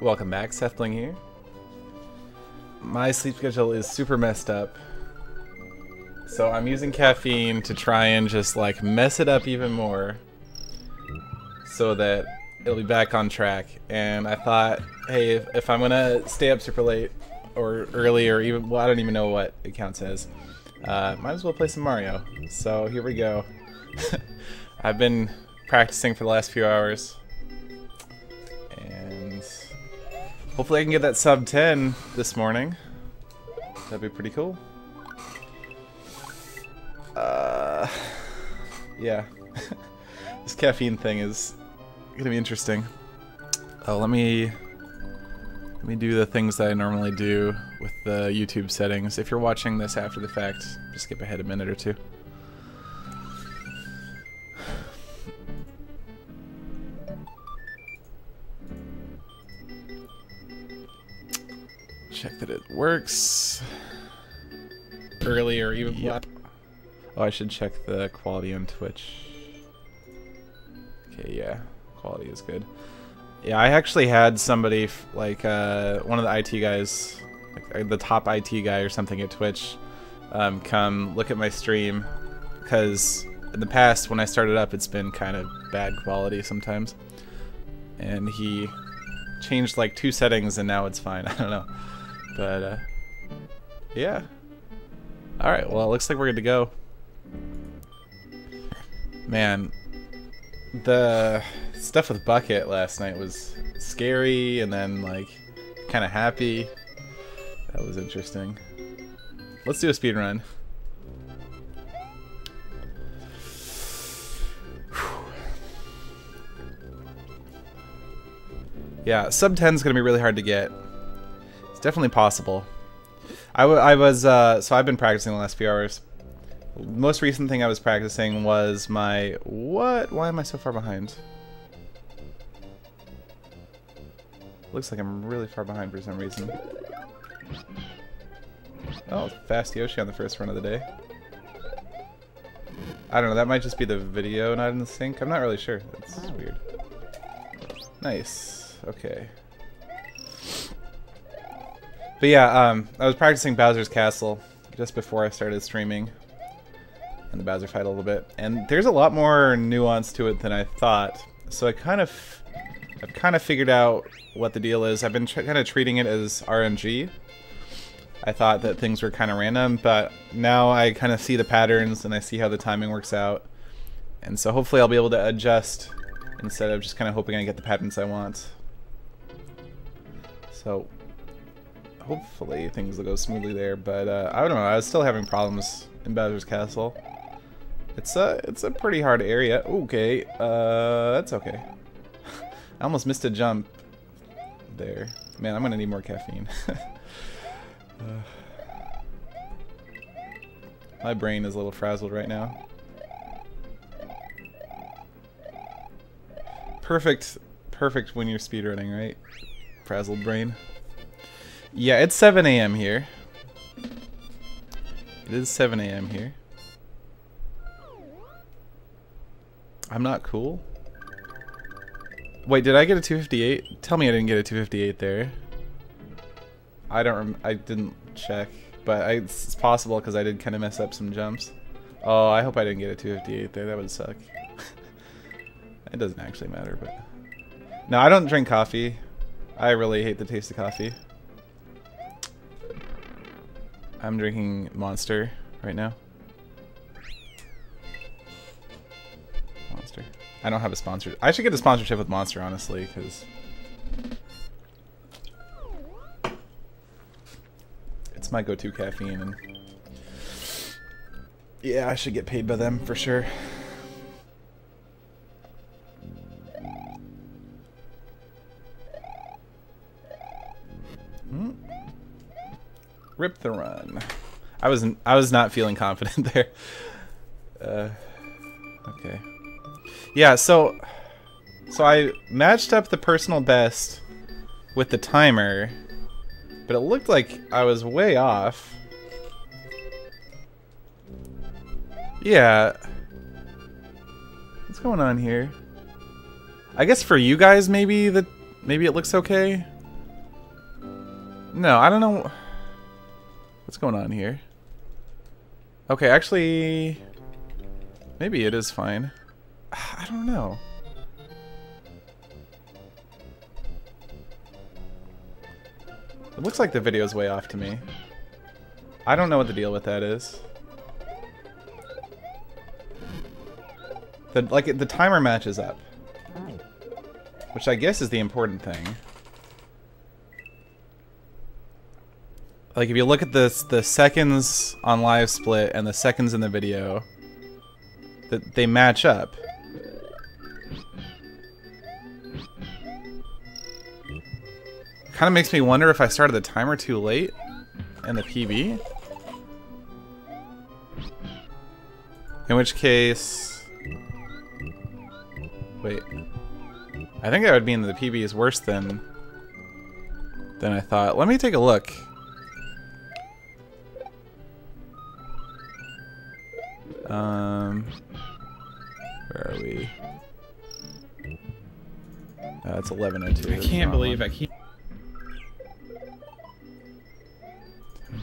Welcome back, SethBling here. My sleep schedule is super messed up. So I'm using caffeine to try and just like mess it up even more so that it'll be back on track. And I thought, hey, if I'm gonna stay up super late or early or even, well, I don't even know what it counts as, might as well play some Mario. So here we go. I've been practicing for the last few hours. And hopefully I can get that sub-10 this morning. That'd be pretty cool. Yeah. This caffeine thing is gonna be interesting. Oh, let me do the things that I normally do with the YouTube settings. If you're watching this after the fact, just skip ahead a minute or two. Check that it works. Early or even... Yep. Oh, I should check the quality on Twitch. Okay, yeah. Quality is good. Yeah, I actually had somebody, like, one of the IT guys, like the top IT guy or something at Twitch, come look at my stream, because in the past, when I started up, it's been kind of bad quality sometimes. And he changed, like, 2 settings, and now it's fine. I don't know. But, yeah. Alright, well, it looks like we're good to go. Man, the stuff with Bucket last night was scary and then, like, kind of happy. That was interesting. Let's do a speedrun. Yeah, sub-10 is going to be really hard to get. It's definitely possible. So I've been practicing the last few hours. The most recent thing I was practicing was my... What? Why am I so far behind? Looks like I'm really far behind for some reason. Oh, fast Yoshi on the first run of the day. I don't know, that might just be the video not in sync. I'm not really sure. That's weird. Nice. Okay. But yeah, I was practicing Bowser's Castle just before I started streaming. And the Bowser fight a little bit. And there's a lot more nuance to it than I thought. So I've kind of figured out what the deal is. I've been kind of treating it as RNG. I thought that things were kind of random, but now I kind of see the patterns and I see how the timing works out. And so hopefully I'll be able to adjust instead of just kind of hoping I get the patterns I want. So hopefully things will go smoothly there, but I don't know, I was still having problems in Bowser's Castle. It's a pretty hard area. Okay, that's okay. I almost missed a jump there. Man, I'm gonna need more caffeine. My brain is a little frazzled right now. Perfect when you're speedrunning, right? Frazzled brain. Yeah, it's 7 AM here. It is 7 AM here. I'm not cool. Wait, did I get a 258? Tell me I didn't get a 258 there. I didn't check, but it's possible because I did kind of mess up some jumps. Oh, I hope I didn't get a 258 there. That would suck. It doesn't actually matter, but... No, I don't drink coffee. I really hate the taste of coffee. I'm drinking Monster right now. Monster. I don't have a sponsor. I should get a sponsorship with Monster, honestly, because it's my go-to caffeine, and yeah, I should get paid by them for sure. Rip the run. I was not feeling confident there. Okay. Yeah, so I matched up the personal best with the timer, but it looked like I was way off. Yeah. What's going on here? I guess for you guys maybe it looks okay. No, I don't know. What's going on here? Okay, actually, maybe it is fine. I don't know. It looks like the video's way off to me. I don't know what the deal with that is. The timer matches up, which I guess is the important thing. Like if you look at the seconds on live split and the seconds in the video, that they match up. Kind of makes me wonder if I started the timer too late in the PB. In which case, wait, I think that would mean that the PB is worse than I thought. Let me take a look. Where are we? It's 11:02. I can't believe I can't.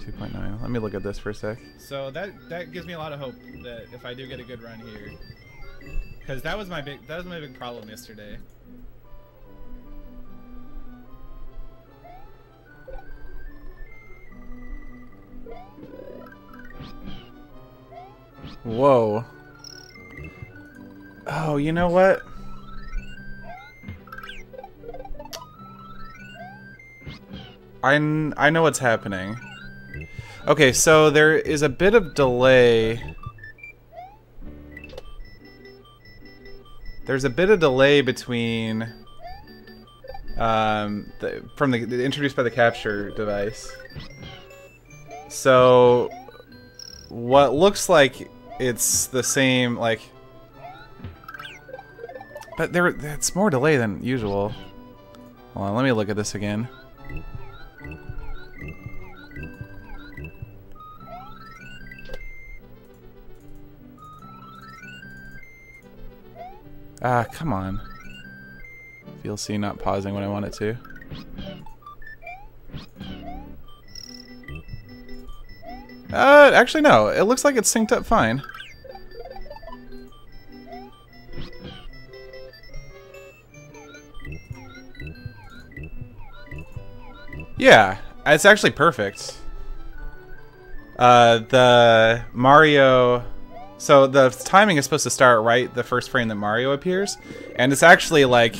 2.9. Let me look at this for a sec. So that gives me a lot of hope that if I do get a good run here, because that was my big problem yesterday. Whoa. Oh, you know what? I know what's happening. Okay, so there is a bit of delay. There's a bit of delay between introduced by the capture device. So what looks like it's the same, like, but it's more delay than usual. Hold on, let me look at this again. Ah, come on. VLC not pausing when I want it to. Actually no. It looks like it's synced up fine. Yeah, it's actually perfect. The Mario... So the timing is supposed to start right the first frame that Mario appears, and it's actually like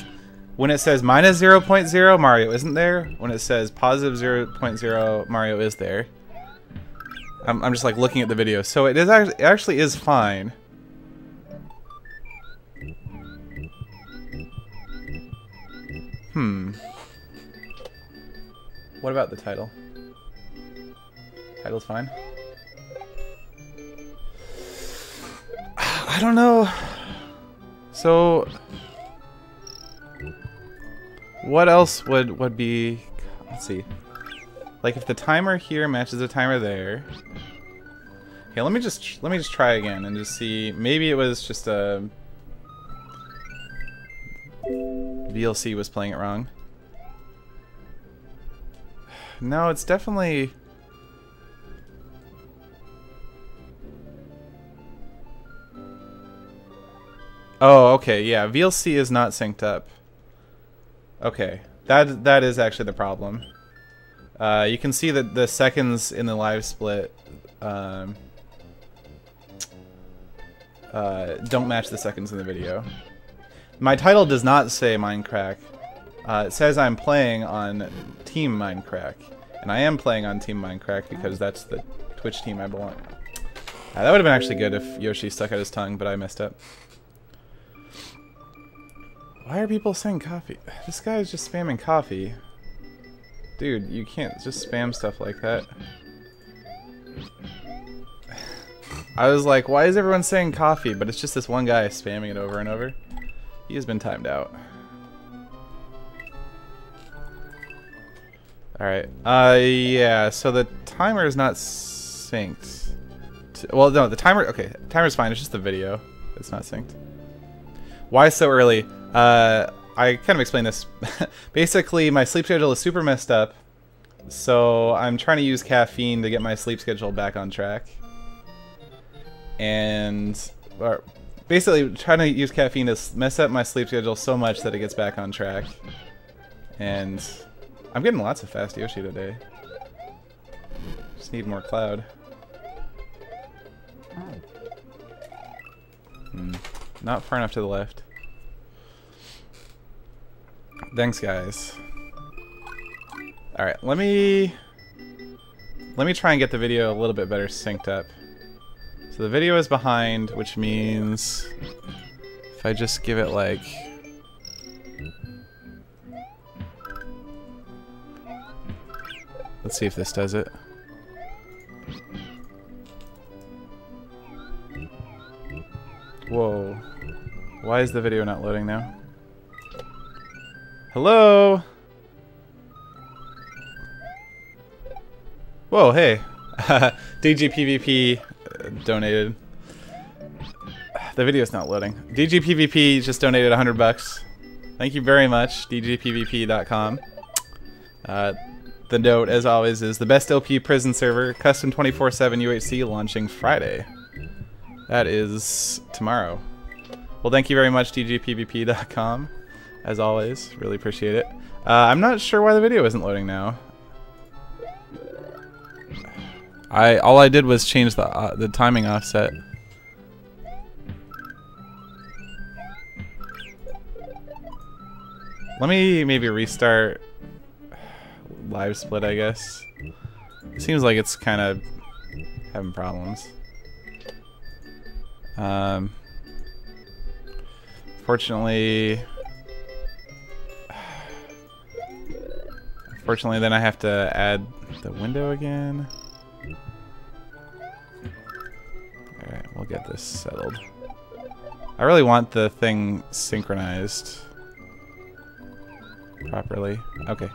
when it says minus 0.0, Mario isn't there. When it says positive 0.0, Mario is there. I'm just like looking at the video, so it actually is fine. What about the title? Title's fine. I don't know. So, what else would be? Let's see. Like if the timer here matches the timer there. Okay, let me just try again and just see. Maybe it was just a VLC was playing it wrong. No, it's definitely. Oh, okay, yeah, VLC is not synced up. Okay, that is actually the problem. You can see that the seconds in the live split don't match the seconds in the video. My title does not say Minecraft. It says I'm playing on Team Minecraft, and I am playing on Team Minecraft because that's the Twitch team I belong. That would have been actually good if Yoshi stuck out his tongue, but I messed up. Why are people saying coffee? This guy is just spamming coffee. Dude, you can't just spam stuff like that. I was like, why is everyone saying coffee? But it's just this one guy spamming it over and over. He has been timed out. Alright. Yeah, so the timer is not synced. Well, no, the timer... Okay, timer's fine. It's just the video. It's not synced. Why so early? I kind of explained this. Basically, my sleep schedule is super messed up. So I'm trying to use caffeine to get my sleep schedule back on track. And basically trying to use caffeine to mess up my sleep schedule so much that it gets back on track. And I'm getting lots of fast Yoshi today. Just need more cloud. Not far enough to the left. Thanks, guys. Alright, let me try and get the video a little bit better synced up. So the video is behind, which means if I just give it like... Let's see if this does it. Whoa. Why is the video not loading now? Hello? Whoa, hey. DGPVP donated. The video's not loading. DGPVP just donated $100. Thank you very much, dgpvp.com. The note, as always, is the best LP prison server, custom 24/7 UHC, launching Friday. That is tomorrow. Well, thank you very much, dgpvp.com. As always, really appreciate it. I'm not sure why the video isn't loading now. All I did was change the timing offset. Let me maybe restart live split, I guess. It seems like it's kind of having problems. Fortunately, then I have to add the window again. Alright, we'll get this settled. I really want the thing synchronized properly. Okay.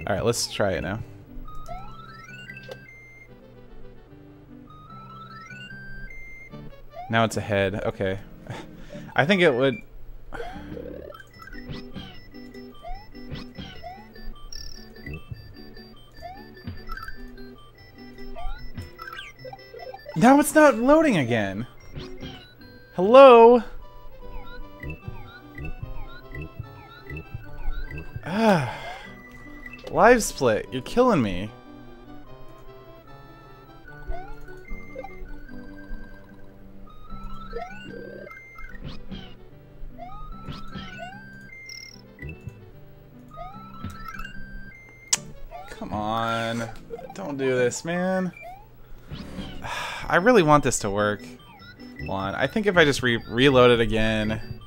Alright, let's try it now. Now it's ahead. Okay. I think it would... Now it's not loading again. Hello? Ah. Live split, you're killing me. Come on. Don't do this, man. I really want this to work. Hold on. I think if I just reload it again,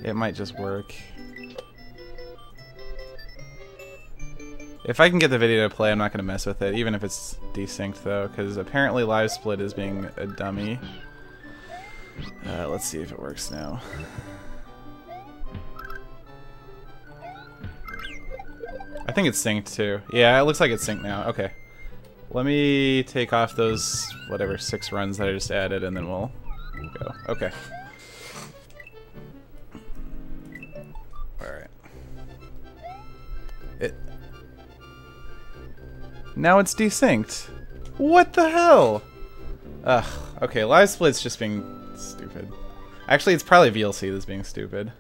it might just work. If I can get the video to play, I'm not going to mess with it, even if it's desynced, though, because apparently Live Split is being a dummy. Let's see if it works now. I think it's synced, too. Yeah, it looks like it's synced now. Okay. Let me take off those, whatever, 6 runs that I just added, and then we'll go. Okay. Alright. Now it's desynced. What the hell? Ugh. Okay, Live Split's just being stupid. Actually, it's probably VLC that's being stupid.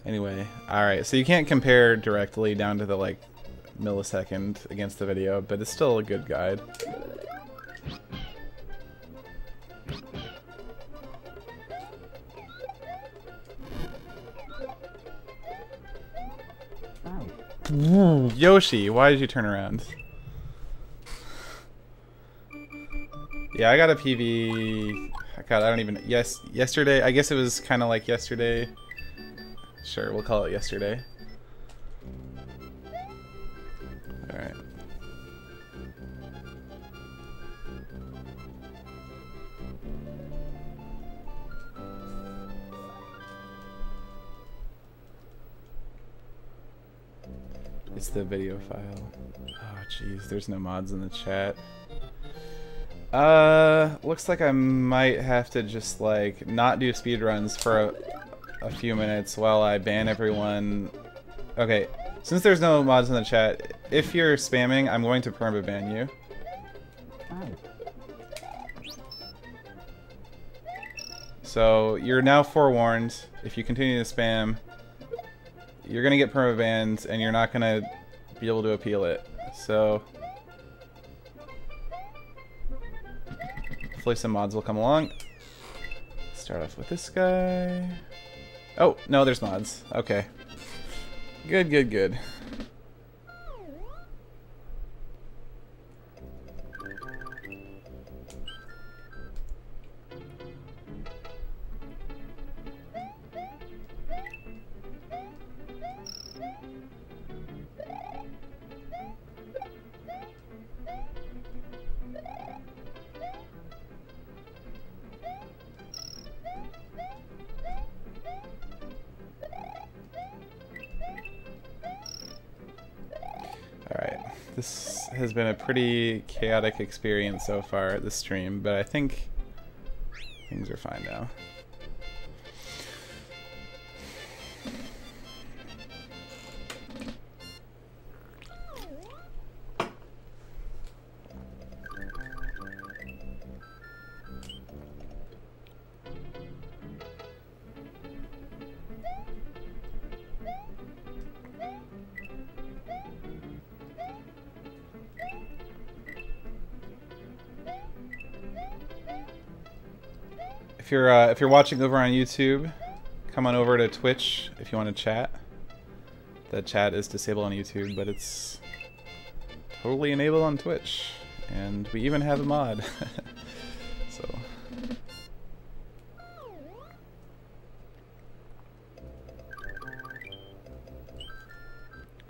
Anyway, alright, so you can't compare directly down to the, like, millisecond against the video, but it's still a good guide. Yoshi, why did you turn around? Yeah, I got a PV... God, I don't even... Yes, yesterday. I guess it was kind of like yesterday. Sure, we'll call it yesterday. Alright. It's the video file. Oh, jeez, there's no mods in the chat. Looks like I might have to just, like, not do speedruns for a few minutes while I ban everyone. Okay, since there's no mods in the chat, if you're spamming, I'm going to permaban you. So you're now forewarned. If you continue to spam, you're gonna get permabanned, and you're not gonna be able to appeal it. So hopefully some mods will come along. Start off with this guy. Oh, no, there's mods. Okay. Good, good, good. Alright, this has been a pretty chaotic experience so far at this stream, but I think things are fine now. If you're watching over on YouTube, come on over to Twitch if you want to chat. The chat is disabled on YouTube, but it's totally enabled on Twitch, and we even have a mod. So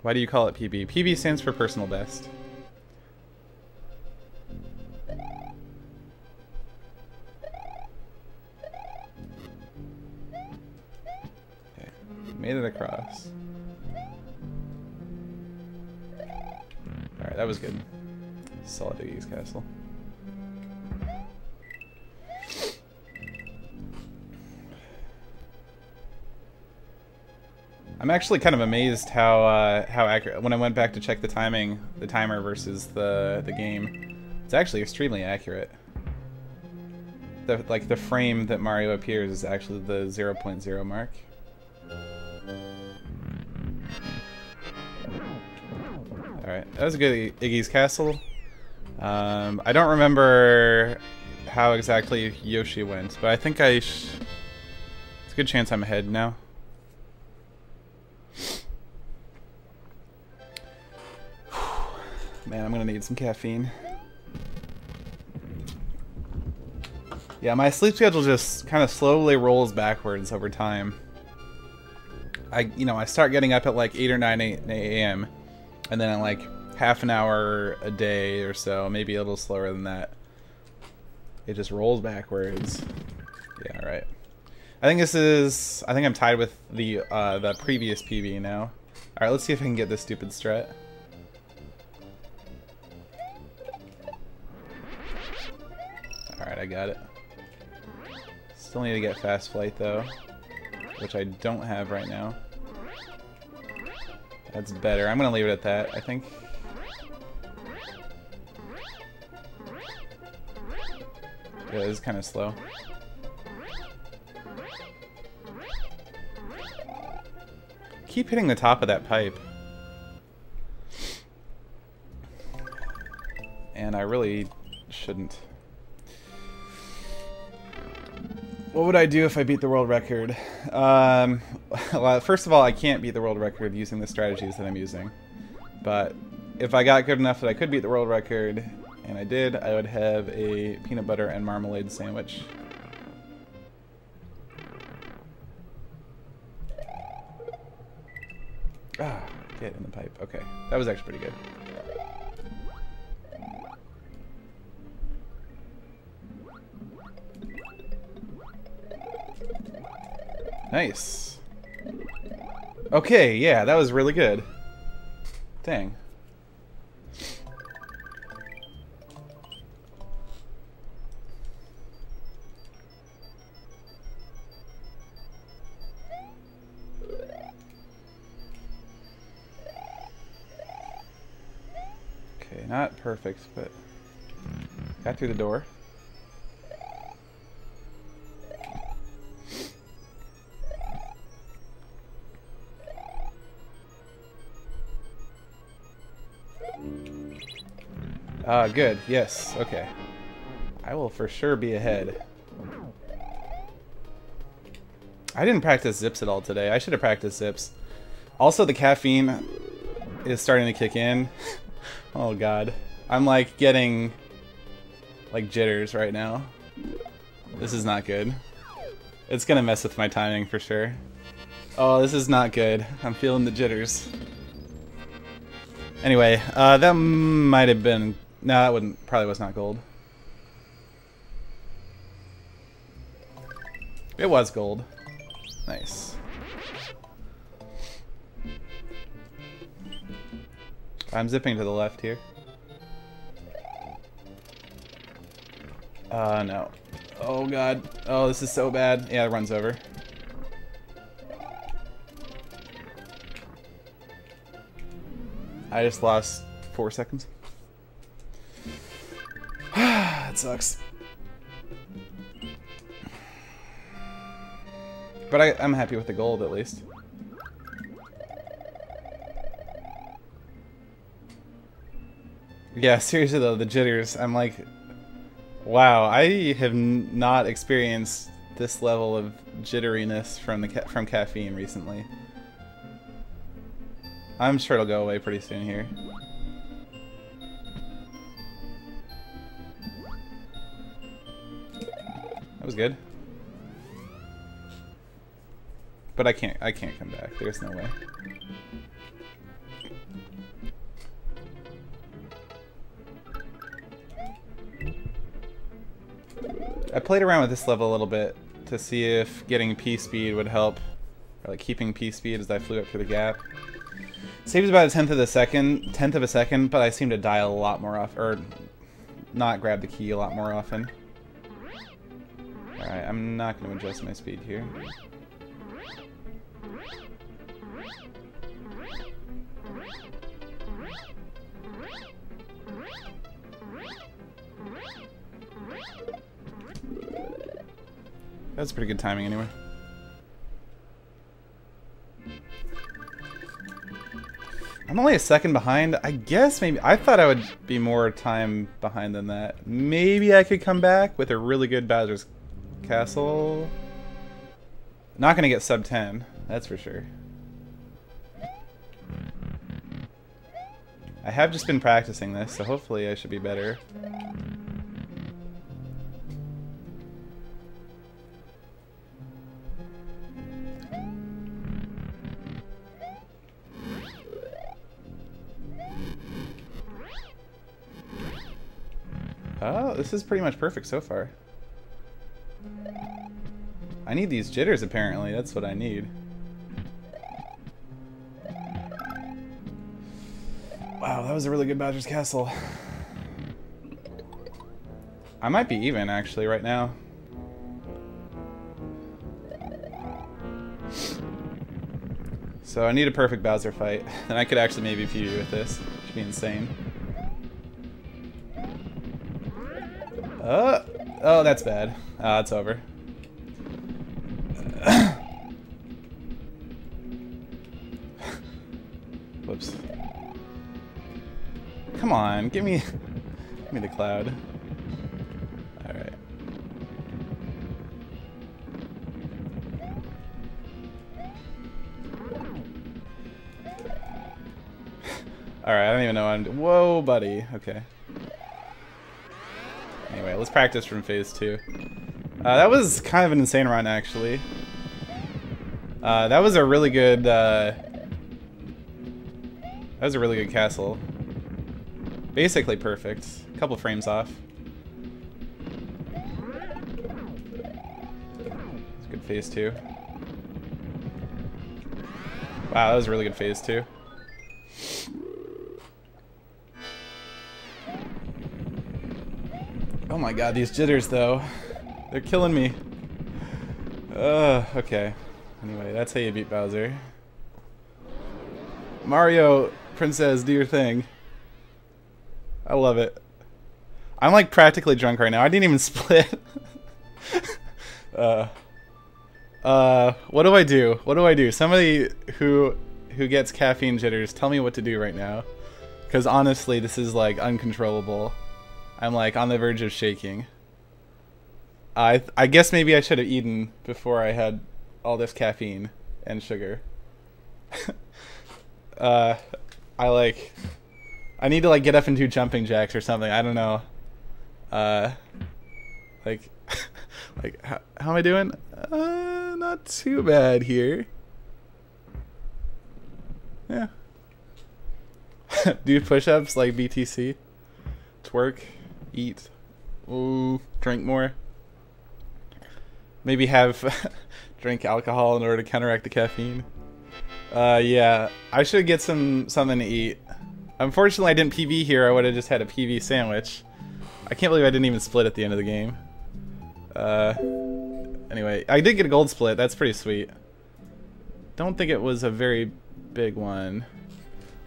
why do you call it PB? PB stands for personal best. Made it across. Alright, that was good. Solid Iggy's castle. I'm actually kind of amazed how accurate. When I went back to check the timer versus the game, it's actually extremely accurate. The frame that Mario appears is actually the 0.0 mark. Alright, that was a good Iggy's castle. I don't remember how exactly Yoshi went, but I think it's a good chance I'm ahead now. Man, I'm gonna need some caffeine. Yeah, my sleep schedule just kind of slowly rolls backwards over time. I start getting up at like 8 or 9 a.m. and then like half an hour a day or so, maybe a little slower than that. It just rolls backwards. Yeah, right. I think I'm tied with the previous PB now. All right, let's see if I can get this stupid strat. All right, I got it. Still need to get fast flight though, which I don't have right now. That's better. I'm gonna leave it at that, I think. Yeah, this is kind of slow. Keep hitting the top of that pipe. And I really shouldn't. What would I do if I beat the world record? Well, first of all, I can't beat the world record using the strategies that I'm using. But if I got good enough that I could beat the world record, and I did, I would have a peanut butter and marmalade sandwich. Ah, get in the pipe. Okay, that was actually pretty good. Nice. Okay, yeah, that was really good. Dang. Not perfect, but got through the door. Good. Yes. Okay. I will for sure be ahead. I didn't practice zips at all today. I should have practiced zips. Also, the caffeine is starting to kick in. Oh god. I'm like getting like jitters right now. This is not good. It's gonna mess with my timing for sure. Oh, this is not good. I'm feeling the jitters. Anyway, that might have been... No, that wouldn't... Probably was not gold. It was gold. Nice. I'm zipping to the left here. No. Oh god. Oh, this is so bad. Yeah, it runs over. I just lost 4 seconds. That sucks. But I'm happy with the gold at least. Yeah, seriously though, the jitters. I'm like, wow, I have not experienced this level of jitteriness from caffeine recently. I'm sure it'll go away pretty soon here. That was good. But I can't come back. There's no way. I played around with this level a little bit to see if getting P speed would help, or like keeping P speed as I flew up through the gap. Saves about a tenth of a second, but I seem to die a lot more often, or not grab the key a lot more often. Alright, I'm not going to adjust my speed here. That's pretty good timing anyway. I'm only a second behind. I guess maybe... I thought I would be more time behind than that. Maybe I could come back with a really good Bowser's Castle. Not going to get sub-10. That's for sure. I have just been practicing this, so hopefully I should be better. Oh, this is pretty much perfect so far. I need these jitters apparently, that's what I need. Wow, that was a really good Bowser's Castle. I might be even actually right now. So I need a perfect Bowser fight. Then I could actually maybe PB with this, which would be insane. Oh, that's bad. It's over. Whoops. Come on, give me the cloud. All right. All right, I don't even know what I'm doing. Whoa, buddy. Okay. Anyway, let's practice from phase 2. That was kind of an insane run, actually. That was a really good. That was a really good castle. Basically perfect. A couple frames off. It's good phase 2. Wow, that was a really good phase 2. Oh my god, these jitters though. They're killing me. Okay. Anyway, that's how you beat Bowser. Mario, Princess, do your thing. I love it. I'm like practically drunk right now. I didn't even split. What do I do? What do I do? Somebody who gets caffeine jitters, tell me what to do right now. Because honestly, this is like uncontrollable. I'm like on the verge of shaking. I guess maybe I should have eaten before I had all this caffeine and sugar. I need to like get up and do jumping jacks or something. I don't know. Like how am I doing? Not too bad here. Yeah. Do push-ups like BTC. Twerk. Eat. Ooh. Drink more. Maybe have drink alcohol in order to counteract the caffeine. Yeah. I should get something to eat. Unfortunately, I didn't PB here. I would have just had a PB sandwich. I can't believe I didn't even split at the end of the game. Anyway, I did get a gold split. That's pretty sweet. Don't think it was a very big one.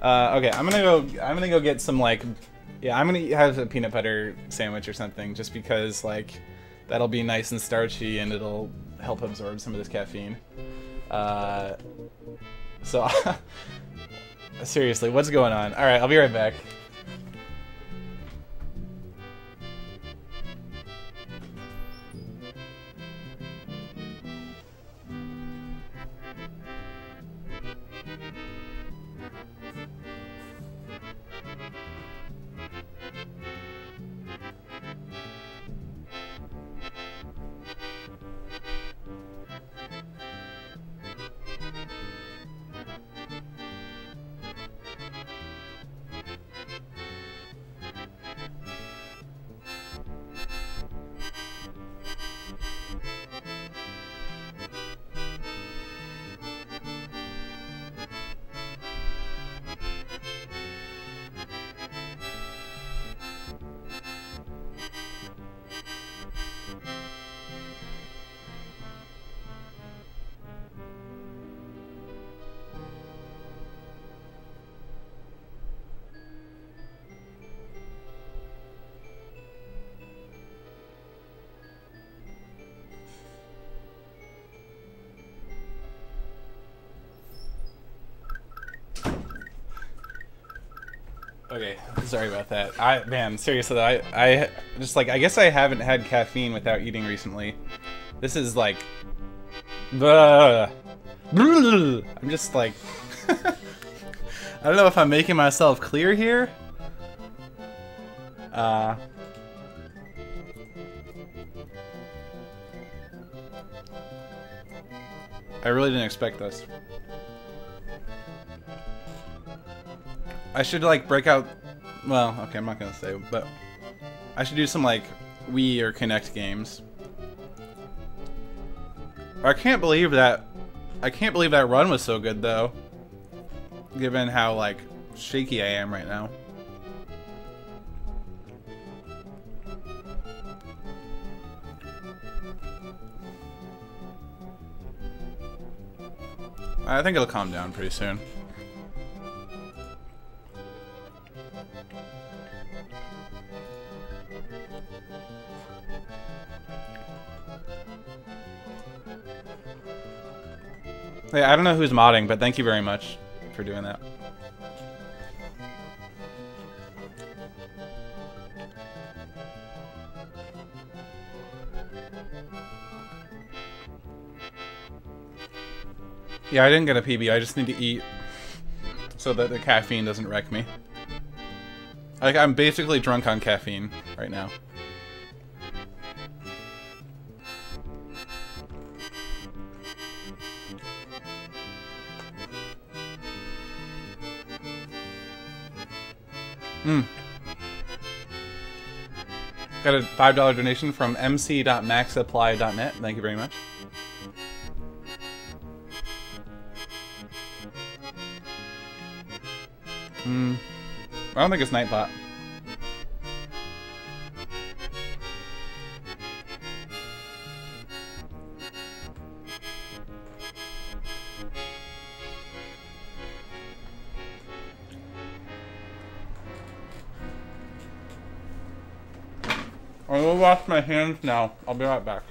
Okay, I'm gonna go get some like, yeah, I'm gonna have a peanut butter sandwich or something just because like that'll be nice and starchy and it'll help absorb some of this caffeine. So seriously, what's going on? All right, I'll be right back. Okay, sorry about that. Man, seriously, I just like, I guess I haven't had caffeine without eating recently. This is like, I'm just like, I don't know if I'm making myself clear here. I really didn't expect this. I should like break out, well, okay, I'm not gonna say, but I should do some like Wii or Kinect games. I can't believe that run was so good though, given how like shaky I am right now. I think it'll calm down pretty soon. Hey, I don't know who's modding, but thank you very much for doing that. Yeah, I didn't get a PB. I just need to eat so that the caffeine doesn't wreck me. Like, I'm basically drunk on caffeine right now. Got a $5 donation from mc.maxapply.net. Thank you very much. I don't think it's Nightbot. I'm gonna wash my hands now. I'll be right back.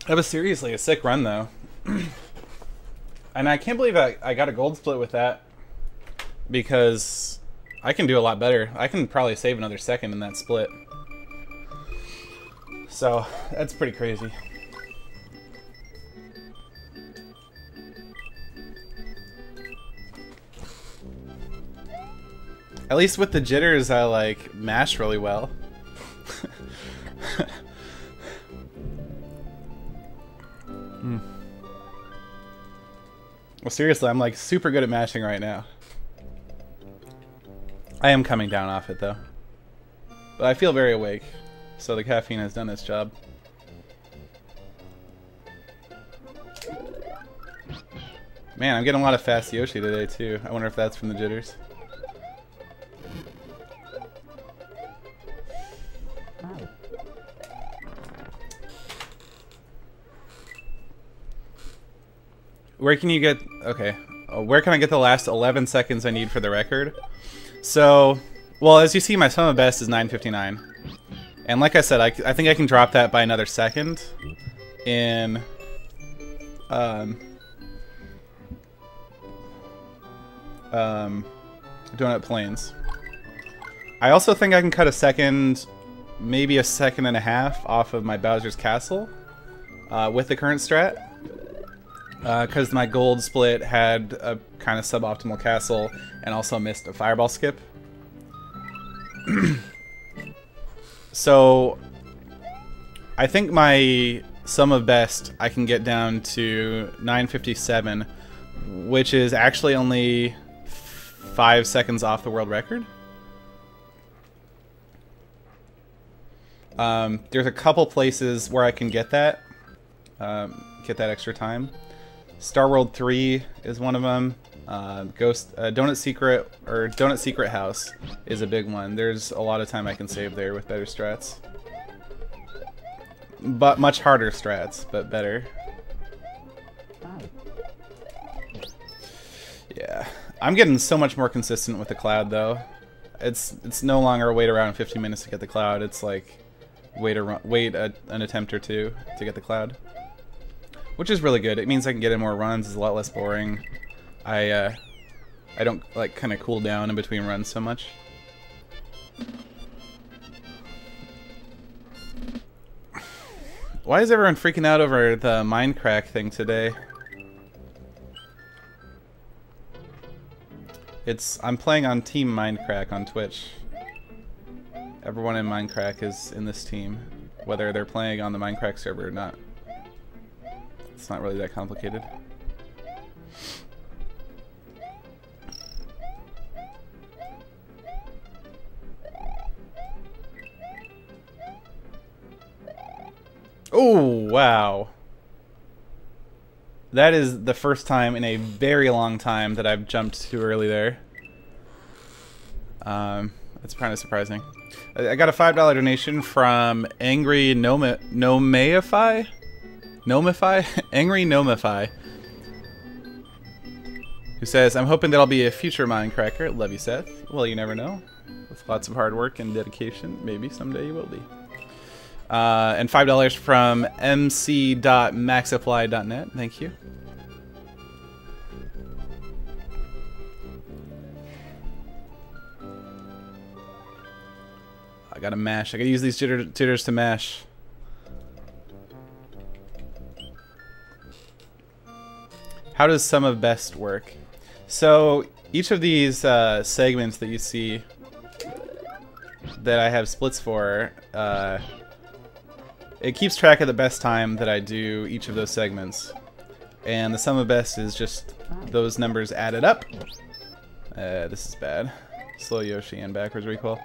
That was seriously a sick run, though. And I can't believe I got a gold split with that, because I can do a lot better. I can probably save another second in that split. So, that's pretty crazy. At least with the jitters, I, like, mash really well. Well, seriously, I'm like super good at mashing right now. I am coming down off it though. But I feel very awake, so the caffeine has done its job. Man, I'm getting a lot of fast Yoshi today too. I wonder if that's from the jitters. Where can you get... Okay. Where can I get the last 11 seconds I need for the record? So, well, as you see, my sum of best is 9:59. And like I said, I think I can drop that by another second in... Donut Plains. I also think I can cut a second, maybe a second and a half off of my Bowser's Castle with the current strat. Because my gold split had a kind of suboptimal castle and also missed a fireball skip. So I think my sum of best I can get down to 9:57, which is actually only 5 seconds off the world record. There's a couple places where I can get that extra time. Star World 3 is one of them. Donut Secret House is a big one. There's a lot of time I can save there with better strats. But much harder strats, but better. Yeah. I'm getting so much more consistent with the cloud though. It's no longer wait around 15 minutes to get the cloud. It's like wait an attempt or two to get the cloud. Which is really good. It means I can get in more runs. It's a lot less boring. I don't like kind of cool down in between runs so much. Why is everyone freaking out over the Minecraft thing today? I'm playing on Team Minecraft on Twitch. Everyone in Minecraft is in this team, whether they're playing on the Minecraft server or not. It's not really that complicated. Oh, wow. That is the first time in a very long time that I've jumped too early there. That's kind of surprising. I got a $5 donation from Angry Nomify? Angry Nomify, who says, I'm hoping that I'll be a future Minecracker. Love you, Seth. Well, you never know. With lots of hard work and dedication, maybe someday you will be. And $5 from mc.maxapply.net. Thank you. I gotta mash. I gotta use these jitters to mash. How does sum of best work? So each of these segments that you see that I have splits for, it keeps track of the best time that I do each of those segments. And the sum of best is just those numbers added up. This is bad. Slow Yoshi and backwards recoil.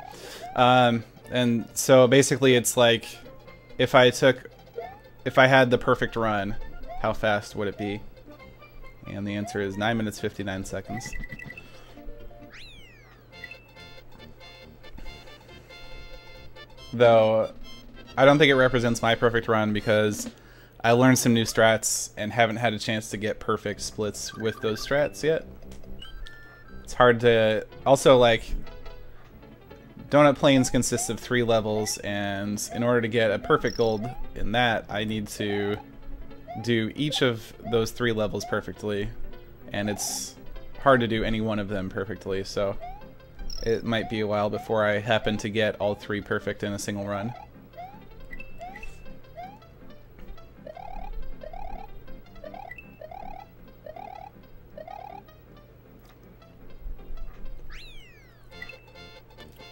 And so basically it's like, if I had the perfect run, how fast would it be? And the answer is 9 minutes 59 seconds. Though, I don't think it represents my perfect run because I learned some new strats and haven't had a chance to get perfect splits with those strats yet. It's hard to... Also, like, Donut Plains consists of 3 levels, and in order to get a perfect gold in that, I need to do each of those 3 levels perfectly, and it's hard to do any one of them perfectly, so it might be a while before I happen to get all 3 perfect in a single run.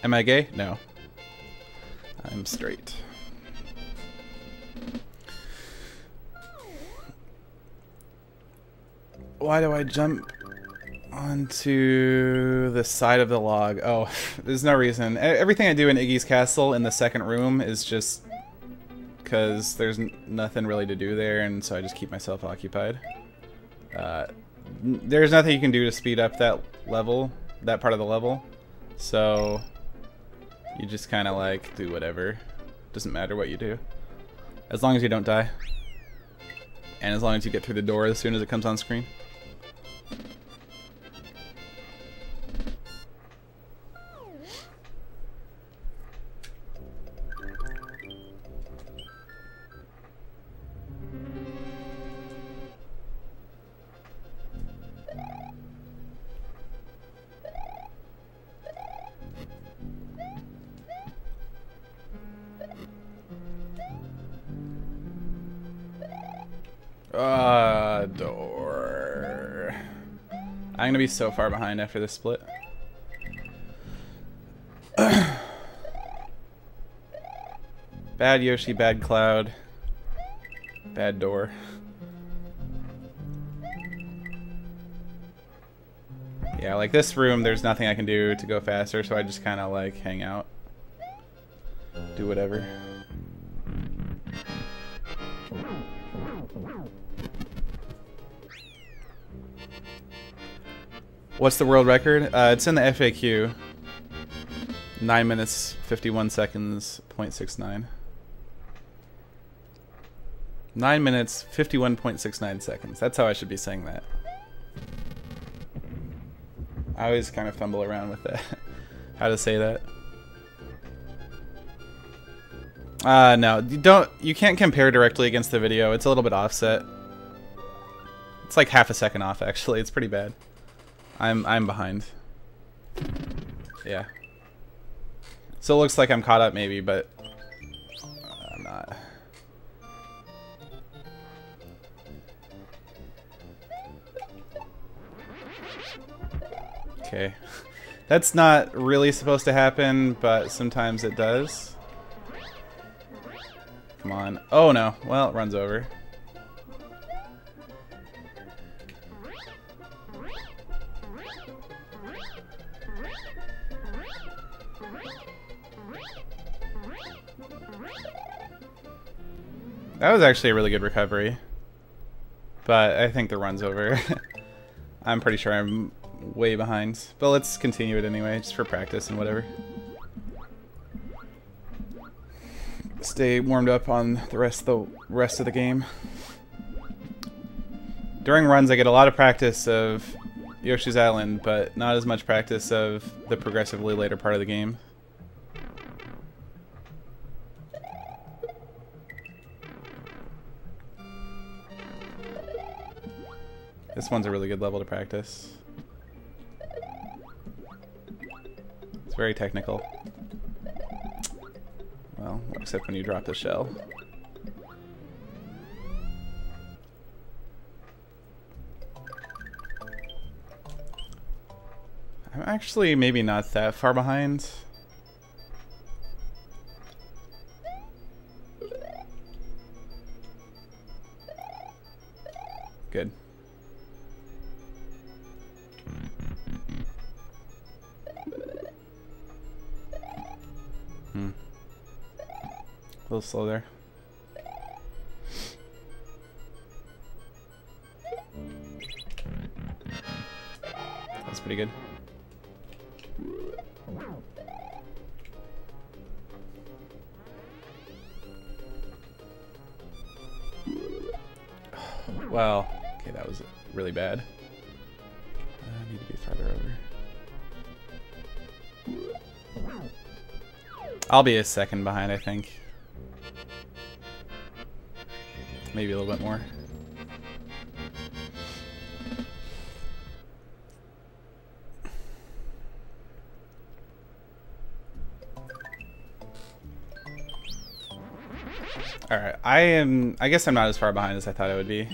Am I gay? No. I'm straight. Why do I jump onto the side of the log? Oh, there's no reason. Everything I do in Iggy's Castle in the second room is just because there's nothing really to do there, and so I just keep myself occupied. There's nothing you can do to speed up that level, that part of the level, so you just kind of like do whatever. Doesn't matter what you do, as long as you don't die, and as long as you get through the door as soon as it comes on screen. Door. I'm gonna be so far behind after this split. Bad Yoshi, bad Cloud, bad door. Yeah, like this room, there's nothing I can do to go faster, so I just kind of like hang out, do whatever. What's the world record? It's in the FAQ. 9 minutes, 51 seconds, 0.69. 9 minutes, 51.69 seconds. That's how I should be saying that. I always kind of fumble around with that. How to say that. No, you can't compare directly against the video. It's a little bit offset. It's like half a second off, actually. It's pretty bad. I'm behind. Yeah. So it looks like I'm caught up maybe, but I'm not. Okay. That's not really supposed to happen, but sometimes it does. Come on. Oh no. Well, it runs over. That was actually a really good recovery, but I think the run's over. I'm pretty sure I'm way behind, but let's continue it anyway, just for practice and whatever. Stay warmed up on the rest of the game. During runs, I get a lot of practice of Yoshi's Island, but not as much practice of the progressively later part of the game. This one's a really good level to practice. It's very technical. Well, except when you drop the shell. I'm actually maybe not that far behind. Good. little slow there. That's pretty good. Well, okay, that was really bad. I need to be farther over. I'll be a second behind, I think. Maybe a little bit more. Alright, I guess I'm not as far behind as I thought I would be.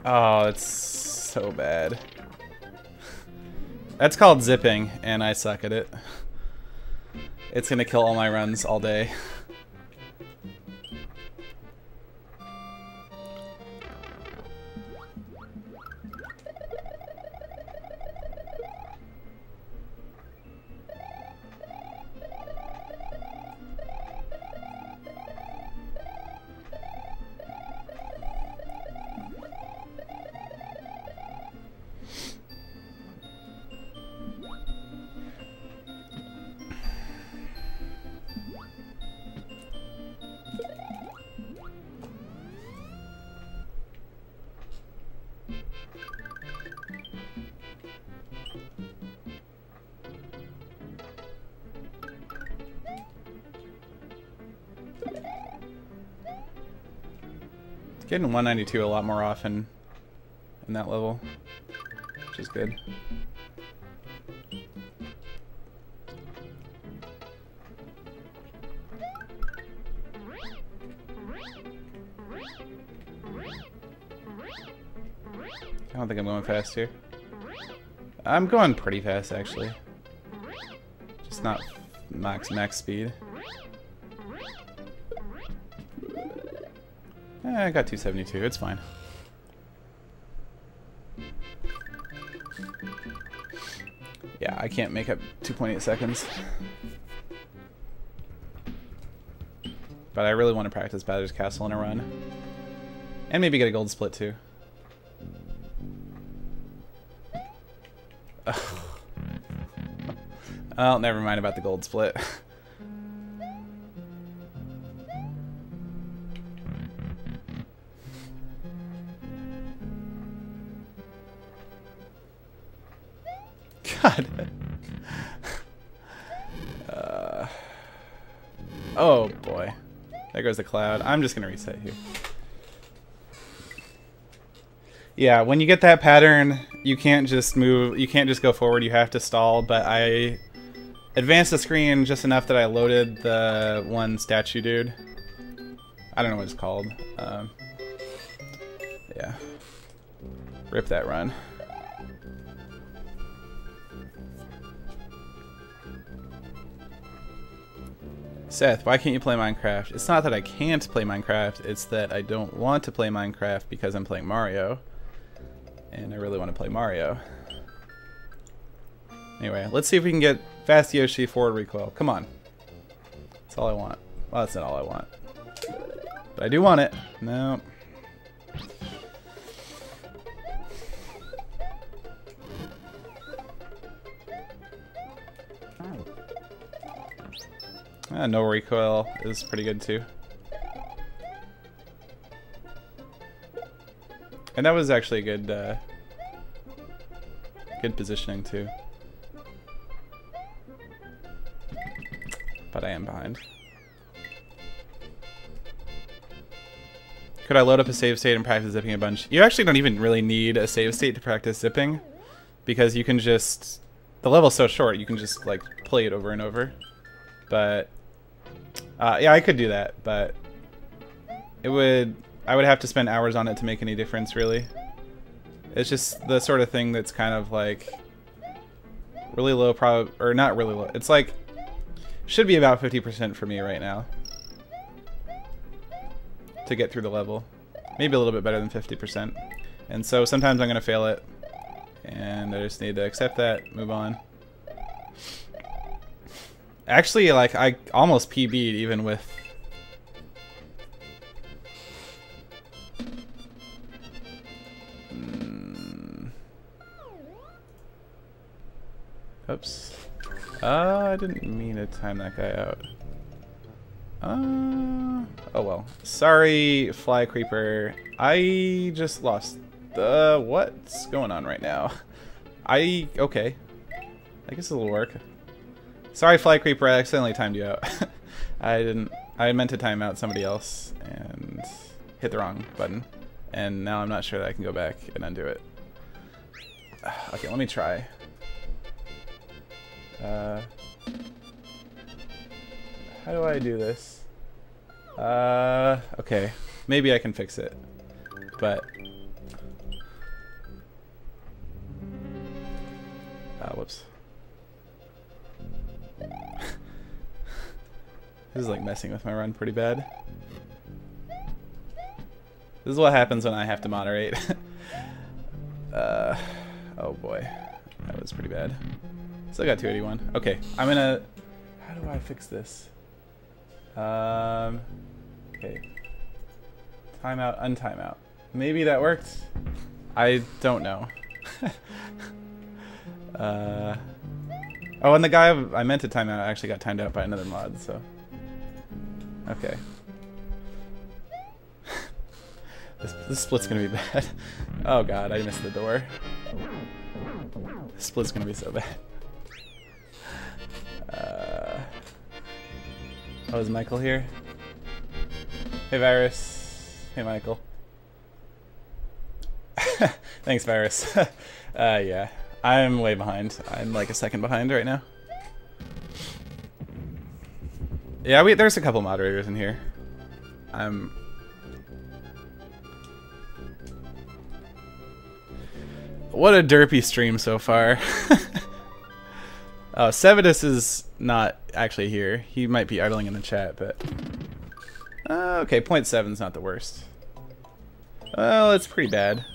Oh, that's so bad. That's called zipping, and I suck at it. It's gonna kill all my runs all day. Getting 192 a lot more often in that level, which is good. I don't think I'm going fast here. I'm going pretty fast actually. Just not max speed. I got 272, it's fine. Yeah, I can't make up 2.8 seconds. But I really want to practice Bowser's Castle in a run. And maybe get a gold split too. Oh, never mind about the gold split. God. Oh boy. There goes the cloud. I'm just gonna reset here. Yeah, when you get that pattern, you can't just move, you can't just go forward, you have to stall, but I advanced the screen just enough that I loaded the one statue dude. I don't know what it's called. Yeah. Rip that run. Seth, why can't you play Minecraft? It's not that I can't play Minecraft, it's that I don't want to play Minecraft because I'm playing Mario. And I really want to play Mario. Anyway, let's see if we can get Fast Yoshi forward recoil. Come on. That's all I want. Well, that's not all I want. But I do want it. No. No recoil is pretty good too. And that was actually a good, good positioning too. But I am behind. Could I load up a save state and practice zipping a bunch? You actually don't even really need a save state to practice zipping, because you can just, the level's so short, you can just like play it over and over. But yeah, I could do that, but I would have to spend hours on it to make any difference, really. It's just the sort of thing that's kind of like really low or not really low. It's like, should be about 50% for me right now to get through the level. Maybe a little bit better than 50%. And so sometimes I'm going to fail it. And I just need to accept that, move on. Actually, like, I almost PB'd even with... Oops. I didn't mean to time that guy out. Oh well. Sorry, Fly Creeper. I just lost the... What's going on right now? Okay. I guess it'll work. Sorry, Fly Creeper, I accidentally timed you out. I meant to time out somebody else and hit the wrong button. And now I'm not sure that I can go back and undo it. Okay, let me try. How do I do this? Okay. Maybe I can fix it. But... whoops. This is like messing with my run pretty bad. This is what happens when I have to moderate. Oh boy. That was pretty bad. Still got 281. Okay, I'm gonna... How do I fix this? Okay. Timeout, untimeout. Maybe that worked? I don't know. Oh, and the guy I meant to time out actually got timed out by another mod, so... Okay. This split's gonna be bad. Oh god, I missed the door. This split's gonna be so bad. Oh, is Michael here? Hey, Virus. Hey, Michael. Thanks, Virus. Yeah. I'm way behind. I'm like a second behind right now. Yeah, there's a couple moderators in here. What a derpy stream so far. Oh, Sevidus is not actually here. He might be idling in the chat, but... okay, 0.7 is not the worst. Well, it's pretty bad.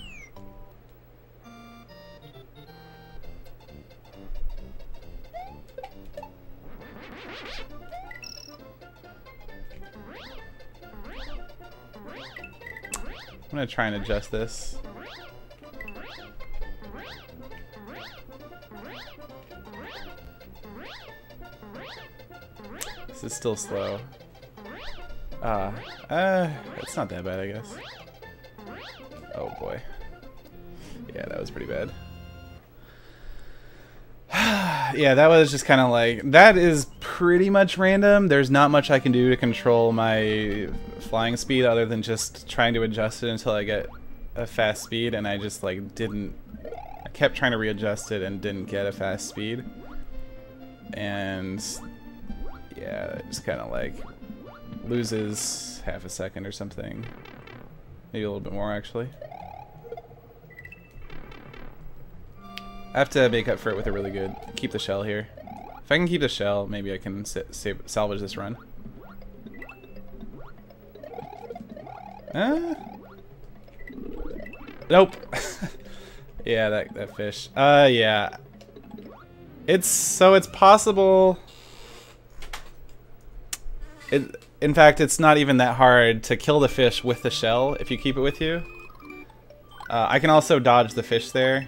I'm gonna try and adjust this. This is still slow. It's not that bad, I guess. Oh boy. Yeah, that was pretty bad. Yeah, that was just kind of like... That is pretty much random. There's not much I can do to control my flying speed other than just trying to adjust it until I get a fast speed, and I just like didn't... I kept trying to readjust it and didn't get a fast speed. And... yeah, it just kind of like loses half a second or something. Maybe a little bit more, actually. I have to make up for it with a really good... Keep the shell here. If I can keep the shell, maybe I can salvage this run. Nope. Yeah, that fish. Yeah. It's possible... In fact, it's not even that hard to kill the fish with the shell if you keep it with you. I can also dodge the fish there,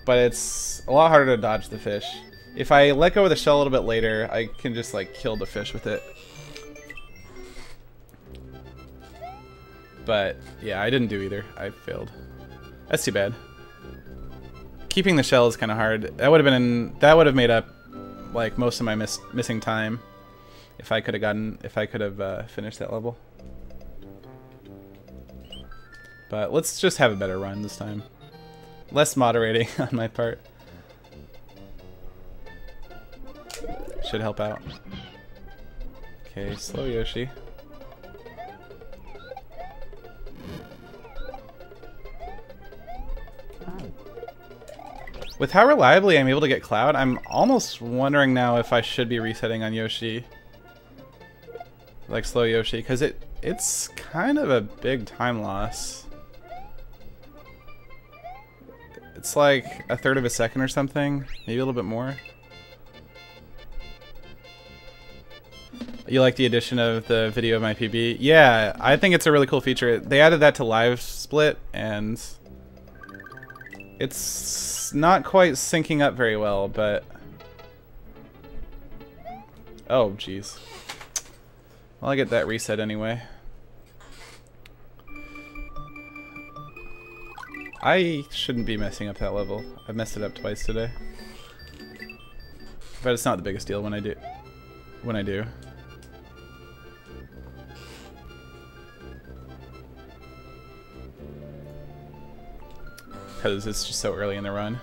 but it's a lot harder to dodge the fish. If I let go of the shell a little bit later, I can just like kill the fish with it. But yeah, I didn't do either. I failed. That's too bad. Keeping the shell is kind of hard. That would have made up like most of my missing time. If I could have finished that level. But let's just have a better run this time. Less moderating on my part. Should help out. Okay, slow Yoshi. With how reliably I'm able to get Cloud, I'm almost wondering now if I should be resetting on Yoshi. Like slow Yoshi, because it's kind of a big time loss. It's like a third of a second or something, maybe a little bit more. You like the addition of the video of my PB? Yeah, I think it's a really cool feature. They added that to Live Split, and it's not quite syncing up very well, but... Oh, jeez. Well, I get that reset anyway. I shouldn't be messing up that level. I've messed it up twice today. But it's not the biggest deal when I do. Because it's just so early in the run.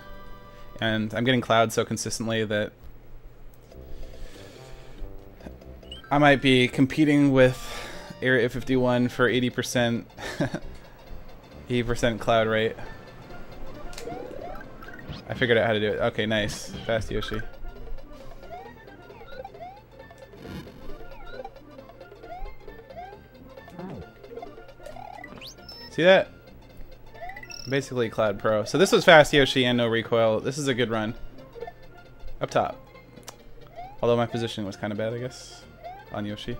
And I'm getting cloud so consistently that I might be competing with Area 51 for 80% 80% cloud rate. I figured out how to do it. Okay, nice. Fast Yoshi. See that? Basically Cloud Pro. So this was Fast Yoshi and no recoil. This is a good run. Up top. Although my positioning was kind of bad, I guess, on Yoshi.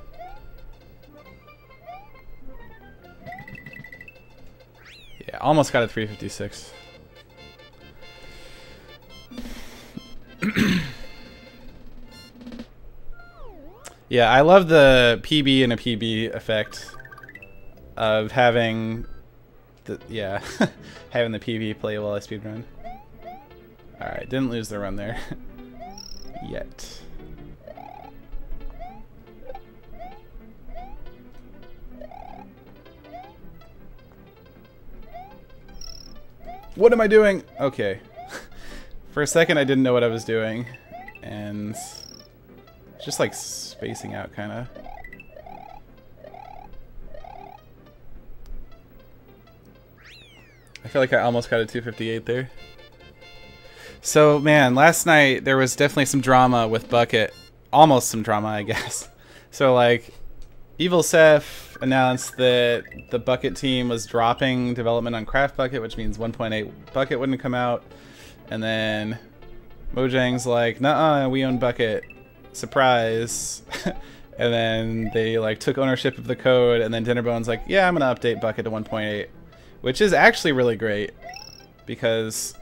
Yeah, almost got a 356. Yeah, I love the PB and a PB effect of having the, yeah, having the PB play while I speedrun. Alright, didn't lose the run there. Yet. What am I doing? Okay. For a second I didn't know what I was doing. And just like spacing out kinda. I feel like I almost got a 258 there. So man, last night there was definitely some drama with Bucket. Almost some drama, I guess. So like, Evil Seth announced that the Bucket team was dropping development on Craft Bucket, which means 1.8 Bucket wouldn't come out. And then Mojang's like, nuh-uh, we own Bucket. Surprise. And then they like took ownership of the code, and then Dinnerbone's like, yeah, I'm gonna update Bucket to 1.8. Which is actually really great, because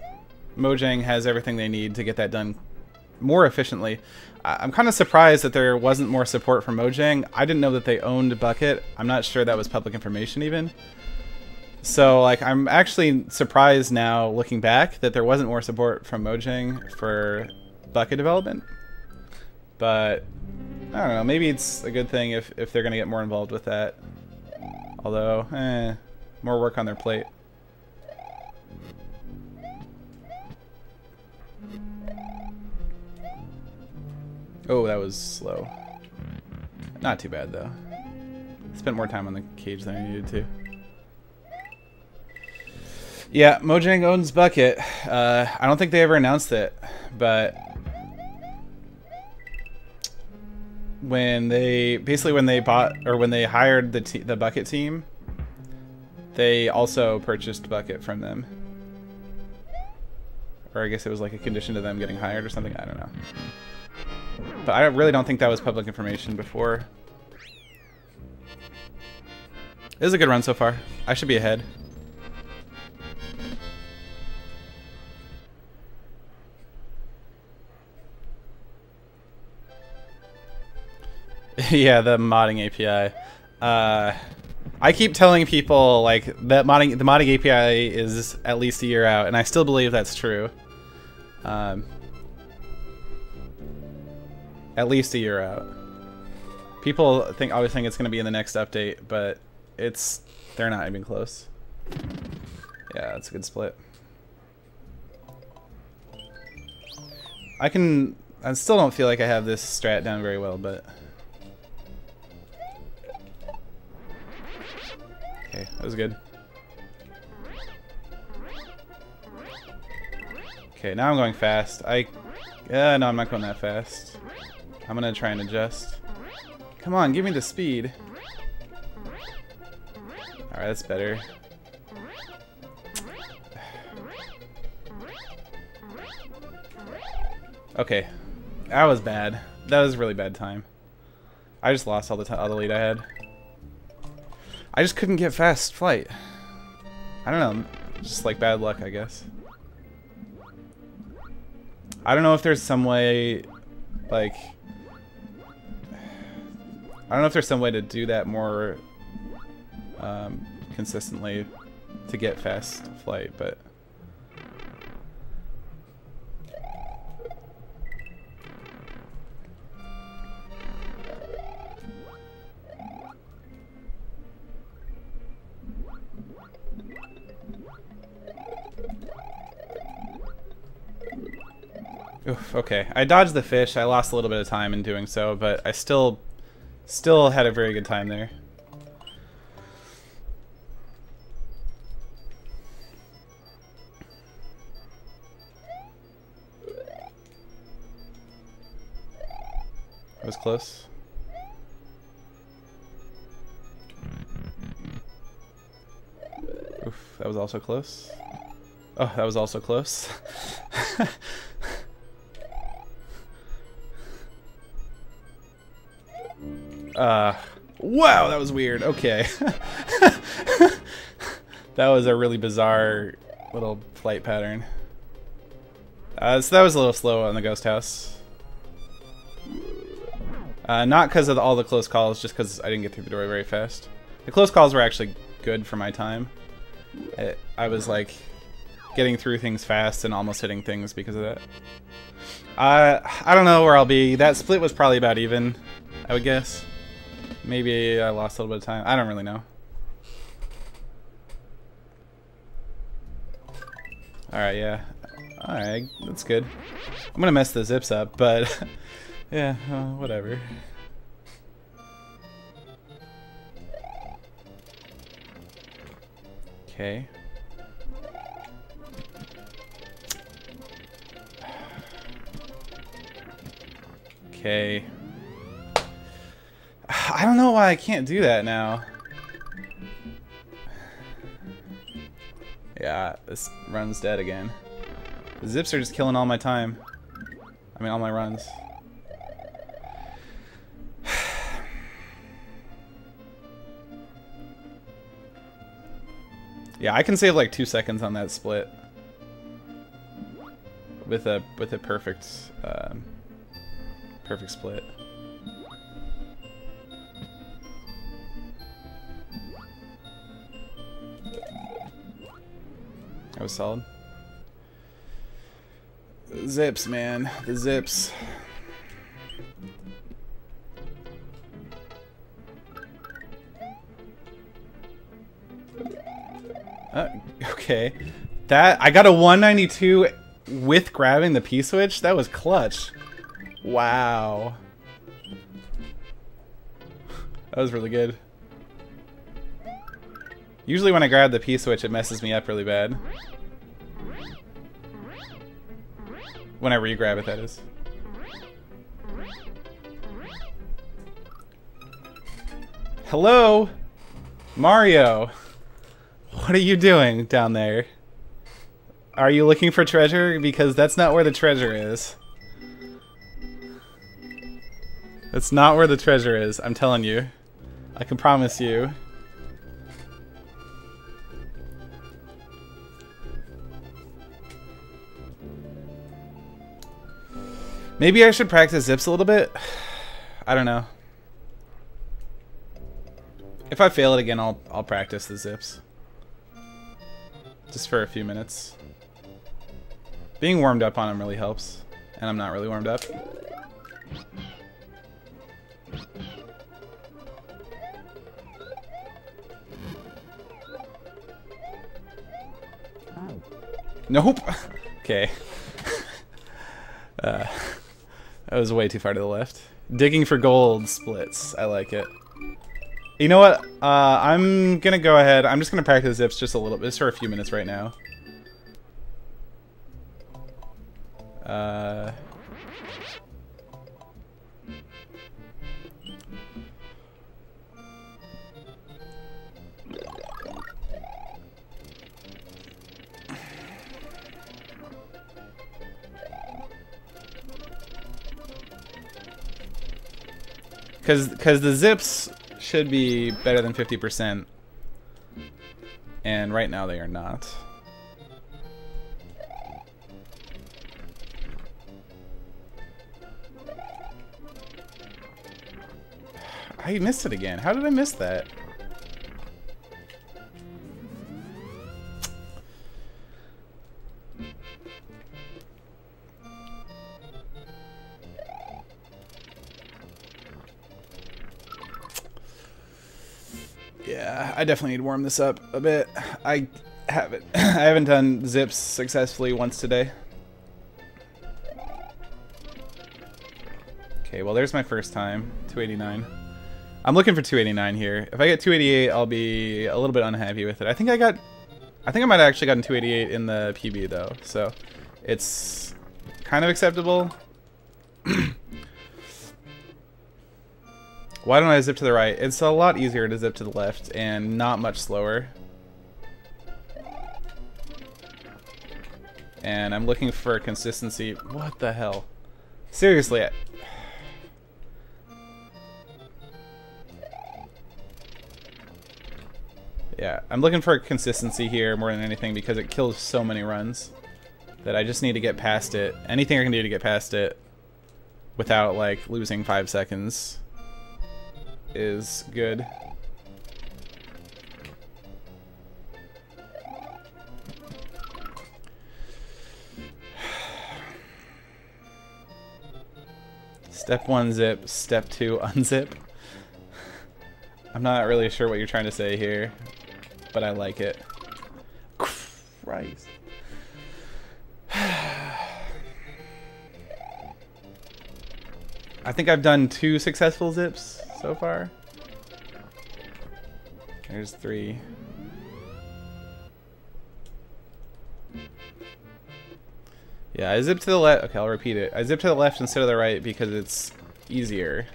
Mojang has everything they need to get that done more efficiently. I'm kind of surprised that there wasn't more support from Mojang. I didn't know that they owned Bucket. I'm not sure that was public information even. So like, I'm actually surprised now looking back that there wasn't more support from Mojang for Bucket development. But I don't know, maybe it's a good thing if they're going to get more involved with that. Although, more work on their plate. Oh, that was slow. Not too bad, though. Spent more time on the cage than I needed to. Yeah, Mojang owns Bucket. I don't think they ever announced it, but when they bought, or when they hired the Bucket team, they also purchased Bucket from them. Or I guess it was like a condition to them getting hired or something. I don't know. But I really don't think that was public information before. This is a good run so far. I should be ahead. Yeah, the modding API. I keep telling people like that the modding API is at least a year out, and I still believe that's true. At least a year out. People always think it's going to be in the next update, but they're not even close. Yeah, that's a good split. I still don't feel like I have this strat down very well, but okay, that was good. Okay, now I'm going fast. No, I'm not going that fast. I'm gonna try and adjust. Come on, give me the speed. Alright, that's better. Okay. That was bad. That was a really bad time. I just lost all the lead I had. I just couldn't get fast flight. I don't know. Just like bad luck, I guess. I don't know if there's some way, like... I don't know if there's some way to do that more consistently to get fast flight, but... Oof, okay. I dodged the fish. I lost a little bit of time in doing so, but I still had a very good time there. That was close. Oof, that was also close. Oh, that was also close. Wow, that was weird. Okay. That was a really bizarre little flight pattern. So that was a little slow on the ghost house. Not because of all the close calls, just because I didn't get through the door very fast. The close calls were actually good for my time. I was like getting through things fast and almost hitting things because of that. I don't know where I'll be. That split was probably about even, I would guess. Maybe I lost a little bit of time. I don't really know. Alright, yeah. Alright, that's good. I'm gonna mess the zips up, but yeah, whatever. Okay. Okay. I don't know why I can't do that now. Yeah, this run's dead again. The zips are just killing all my time. I mean, all my runs. Yeah, I can save like 2 seconds on that split with a perfect perfect split. That was solid. Zips, man. The zips. Okay. That I got a 192 with grabbing the P-switch. That was clutch. Wow. That was really good. Usually when I grab the P-switch, it messes me up really bad. When I re-grab it, that is. Hello? Mario. What are you doing down there? Are you looking for treasure? Because that's not where the treasure is. That's not where the treasure is, I'm telling you. I can promise you. Maybe I should practice zips a little bit. I don't know. If I fail it again, I'll practice the zips. Just for a few minutes. Being warmed up on them really helps. And I'm not really warmed up. Nope. Okay. That was way too far to the left. Digging for gold splits. I like it. You know what? I'm gonna go ahead. I'm just gonna practice zips just a little bit, just for a few minutes right now. Because the zips should be better than 50%. And right now they are not. I missed it again. How did I miss that? Yeah, I definitely need to warm this up a bit. I haven't done zips successfully once today. Okay, well there's my first time, 289. I'm looking for 289 here. If I get 288, I'll be a little bit unhappy with it. I think I might have actually gotten 288 in the PB though, so it's kind of acceptable. Why don't I zip to the right? It's a lot easier to zip to the left and not much slower. And I'm looking for consistency. What the hell? Seriously. Yeah, I'm looking for consistency here more than anything because it kills so many runs that I just need to get past it. Anything I can do to get past it without like losing 5 seconds is good. Step 1 zip, step 2 unzip. I'm not really sure what you're trying to say here, but I like it. Christ. I think I've done 2 successful zips so far. There's 3. Yeah, I zip to the left. Okay, I'll repeat it. I zip to the left instead of the right because it's easier.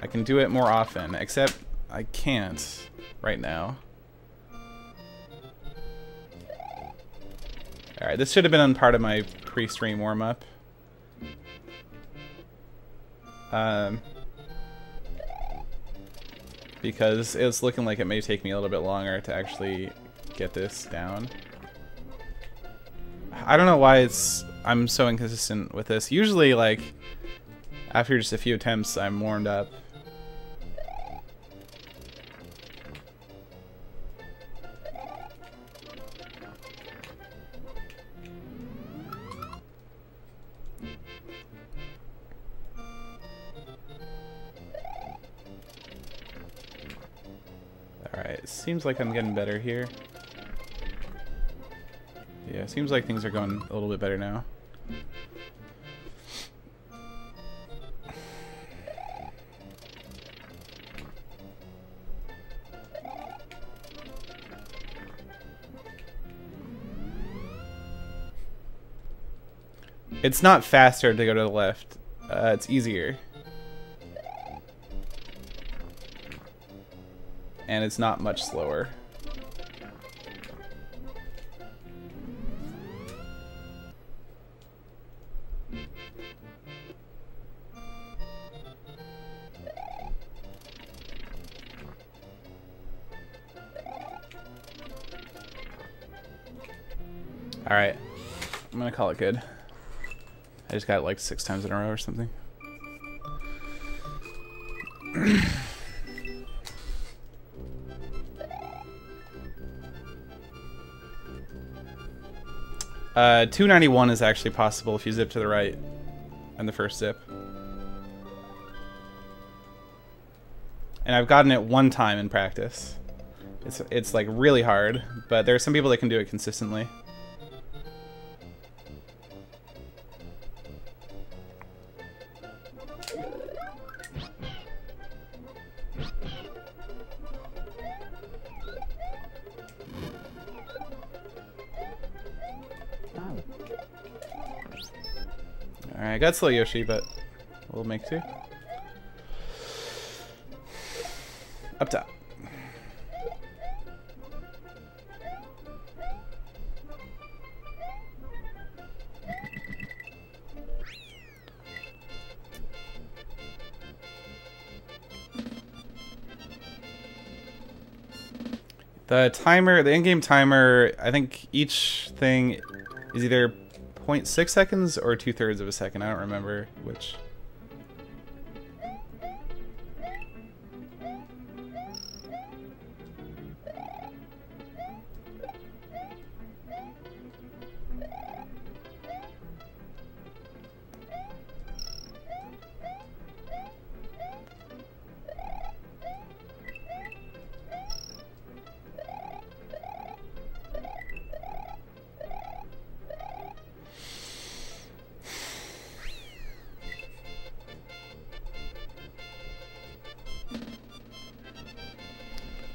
I can do it more often, except I can't right now. Alright, this should have been on part of my pre-stream warm-up. Because it's looking like it may take me a little bit longer to actually get this down. I don't know why I'm so inconsistent with this. Usually, like, after just a few attempts, I'm warmed up. Alright, seems like I'm getting better here. Yeah, seems like things are going a little bit better now. It's not faster to go to the left. It's easier. And it's not much slower. Alright, I'm gonna call it good. I just got it like 6 times in a row or something. Uh, 291 is actually possible if you zip to the right in the first zip. And I've gotten it 1 time in practice. It's like really hard, but there are some people that can do it consistently. Alright, got slow Yoshi, but we'll make 2. Up top. The timer, the in-game timer, I think each thing is either 0.6 seconds or 2/3 of a second. I don't remember which.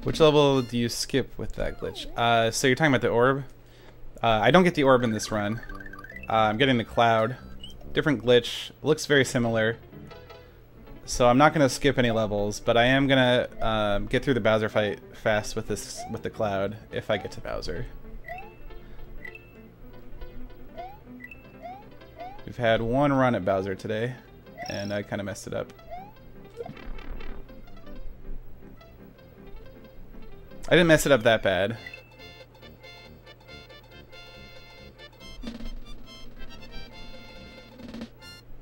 Which level do you skip with that glitch? So you're talking about the orb? I don't get the orb in this run. I'm getting the cloud. Different glitch. Looks very similar. So I'm not going to skip any levels, but I am going to get through the Bowser fight fast with the cloud if I get to Bowser. We've had one run at Bowser today, and I kind of messed it up. I didn't mess it up that bad.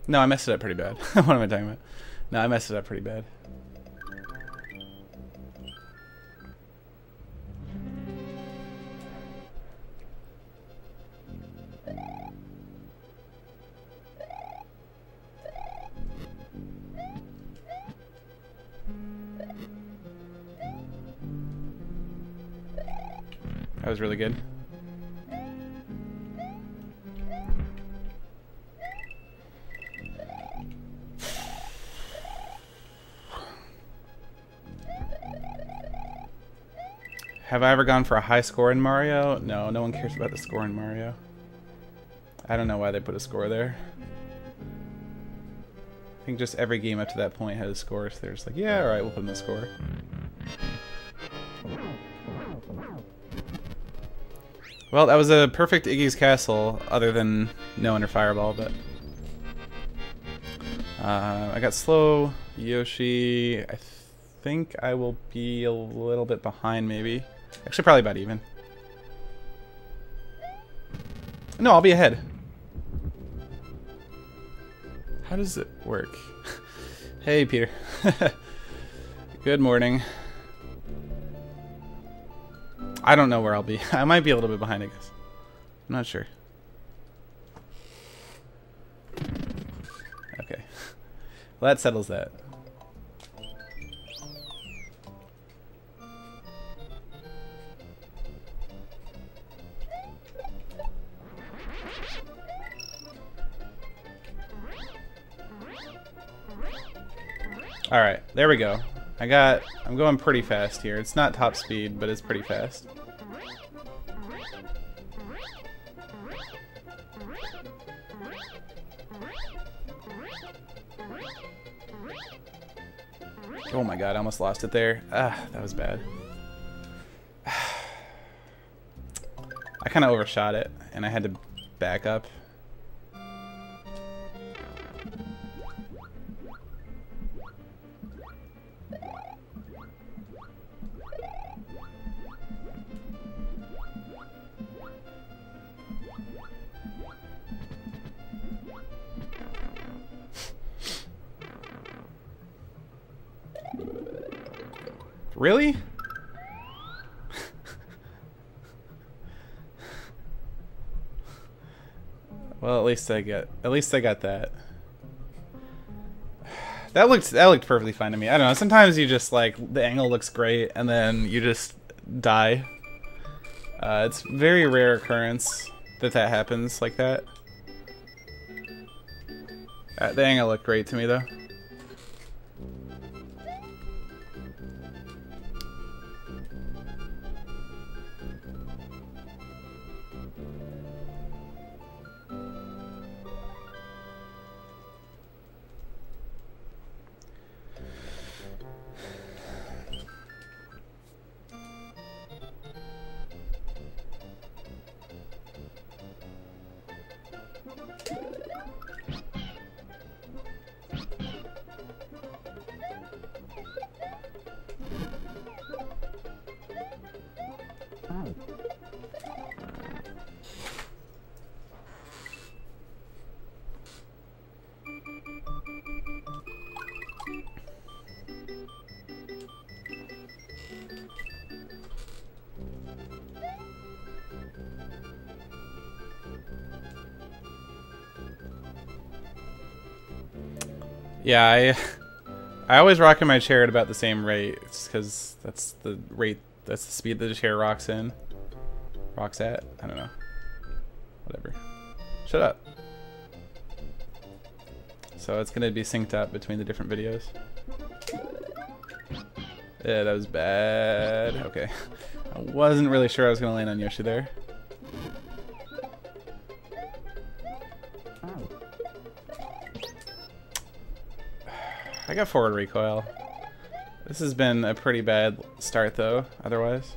No, I messed it up pretty bad. What am I talking about? No, I messed it up pretty bad. That was really good. Have I ever gone for a high score in Mario? No, no one cares about the score in Mario. I don't know why they put a score there. I think just every game up to that point had a score, so they're just like, yeah, alright, we'll put in the score. Well, that was a perfect Iggy's Castle, other than no under Fireball, but... I got slow Yoshi. I think I will be a little bit behind, maybe. Actually, probably about even. No, I'll be ahead. How does it work? Hey, Peter. Good morning. I don't know where I'll be. I might be a little bit behind, I guess. I'm not sure. Okay. Well, that settles that. Alright, there we go. I'm going pretty fast here. It's not top speed, but it's pretty fast. Oh my god, I almost lost it there. Ah, that was bad. I kind of overshot it, and I had to back up. Really? Well, at least I got that. That looked perfectly fine to me. I don't know. Sometimes you just like the angle looks great and then you just die. It's very rare occurrence that happens like that. The angle looked great to me though. Yeah, I always rock in my chair at about the same rate. It's because that's the rate, that's the speed that the chair rocks in. Rocks at? I don't know. Whatever. Shut up. So it's gonna be synced up between the different videos. Yeah, that was bad. Okay. I wasn't really sure I was gonna land on Yoshi there. I got forward recoil. This has been a pretty bad start though, otherwise.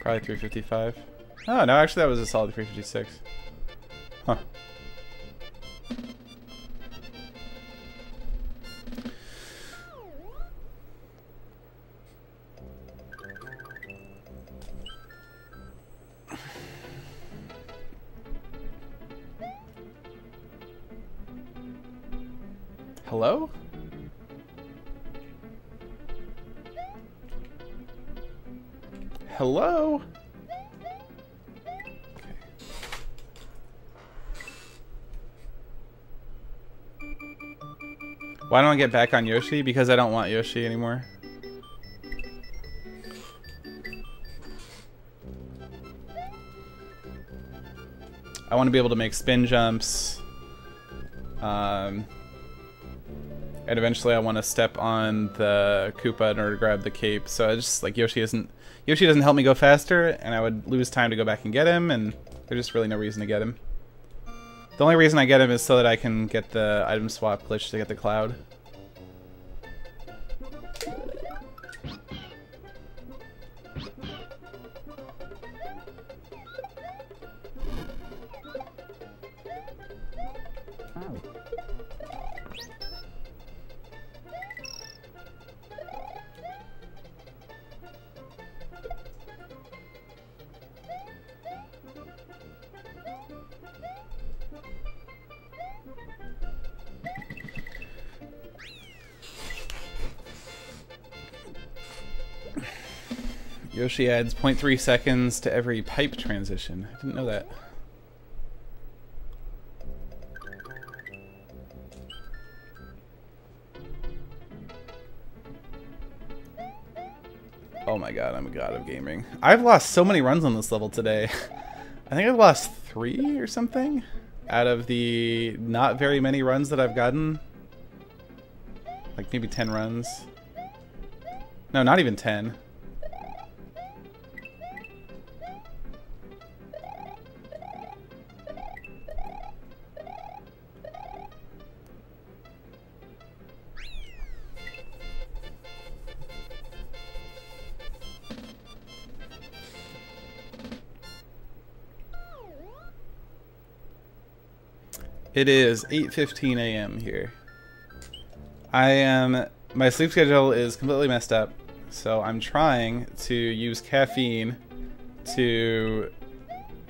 Probably 355. Oh, no, actually that was a solid 356. Huh. Hello? Hello? Why don't I get back on Yoshi? Because I don't want Yoshi anymore. I want to be able to make spin jumps. And eventually I want to step on the Koopa in order to grab the cape. So I just, like, Yoshi doesn't help me go faster, and I would lose time to go back and get him, and there's just really no reason to get him. The only reason I get him is so that I can get the item swap glitch to get the cloud. Yoshi adds 0.3 seconds to every pipe transition. I didn't know that. Oh my god, I'm a god of gaming. I've lost so many runs on this level today. I think I've lost 3 or something out of the not very many runs that I've gotten. Like maybe 10 runs. No, not even 10. It is 8:15 a.m. here. My sleep schedule is completely messed up, so I'm trying to use caffeine to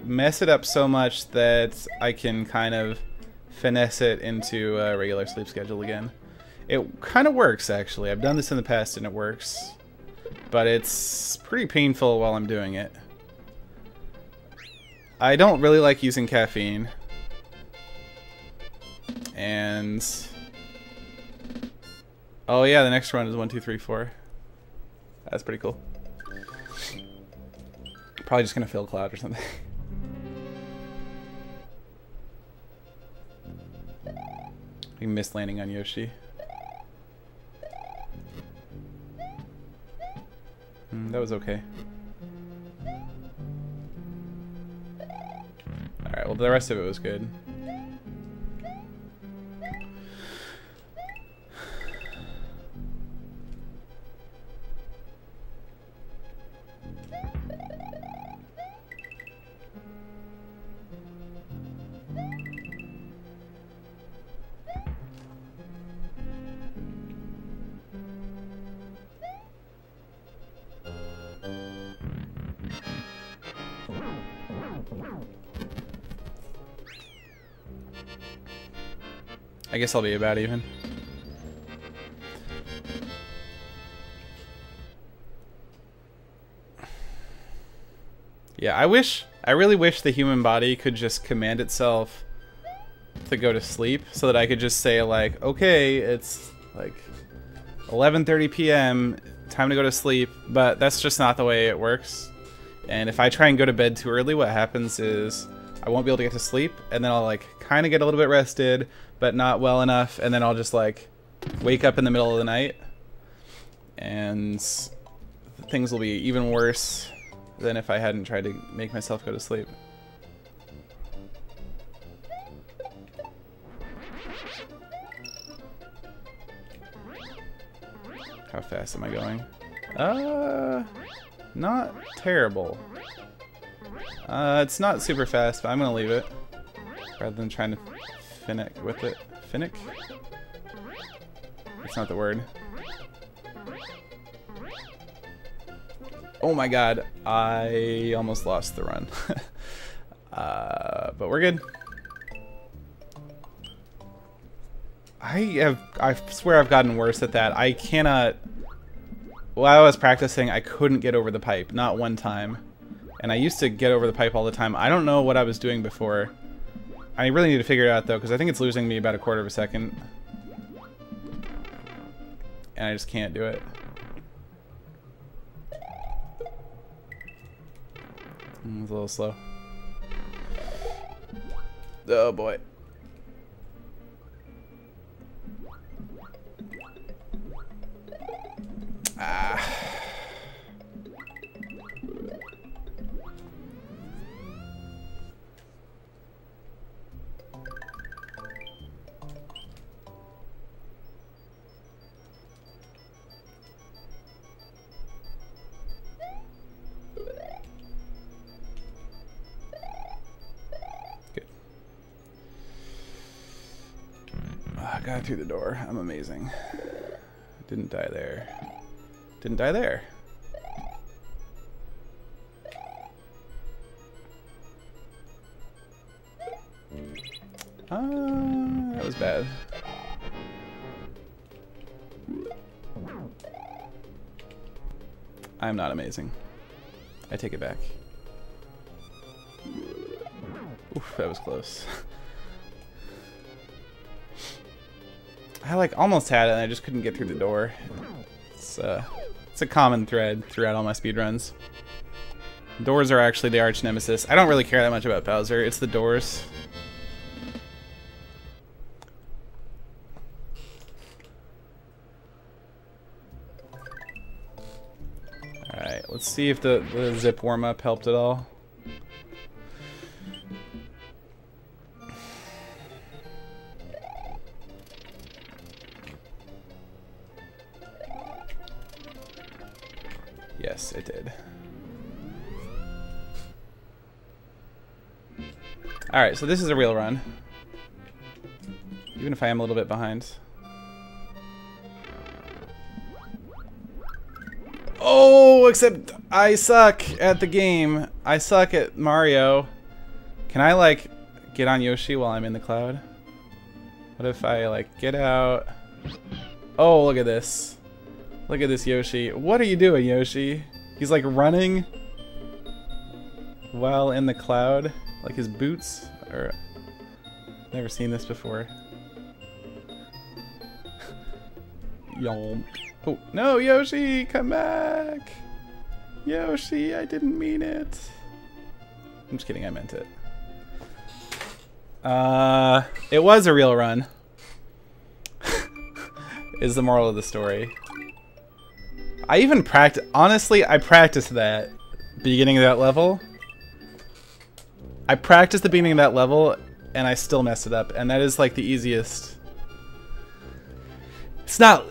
mess it up so much that I can kind of finesse it into a regular sleep schedule again. It kind of works, actually. I've done this in the past and it works, but it's pretty painful while I'm doing it. I don't really like using caffeine. And oh yeah, the next run is 1, 2, 3, 4. That's pretty cool. Probably just gonna fill cloud or something. We missed landing on Yoshi. That was okay. Alright, well the rest of it was good. I guess I'll be about even. Yeah, I really wish the human body could just command itself to go to sleep so that I could just say like, okay, it's like 11:30 p.m. time to go to sleep, but that's just not the way it works. And if I try and go to bed too early, what happens is I won't be able to get to sleep, and then I'll like kind of get a little bit rested, but not well enough, and then I'll just like wake up in the middle of the night, and things will be even worse than if I hadn't tried to make myself go to sleep. How fast am I going? Not terrible. It's not super fast, but I'm gonna leave it rather than trying to finnick with it. Finnick? That's not the word. Oh my god, I almost lost the run. But we're good. I swear I've gotten worse at that. I cannot... While I was practicing, I couldn't get over the pipe. Not one time. And I used to get over the pipe all the time. I don't know what I was doing before. I really need to figure it out, though, because I think it's losing me about a quarter of a second. And I just can't do it. It's a little slow. Oh, boy. Ah. Good. I got through the door. I'm amazing. Didn't die there. Didn't die there. That was bad. I'm not amazing. I take it back. Oof, that was close. I like almost had it and I just couldn't get through the door. It's a common thread throughout all my speedruns. Doors are actually the arch nemesis. I don't really care that much about Bowser. It's the doors. Alright, let's see if the zip warm-up helped at all. Yes, it did. Alright, so this is a real run. Even if I am a little bit behind. Oh, except I suck at the game. I suck at Mario. Can I, like, get on Yoshi while I'm in the cloud? What if I, like, get out? Oh, look at this. Look at this Yoshi. What are you doing, Yoshi? He's like running while in the cloud. Like his boots are... Never seen this before. Yomp. Oh, no, Yoshi, come back. Yoshi, I didn't mean it. I'm just kidding, I meant it. It was a real run. Is the moral of the story. I even honestly, I practiced that beginning of that level. I practiced the beginning of that level, and I still messed it up. And that is like the easiest. It's not,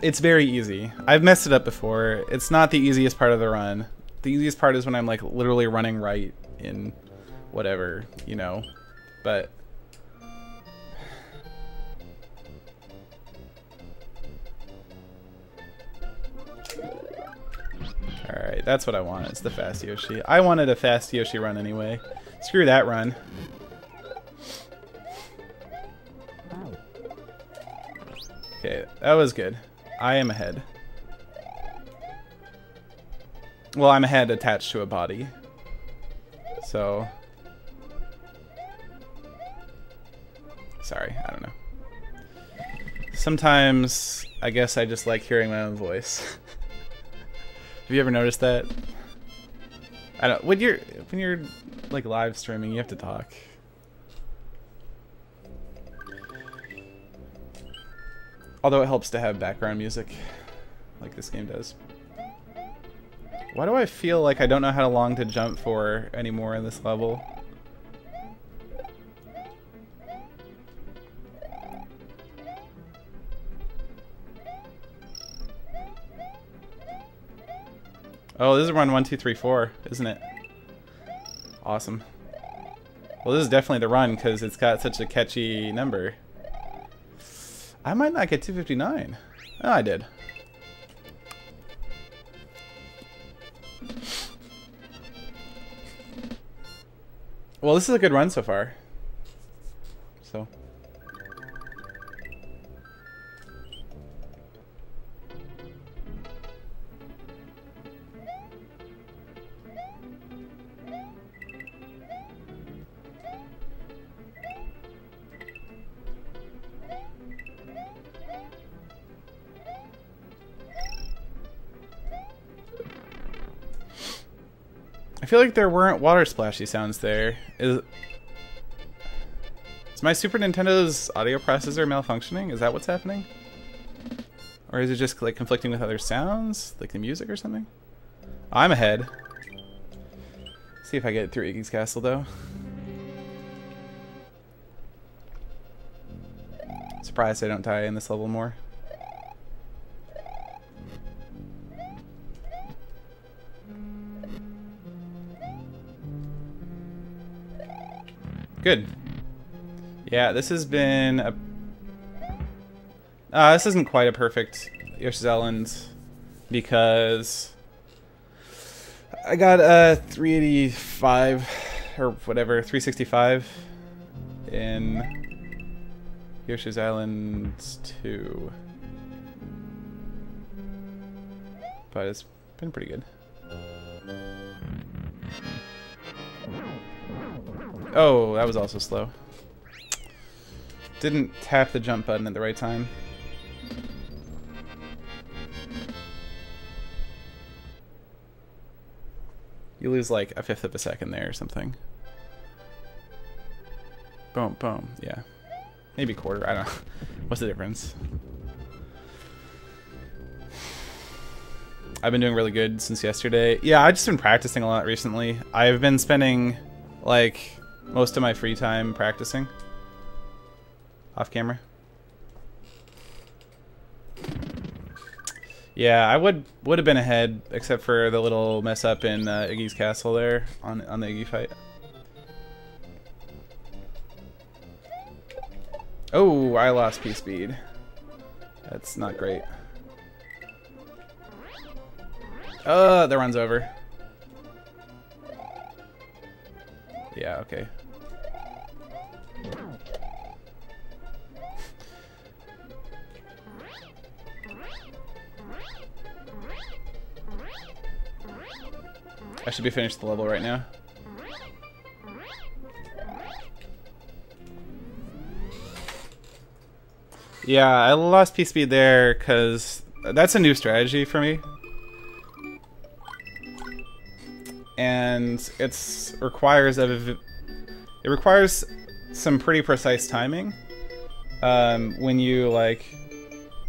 it's very easy. I've messed it up before. It's not the easiest part of the run. The easiest part is when I'm like literally running right in whatever, you know, but. Alright, that's what I want. It's the fast Yoshi. I wanted a fast Yoshi run anyway. Screw that run. Okay, that was good. I am ahead. Well, I'm a head attached to a body. So... Sorry, I don't know. Sometimes, I guess I just like hearing my own voice. Have you ever noticed that? I don't. When you're like live streaming, you have to talk. Although it helps to have background music, like this game does. Why do I feel like I don't know how long to jump for anymore in this level? Oh, this is run 1, 2, 3, 4, isn't it? Awesome. Well, this is definitely the run because it's got such a catchy number. I might not get 259. Oh, I did. Well, this is a good run so far. So. I feel like there weren't water splashy sounds there. Is my Super Nintendo's audio processor malfunctioning? Is that what's happening? Or is it just like conflicting with other sounds? Like the music or something? I'm ahead. See if I get through Iggy's Castle though. Surprised I don't die in this level more. Good. Yeah, this has been a... this isn't quite a perfect Yoshi's Island because I got a 385 or whatever, 365 in Yoshi's Island 2. But it's been pretty good. Oh, that was also slow. Didn't tap the jump button at the right time. You lose like a fifth of a second there or something. Boom, boom, yeah. Maybe quarter, I don't know. What's the difference? I've been doing really good since yesterday. Yeah, I've just been practicing a lot recently. I've been spending like most of my free time practicing off camera. Yeah, I would have been ahead except for the little mess up in Iggy's Castle there on the Iggy fight. Oh, I lost P speed. That's not great. The run's over. Yeah, okay. I should be finished the level right now. Yeah, I lost P-speed there because that's a new strategy for me. And it requires some pretty precise timing. When you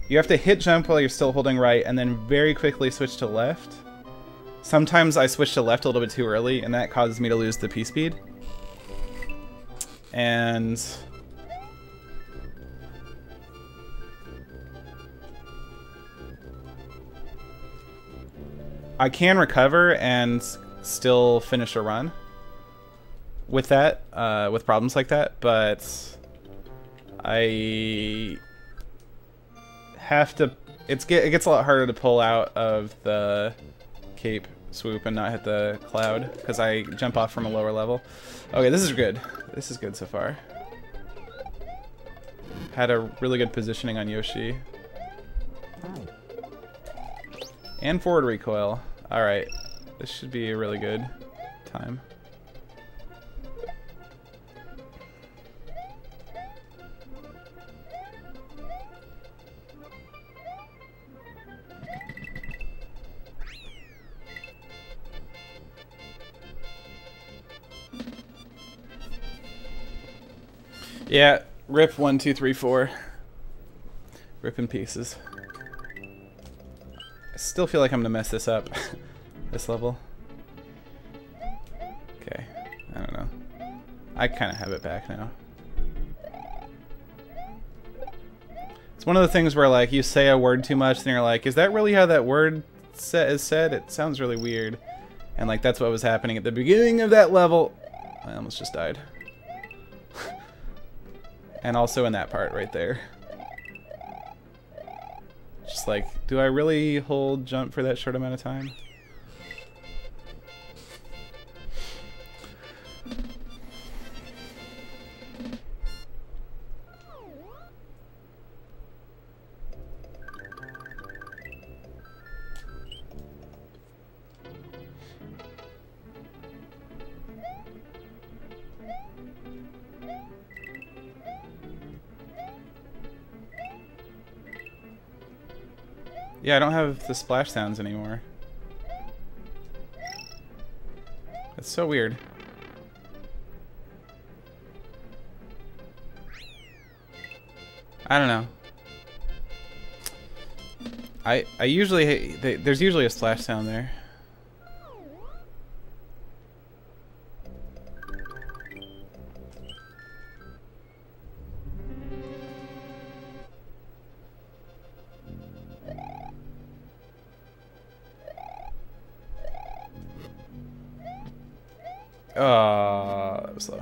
you have to hit jump while you're still holding right and then very quickly switch to left. Sometimes I switch to left a little bit too early and that causes me to lose the P-speed. And I can recover and still finish a run with that, with problems like that, but I have to. It gets a lot harder to pull out of the cape swoop and not hit the cloud because I jump off from a lower level. Okay, this is good. This is good so far. Had a really good positioning on Yoshi. And forward recoil. Alright. This should be a really good time. Yeah, rip 1, 2, 3, 4. Rip in pieces. I still feel like I'm gonna mess this up. This level. Okay, I don't know. I kind of have it back now. It's one of the things where like you say a word too much and you're like, is that really how that word is said? It sounds really weird. And like that's what was happening at the beginning of that level. I almost just died. And also in that part right there. Just like, do I really hold jump for that short amount of time? Yeah, I don't have the splash sounds anymore. That's so weird. I don't know. I usually there's usually a splash sound there. That was slow.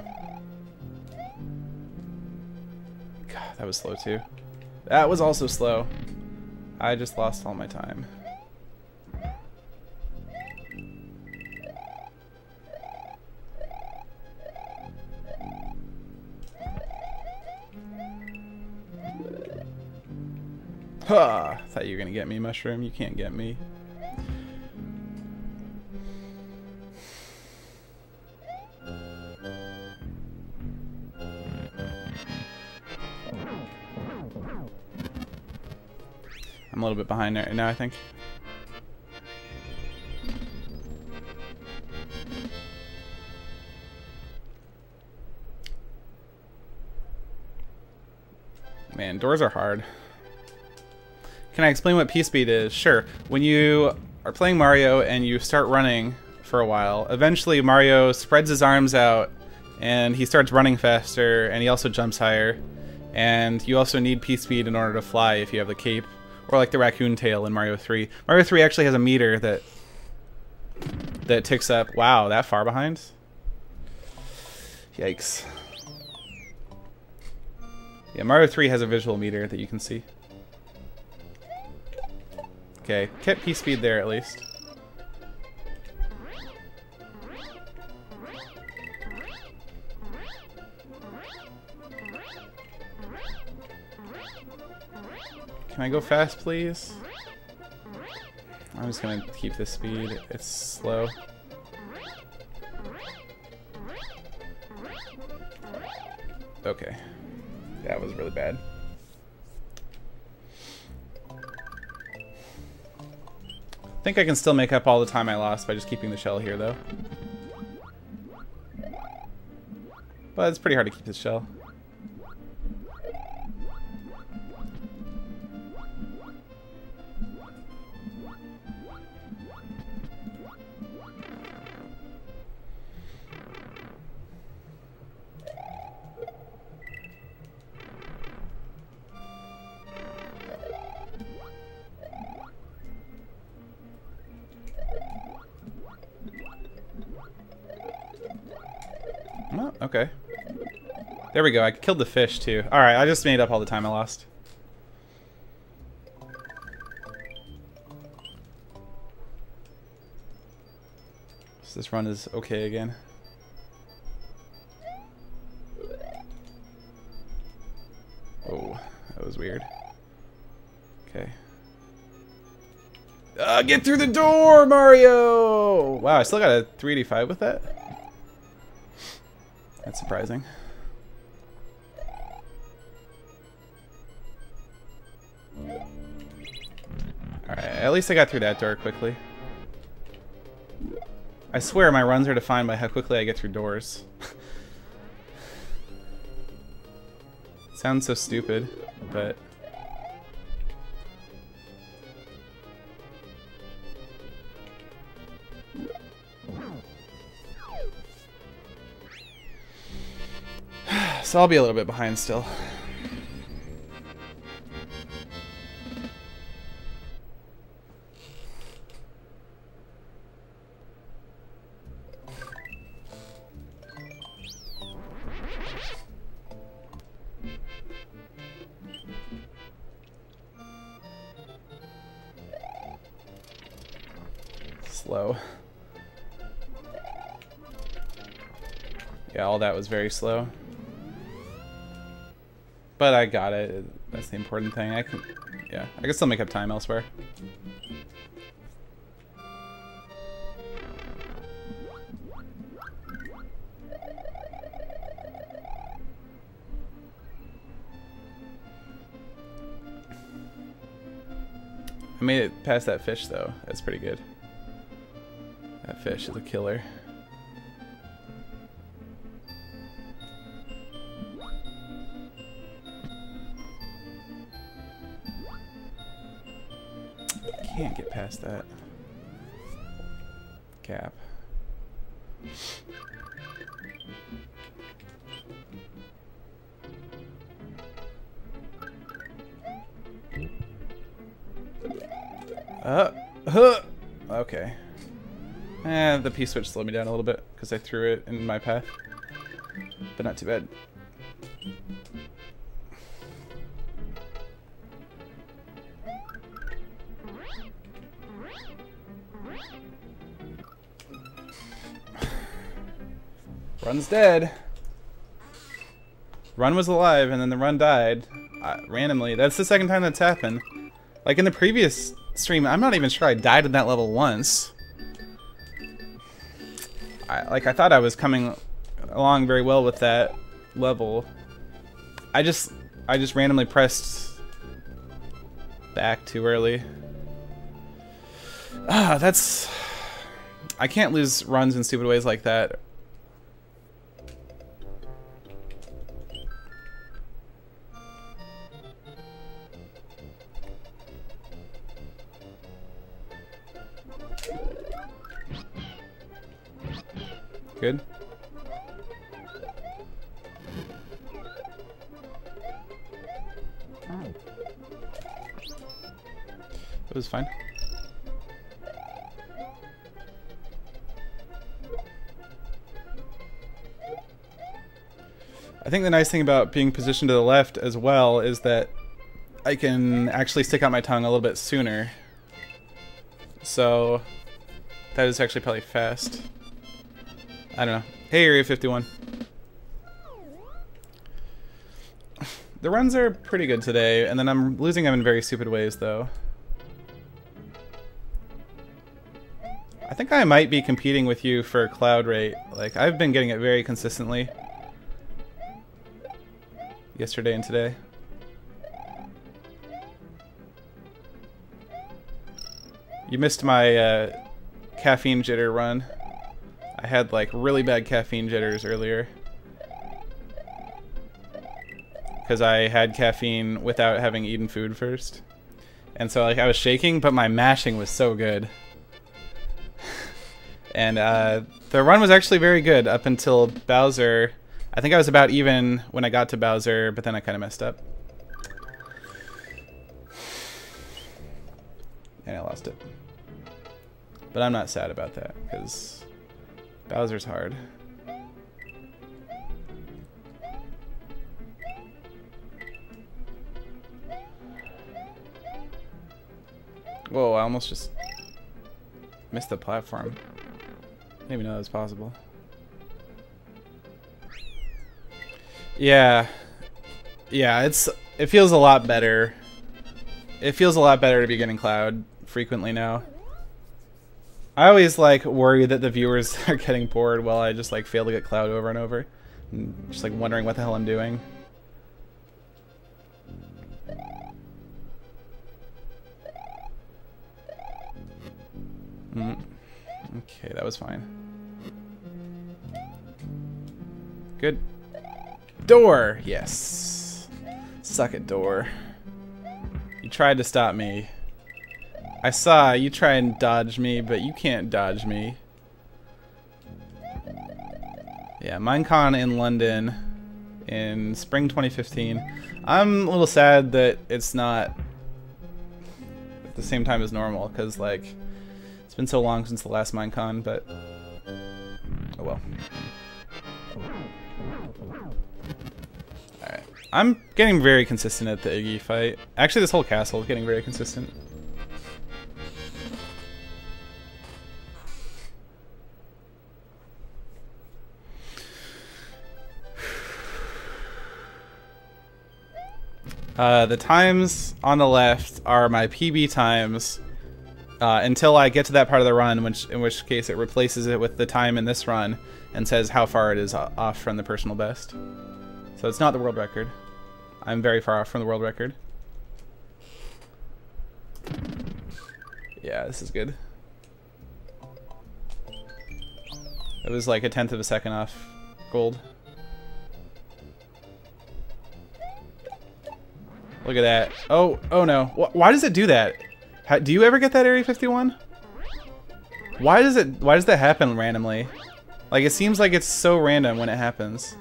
God, that was slow too. That was also slow. I just lost all my time. Ha! Thought you were gonna get me, Mushroom. You can't get me. I'm a little bit behind right now, I think. Man, doors are hard. Can I explain what P-speed is? Sure. When you are playing Mario and you start running for a while, eventually Mario spreads his arms out and he starts running faster and he also jumps higher. And you also need P-speed in order to fly if you have the cape. Or like the raccoon tail in Mario 3. Mario 3 actually has a meter that ticks up. Wow, that far behind? Yikes. Yeah, Mario 3 has a visual meter that you can see. Okay, kept P-speed there at least. Can I go fast, please? I'm just gonna keep this speed. It's slow. Okay. That was really bad. I think I can still make up all the time I lost by just keeping the shell here, though. But it's pretty hard to keep this shell. Oh, okay. There we go. I killed the fish, too. Alright, I just made up all the time I lost. So this run is okay again. Oh, that was weird. Okay. Get through the door, Mario! Wow, I still got a 385 with that? That's surprising. Alright, at least I got through that door quickly. I swear my runs are defined by how quickly I get through doors. Sounds so stupid, but... So I'll be a little bit behind still. Slow. Yeah, all that was very slow. But I got it. That's the important thing. I can still make up time elsewhere. I made it past that fish though. That's pretty good. That fish is a killer. Can't get past that cap. Okay. The P-switch slowed me down a little bit because I threw it in my path, but not too bad. Run's dead. Run was alive and then the run died randomly. That's the second time that's happened. Like in the previous stream, I'm not even sure I died in that level once. I thought I was coming along very well with that level. I just randomly pressed back too early. That's... I can't lose runs in stupid ways like that. Good. It was fine. I think the nice thing about being positioned to the left as well is that I can actually stick out my tongue a little bit sooner. So that is actually probably fast. I don't know. Hey, Area 51. The runs are pretty good today, and then I'm losing them in very stupid ways, though. I think I might be competing with you for cloud rate. Like, I've been getting it very consistently. Yesterday and today. You missed my caffeine jitter run. I had like really bad caffeine jitters earlier because I had caffeine without having eaten food first, and so like I was shaking, but my mashing was so good. And the run was actually very good up until Bowser. I think I was about even when I got to Bowser, but then I kind of messed up and I lost it. But I'm not sad about that because Bowser's hard. Whoa, I almost just missed the platform. I didn't even know that was possible. Yeah. Yeah, it feels a lot better. It feels a lot better to be getting Cloud frequently now. I always like worry that the viewers are getting bored while I just like fail to get Cloud over and over. And just like wondering what the hell I'm doing. Okay, that was fine. Good. Door! Yes. Suck it, door. You tried to stop me. I saw you try and dodge me, but you can't dodge me. Yeah, Minecon in London in spring 2015. I'm a little sad that it's not at the same time as normal, because like it's been so long since the last Minecon, but oh well. Alright. I'm getting very consistent at the Iggy fight. Actually, this whole castle is getting very consistent. The times on the left are my PB times until I get to that part of the run, in which case it replaces it with the time in this run and says how far it is off from the personal best. So it's not the world record. I'm very far off from the world record. Yeah, this is good. It was like 1/10 of a second off gold. Look at that. Oh no. Why does it do that? Do you ever get that Area 51? Why does that happen randomly? Like, it seems like it's so random when it happens.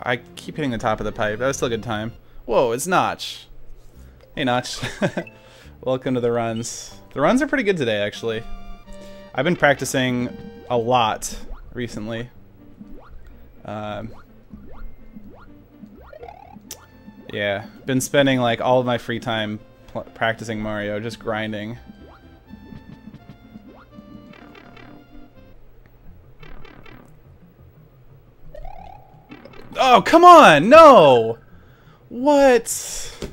I keep hitting the top of the pipe. That was still a good time. Whoa, it's Notch. Hey, Notch. Welcome to the runs. The runs are pretty good today, actually. I've been practicing a lot recently. Yeah, been spending like all of my free time practicing Mario, just grinding. Oh, come on! No! What?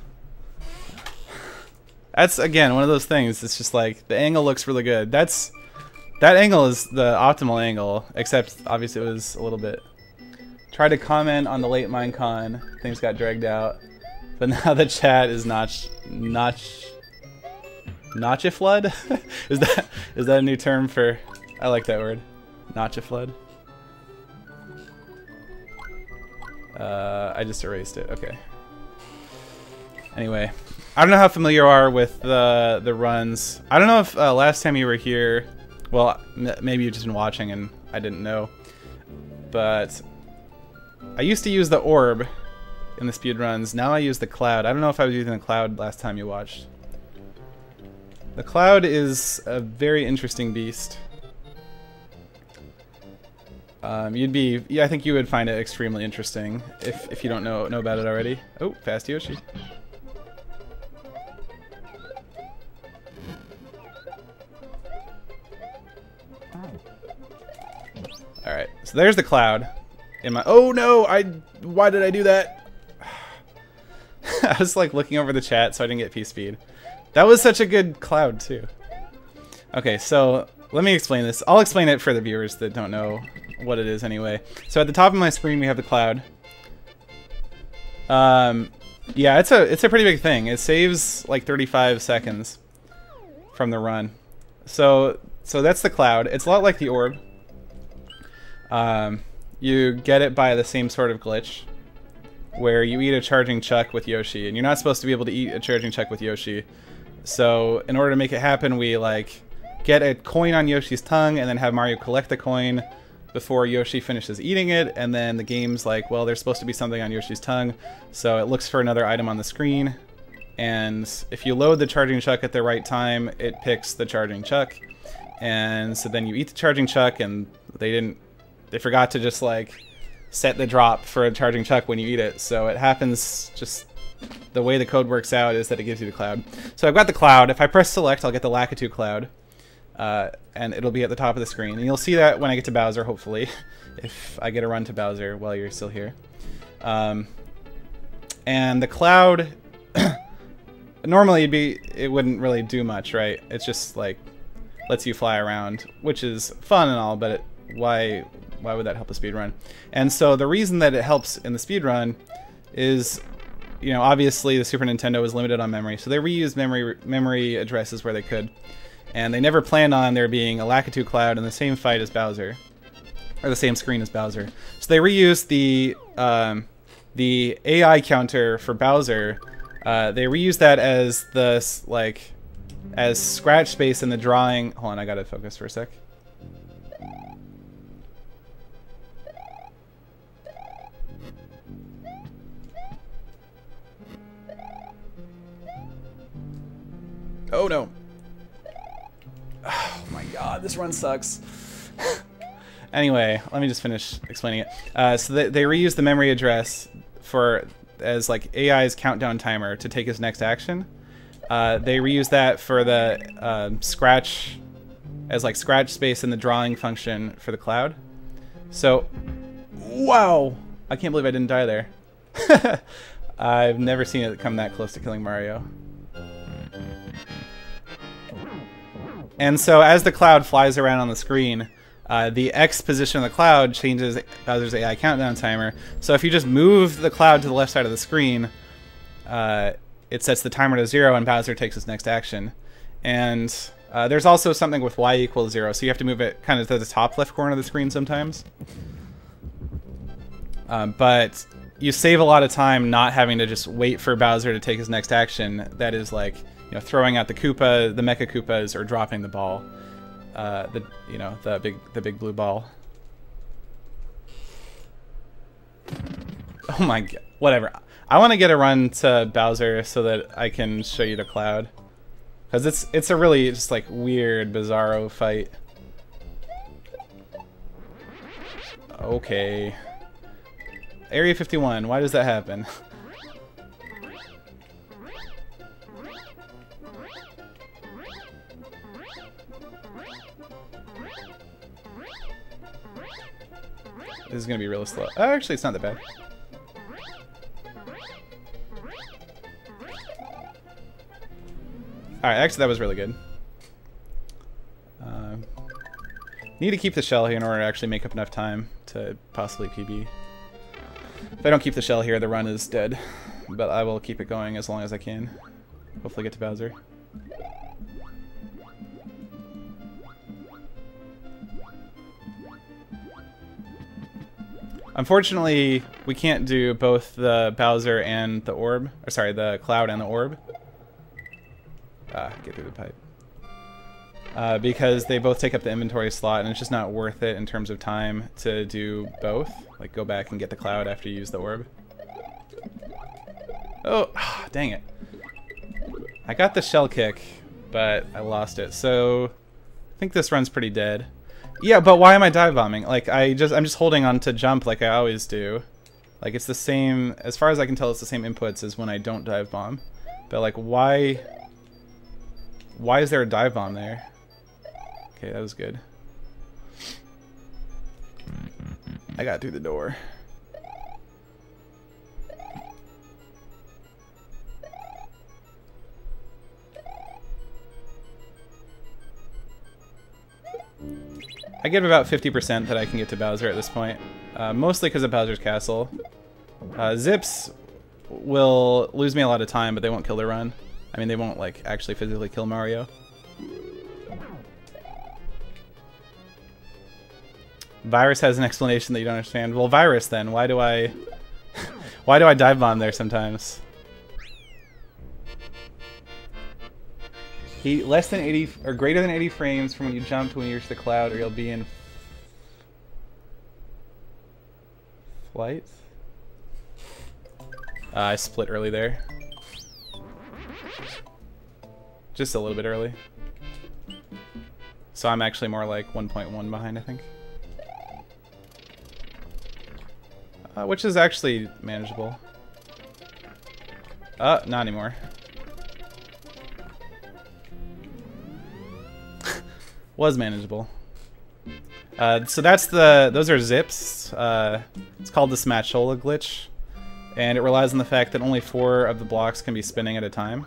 That's, again, one of those things. It's just like, the angle looks really good. That angle is the optimal angle, except obviously it was a little bit. Tried to comment on the late Minecon. Things got dragged out. But now the chat is Notchiflood? is that a new term for... I like that word. Notchiflood. I just erased it. Okay. Anyway. I don't know how familiar you are with the runs. I don't know if last time you were here, well, maybe you've just been watching and I didn't know, but I used to use the orb in the speedruns. Now I use the cloud. I don't know if I was using the cloud last time you watched. The cloud is a very interesting beast. I think you would find it extremely interesting if you don't know about it already. Oh, fast Yoshi. Alright, so there's the cloud. Oh no! Why did I do that? I was like looking over the chat so I didn't get P-speed. That was such a good cloud too. Okay, so let me explain this. I'll explain it for the viewers that don't know what it is anyway. So at the top of my screen we have the cloud. Yeah, it's a pretty big thing. It saves like 35 seconds from the run. So that's the cloud. It's a lot like the orb. You get it by the same sort of glitch, where you eat a charging chuck with Yoshi, and you're not supposed to be able to eat a charging chuck with Yoshi. So in order to make it happen, we like get a coin on Yoshi's tongue, and then have Mario collect the coin before Yoshi finishes eating it, and then the game's like, well, there's supposed to be something on Yoshi's tongue, so it looks for another item on the screen, and if you load the charging chuck at the right time, it picks the charging chuck, and so then you eat the charging chuck, and they forgot to just like set the drop for a charging chuck when you eat it, so it happens just the way the code works out is that it gives you the cloud. So I've got the cloud. If I press select, I'll get the Lakitu cloud. and it'll be at the top of the screen. And you'll see that when I get to Bowser, hopefully, if I get a run to Bowser while you're still here. And the cloud, normally it wouldn't really do much, right? It's just like lets you fly around, which is fun and all, but why would that help a speedrun? And so the reason that it helps in the speedrun is, you know, obviously the Super Nintendo was limited on memory, so they reused memory addresses where they could. And they never planned on there being a Lakitu Cloud in the same fight as Bowser, or the same screen as Bowser. So they reused the AI counter for Bowser. They reused that as as scratch space in the drawing. Hold on, I gotta focus for a sec. Oh no. Oh my god, this run sucks. Anyway, let me just finish explaining it. So they reuse the memory address as like AI's countdown timer to take his next action. They reuse that for the scratch space in the drawing function for the cloud. So, wow! I can't believe I didn't die there. I've never seen it come that close to killing Mario. And so as the cloud flies around on the screen, the X position of the cloud changes Bowser's AI countdown timer. So if you just move the cloud to the left side of the screen, it sets the timer to 0 and Bowser takes his next action. And there's also something with Y equals 0, so you have to move it kind of to the top left corner of the screen sometimes. But you save a lot of time not having to just wait for Bowser to take his next action. That is like, you know, throwing out the Koopa, the Mecha Koopas, or dropping the ball, the big blue ball. Oh my god! Whatever. I want to get a run to Bowser so that I can show you the cloud, because it's a really just like weird, bizarro fight. Okay. Area 51. Why does that happen? This is gonna be really slow. Oh, actually, it's not that bad. Alright, actually that was really good. Need to keep the shell here in order to actually make up enough time to possibly PB. If I don't keep the shell here, the run is dead. But I will keep it going as long as I can. Hopefully get to Bowser. Unfortunately, we can't do both the Bowser and the orb. Or sorry, the cloud and the orb. Get through the pipe. Because they both take up the inventory slot, and it's just not worth it in terms of time to do both. Like, go back and get the cloud after you use the orb. Oh, dang it. I got the shell kick, but I lost it. So, I think this run's pretty dead. Yeah, but why am I dive bombing? Like, I'm just holding on to jump like I always do. Like, it's the same, as far as I can tell, it's the same inputs as when I don't dive bomb. But like, why is there a dive bomb there? Okay, that was good. I got through the door. I give about 50% that I can get to Bowser at this point. Mostly because of Bowser's Castle. Zips will lose me a lot of time, but they won't kill the run. I mean, they won't, like, actually physically kill Mario. Virus has an explanation that you don't understand. Well, Virus, then. Why do I... why do I dive bomb there sometimes? Less than 80 or greater than 80 frames from when you jump to when you reach the cloud, or you'll be in flight. I split early there. Just a little bit early. So I'm actually more like 1.1 behind, I think. Which is actually manageable. Not anymore. Was manageable. So that's those are zips. It's called the Smashola glitch, and it relies on the fact that only 4 of the blocks can be spinning at a time.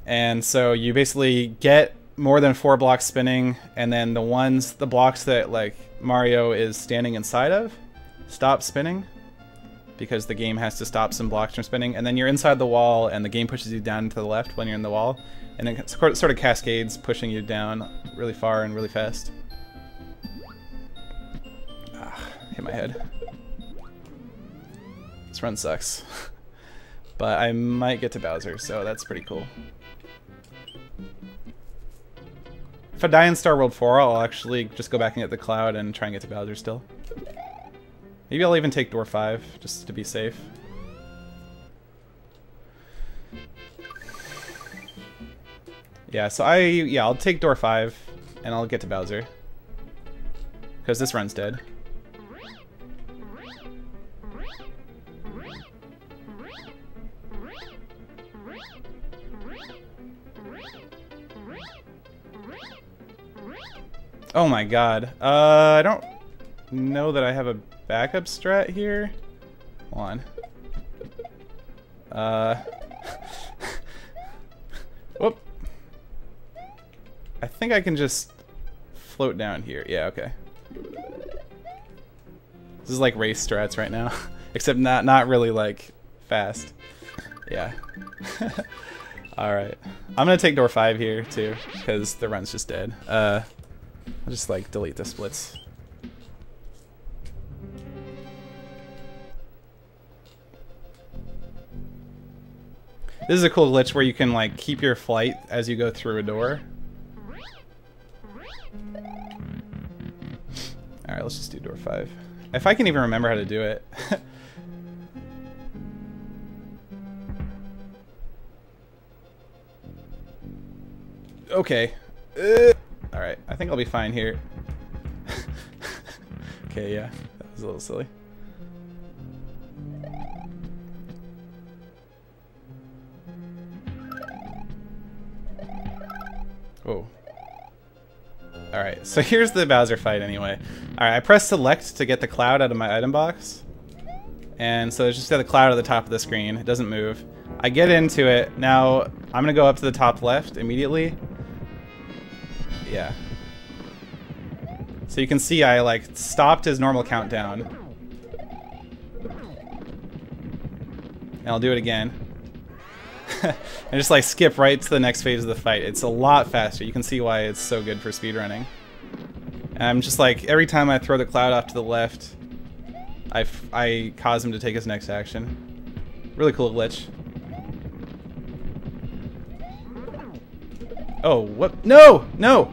And so you basically get more than 4 blocks spinning, and then the blocks that like Mario is standing inside of stop spinning, because the game has to stop some blocks from spinning, and then you're inside the wall and the game pushes you down to the left when you're in the wall, and it sort of cascades, pushing you down really far and really fast. Hit my head. This run sucks. But I might get to Bowser, so that's pretty cool. If I die in Star World 4, I'll actually just go back and get the Cloud and try and get to Bowser still. Maybe I'll even take door 5, just to be safe. Yeah, so I'll take door 5, and I'll get to Bowser. Because this run's dead. Oh my god. I don't know that I have a backup strat here. Hold on. Whoop. I think I can just float down here. Yeah, okay. This is like race strats right now. Except not really like fast. Yeah. Alright. I'm gonna take door 5 here too, because the run's just dead. I'll just like delete the splits. This is a cool glitch where you can like keep your flight as you go through a door. Alright, let's just do door 5. If I can even remember how to do it. Okay. Alright, I think I'll be fine here. Okay, yeah, that was a little silly. Oh. Alright, so here's the Bowser fight anyway. Alright, I press select to get the Cloud out of my item box. And so it's just got the Cloud at the top of the screen. It doesn't move. I get into it. Now, I'm going to go up to the top left immediately. Yeah. So you can see I like stopped his normal countdown. And I'll do it again. And just like skip right to the next phase of the fight. It's a lot faster. You can see why it's so good for speedrunning. And I'm just like, every time I throw the Cloud off to the left, I cause him to take his next action. Really cool glitch. Oh, what? No! No!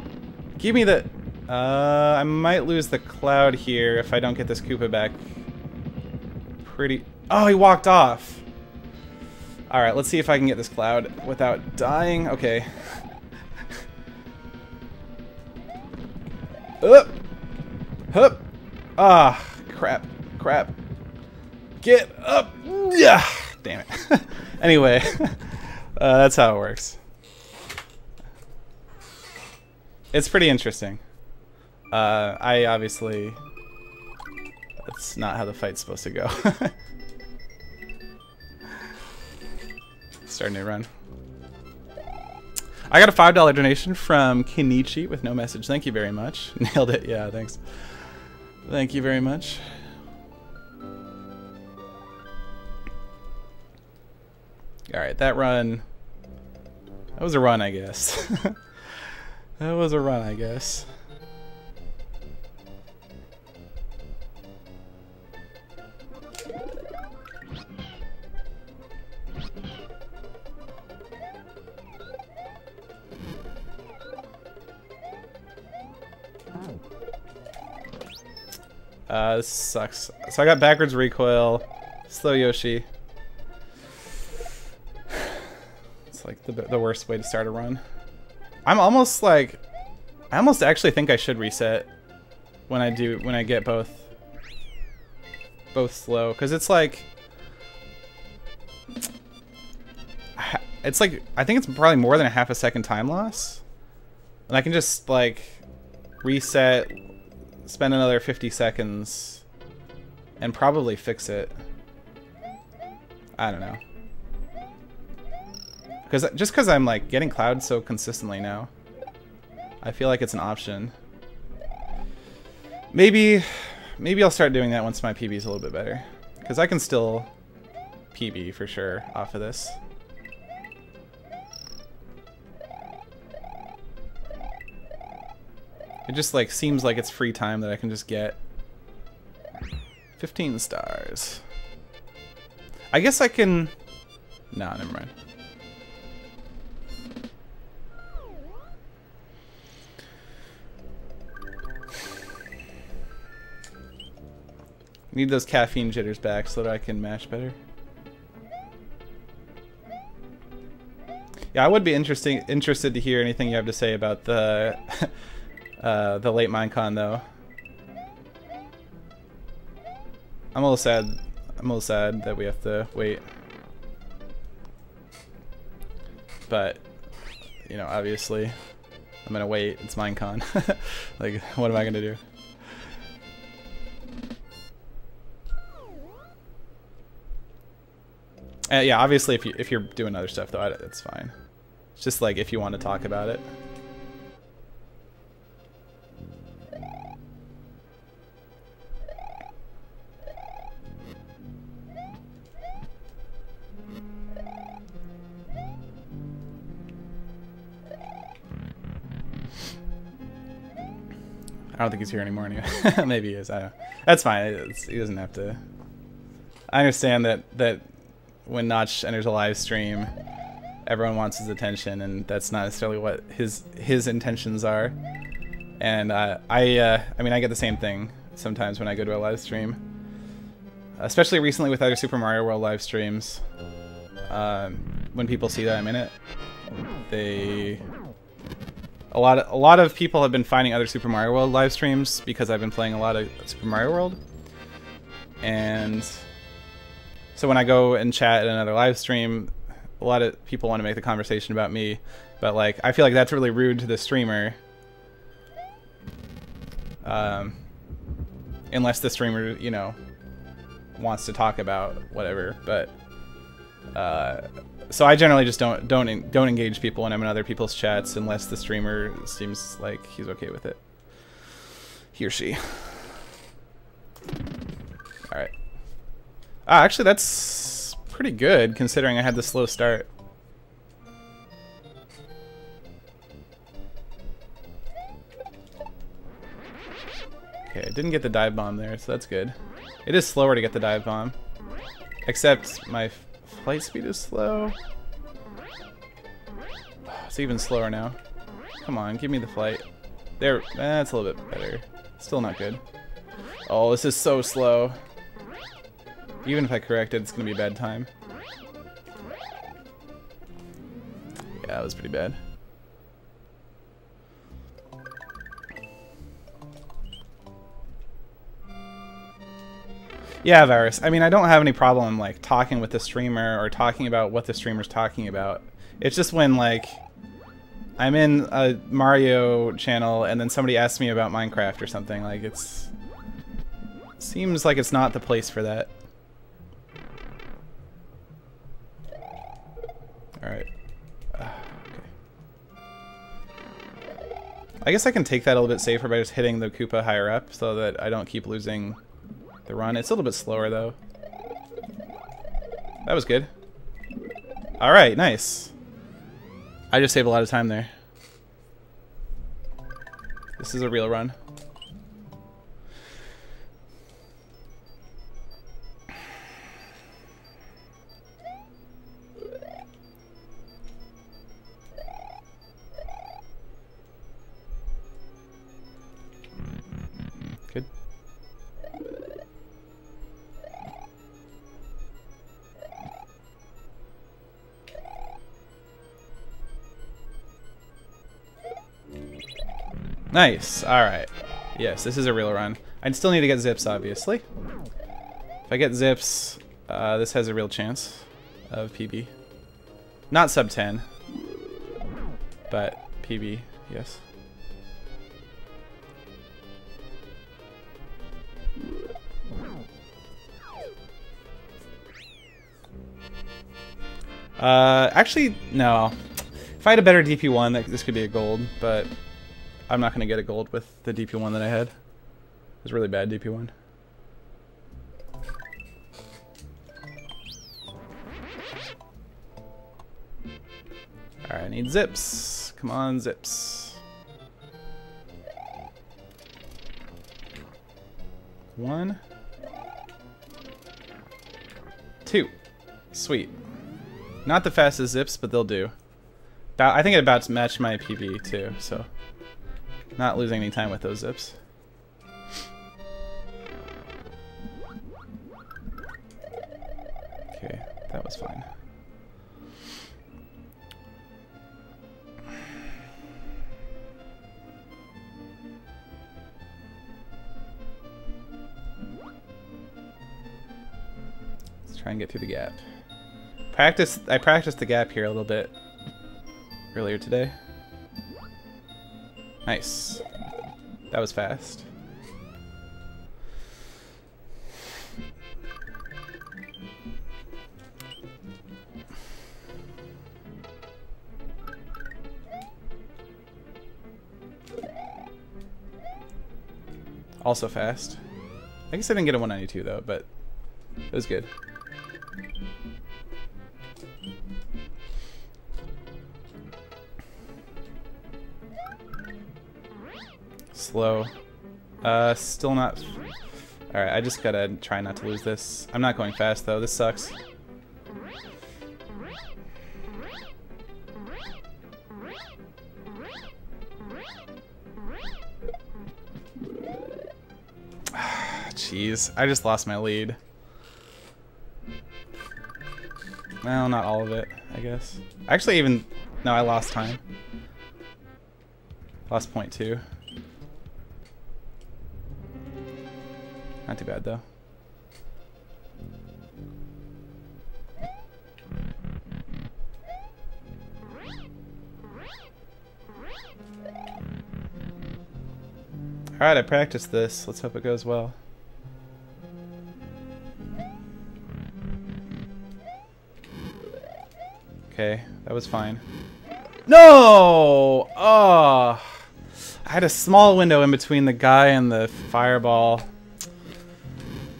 Give me the... I might lose the Cloud here if I don't get this Koopa back. Pretty... Oh, he walked off! Alright, let's see if I can get this Cloud without dying. Okay. Up! Hup! Ah, crap. Crap. Get up! Yeah! Damn it. Anyway, that's how it works. It's pretty interesting. I obviously... That's not how the fight's supposed to go. Start a new run. I got a $5 donation from Kenichi with no message. Thank you very much. Nailed it. Yeah, thanks. Thank you very much. Alright, that run... That was a run, I guess. That was a run, I guess. This sucks. So I got backwards recoil, slow Yoshi. It's like the worst way to start a run. I'm almost like, I almost actually think I should reset when I get both slow, because it's like I think it's probably more than a half a second time loss. And I can just, like, reset, spend another 50 seconds, and probably fix it. I don't know. Just because I'm, like, getting cloud so consistently now, I feel like it's an option. Maybe I'll start doing that once my PB is a little bit better. Because I can still PB for sure off of this. It just like seems like it's free time that I can just get 15 stars. I guess I can... Nah, never mind. Need those caffeine jitters back so that I can mash better. Yeah, I would be interested to hear anything you have to say about the the late Minecon though. I'm a little sad. I'm a little sad that we have to wait. But you know, obviously, I'm gonna wait. It's Minecon. Like, what am I gonna do? Yeah, obviously, if you're doing other stuff though, it's fine. It's just like if you want to talk about it. I don't think he's here anymore anyway. Maybe he is. I don't know. That's fine. He doesn't have to. I understand that when Notch enters a live stream, everyone wants his attention, and that's not necessarily what his intentions are. And I mean, I get the same thing sometimes when I go to a live stream, especially recently with other Super Mario World live streams. When people see that I'm in it, a lot of people have been finding other Super Mario World live streams because I've been playing a lot of Super Mario World, and so when I go and chat in another live stream, a lot of people want to make the conversation about me, but like I feel like that's really rude to the streamer. Unless the streamer, you know, wants to talk about whatever, but so I generally just don't engage people when I'm in other people's chats unless the streamer seems like he's okay with it. He or she. All right. Ah, actually, that's pretty good considering I had the slow start. Okay, I didn't get the dive bomb there, so that's good. It is slower to get the dive bomb, except my flight speed is slow. It's even slower now. Come on, give me the flight. There, that's a little bit better. Still not good. Oh, this is so slow. Even if I correct it, it's gonna be a bad time. Yeah, that was pretty bad. Yeah, Varus. I mean, I don't have any problem like talking with the streamer or talking about what the streamer's talking about. It's just when like I'm in a Mario channel and then somebody asks me about Minecraft or something, like it seems like it's not the place for that. Alright. Okay. I guess I can take that a little bit safer by just hitting the Koopa higher up so that I don't keep losing the run. It's a little bit slower though. That was good. Alright, nice. I just saved a lot of time there. This is a real run. Good. Nice. Alright. Yes, this is a real run. I still need to get zips, obviously. If I get zips, this has a real chance of PB. Not sub 10, but PB, yes. Actually, no. If I had a better DP1, this could be a gold, but I'm not going to get a gold with the DP1 that I had. It was really bad DP1. Alright, I need zips. Come on, zips. 1, 2. Sweet. Not the fastest zips, but they'll do. I think it about matched my PB too, so not losing any time with those zips. Okay, that was fine. Let's try and get through the gap. I practiced the gap here a little bit earlier today. Nice. That was fast. Also fast. I guess I didn't get a 192 though, but it was good. Slow. Still not. Alright, I just gotta try not to lose this. I'm not going fast though, this sucks. Jeez, I just lost my lead. Well, not all of it, I guess. Actually, even... No, I lost time. Lost 0.2. Not too bad, though. Alright, I practiced this. Let's hope it goes well. Okay, that was fine. No! Oh! I had a small window in between the guy and the fireball.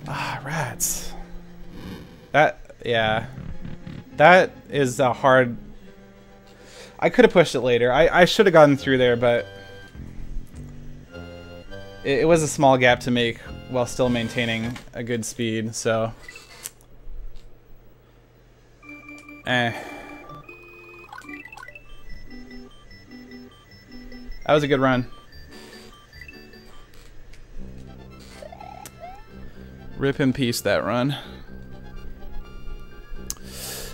Ah, rats. Yeah. That is a hard... I could have pushed it later. I should have gotten through there, but... It was a small gap to make while still maintaining a good speed, so... That was a good run. Rip in peace, that run.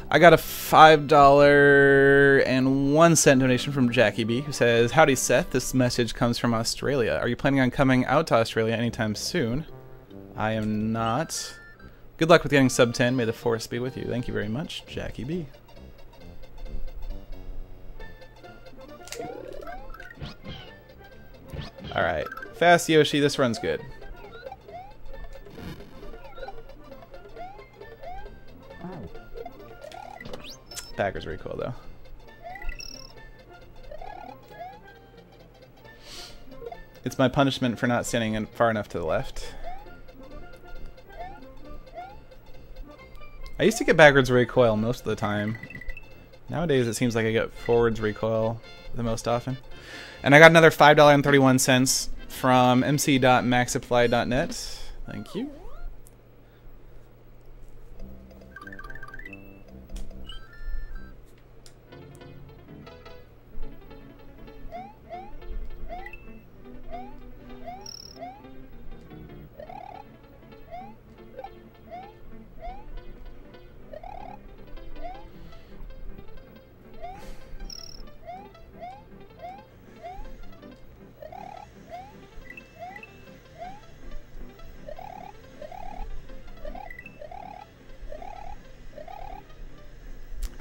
I got a $5.01 donation from Jackie B, who says, "Howdy Seth, this message comes from Australia. Are you planning on coming out to Australia anytime soon?" I am not. Good luck with getting sub-10. May the force be with you. Thank you very much, Jackie B. Alright. Fast Yoshi, this run's good. Backwards recoil, though. It's my punishment for not standing far enough to the left. I used to get backwards recoil most of the time. Nowadays, it seems like I get forwards recoil the most often. And I got another $5.31 from mc.maxapply.net. Thank you.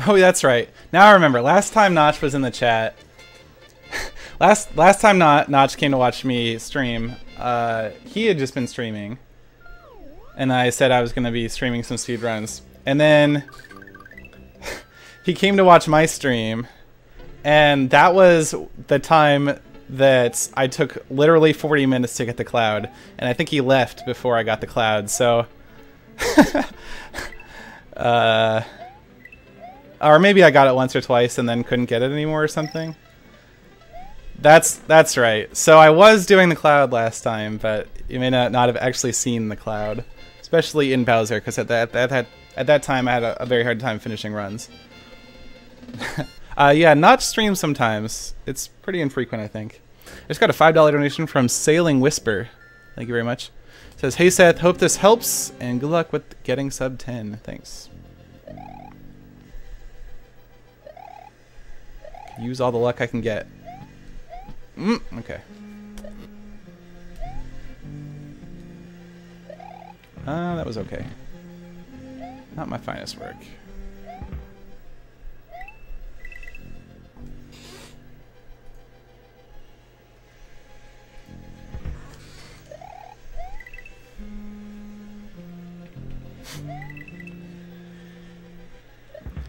Oh, that's right. Now I remember. Last time Notch was in the chat. last time Notch came to watch me stream, he had just been streaming, and I said I was going to be streaming some speedruns, and then he came to watch my stream, and that was the time that I took literally 40 minutes to get the cloud, and I think he left before I got the cloud, so... or maybe I got it once or twice and then couldn't get it anymore or something. That's right. So I was doing the cloud last time, but you may not have actually seen the cloud, especially in Bowser, because at that time I had a very hard time finishing runs. Yeah, Notch streams sometimes. It's pretty infrequent, I think. I just got a $5 donation from Sailing Whisper. Thank you very much. It says, "Hey Seth, hope this helps, and good luck with getting sub 10. Thanks." Use all the luck I can get. Okay. That was okay. Not my finest work.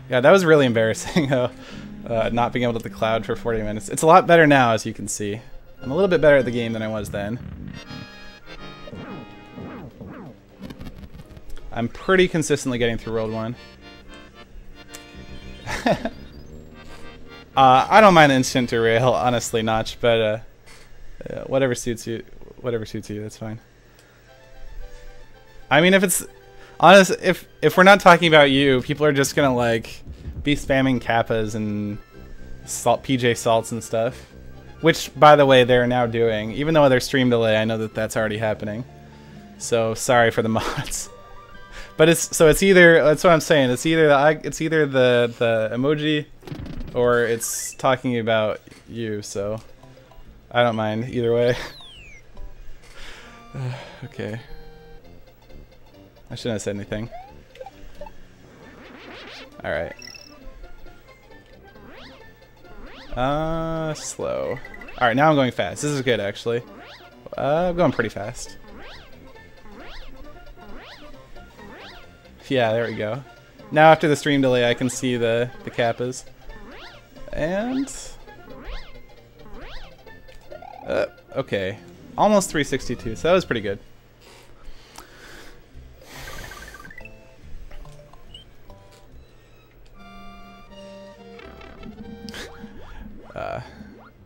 Yeah, that was really embarrassing. Not being able to get the cloud for 40 minutes. It's a lot better now, as you can see. I'm a little bit better at the game than I was then. I'm pretty consistently getting through World 1. I don't mind the instant derail, honestly, Notch, but whatever suits you, that's fine. I mean, if it's honest, if we're not talking about you, people are just gonna like be spamming kappas and PJ salts and stuff, which, by the way, they're now doing. Even though there's stream delay, I know that that's already happening. So sorry for the mods. But it's either, that's what I'm saying. It's either the emoji, or it's talking about you. So I don't mind either way. Okay. I shouldn't have said anything. All right. Slow. All right, now I'm going fast. This is good, actually. I'm going pretty fast. Yeah, there we go. Now after the stream delay, I can see the kappas. And... okay. Almost 362, so that was pretty good.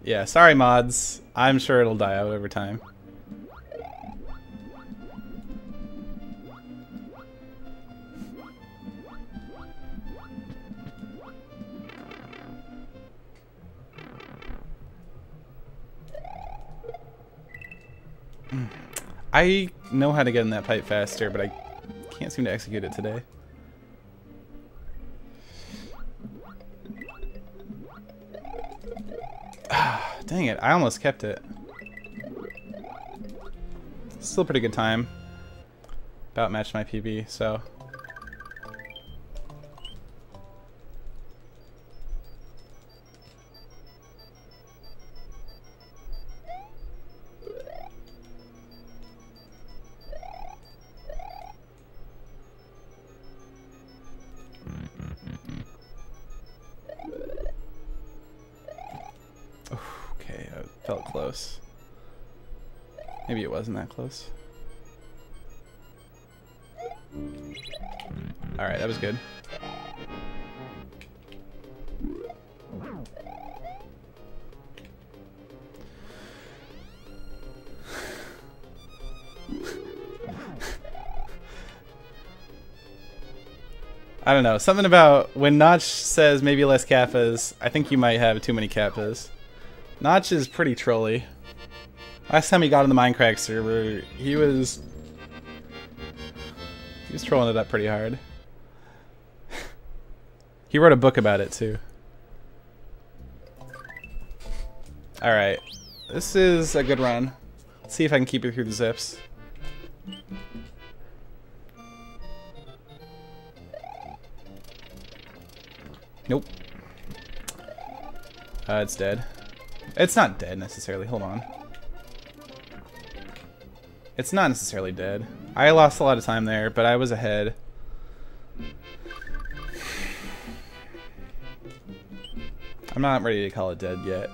Yeah, sorry mods. I'm sure it'll die out over time. I know how to get in that pipe faster, but I can't seem to execute it today. Dang it, I almost kept it. Still a pretty good time. About matched my PB, so. Okay, I felt close. Maybe it wasn't that close. Alright, that was good. I don't know, something about when Notch says maybe less kappas, I think you might have too many kappas. Notch is pretty trolly. Last time he got on the Minecraft server, he was trolling it up pretty hard. He wrote a book about it too. Alright, this is a good run. Let's see if I can keep it through the zips. Nope. It's dead. It's not dead necessarily, hold on. It's not necessarily dead. I lost a lot of time there, but I was ahead. I'm not ready to call it dead yet.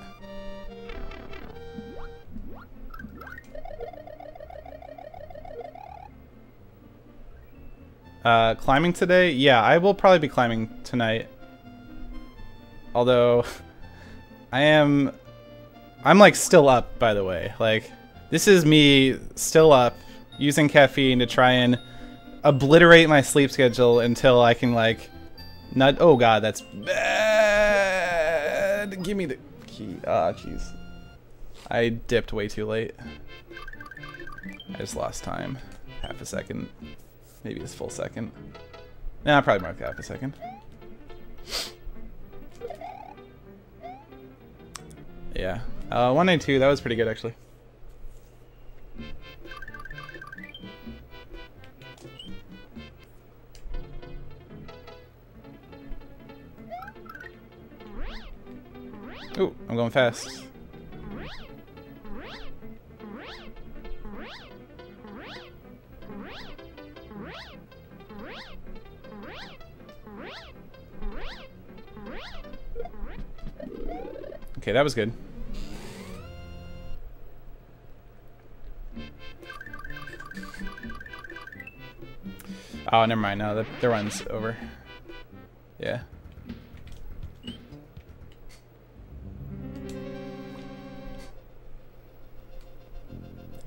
Climbing today? Yeah, I will probably be climbing tonight. Although, I'm like still up, by the way. Like, this is me still up, using caffeine to try and obliterate my sleep schedule until I can like, not, oh god, that's bad. Give me the key. Ah, jeez. I dipped way too late. I just lost time. Half a second. Maybe it's full second. Nah, probably more like half a second. Yeah. 192, that was pretty good actually. Ooh, I'm going fast. Okay, that was good. Oh, never mind. No, the run's over. Yeah.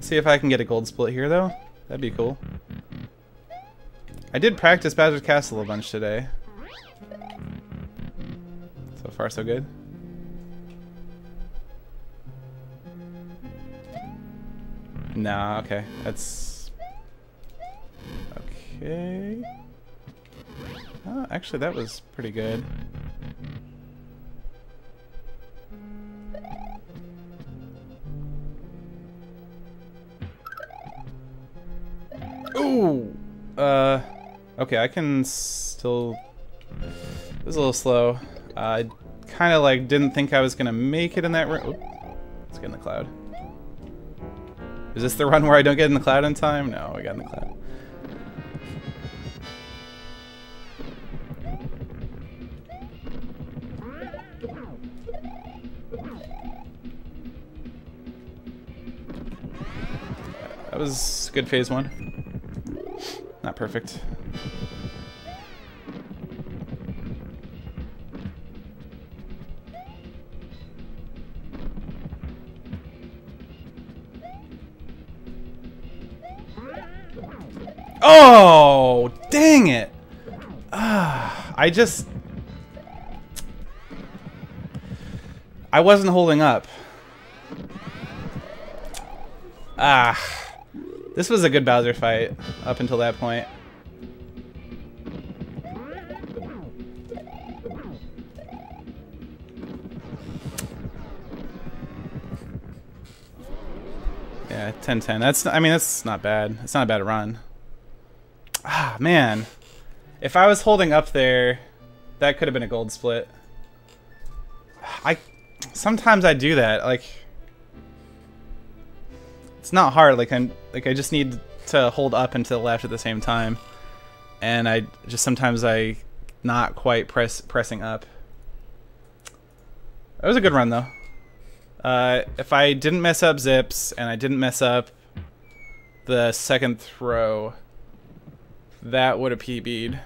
See if I can get a gold split here, though. That'd be cool. I did practice Bowser's Castle a bunch today. So far, so good. Nah, okay. That's... okay. Oh, actually, that was pretty good. Ooh! Okay, I can still... It was a little slow. I kind of like didn't think I was gonna make it in that room. Let's get in the cloud. Is this the run where I don't get in the cloud in time? No, I got in the cloud. That was good phase one. Not perfect. Oh, dang it. I wasn't holding up. This was a good Bowser fight up until that point. Yeah, 10-10. That's not bad. It's not a bad run. Ah, man. If I was holding up there, that could have been a gold split. Sometimes I do that. Like, it's not hard. Like I just need to hold up and to the left at the same time, and sometimes I not quite pressing up. That was a good run though. If I didn't mess up zips and I didn't mess up the second throw, that would have PB'd.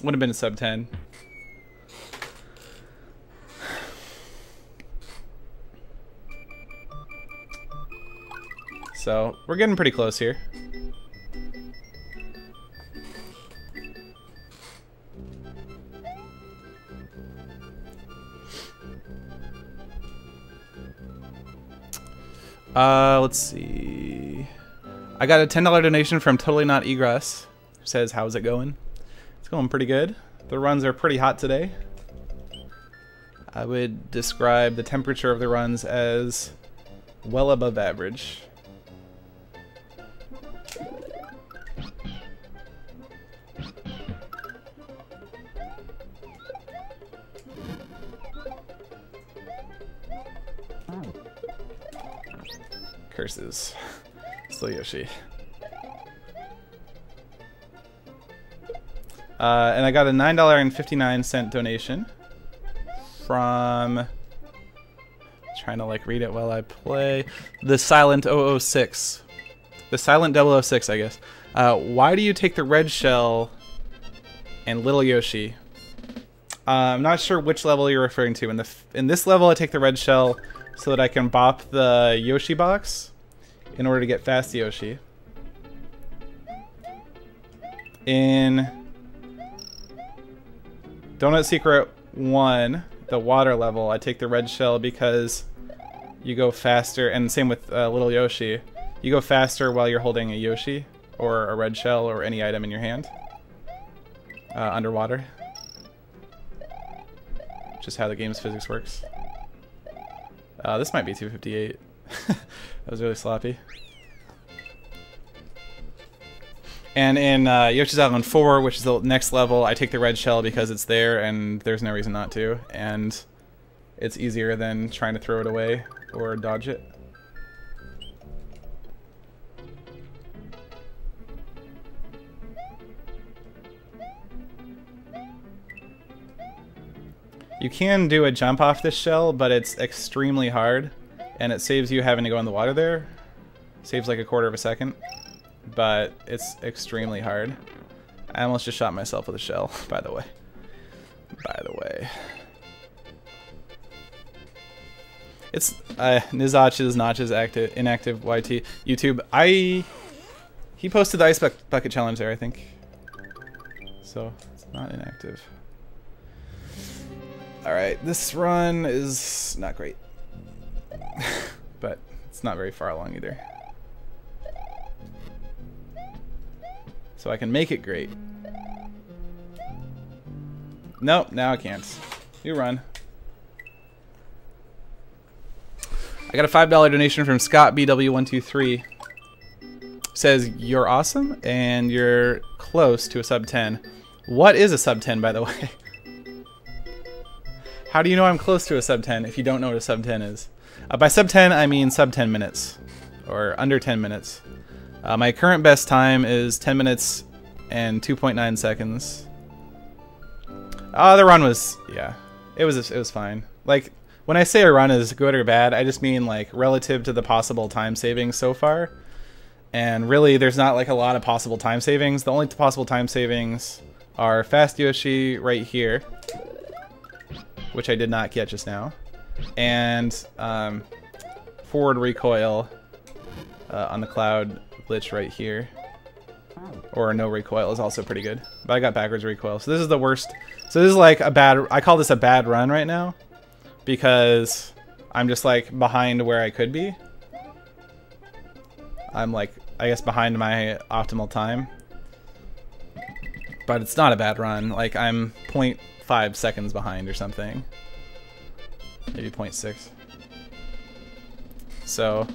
Would have been a sub-10. So, we're getting pretty close here. Let's see. I got a $10 donation from Totally Not Egress. Says, how's it going? It's going pretty good. The runs are pretty hot today. I would describe the temperature of the runs as well above average. Curses. Still Yoshi. And I got a $9.59 donation from, trying to like read it while I play, the Silent 006. The Silent 006, I guess. Why do you take the red shell and Little Yoshi? I'm not sure which level you're referring to. In this level, I take the red shell so that I can bop the Yoshi box in order to get fast Yoshi. In Donut Secret 1, the water level, I take the red shell because you go faster, and same with Little Yoshi. You go faster while you're holding a Yoshi or a red shell or any item in your hand underwater. Just how the game's physics works. This might be 258. That was really sloppy. And in Yoshi's Island 4, which is the next level, I take the red shell because it's there and there's no reason not to. And it's easier than trying to throw it away or dodge it. You can do a jump off this shell, but it's extremely hard, and it saves you having to go in the water there. Saves like a quarter of a second, but it's extremely hard. I almost just shot myself with a shell, by the way. It's Nizach's Notch's inactive YT YouTube. He posted the ice bucket challenge there, I think. So it's not inactive. Alright, this run is not great. But it's not very far along either. So I can make it great. Nope, now I can't. You run. I got a $5 donation from Scott BW123. Says, you're awesome and you're close to a sub-10. What is a sub-10, by the way? How do you know I'm close to a sub-10 if you don't know what a sub-10 is? By sub-10, I mean sub-10 minutes. Or under 10 minutes. My current best time is 10 minutes and 2.9 seconds. The run was, yeah, it was fine. Like, when I say a run is good or bad, I just mean like relative to the possible time savings so far. And really, there's not like a lot of possible time savings. The only possible time savings are Fast Yoshi right here, which I did not get just now, and forward recoil on the cloud glitch right here, or no recoil is also pretty good, but I got backwards recoil. So this is the worst. So this is like a bad, I call this a bad run right now because I'm just like behind where I could be. I'm like, I guess, behind my optimal time, but it's not a bad run. Like, I'm 0.5 seconds behind or something, maybe 0.6. So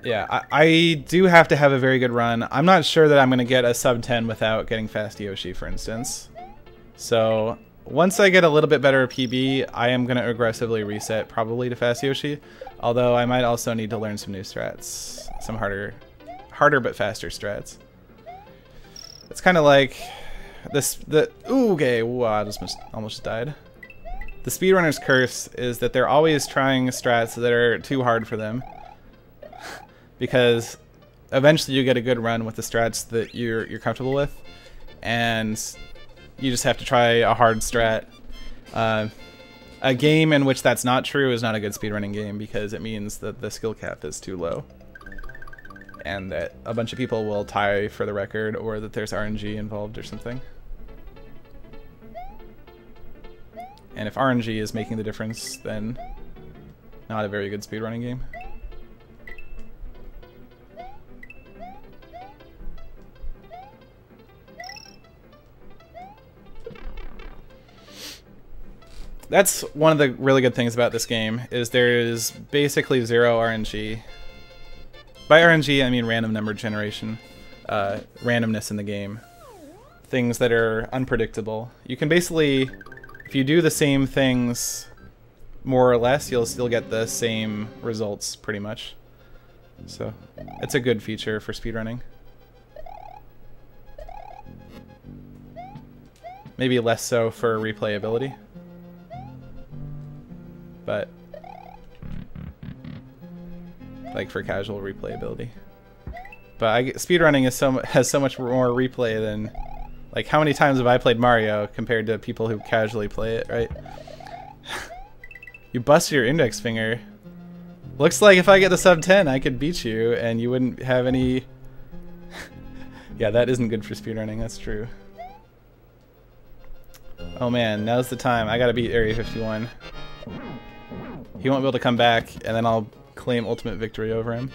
yeah, I do have to have a very good run. I'm not sure that I'm going to get a sub-10 without getting Fast Yoshi, for instance. So once I get a little bit better PB, I am going to aggressively reset probably to Fast Yoshi. Although I might also need to learn some new strats, some harder but faster strats. It's kind of like this. Okay, ooh, I almost died. The speedrunner's curse is that they're always trying strats that are too hard for them. Because eventually you get a good run with the strats that you're comfortable with, and you just have to try a hard strat. A game in which that's not true is not a good speedrunning game because it means that the skill cap is too low, and that a bunch of people will tie for the record, or that there's RNG involved or something. And if RNG is making the difference, then not a very good speedrunning game. That's one of the really good things about this game, is there is basically zero RNG. By RNG, I mean random number generation, randomness in the game. Things that are unpredictable. You can basically, if you do the same things more or less, you'll still get the same results pretty much. So it's a good feature for speedrunning. Maybe less so for replayability. But like for casual replayability. But speedrunning is has so much more replay than, like, how many times have I played Mario compared to people who casually play it, right? You busted your index finger. Looks like if I get the sub-10, I could beat you, and you wouldn't have any... Yeah, that isn't good for speedrunning, that's true. Oh man, now's the time. I gotta beat Area 51. He won't be able to come back, and then I'll claim ultimate victory over him.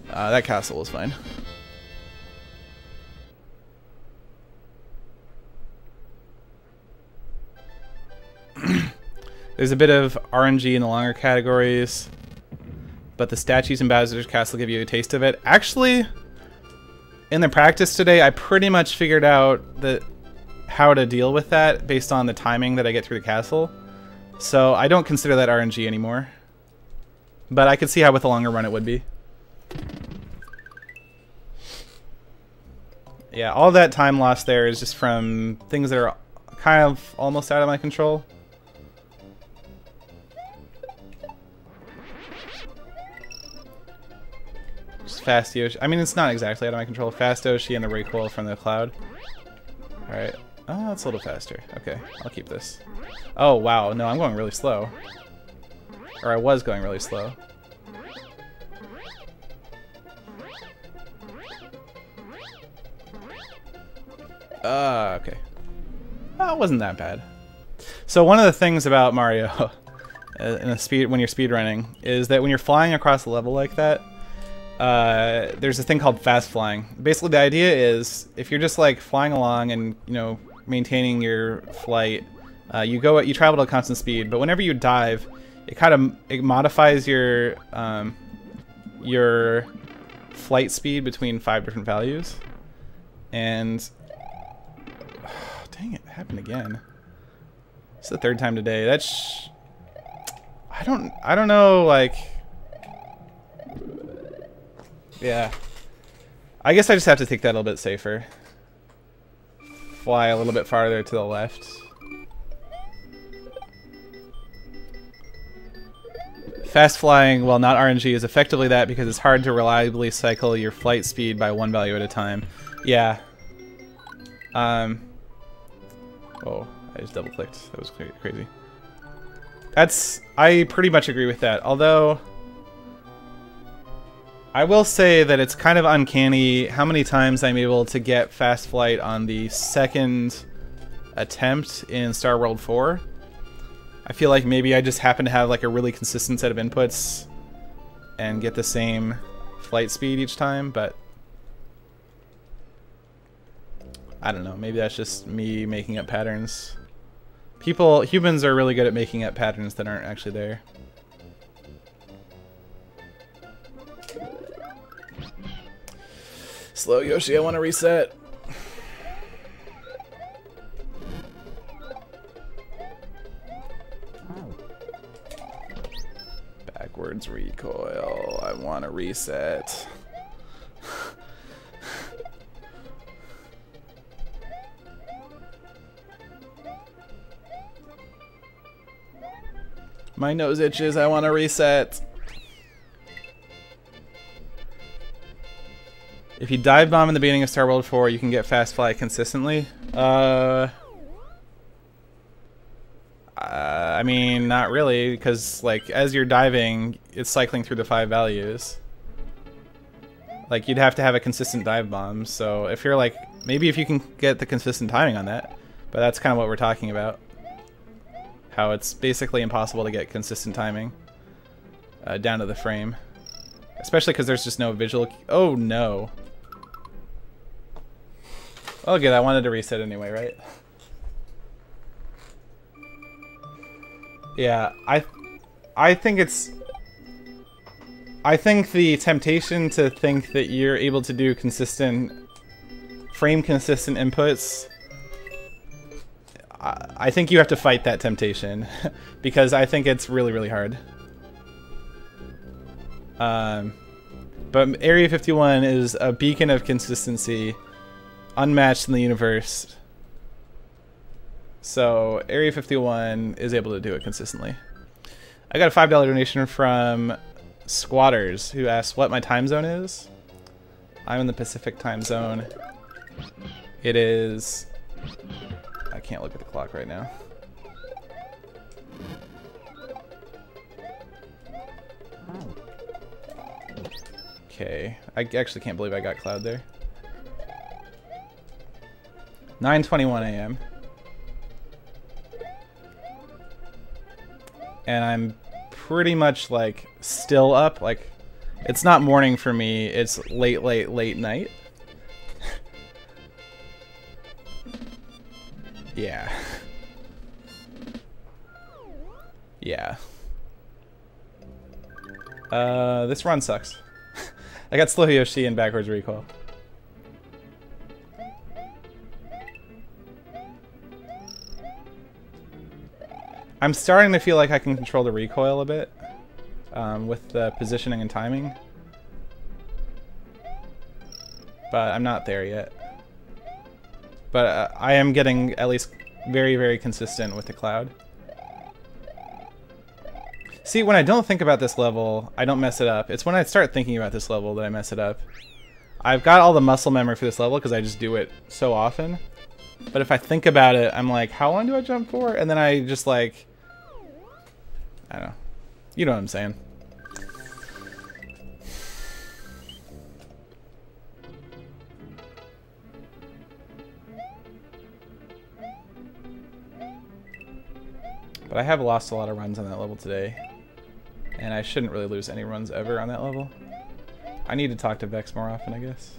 That castle was fine. There's a bit of RNG in the longer categories, but the statues in Bowser's Castle give you a taste of it. Actually, in the practice today, I pretty much figured out how to deal with that based on the timing that I get through the castle. So I don't consider that RNG anymore. But I could see how with a longer run it would be. Yeah, all that time lost there is just from things that are kind of almost out of my control. Fast Yoshi. I mean, it's not exactly out of my control. Fast Yoshi and the recoil from the cloud. Alright. Oh, that's a little faster. Okay, I'll keep this. Oh, wow. No, I'm going really slow. Or I was going really slow. Okay. Oh, it wasn't that bad. So one of the things about Mario when you're speedrunning is that when you're flying across a level like that, there's a thing called fast flying. Basically, the idea is if you're just like flying along and, you know, maintaining your flight, you travel at a constant speed. But whenever you dive, it modifies your flight speed between 5 different values. And dang it, happened again. It's the third time today. That's I don't know, like. Yeah. I guess I just have to take that a little bit safer. Fly a little bit farther to the left. Fast flying, well, not RNG, is effectively that because it's hard to reliably cycle your flight speed by one value at a time. Yeah. Oh, I just double clicked. That was crazy. I pretty much agree with that. Although, I will say that it's kind of uncanny how many times I'm able to get fast flight on the second attempt in Star World 4. I feel like maybe I just happen to have like a really consistent set of inputs and get the same flight speed each time, but I don't know, maybe that's just me making up patterns. Humans are really good at making up patterns that aren't actually there. Slow Yoshi, I want to reset. Backwards recoil, I want to reset. My nose itches, I want to reset. If you dive bomb in the beginning of Star World 4, you can get fast fly consistently. I mean, not really, because like as you're diving, it's cycling through the 5 values. Like you'd have to have a consistent dive bomb. So if you're like, maybe if you can get the consistent timing on that, but that's kind of what we're talking about. How it's basically impossible to get consistent timing down to the frame, especially because there's just no visual. Oh no. Oh good, I wanted to reset anyway, right? Yeah, I think the temptation to think that you're able to do frame consistent inputs, I think you have to fight that temptation because I think it's really, really hard. But Area 51 is a beacon of consistency unmatched in the universe. So Area 51 is able to do it consistently. I got a $5 donation from Squatters, who asked what my time zone is. I'm in the Pacific time zone. It is... I can't look at the clock right now. Okay, I actually can't believe I got Cloud there. 9:21 a.m. And I'm pretty much like still up. Like, it's not morning for me, it's late night. Yeah. Yeah. This run sucks. I got slow Yoshi and backwards recoil. I'm starting to feel like I can control the recoil a bit with the positioning and timing. But I'm not there yet. But I am getting at least very, very consistent with the Cloud. See, when I don't think about this level, I don't mess it up. It's when I start thinking about this level that I mess it up. I've got all the muscle memory for this level because I just do it so often. But if I think about it, I'm like, how long do I jump for? And then I just like... I don't know. You know what I'm saying. But I have lost a lot of runs on that level today. And I shouldn't really lose any runs ever on that level. I need to talk to Vex more often, I guess.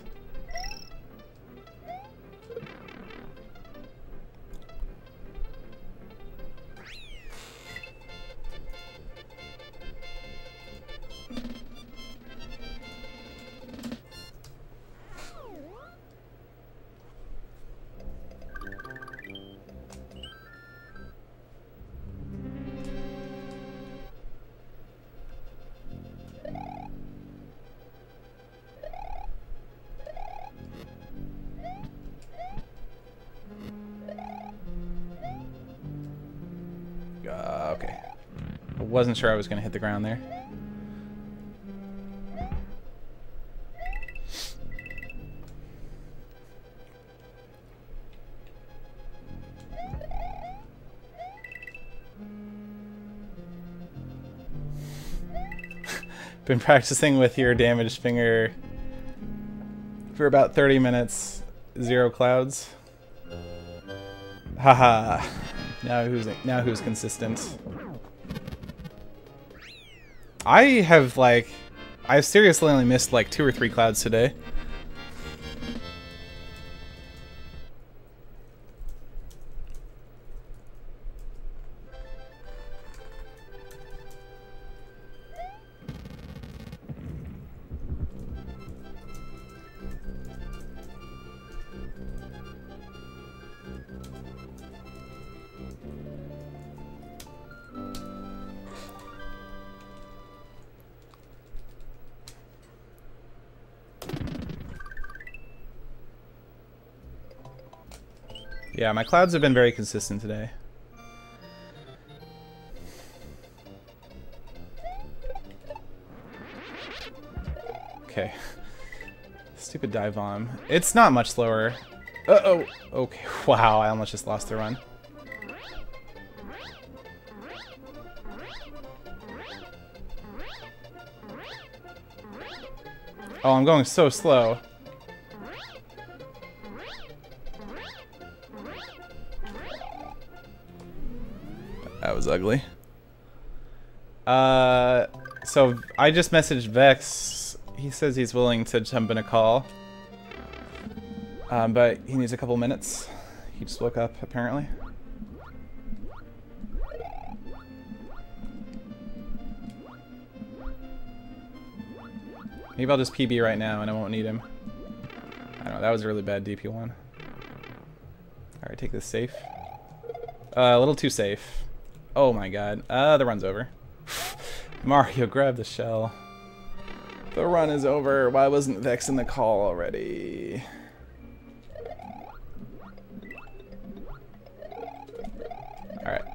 Okay. I wasn't sure I was going to hit the ground there. Been practicing with your damaged finger for about 30 minutes. 0 clouds. Haha. Now who's consistent? I've seriously only missed like 2 or 3 clouds today. Yeah, my clouds have been very consistent today. Okay. Stupid dive bomb. It's not much slower. Uh-oh. Okay. Wow, I almost just lost the run. Oh, I'm going so slow. That was ugly. So I just messaged Vex. He says he's willing to jump in a call. But he needs a couple minutes. He just woke up, apparently. Maybe I'll just PB right now and I won't need him. I don't know, that was a really bad DP1. Alright, take this safe. A little too safe. Oh my god. The run's over. Mario, grab the shell. The run is over. Why wasn't Vex in the call already?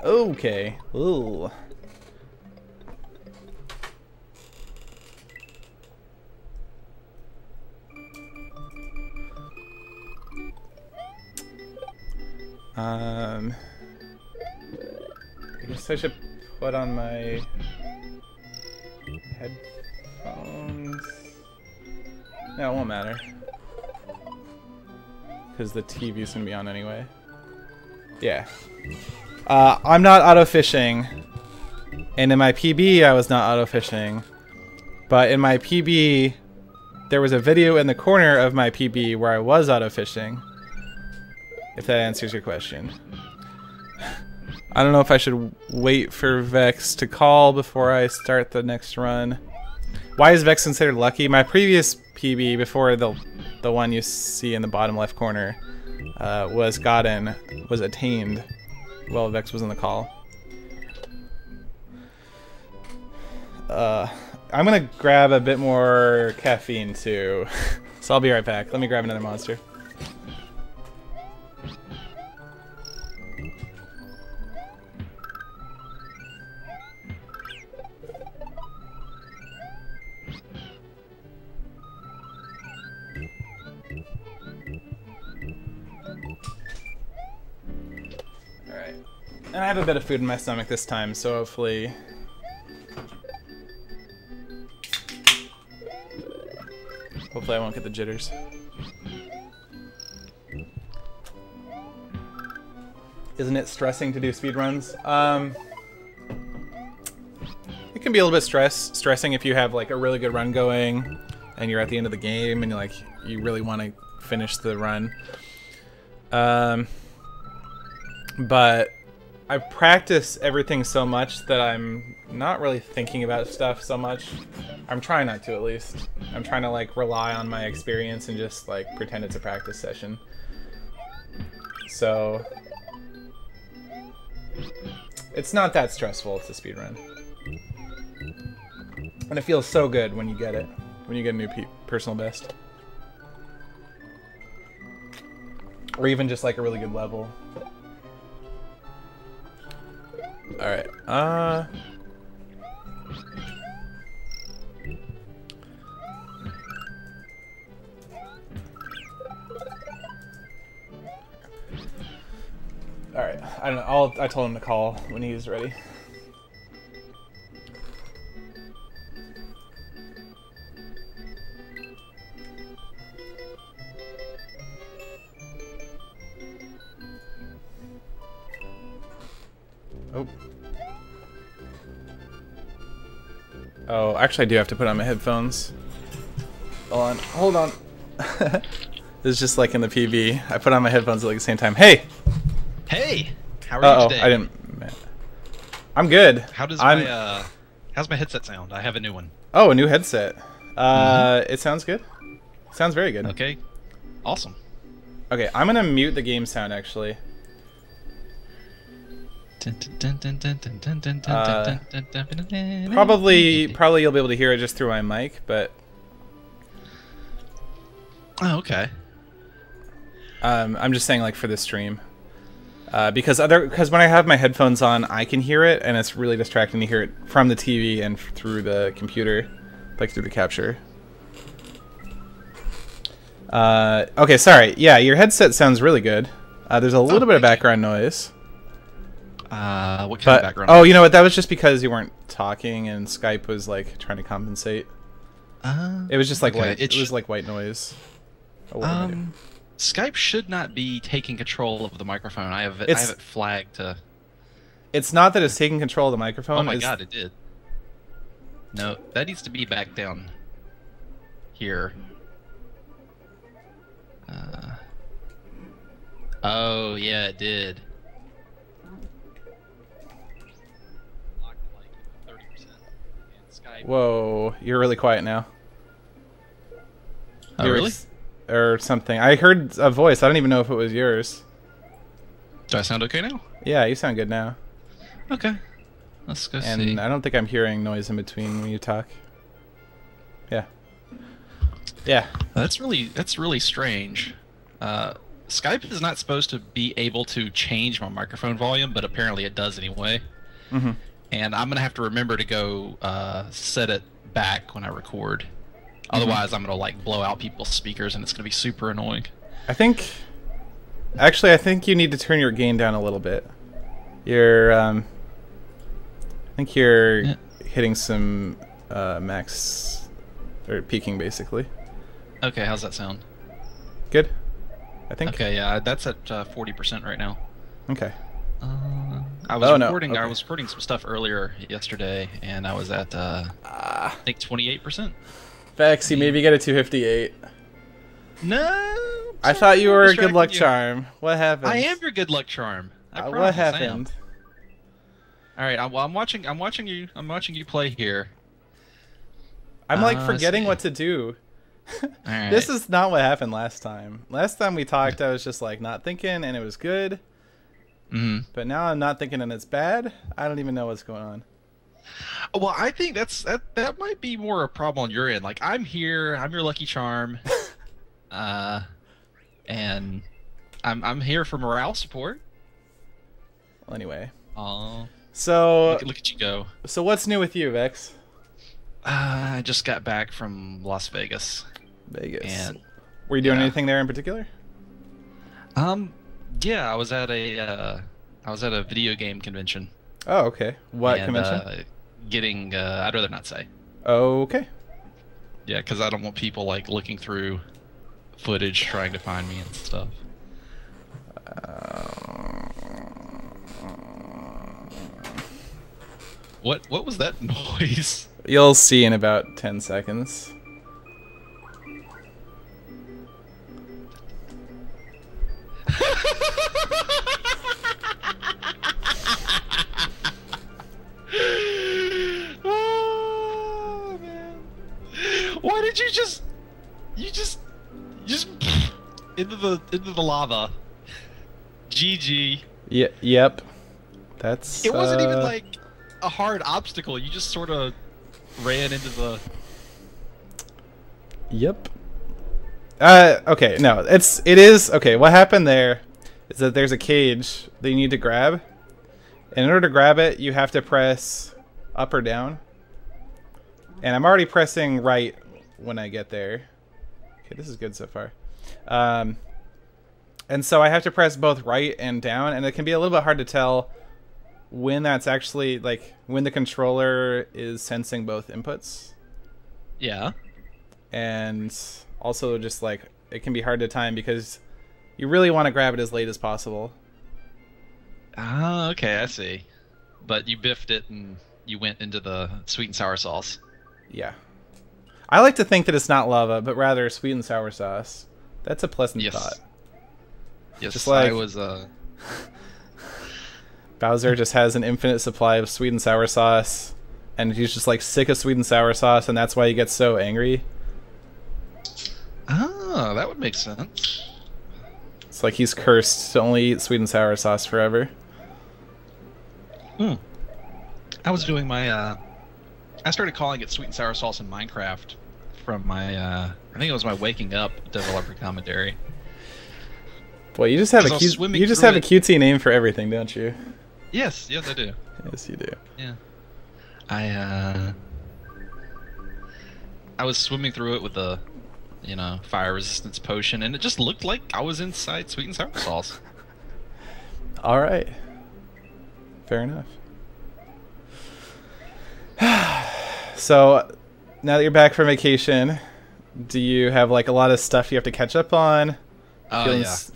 Okay. Ooh. I guess I should put on my headphones. No, it won't matter. Because the TV's gonna be on anyway. Yeah. I'm not auto-fishing. And in my PB, I was not auto-fishing. But in my PB, there was a video in the corner of my PB where I was auto-fishing. If that answers your question. I don't know if I should wait for Vex to call before I start the next run. Why is Vex considered lucky? My previous PB, before the one you see in the bottom left corner, was attained while Vex was in the call. I'm gonna grab a bit more caffeine too. So I'll be right back. Let me grab another monster. And I have a bit of food in my stomach this time, so hopefully... Hopefully I won't get the jitters. Isn't it stressing to do speedruns? It can be a little bit stressing if you have like a really good run going and you're at the end of the game and you really want to finish the run. But I practice everything so much that I'm not really thinking about stuff so much. I'm trying not to, at least. I'm trying to like rely on my experience and just like pretend it's a practice session. So it's not that stressful. It's a speedrun. And it feels so good when you get it. When you get a new personal best. Or even just like a really good level. Alright, Alright, I don't know, I told him to call when he's ready. Oh, actually I do have to put on my headphones. Hold on. This is just like in the PB. I put on my headphones at like the same time. Hey! Hey! How are you today? I didn't... I'm good. How's my headset sound? I have a new one. Oh, a new headset. It sounds good. It sounds very good. Okay. Awesome. Okay, I'm gonna mute the game sound actually. Probably you'll be able to hear it just through my mic, but oh, okay. I'm just saying like for this stream, because when I have my headphones on, I can hear it, and it's really distracting to hear it from the TV and through the computer, like through the capture. Okay, sorry. Yeah, your headset sounds really good. There's a little bit of background noise. What kind of background? Oh, you know what? That was just because you weren't talking and Skype was like trying to compensate. It was just like white. It was like white noise. Oh, Skype should not be taking control of the microphone. I have it flagged to. It's not that it's taking control of the microphone. Oh my god, it did. No, that needs to be back down here. Oh yeah, it did. Whoa, you're really quiet now. Oh, really? Or something. I heard a voice. I don't even know if it was yours. Do I sound okay now? Yeah, you sound good now. Okay. Let's go see. And I don't think I'm hearing noise in between when you talk. Yeah. Yeah. That's really strange. Skype is not supposed to be able to change my microphone volume, but apparently it does anyway. Mm-hmm. And I'm gonna have to remember to go set it back when I record. Otherwise, I'm gonna like blow out people's speakers, and it's gonna be super annoying. Actually, I think you need to turn your gain down a little bit. I think you're hitting some max or peaking basically. Okay, how's that sound? Good. I think. Okay, yeah, that's at 40% right now. Okay. I was recording. Okay. I was recording some stuff earlier yesterday, and I was at I think 28%. Vexy, maybe get a 258. No. I thought you were a good luck charm. What happened? I am your good luck charm. What happened? All right. Well, I'm watching you. I'm watching you play here. I'm like forgetting what to do. All right. This is not what happened last time. Last time we talked, I was just like not thinking, and it was good. Mm-hmm. But now I'm not thinking, and it's bad. I don't even know what's going on. Well, I think that might be more a problem on your end. Like, I'm here. I'm your lucky charm. And I'm here for morale support. Well, anyway. Oh. So look at you go. So what's new with you, Vex? I just got back from Las Vegas. And were you doing anything there in particular? Yeah, I was at a video game convention. Oh, okay. What convention? Getting I'd rather not say. Okay. Yeah, because I don't want people like looking through footage trying to find me and stuff. What was that noise? You'll see in about 10 seconds. Oh man! Why did you just into the lava? GG. Yep. That's. It wasn't even like a hard obstacle. You just sort of ran into the. Yep. Okay. No, it is okay. What happened there is that there's a cage that you need to grab. And in order to grab it, you have to press up or down. And I'm already pressing right when I get there. Okay, this is good so far. And so I have to press both right and down, and it can be a little bit hard to tell when that's actually, like, when the controller is sensing both inputs. Yeah. And also just, like, it can be hard to time because you really want to grab it as late as possible. Ah, okay, I see. But you biffed it and you went into the sweet and sour sauce. Yeah. I like to think that it's not lava, but rather sweet and sour sauce. That's a pleasant thought. Yes, just like I was, Bowser just has an infinite supply of sweet and sour sauce, and he's just, like, sick of sweet and sour sauce, and that's why he gets so angry. Ah, that would make sense. It's like he's cursed to only eat sweet and sour sauce forever. I was doing my, I started calling it sweet and sour sauce in Minecraft from my, I think it was my waking up developer commentary. Boy, you just have a cutesy name for everything, don't you? Yes, I do. Yes, you do. Yeah. I was swimming through it with a, fire resistance potion, and it just looked like I was inside sweet and sour sauce. All right. Fair enough. So, now that you're back from vacation, do you have, like, a lot of stuff you have to catch up on?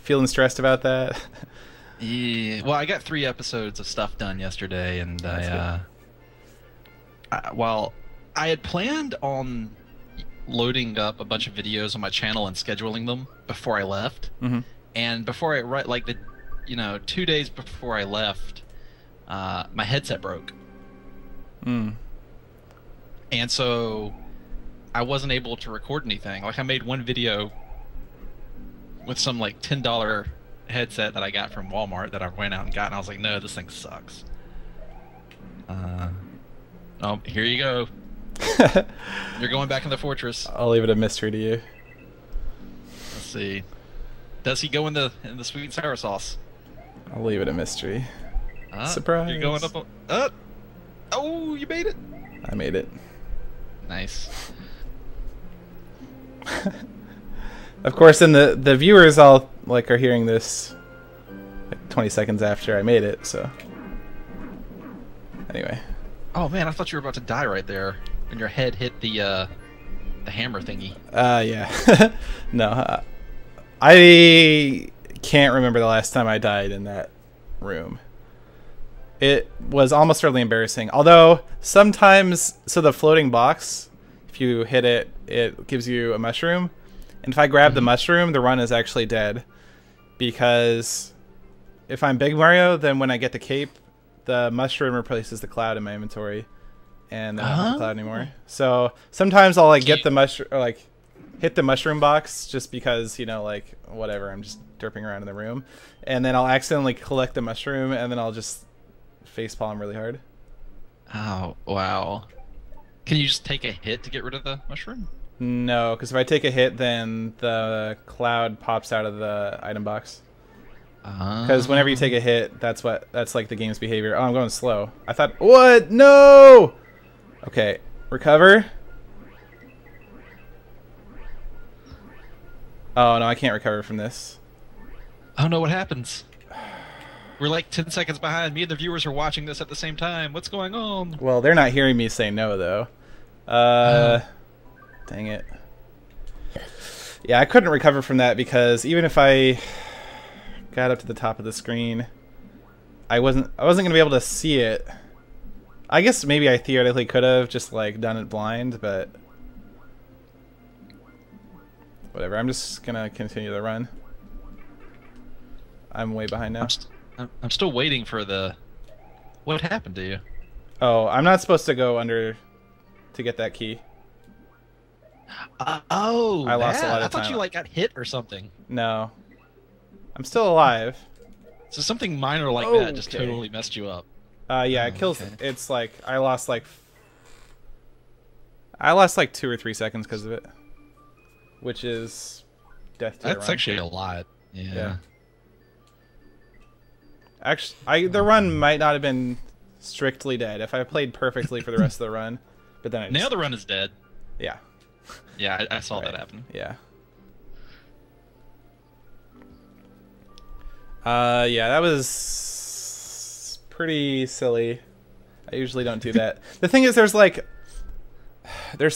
Feeling stressed about that? Yeah. Well, I got 3 episodes of stuff done yesterday, and while I had planned on loading up a bunch of videos on my channel and scheduling them before I left, and before I 2 days before I left, my headset broke. And so I wasn't able to record anything. Like, I made one video with some, like, $10 headset that I got from Walmart that I went out and got, and I was like, no, this thing sucks. Oh, here you go. You're going back in the fortress. I'll leave it a mystery to you. Let's see. Does he go in the sweet and sour sauce? I'll leave it a mystery. Surprise! You're going up. Oh, you made it. I made it. Nice. Of course, and the viewers all like are hearing this like 20 seconds after I made it. So anyway. Oh man, I thought you were about to die right there when your head hit the hammer thingy. Yeah. No, I can't remember the last time I died in that room. It was almost really embarrassing. Although sometimes, so the floating box, if you hit it, it gives you a mushroom. And if I grab the mushroom, the run is actually dead. Because if I'm Big Mario, then when I get the cape, the mushroom replaces the cloud in my inventory. And I don't have the cloud anymore. So sometimes I'll like get the mushroom, or like hit the mushroom box just because, you know, like whatever, I'm just derping around in the room. And then I'll accidentally collect the mushroom and then I'll just facepalm really hard. Oh, wow. Can you just take a hit to get rid of the mushroom? No, because if I take a hit, then the cloud pops out of the item box. Because whenever you take a hit, that's like the game's behavior. Oh, I'm going slow. I thought, what? No! Okay, recover. Oh, no, I can't recover from this. Oh no, what happens? We're like 10 seconds behind. Me and the viewers are watching this at the same time. What's going on? Well, they're not hearing me say no, though. Dang it. Yeah, I couldn't recover from that because even if I got up to the top of the screen, I wasn't gonna be able to see it. I guess maybe I theoretically could have just like done it blind, but whatever. I'm just gonna continue the run. I'm way behind now. I'm still waiting for the... What happened to you? Oh, I'm not supposed to go under to get that key. I lost a lot of time. I thought you like got hit or something. No. I'm still alive. So something minor like that just totally messed you up. Yeah, it kills. Okay. It's like I lost like 2 or 3 seconds because of it, which is death to That's actually a lot. Yeah. Actually, the run might not have been strictly dead if I played perfectly for the rest of the run, but then now the run is dead. Yeah. Yeah, I saw that happen. Yeah. Yeah, that was pretty silly. I usually don't do that. The thing is, there's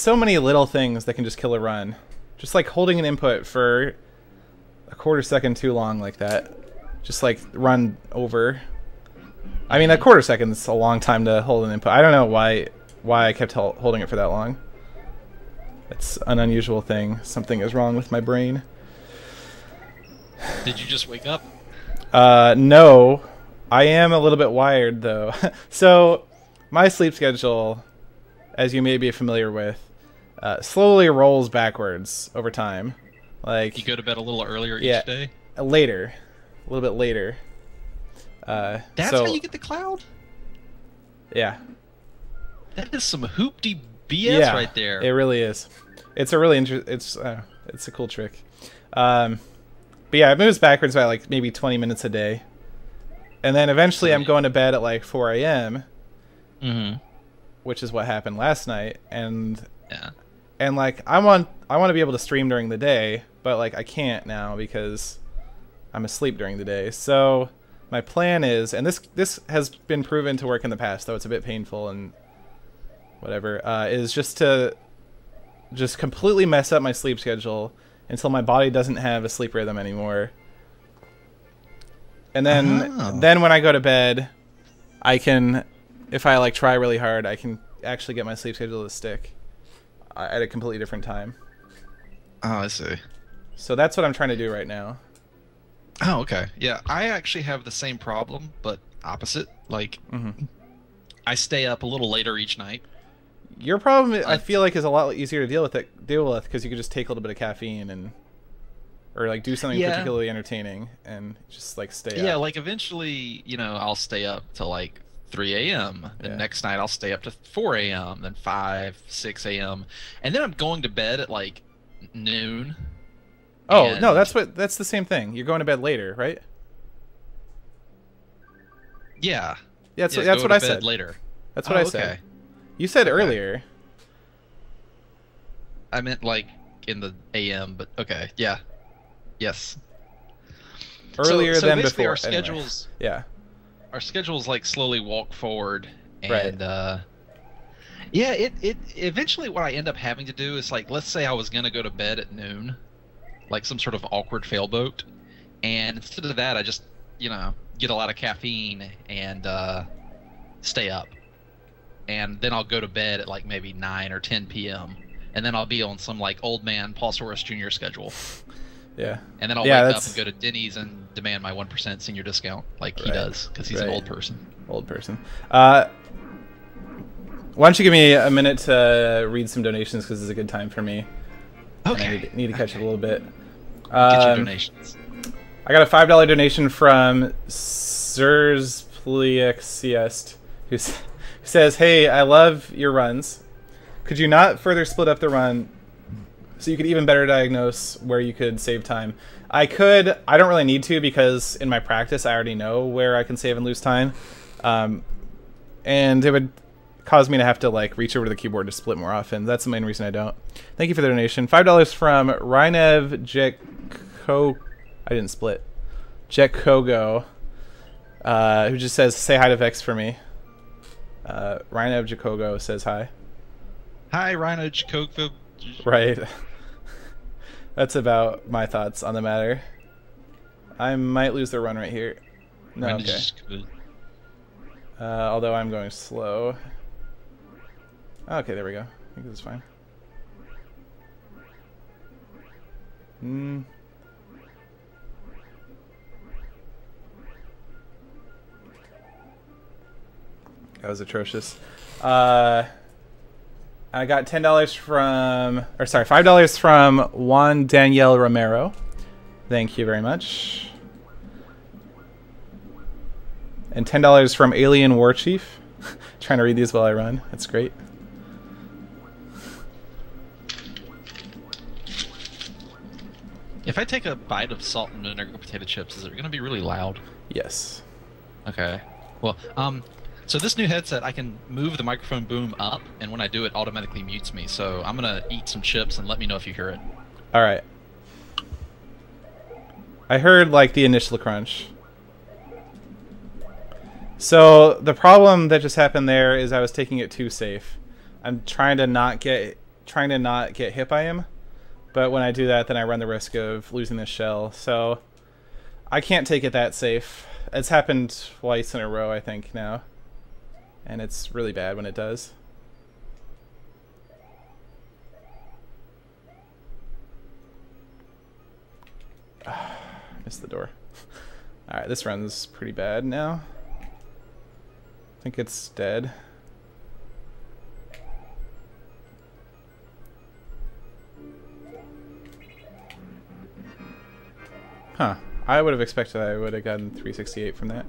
so many little things that can just kill a run. Just like holding an input for a quarter second too long like that. Just like run over. I mean, a quarter second's a long time to hold an input. I don't know why I kept holding it for that long. It's an unusual thing. Something is wrong with my brain. Did you just wake up? No. I am a little bit wired, though. So, my sleep schedule, as you may be familiar with, slowly rolls backwards over time. Like you go to bed a little earlier each day? Later. A little bit later. That's how you get the cloud? Yeah. That is some hoopty BS right there. It really is. It's a really it's a cool trick. But yeah, it moves backwards by like maybe 20 minutes a day. And then eventually I'm going to bed at like 4 a.m. Which is what happened last night. And like I want to be able to stream during the day, but like I can't now because I'm asleep during the day. So my plan is, and this has been proven to work in the past, though it's a bit painful and whatever, is just to completely mess up my sleep schedule until my body doesn't have a sleep rhythm anymore. And then when I go to bed, I can, if I like try really hard, I can actually get my sleep schedule to stick at a completely different time. Oh, I see. So that's what I'm trying to do right now. Oh, okay. Yeah, I actually have the same problem, but opposite. Like, I stay up a little later each night. Your problem, I feel like, is a lot easier to deal with because you can just take a little bit of caffeine or like do something particularly entertaining and just like stay up. Yeah, like eventually, you know, I'll stay up till like 3 a.m. The next night I'll stay up to 4 a.m. Then 5, 6 a.m. And then I'm going to bed at like noon. Oh, no, that's the same thing. You're going to bed later, right? Yeah. That's go what to I bed said. later. That's what I said. Okay. You said earlier. I meant like in the AM, but okay. Yeah. Yes. Earlier so than basically before. Our schedules. Anyway. Yeah. Our schedules like slowly walk forward, and right. yeah, it eventually what I end up having to do is like, let's say I was gonna go to bed at noon, like some sort of awkward failboat, and instead of that, I just get a lot of caffeine and stay up, and then I'll go to bed at like maybe 9 or 10 p.m. and then I'll be on some like old man Paul Soros Jr. schedule. Yeah. And then I'll wake up and go to Denny's and demand my 1% senior discount like he does, because he's an old person. Old person. Why don't you give me a minute to read some donations, because it's a good time for me. Okay. I need to catch it a little bit. Get your donations. I got a $5 donation from SethBling, who says, "Hey, I love your runs. Could you not further split up the run so you could even better diagnose where you could save time?" I could. I don't really need to, because in my practice I already know where I can save and lose time. And it would cause me to have to like reach over to the keyboard to split more often. That's the main reason I don't. Thank you for the donation. $5 from Rynev Jekko. I didn't split. Jekogo, who just says, "Say hi to Vex for me." Rynev Jekogo says hi. Hi, Rynev Jekogo. Right. That's about my thoughts on the matter. I might lose the run right here. No, okay. Although I'm going slow. Okay, there we go. I think this is fine. That was atrocious. I got $10 from, or sorry, $5 from Juan Daniel Romero. Thank you very much. And $10 from Alien War Chief. Trying to read these while I run. That's great. If I take a bite of salt and vinegar potato chips, is it going to be really loud? Yes. Okay. Well, so this new headset, I can move the microphone boom up, and when I do, it automatically mutes me. So I'm gonna eat some chips and let me know if you hear it. All right. I heard like the initial crunch. So the problem that just happened there is I was taking it too safe. I'm trying to not get hit by him, but when I do that, then I run the risk of losing the shell. So I can't take it that safe. It's happened twice in a row, I think, now. And it's really bad when it does. Missed the door. Alright, this run's pretty bad now. I think it's dead. Huh. I would have expected I would have gotten 368 from that.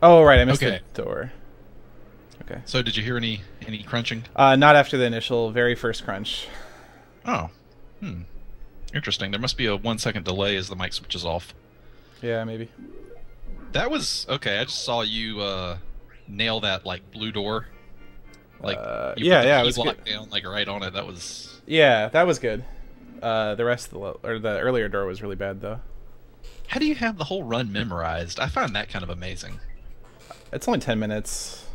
Oh, right, I missed the door. Okay. So did you hear any crunching? Not after the initial, very first crunch. Oh. Interesting. There must be a 1-second delay as the mic switches off. Yeah, maybe. That was okay. I just saw you nail that like blue door. Like yeah, it was good. Down like right on it. That was. Yeah, that was good. The rest of the earlier door was really bad though. How do you have the whole run memorized? I find that kind of amazing. It's only 10 minutes,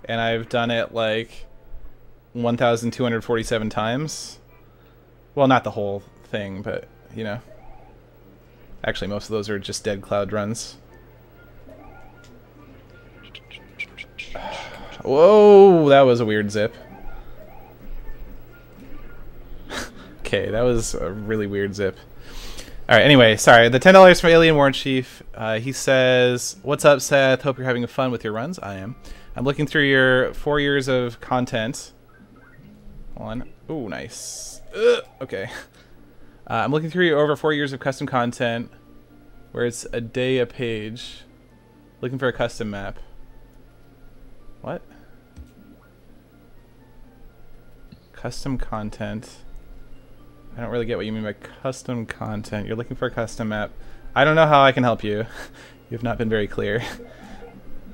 and I've done it like 1,247 times. Well, not the whole thing, but you know. Actually, most of those are just dead cloud runs. Whoa, that was a weird zip. Okay, that was a really weird zip. Alright, anyway, sorry. The $10 from Alien War Chief. He says, "What's up, Seth? Hope you're having fun with your runs." I am. I'm looking through your 4 years of content. Hold on. Ooh, nice. Okay. I'm looking through your over 4 years of custom content where it's a day a page. Looking for a custom map. What? Custom content. I don't really get what you mean by custom content. You're looking for a custom map. I don't know how I can help you. You've not been very clear.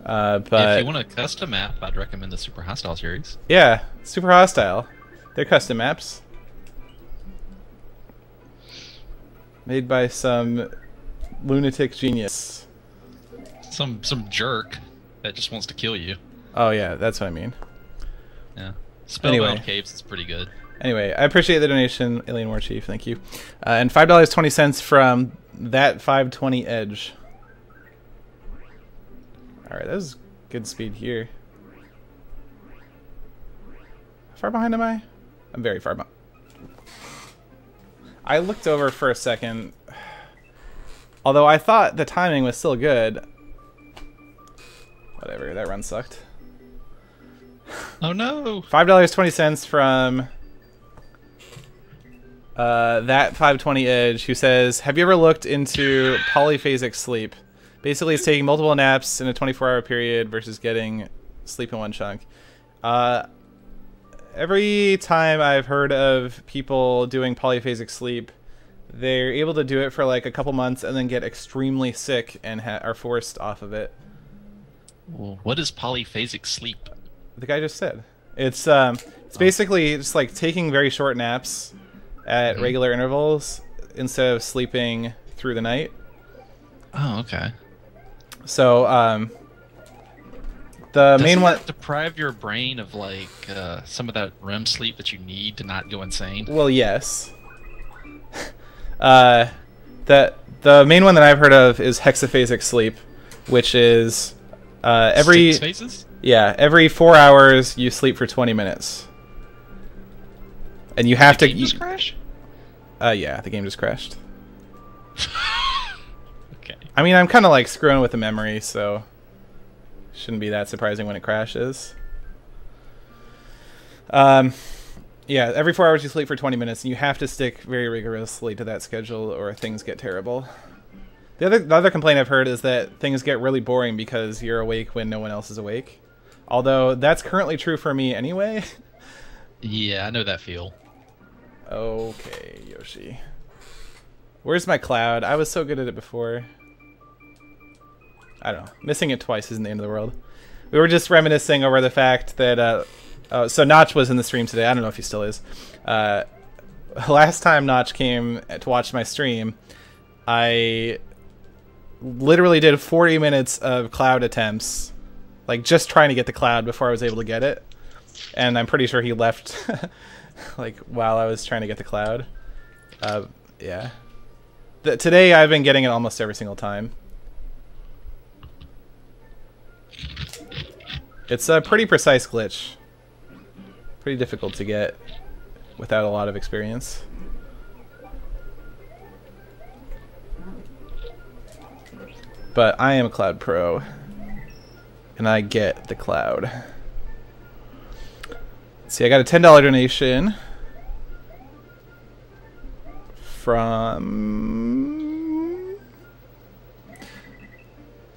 But if you want a custom map, I'd recommend the Super Hostile series. Yeah, Super Hostile. They're custom maps. Made by some lunatic genius. Some jerk that just wants to kill you. Oh yeah, that's what I mean. Yeah. Spellbound Caves is pretty good. Anyway, I appreciate the donation, Alien War Chief. Thank you. And $5.20 from that 520 Edge. All right, that was good speed here. How far behind am I? I'm very far behind. I looked over for a second. Although I thought the timing was still good. Whatever, that run sucked. Oh no! $5.20 from that 520 Edge, who says, have you ever looked into polyphasic sleep? Basically, it's taking multiple naps in a 24-hour period versus getting sleep in one chunk. Every time I've heard of people doing polyphasic sleep, they're able to do it for like a couple months and then get extremely sick and are forced off of it. Well, what is polyphasic sleep? The guy just said. It's basically just like taking very short naps at regular intervals instead of sleeping through the night. Oh, okay. So, the main one... Doesn't that deprive your brain of like some of that REM sleep that you need to not go insane? Well, yes. The main one that I've heard of is hexaphasic sleep, which is every 6 phases? Yeah, every 4 hours you sleep for 20 minutes, and you have the to. Game just crash? Yeah, the game just crashed. Okay. I mean, I'm kind of like screwing with the memory, so shouldn't be that surprising when it crashes. Yeah, every 4 hours you sleep for 20 minutes, and you have to stick very rigorously to that schedule, or things get terrible. The other complaint I've heard is that things get really boring because you're awake when no one else is awake. Although that's currently true for me anyway. Yeah, I know that feel. Okay, Yoshi. Where's my cloud? I was so good at it before. I don't know. Missing it twice isn't the end of the world. We were just reminiscing over the fact that... so Notch was in the stream today. I don't know if he still is. Last time Notch came to watch my stream, I literally did 40 minutes of cloud attempts. Like, just trying to get the cloud before I was able to get it. And I'm pretty sure he left, like, while I was trying to get the cloud. Yeah. Today, I've been getting it almost every single time. It's a pretty precise glitch. Pretty difficult to get without a lot of experience. But I am a cloud pro. And I get the cloud. Let's see, I got a $10 donation from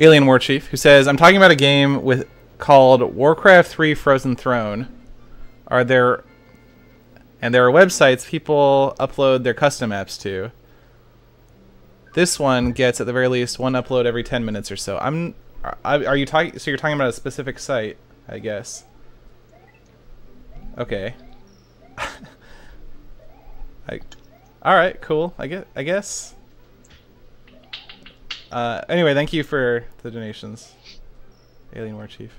Alien War Chief, who says, I'm talking about a game called Warcraft 3 Frozen Throne. There are websites people upload their custom apps to. This one gets at the very least one upload every 10 minutes or so. Are you talking? So you're talking about a specific site, I guess. Okay. All right, cool. I guess. Anyway, thank you for the donations, Alien War Chief.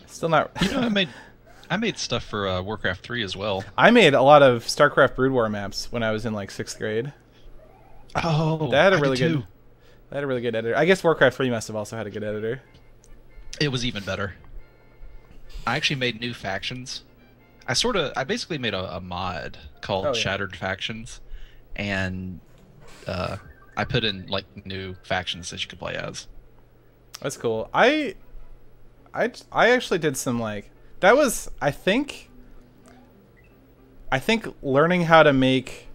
Still not. You know, I made stuff for Warcraft 3 as well. I made a lot of StarCraft Brood War maps when I was in like 6th grade. Oh, that had a really good. That had a really good editor. I guess Warcraft 3 must have also had a good editor. It was even better. I actually made new factions. I basically made a mod called Shattered Factions, and I put in like new factions that you could play as. That's cool. I actually did some like that was I think learning how to make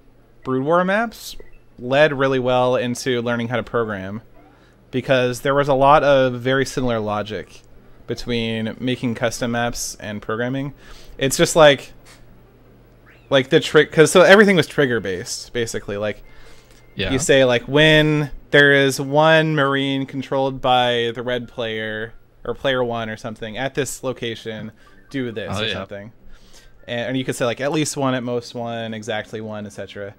Brood War maps led really well into learning how to program, because there was a lot of very similar logic between making custom maps and programming. It's just like like the trick, because so everything was trigger based basically. Like you say like when there is one marine controlled by the red player or player 1 or something at this location, do this or something. And you could say like at least 1, at most 1, exactly 1, etc.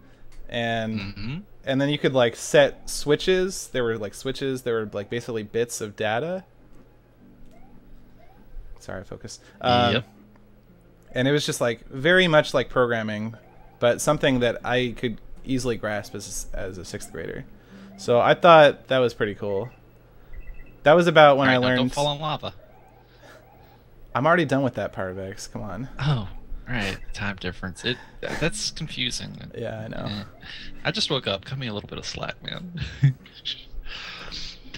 And and then you could like set switches. There were like switches. There were like basically bits of data. Sorry, focus. And it was just like very much like programming, but something that I could easily grasp as a 6th grader. So I thought that was pretty cool. That was about when I learned. Don't fall in lava. I'm already done with that part of X. Come on. Oh, right. Time difference. That's confusing. Yeah, I know. I just woke up. Cut me a little bit of slack, man.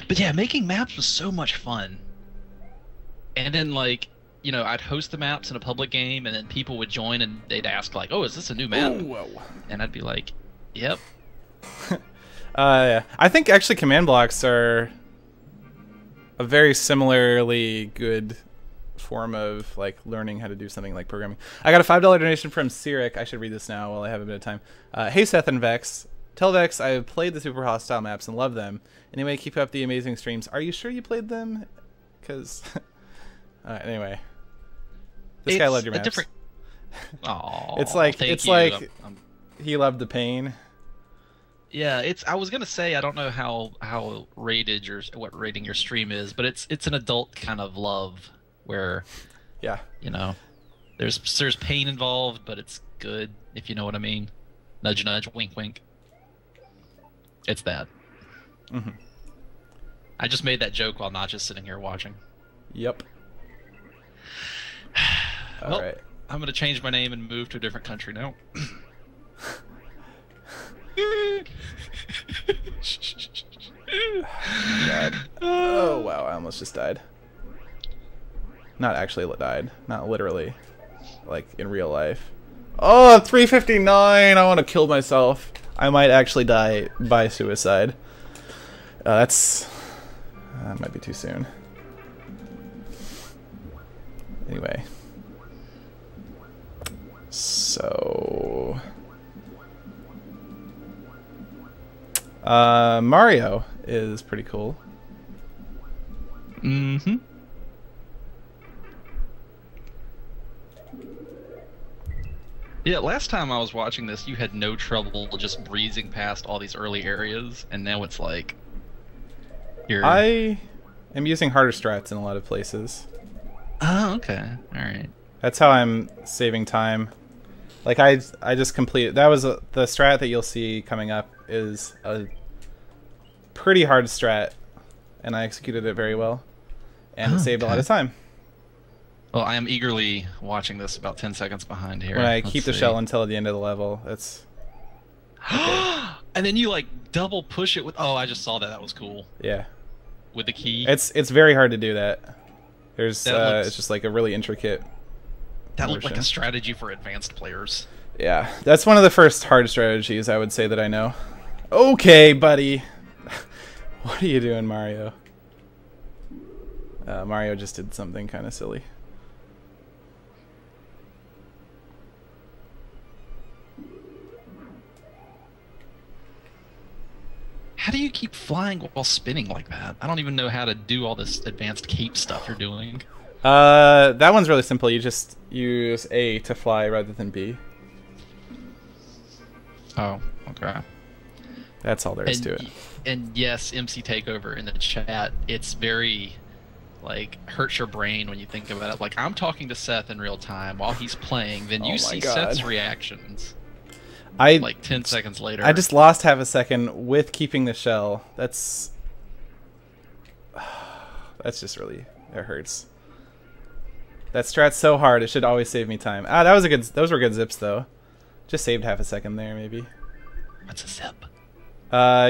But yeah, making maps was so much fun. And then like, you know, I'd host the maps in a public game, and then people would join, and they'd ask like, "Oh, is this a new map?" Whoa. And I'd be like, "Yep." Yeah. I think actually command blocks are a very similarly good form of like learning how to do something like programming. I got a $5 donation from Cyric. I should read this now while I have a bit of time. Hey Seth and Vex. Tell Vex I have played the Super Hostile maps and love them. Anyway, keep up the amazing streams. Are you sure you played them? Because anyway, this guy loved your maps. Aww, it's like he loved the pain. Yeah, I was gonna say I don't know how rated what rating your stream is, but it's an adult kind of love where, you know, there's pain involved, but it's good, if you know what I mean. Nudge nudge, wink wink. It's that. I just made that joke while not just sitting here watching. Yep. Well, all right. I'm gonna change my name and move to a different country now. God. Oh wow, I almost just died. Not actually died, not literally, like in real life. Oh, 359! I want to kill myself. I might actually die by suicide. That might be too soon. Anyway. So... Mario is pretty cool. Yeah, last time I was watching this, you had no trouble just breezing past all these early areas, and now it's like... I am using harder strats in a lot of places. Oh, okay. Alright. That's how I'm saving time. Like, I just completed... That was the strat that you'll see coming up is a pretty hard strat, and I executed it very well. And it saved a lot of time. Well, I am eagerly watching this about 10 seconds behind here. When I keep the shell until the end of the level, it's... Okay. And then you, like, double push it with... Oh, I just saw that. That was cool. Yeah. With the key. It's very hard to do that. There's it's just like a really intricate That looked like a strategy for advanced players. Yeah, that's one of the first hard strategies I would say that I know. Okay, buddy. What are you doing, Mario? Mario just did something kind of silly. How do you keep flying while spinning like that? I don't even know how to do all this advanced cape stuff you're doing. That one's really simple. You just use A to fly rather than B. Oh, okay. That's all there is to it. And yes, MC Takeover in the chat, it's very, like, hurts your brain when you think about it. Like, I'm talking to Seth in real time while he's playing, then you see Seth's reactions. Like 10 seconds later. I just lost half a second with keeping the shell. That's just really, it hurts. That strat's so hard, it should always save me time. Ah, those were good zips though. Just saved half a second there, maybe. What's a zip?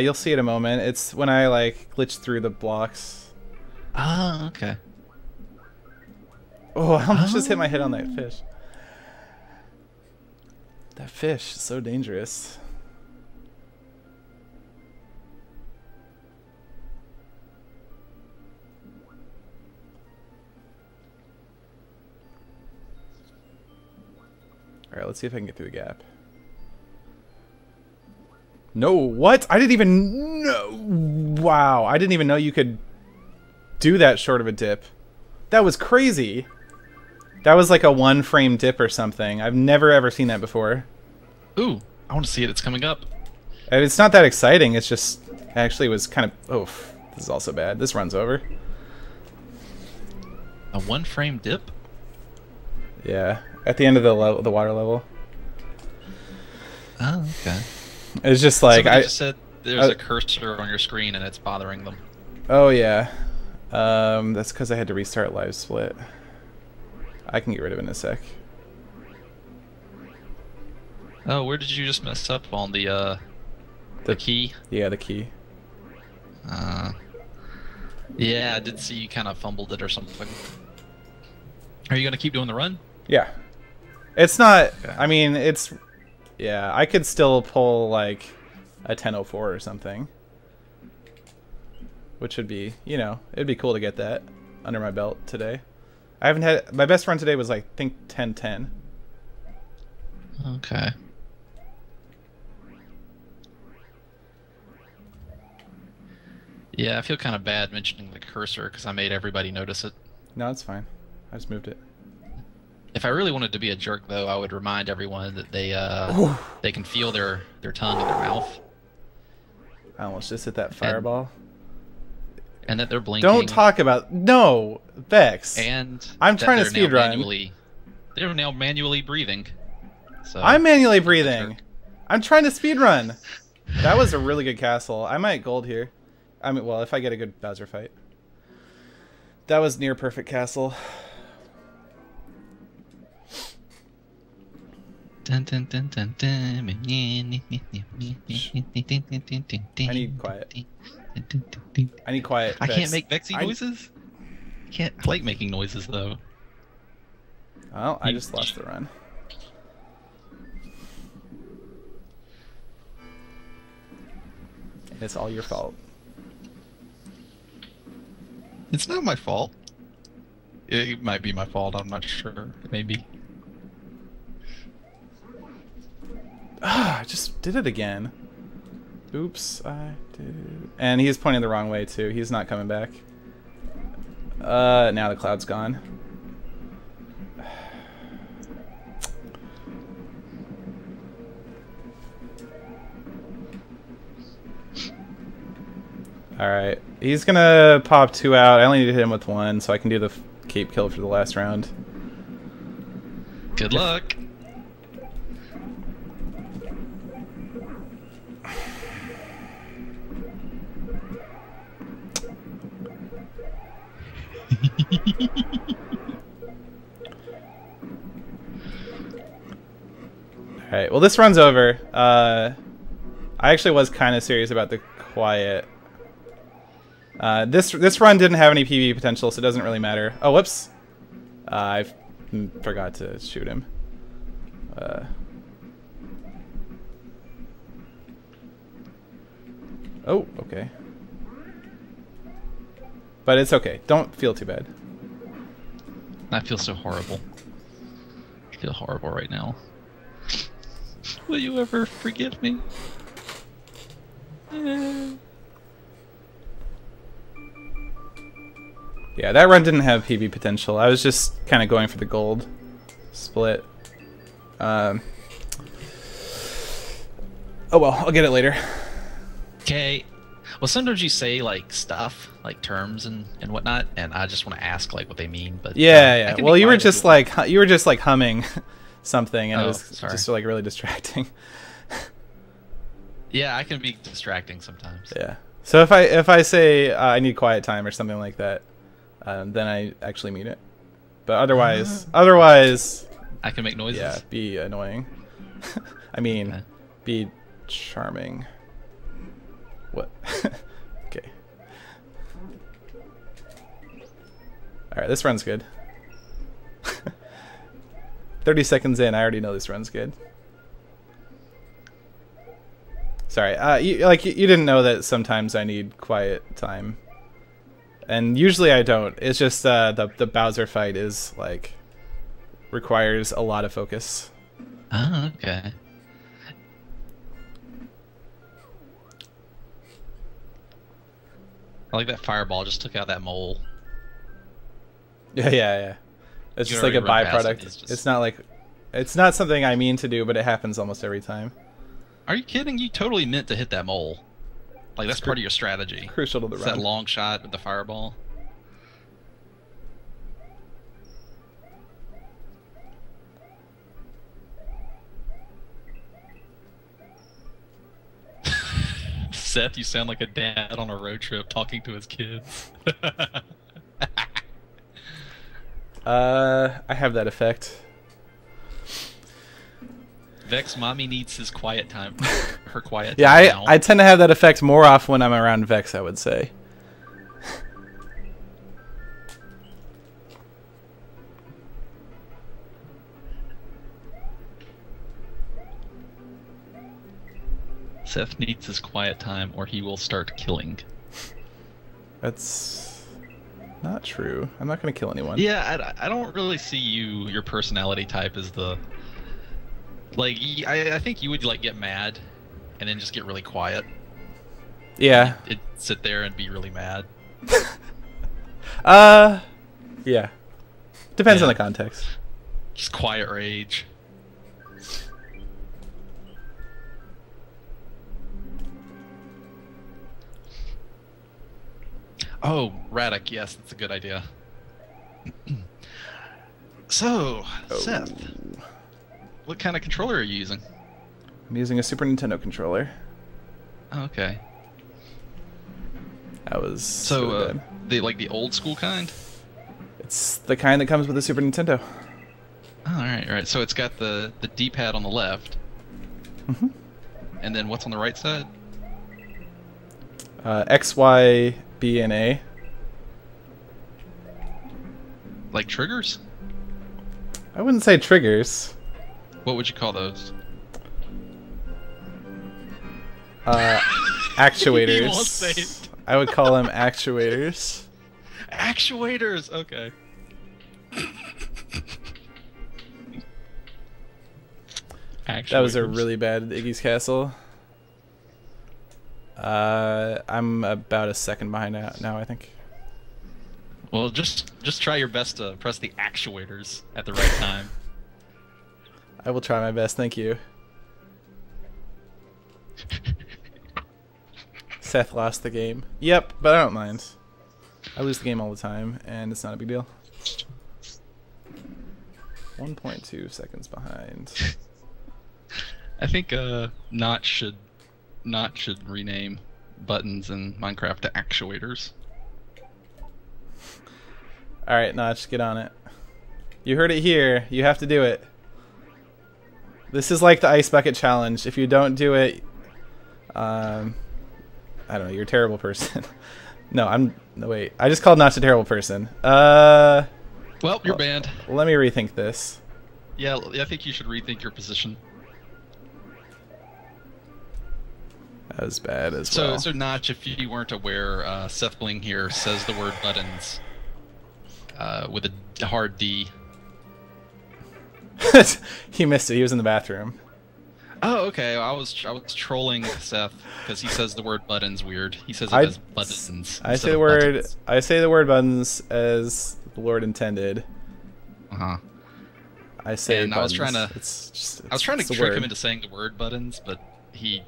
You'll see in a moment. It's when I like glitch through the blocks. Ah, okay. Oh, I almost just hit my head on that fish. That fish is so dangerous. Alright, let's see if I can get through the gap. No, what? I didn't even know. Wow, I didn't even know you could do that short of a dip. That was crazy. That was like a 1-frame dip or something. I've never ever seen that before. Ooh, I want to see it. It's coming up. And it's not that exciting. It's just actually was kind of. Oof, this is also bad. This runs over. A 1-frame dip? Yeah, at the end of the water level. Oh, okay. It's just like Somebody just said there's a cursor on your screen and it's bothering them. Oh yeah, that's because I had to restart live split. I can get rid of it in a sec. Oh, where did you just mess up on the key? Yeah, the key. Yeah, I did see you kind of fumbled it or something. Are you gonna keep doing the run? Yeah, it's not. Okay. I mean, it's. Yeah, I could still pull like a 10:04 or something, which would be, you know, it'd be cool to get that under my belt today. I haven't had my best run today was like I think 10:10. Okay. Yeah, I feel kind of bad mentioning the cursor because I made everybody notice it. No, it's fine. I just moved it. If I really wanted to be a jerk, though, I would remind everyone that they can feel their tongue in their mouth. I almost just hit that fireball. And that they're blinking. Don't talk about no, Vex. And I'm trying to speedrun. They're now manually breathing. So I'm manually breathing. I'm trying to speedrun. That was a really good castle. I might gold here. I mean, well, if I get a good Bowser fight. That was near perfect castle. Dun, dun, dun, dun, dun. I need quiet. I need quiet. I Vex. can't make Vexy noises. I like making noises though. Well, I just lost the run. It's all your fault. It's not my fault. It might be my fault. I'm not sure. Maybe. Ah, I just did it again. Oops, I did. And he's pointing the wrong way too. He's not coming back. Now the cloud's gone. Alright, he's gonna pop 2 out. I only need to hit him with 1, so I can do the cape kill for the last round. Good luck. Alright, well this run's over. I actually was kind of serious about the quiet. This run didn't have any PvE potential, so it doesn't really matter. Oh, whoops. I forgot to shoot him. Oh, okay. But it's okay. Don't feel too bad. I feel so horrible. I feel horrible right now. Will you ever forgive me? Yeah, that run didn't have PvP potential. I was just kind of going for the gold split. Oh well, I'll get it later. Okay. Well, sometimes you say like stuff, like terms and whatnot, and I just want to ask like what they mean. But yeah. Well, you were just like humming something, and it was sorry. just like really distracting. Yeah, I can be distracting sometimes. Yeah. So if I say I need quiet time or something like that, then I actually mean it. But otherwise, I can make noises. Yeah, be annoying. I mean, be charming. What? Okay. Alright, this run's good. 30 seconds in, I already know this run's good. Sorry, you didn't know that sometimes I need quiet time. And usually I don't. It's just the Bowser fight is like requires a lot of focus. Oh, okay. I like that fireball just took out that mole. Yeah, yeah, yeah. It's You just like a already run past it, byproduct. it's just- It's not like, it's not something I mean to do, but it happens almost every time. Are you kidding? You totally meant to hit that mole. Like, that's It's part of your strategy. Crucial to the It's run. that long shot with the fireball. Seth, you sound like a dad on a road trip talking to his kids. I have that effect. Vex mommy needs his quiet time. Her quiet Yeah, time now. I tend to have that effect more often when I'm around Vex, I would say. Seth needs his quiet time or he will start killing. That's not true. I'm not going to kill anyone. Yeah, I don't really see your personality type as the... Like, I think you would, like, get mad and then just get really quiet. Yeah. It'd sit there and be really mad. Yeah. Depends Yeah. on the context. Just quiet rage. Oh, Radek, yes, that's a good idea. So, Seth, what kind of controller are you using? I'm using a Super Nintendo controller. Oh, okay. That was So, bad. the old school kind? It's the kind that comes with the Super Nintendo. Oh, all right. So it's got the D-pad on the left. Mm-hmm. And then what's on the right side? X, Y, B, and A. Like triggers? I wouldn't say triggers. What would you call those? Actuators. He won't say it. I would call them actuators. Actuators. Okay. That was a really bad Iggy's Castle. I'm about a second behind now, I think. Well, just try your best to press the actuators at the right time. I will try my best, thank you. Seth lost the game. Yep, but I don't mind. I lose the game all the time, and it's not a big deal. 1.2 seconds behind. I think Notch should rename buttons in Minecraft to actuators. Alright, Notch, get on it. You heard it here. You have to do it. This is like the Ice Bucket Challenge. If you don't do it, I don't know, you're a terrible person. No, wait. I just called Notch a terrible person. Well, you're banned. Let me rethink this. Yeah, I think you should rethink your position. That was bad as well. So Notch, if you weren't aware, SethBling here says the word buttons with a hard D. He missed it. He was in the bathroom. Oh, okay. I was trolling Seth because he says the word buttons weird. He says it as buttons. I say the word. Buttons. I say the word buttons as the Lord intended. Uh huh. I say. And buttons. I was trying to trick him into saying the word buttons, but he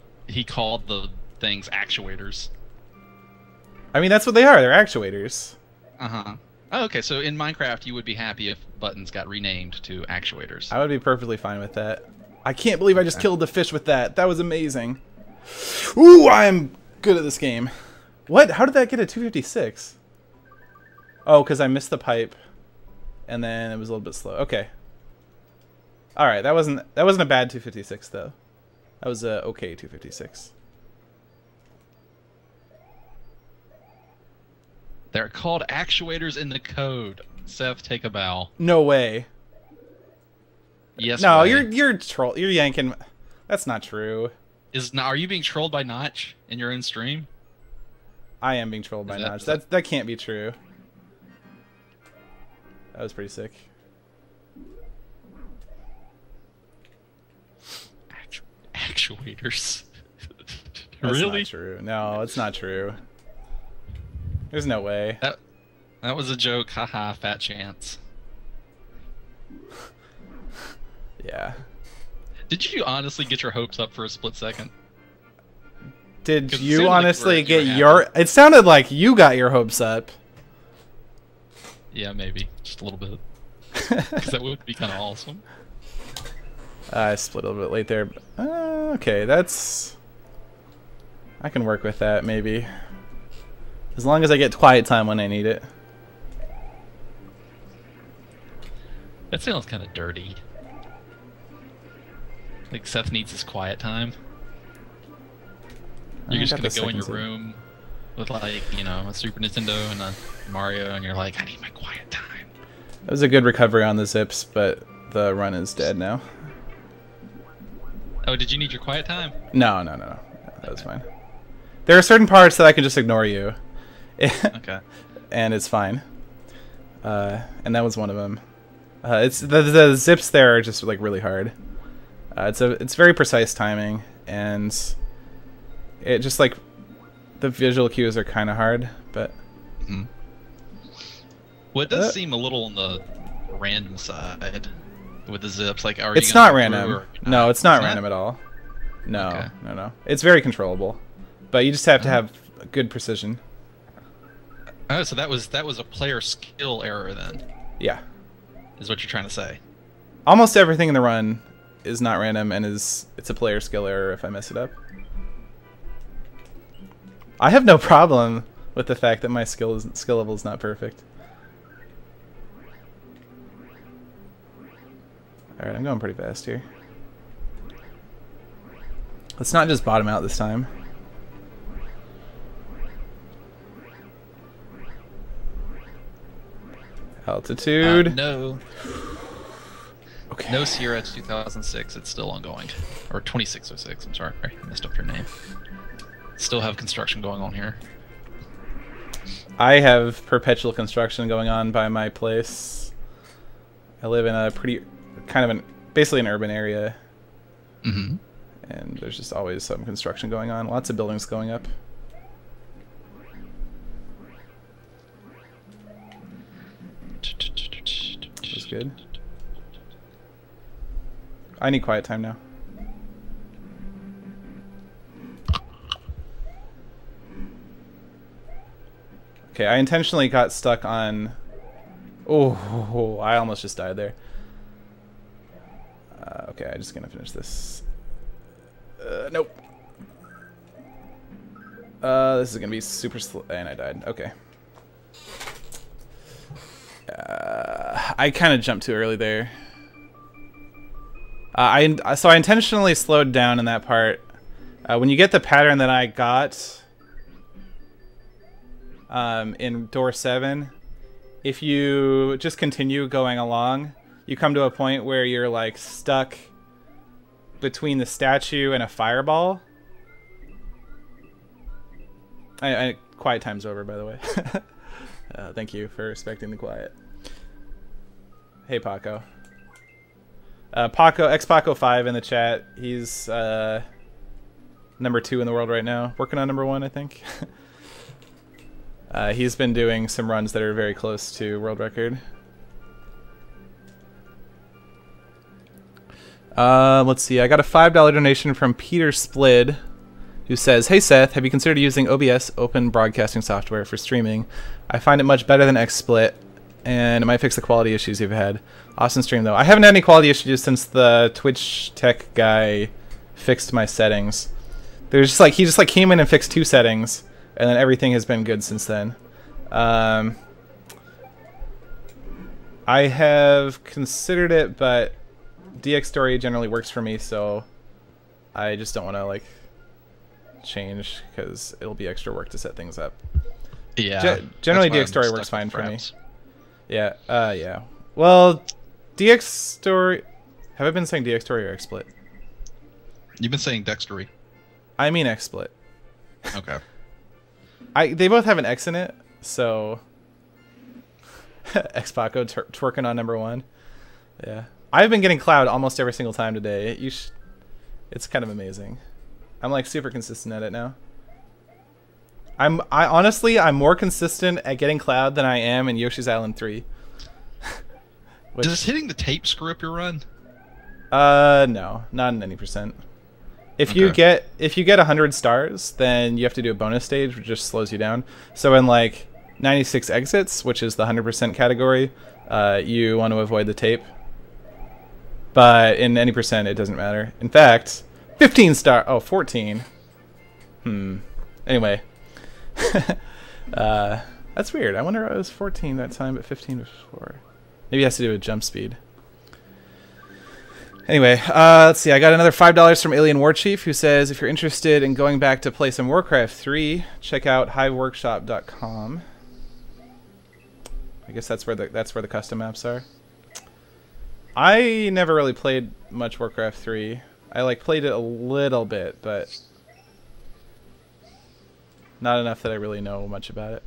called the things actuators. I mean, that's what they are. They're actuators. Uh huh. Oh, okay. So in Minecraft, you would be happy if buttons got renamed to actuators. I would be perfectly fine with that. I can't believe I just killed the fish with that. That was amazing. Ooh, I'm good at this game. What? How did that get a 256? Oh, because I missed the pipe, and then it was a little bit slow. Okay. All right, that wasn't a bad 256 though. That was a okay 256. They're called actuators in the code. Seth, take a bow. No way. Yes. No, way. you're yanking. That's not true. Are you being trolled by Notch in your own stream? I am being trolled by Notch. That can't be true. That was pretty sick. actuators. That's Really? not true. No, it's not true. There's no way. That was a joke. Haha, fat chance. Yeah. Did you honestly get your hopes up for a split second? Did 'Cause it you sounded like honestly you were get happy. your... It sounded like you got your hopes up. Yeah, maybe. Just a little bit. Because that would be kind of awesome. I split a little bit late there. Okay, that's... I can work with that, maybe. As long as I get quiet time when I need it. That sounds kind of dirty. Like Seth needs his quiet time. You're just gonna go in your room with, like, you know, a Super Nintendo and a Mario, and you're like, I need my quiet time. That was a good recovery on the zips, but the run is dead now. Oh, did you need your quiet time? No. That was fine. There are certain parts that I can just ignore you. Okay. And it's fine. And that was one of them. It's the zips there are just like really hard. It's very precise timing, and it just like the visual cues are kind of hard, but. Mm-hmm. Well, it does seem a little on the random side with the zips. Like, are you? It's not random. No, it's not random at all. No, Okay. no. It's very controllable, but you just have to have good precision. Oh, so that was a player skill error then, Yeah. is what you're trying to say. Almost everything in the run is not random, and it's a player skill error if I mess it up. I have no problem with the fact that my skill level is not perfect. Alright, I'm going pretty fast here. Let's not just bottom out this time. Altitude. No. Okay. No Sierra 2006. It's still ongoing. Or 2606. I'm sorry. I messed up your name. Still have construction going on here. I have perpetual construction going on by my place. I live in a pretty, basically an urban area. Mm-hmm. And there's just always some construction going on. Lots of buildings going up. That's good. I need quiet time now. Okay, I intentionally got stuck on... Oh, I almost just died there. Okay, I'm just gonna finish this. Nope. This is gonna be super slow, and I died. Okay. I kind of jumped too early there. So I intentionally slowed down in that part. When you get the pattern that I got in door 7, if you just continue going along, you come to a point where you're like stuck between the statue and a fireball. Quiet time's over, by the way. Thank you for respecting the quiet. Hey, Paco. Paco 5 in the chat. He's number 2 in the world right now. Working on number 1, I think. He's been doing some runs that are very close to world record. Let's see. I got a $5 donation from Peter Splid, who says, "Hey Seth, have you considered using OBS, open broadcasting software, for streaming? I find it much better than XSplit, and it might fix the quality issues you've had. Awesome stream though. I haven't had any quality issues since the Twitch tech guy fixed my settings. There's just like he just came in and fixed 2 settings, and then everything has been good since then. I have considered it, but DX Story generally works for me, so I just don't want to like change because it'll be extra work to set things up. Yeah. Generally, DX Story works fine for me. Yeah. Yeah. Well, DX Story. Have I been saying DX Story or XSplit? You've been saying Dextery. I mean XSplit. Okay. They both have an X in it, so X-Paco twerking on number 1. Yeah. I've been getting cloud almost every single time today. It's kind of amazing. I'm like super consistent at it now. I honestly, I'm more consistent at getting Cloud than I am in Yoshi's Island 3. Does hitting the tape screw up your run? No, not in any percent. If you get 100 stars, then you have to do a bonus stage, which just slows you down. So in like 96 exits, which is the 100% category, you want to avoid the tape. But in any percent, it doesn't matter. In fact, 15 star. Oh, 14. Anyway, that's weird. I wonder why it was 14 that time, but 15 before. Maybe it has to do with jump speed. Anyway, let's see. I got another $5 from Alien Warchief, who says, if you're interested in going back to play some Warcraft 3, check out hiveworkshop.com. I guess that's where the custom maps are. I never really played much Warcraft 3. I like played it a little bit, but not enough that I really know much about it.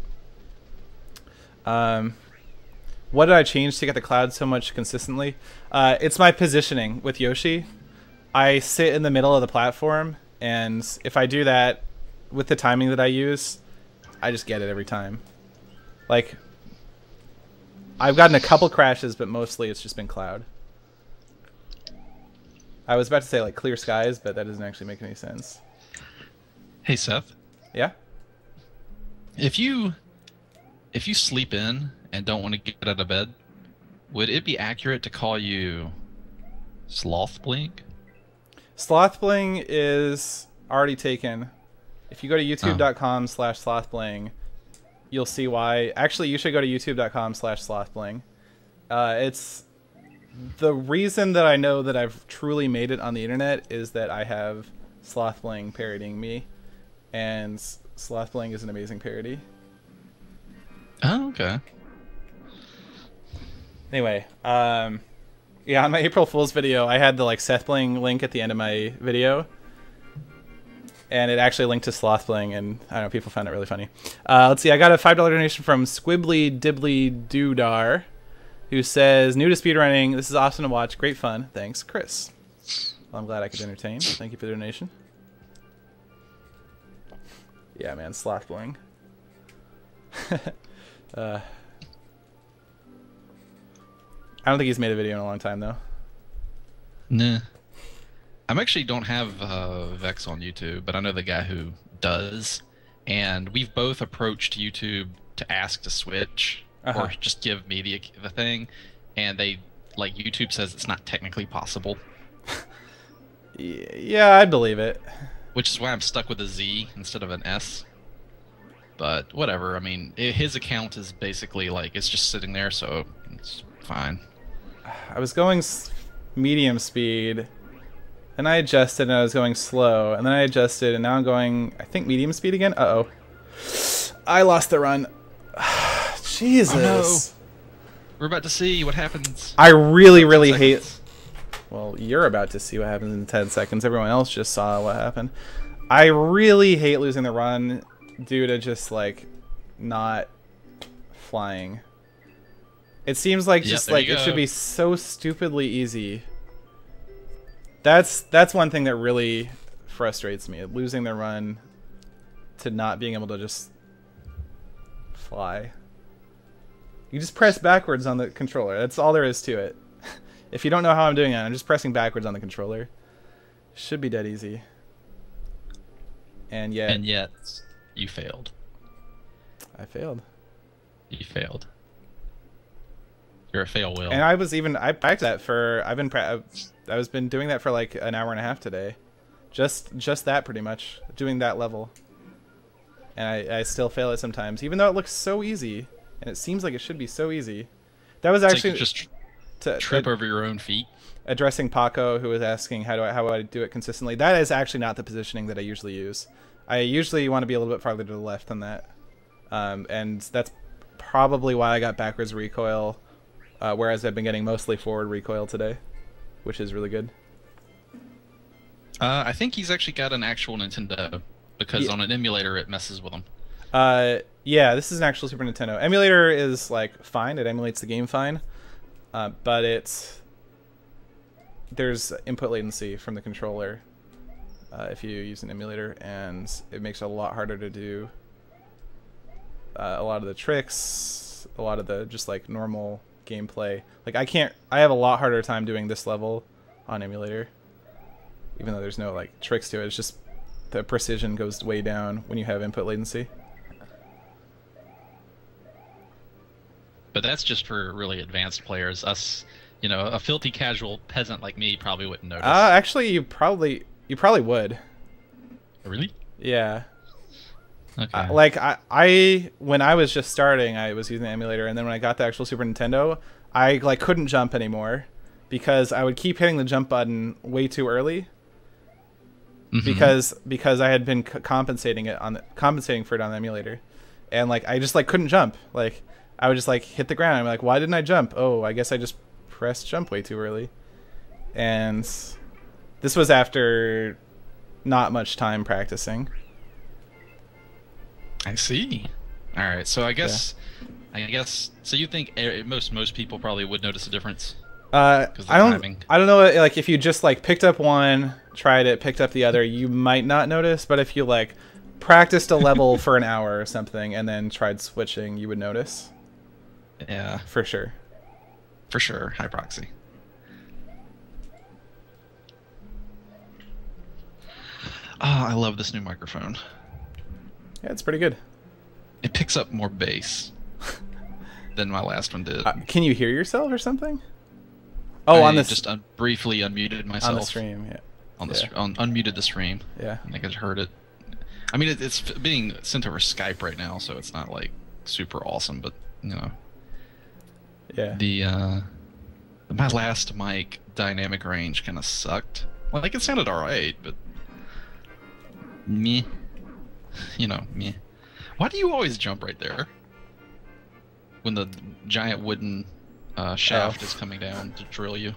What did I change to get the Cloud so much consistently? It's my positioning with Yoshi. I sit in the middle of the platform, and if I do that with the timing that I use, I just get it every time. Like, I've gotten a couple crashes, but mostly it's just been Cloud. I was about to say like clear skies, but that doesn't actually make any sense. Hey Seth. Yeah? If you sleep in and don't want to get out of bed, would it be accurate to call you SethBling? SethBling is already taken. If you go to youtube.com/SethBling, you'll see why. Actually, you should go to youtube.com/SethBling. It's the reason that I know that I've truly made it on the internet is that I have SethBling parodying me, and SethBling is an amazing parody. Oh, okay. Anyway, yeah, on my April Fool's video, I had the like SethBling link at the end of my video, and it actually linked to SethBling, and I don't know, people found it really funny. Let's see, I got a $5 donation from Squibbly Dibbly Doodar, who says, new to speedrunning, this is awesome to watch, great fun, thanks, Chris. Well, I'm glad I could entertain. Thank you for the donation. Yeah, man, SethBling. I don't think he's made a video in a long time, though. Nah. I actually don't have Vex on YouTube, but I know the guy who does, and we've both approached YouTube to ask to switch or just give me the thing, and they like YouTube says it's not technically possible. Yeah, I believe it. Which is why I'm stuck with a Z instead of an S. But whatever. I mean, his account is basically like it's just sitting there, so it's fine. I was going medium speed, and I adjusted, and I was going slow, and then I adjusted, and now I'm going, I think, medium speed again. Uh-oh. I lost the run. Jesus. Oh, no. We're about to see what happens. I really hate... Well, you're about to see what happens in 10 seconds. Everyone else just saw what happened. I really hate losing the run due to just, like, not flying. It seems like just, like, it should be so stupidly easy. That's one thing that really frustrates me. Losing the run to not being able to just fly. You just press backwards on the controller. That's all there is to it. If you don't know how I'm doing it, I'm just pressing backwards on the controller. Should be dead easy. And yet you failed. I failed. You failed. You're a fail wheel. And I practiced that for I've been doing that for like an hour and a half today. Just that pretty much. Doing that level. And I still fail it sometimes, even though it looks so easy. And it seems like it should be so easy. That was actually like just trip over your own feet. Addressing Paco, who was asking how I do it consistently. That is actually not the positioning that I usually use. I usually want to be a little bit farther to the left than that, and that's probably why I got backwards recoil, whereas I've been getting mostly forward recoil today, which is really good. I think he's actually got an actual Nintendo, because on an emulator it messes with him. Yeah, this is an actual Super Nintendo. Emulator is like fine; it emulates the game fine, but there's input latency from the controller, if you use an emulator, and it makes it a lot harder to do a lot of the tricks, a lot of the just like normal gameplay. Like I have a lot harder time doing this level on emulator, even though there's no like tricks to it. It's just the precision goes way down when you have input latency. But that's just for really advanced players. Us, you know, a filthy casual peasant like me probably wouldn't notice. Actually, you probably would. Really? Yeah. Okay. Like I when I was just starting, I was using the emulator, and then when I got the actual Super Nintendo, I like couldn't jump anymore because I would keep hitting the jump button way too early. Because I had been compensating for it on the emulator, and like I just like couldn't jump. Like I would just like hit the ground. I'm like, why didn't I jump? Oh, I guess I just pressed jump way too early. And this was after not much time practicing. I see. All right, so I guess so. You think most people probably would notice a difference? I don't know. Like if you just like picked up one, tried it, picked up the other, you might not notice. But if you like practiced a level for an hour or something and then tried switching, you would notice. Yeah, for sure. For sure, high proxy. Oh, I love this new microphone. Yeah, it's pretty good. It picks up more bass than my last one did. Can you hear yourself or something? Oh, I just briefly unmuted myself. On the stream, yeah. Unmuted the stream. Yeah. I think I heard it. I mean, it's being sent over Skype right now, so it's not like super awesome, but you know. Yeah. My last mic dynamic range kind of sucked. Like it sounded alright, but meh. You know, meh. Why do you always jump right there when the giant wooden shaft is coming down to drill you?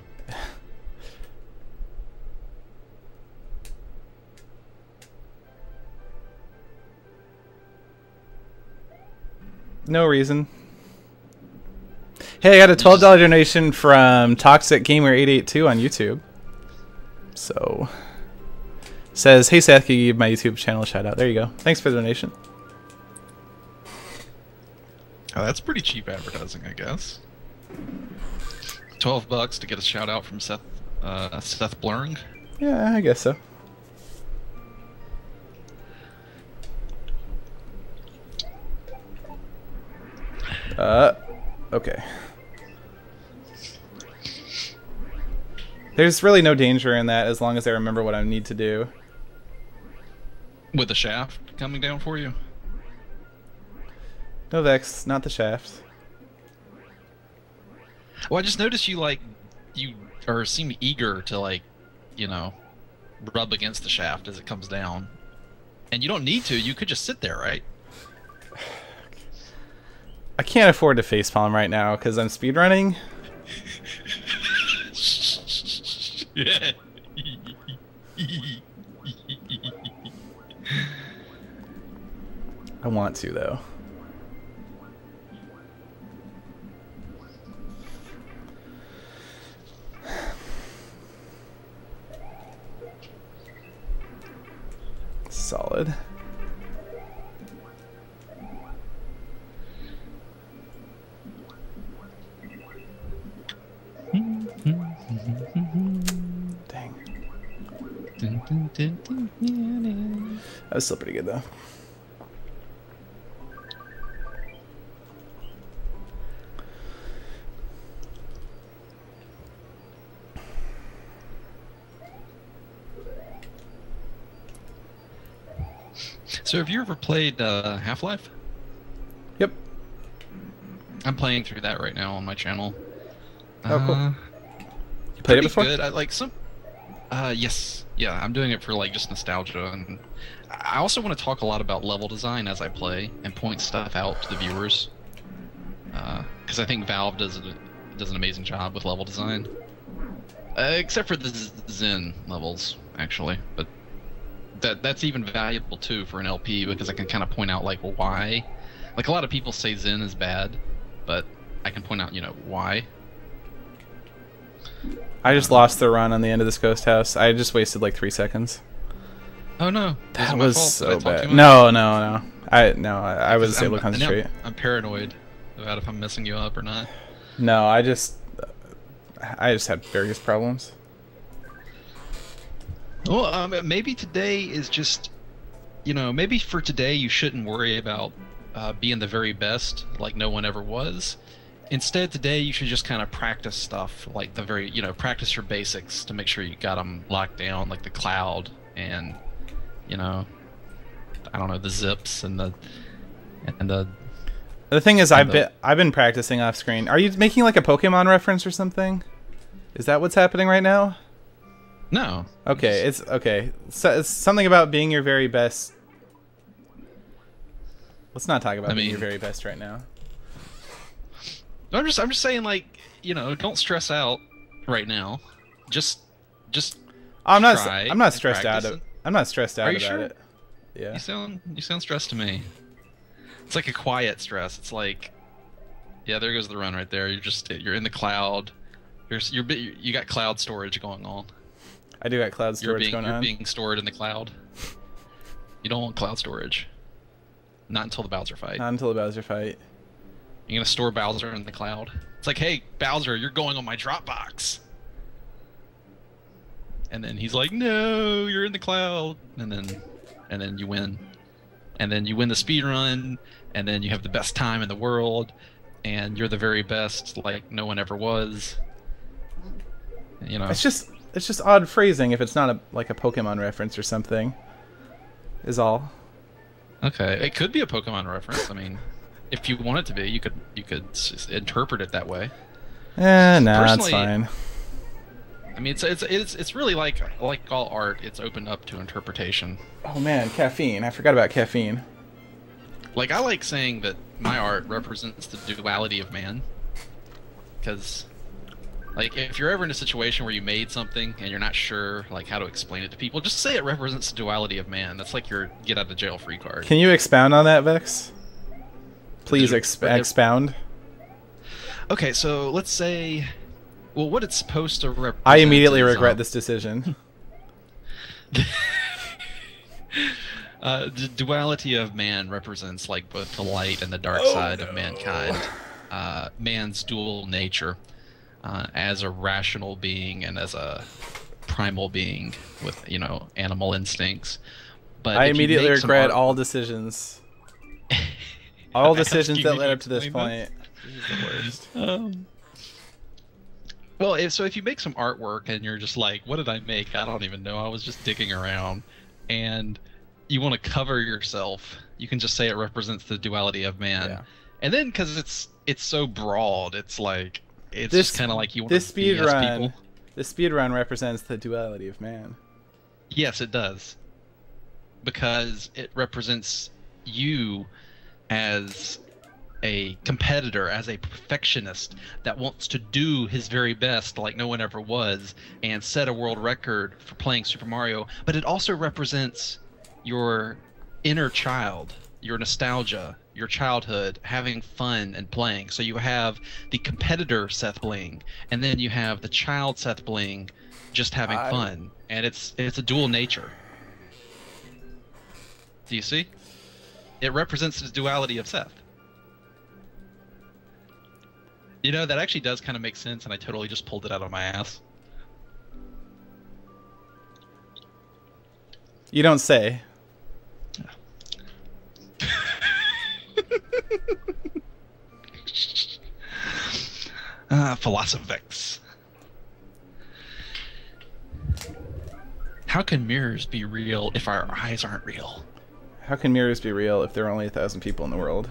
No reason. Hey, I got a $12 donation from Toxic Gamer 882 on YouTube. So says, "Hey Seth, can you give my YouTube channel a shout out?" There you go. Thanks for the donation. Oh, that's pretty cheap advertising, I guess. $12 to get a shout out from SethBling. Yeah, I guess so. Okay. There's really no danger in that as long as I remember what I need to do. With the shaft coming down for you? No Vex, not the shaft. Well, I just noticed you seem eager to like, you know, rub against the shaft as it comes down. And you don't need to, you could just sit there, right? I can't afford to facepalm right now because I'm speedrunning. Yeah. I want to though. Solid. Dang. That was still pretty good though. So have you ever played Half-Life? Yep. I'm playing through that right now on my channel. Oh, cool. You played it before? Good. I like some. Yes. Yeah, I'm doing it for like just nostalgia, and I also want to talk a lot about level design as I play and point stuff out to the viewers. Because I think Valve does an amazing job with level design, except for the Zen levels, actually. But that's even valuable too for an LP because I can kind of point out like why. Like a lot of people say Zen is bad, but I can point out, you know, why. I just lost the run on the end of this ghost house. I just wasted like 3 seconds. Oh no, That my was fault. Did I so talk bad. too much? No. I was able to I'm concentrate. I'm paranoid about if I'm messing you up or not. No, I just had various problems. Well, maybe today is just, maybe for today you shouldn't worry about being the very best like no one ever was. Instead, today you should just kind of practice stuff like practice your basics to make sure you got them locked down, like the cloud and, I don't know, the zips and the. The thing is, I've been practicing off screen. Are you making like a Pokemon reference or something? Is that what's happening right now? No. Okay, it's okay. So, it's something about being your very best. Let's not talk about being your very best right now. I'm just saying, like, don't stress out right now. Just. I'm not stressed out. I'm not stressed out Are you about sure? it. Yeah. You sound stressed to me. It's like a quiet stress. It's like, yeah, there goes the run right there. You're in the cloud. You got cloud storage going on. I do got cloud storage going on. You're being stored in the cloud. You don't want cloud storage. Not until the Bowser fight. Not until the Bowser fight. You're gonna store Bowser in the cloud. It's like, hey, Bowser, you're going on my Dropbox. And then he's like, no, you're in the cloud. And then you win. And then you win the speed run. And then you have the best time in the world. And you're the very best, like no one ever was. It's just odd phrasing if it's not like a Pokemon reference or something. Is all. Okay, it could be a Pokemon reference. I mean, if you want it to be, you could interpret it that way. Nah, that's fine. I mean, it's really like all art. It's open up to interpretation. Oh man, caffeine! I forgot about caffeine. Like, I like saying that my art represents the duality of man, because, like, if you're ever in a situation where you made something and you're not sure like how to explain it to people, just say it represents the duality of man. That's like your get out of jail free card. Can you expound on that, Vex? Please expound. Okay, so let's say, well, what it's supposed to represent. I immediately regret this decision. The duality of man represents like both the light and the dark side of mankind. Man's dual nature as a rational being and as a primal being with, animal instincts. But I immediately regret all decisions. All decisions that led up to this point. This is the worst. Well, if you make some artwork and you're just like, what did I make? I don't even know. I was just digging around. And you want to cover yourself, you can just say it represents the duality of man. Yeah. And then, because it's so broad, it's like, it's just kind of like you want to BS people. This speedrun represents the duality of man. Yes, it does. Because it represents you as a competitor, as a perfectionist that wants to do his very best like no one ever was and set a world record for playing Super Mario. But it also represents your inner child, your nostalgia, your childhood, having fun and playing. So you have the competitor SethBling, and then you have the child SethBling just having fun. And it's a dual nature. Do you see? It represents the duality of Seth. That actually does kind of make sense, and I totally just pulled it out of my ass. You don't say. Philosophics. How can mirrors be real if our eyes aren't real? How can mirrors be real if there are only 1,000 people in the world?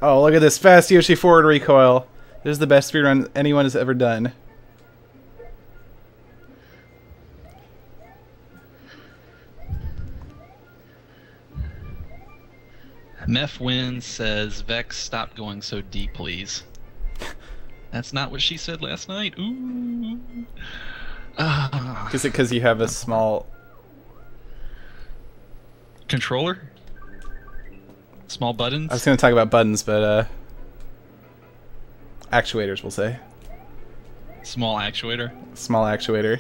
Oh, look at this fast Yoshi forward recoil. This is the best speedrun anyone has ever done. Meph Wins says, Vex, stop going so deep, please. That's not what she said last night. Ooh. Is it because you have a small controller? Small buttons? I was going to talk about buttons, but actuators, we'll say. Small actuator. Small actuator.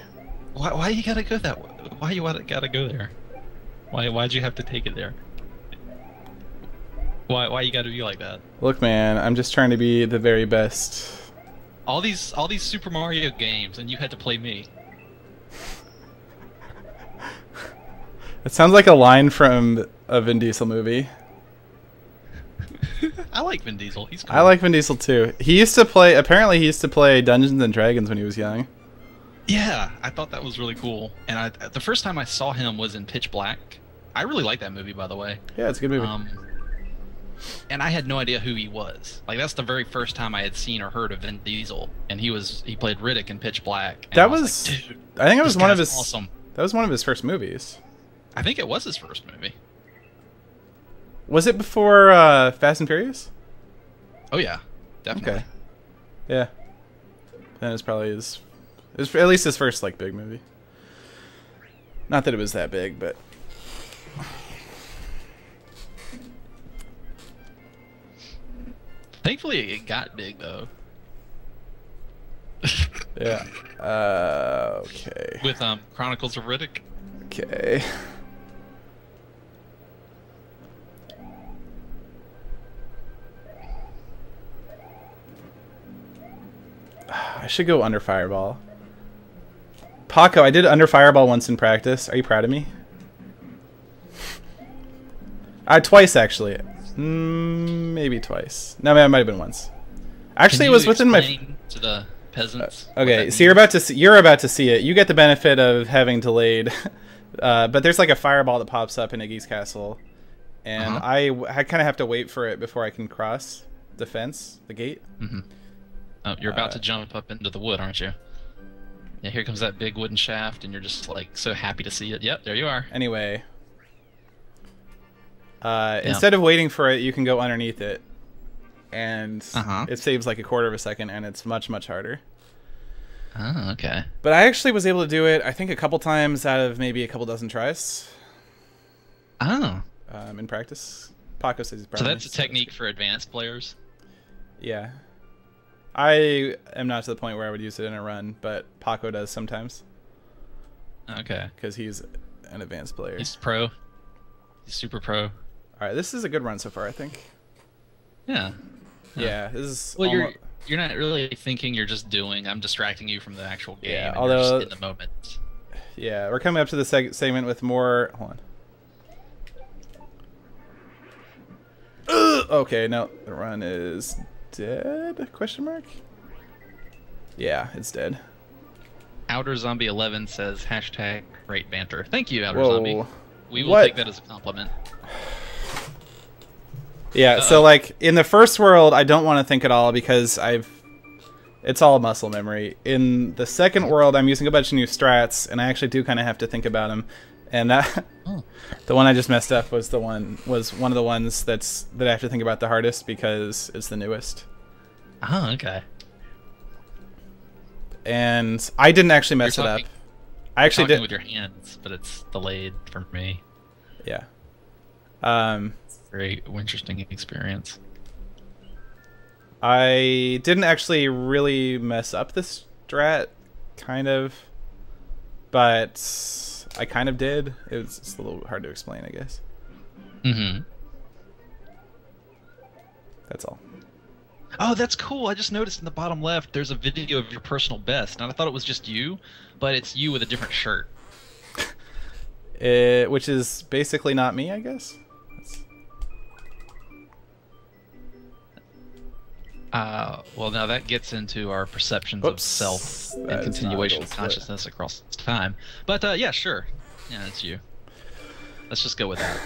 Why you gotta go that way? Why you gotta go there? Why'd you have to take it there? Why you gotta be like that? Look, man, I'm just trying to be the very best. All these Super Mario games, and you had to play me. It sounds like a line from a Vin Diesel movie. I like Vin Diesel. He's cool. I like Vin Diesel too. Apparently he used to play Dungeons and Dragons when he was young. Yeah, I thought that was really cool. And the first time I saw him was in Pitch Black. I really like that movie, by the way. Yeah, it's a good movie. And I had no idea who he was. Like, that's the very first time I had seen or heard of Vin Diesel, and he played Riddick in Pitch Black. And that was, like, dude, I think it was one of his. Awesome. That was one of his first movies. I think it was his first movie. Was it before Fast and Furious? Oh yeah, definitely. Okay. Yeah. Then it's probably his. It was at least his first like big movie. Not that it was that big, but. Thankfully, it got big though. Yeah. Okay. With Chronicles of Riddick. Okay. I should go under Fireball. Paco, I did under Fireball once in practice. Are you proud of me? Twice actually. Maybe twice. No, it might have been once. Actually, it was within my. To the peasants. Okay, so you're about to see it. You get the benefit of having delayed, but there's like a fireball that pops up in Iggy's castle, and I kind of have to wait for it before I can cross the fence, the gate. Mm-hmm. Oh, you're about to jump up into the wood, aren't you? Yeah, here comes that big wooden shaft, and you're just like so happy to see it. Yep, there you are. Anyway, instead of waiting for it, you can go underneath it, and it saves like a quarter of a second, and it's much harder. Oh, okay. But I actually was able to do it, I think, a couple times out of maybe a couple dozen tries. Oh. In practice. Paco says he's proud of me, so that's a technique for advanced players? Yeah. I am not to the point where I would use it in a run, but Paco does sometimes. Okay. Because he's an advanced player. He's pro. He's super pro. Alright, this is a good run so far, I think. Yeah. Yeah, this is... Well, you're not really thinking, you're just doing. I'm distracting you from the actual game. Yeah, and although... you're just in the moment. Yeah, we're coming up to the segment with more... Hold on. Okay, no, the run is dead? Question mark? Yeah, it's dead. Outer Zombie 11 says hashtag great banter. Thank you, Outer Whoa. Zombie. We will take that as a compliment. Yeah, so like in the first world, I don't want to think at all because it's all muscle memory. In the second world, I'm using a bunch of new strats, and I actually do kind of have to think about them. And that the one I just messed up was one of the ones that I have to think about the hardest because it's the newest. Oh, okay. And I didn't actually mess it up. I actually did with your hands, but it's delayed for me. Yeah. Very interesting experience. I didn't actually really mess up this strat, kind of, but I kind of did. It's a little hard to explain, I guess. Mm-hmm. That's all. Oh, that's cool. I just noticed in the bottom left there's a video of your personal best, and I thought it was just you, but it's you with a different shirt. Which is basically not me, I guess. Well, now that gets into our perceptions of self and continuation of consciousness across time. But yeah, sure. Yeah, it's you. Let's just go with that.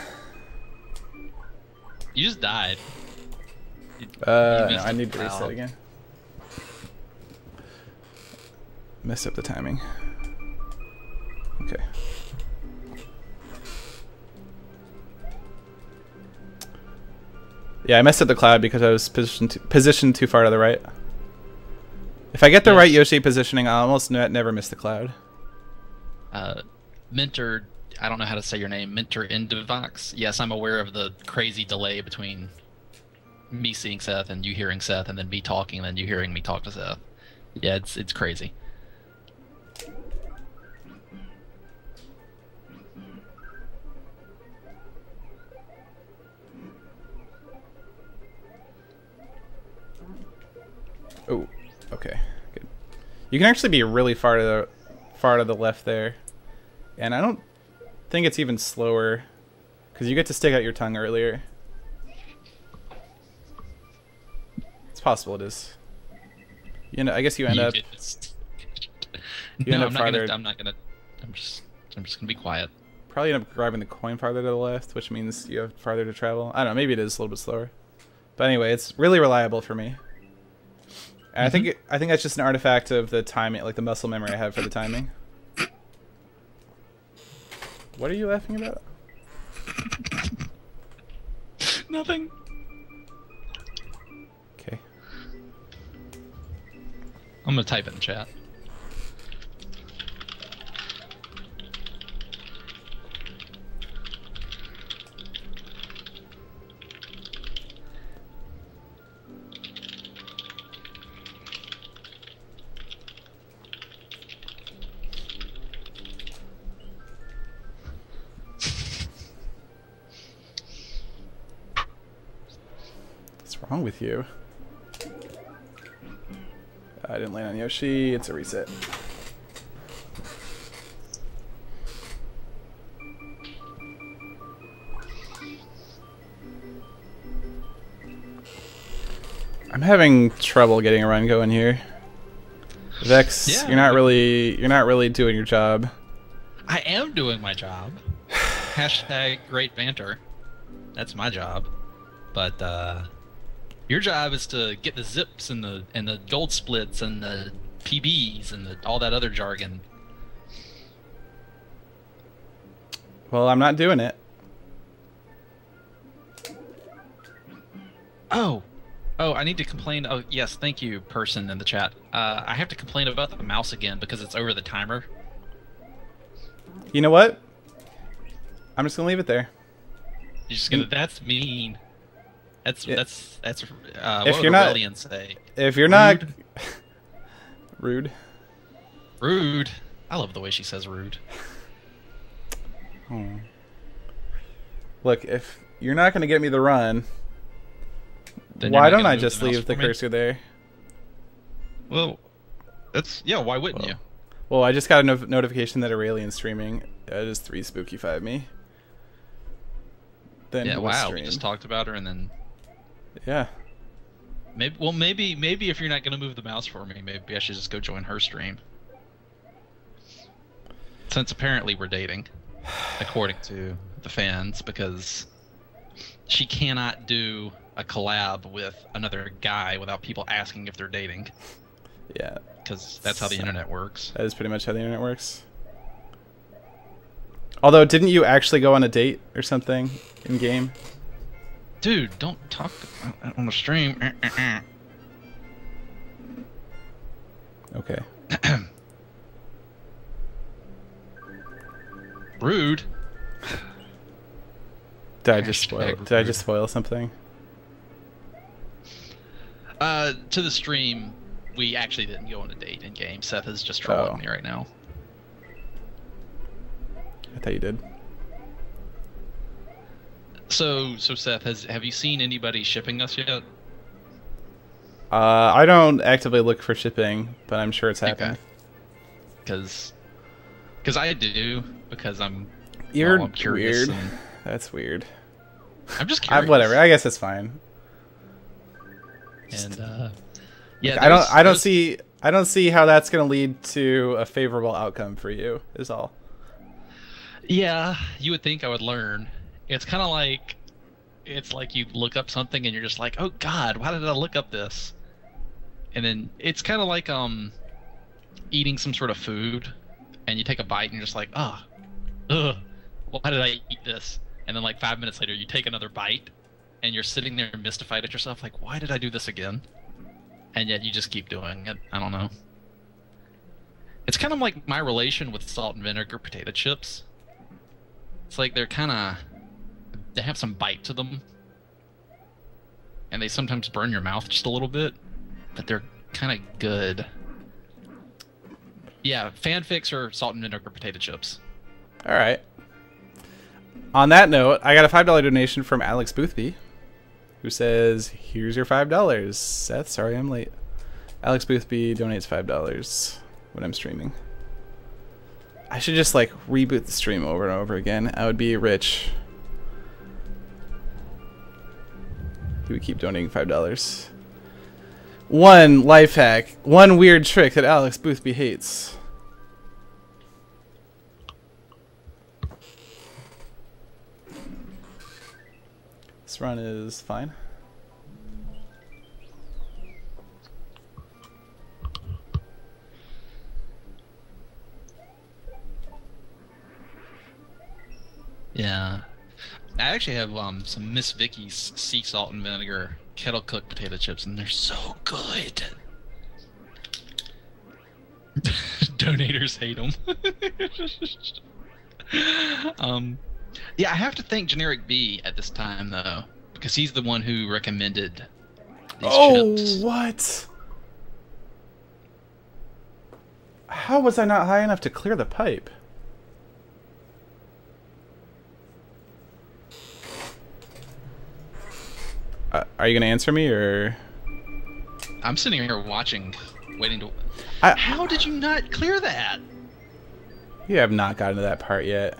You just died. No, I need to reset again. Messed up the timing. Okay. Yeah, I messed up the cloud because I was positioned too far to the right. If I get the right Yoshi positioning, I'll almost never miss the cloud. Minter, I don't know how to say your name, Minter Indivox. Yes, I'm aware of the crazy delay between me seeing Seth and you hearing Seth, and then me talking, and then you hearing me talk to Seth. Yeah, it's crazy. Oh, okay, good. You can actually be really far to the left there, and I don't think it's even slower because you get to stick out your tongue earlier. It's possible it is. You know, I guess you end up. You end up farther. I'm not gonna. I'm just gonna be quiet. Probably end up grabbing the coin farther to the left, which means you have farther to travel. I don't know. Maybe it is a little bit slower, but anyway, it's really reliable for me. And I think that's just an artifact of the timing, like the muscle memory I have for the timing. What are you laughing about? Nothing. Okay. I'm gonna type it in chat. What's wrong with you? I didn't land on Yoshi. It's a reset. I'm having trouble getting a run going here. Vex, Yeah, you're not really doing your job. I am doing my job. Hashtag great banter. That's my job. But your job is to get the zips and the gold splits and the PBs and all that other jargon. Well, I'm not doing it. Oh, I need to complain. Oh, yes, thank you, person in the chat. I have to complain about the mouse again because it's over the timer. You know what? I'm just gonna leave it there. You're just gonna. That's mean. That's what if would you're not, Aurelian say? If you're not rude. Rude. I love the way she says rude. Oh. Look, if you're not gonna get me the run, Then why you're not don't gonna I move just the mouse leave the for me? cursor there? Well, yeah. Why wouldn't you? Well, I just got a notification that Aurelian's streaming. That is 3 spooky 5 me. Then Yeah. who Wow. stream? We just talked about her and then. Yeah. Maybe if you're not gonna move the mouse for me, maybe I should just go join her stream. Since apparently we're dating, according to the fans, because she cannot do a collab with another guy without people asking if they're dating. Yeah. Because that's how the internet works. That is pretty much how the internet works. Although, didn't you actually go on a date or something in game? Dude, don't talk on the stream. Okay. Rude. Did I just spoil something? To the stream, we actually didn't go on a date in game. Seth is just trolling me right now. I thought you did. So Seth, have you seen anybody shipping us yet? I don't actively look for shipping, but I'm sure it's happening. Because I do, because I'm curious. Weird. That's weird. I'm just curious. Whatever. I guess it's fine. And yeah, I don't see how that's gonna lead to a favorable outcome for you. Is all. Yeah, you would think I would learn. It's kind of like, it's like you look up something and you're just like, oh God, why did I look up this? And then it's kind of like eating some sort of food, and you take a bite and you're just like, why did I eat this? And then like 5 minutes later, you take another bite, and you're sitting there mystified at yourself, like, why did I do this again? And yet you just keep doing it. I don't know. It's kind of like my relation with salt and vinegar potato chips. It's like they have some bite to them, and they sometimes burn your mouth just a little bit, but they're kind of good. Yeah, fanfics or salt and vinegar potato chips. All right. On that note, I got a $5 donation from Alex Boothby, who says, "Here's your $5." Seth, sorry I'm late. Alex Boothby donates $5 when I'm streaming. I should just like reboot the stream over and over again. I would be rich. He would keep donating $5. One life hack, one weird trick that Alex Boothby hates. This run is fine. Yeah. I actually have some Miss Vicky's sea salt and vinegar kettle cooked potato chips, and they're so good. Donators hate them. Yeah, I have to thank Generic B at this time though, because he's the one who recommended these chips. Oh, what? How was I not high enough to clear the pipe? Are you gonna answer me, or? I'm sitting here watching, waiting to. I... How did you not clear that? You have not gotten to that part yet.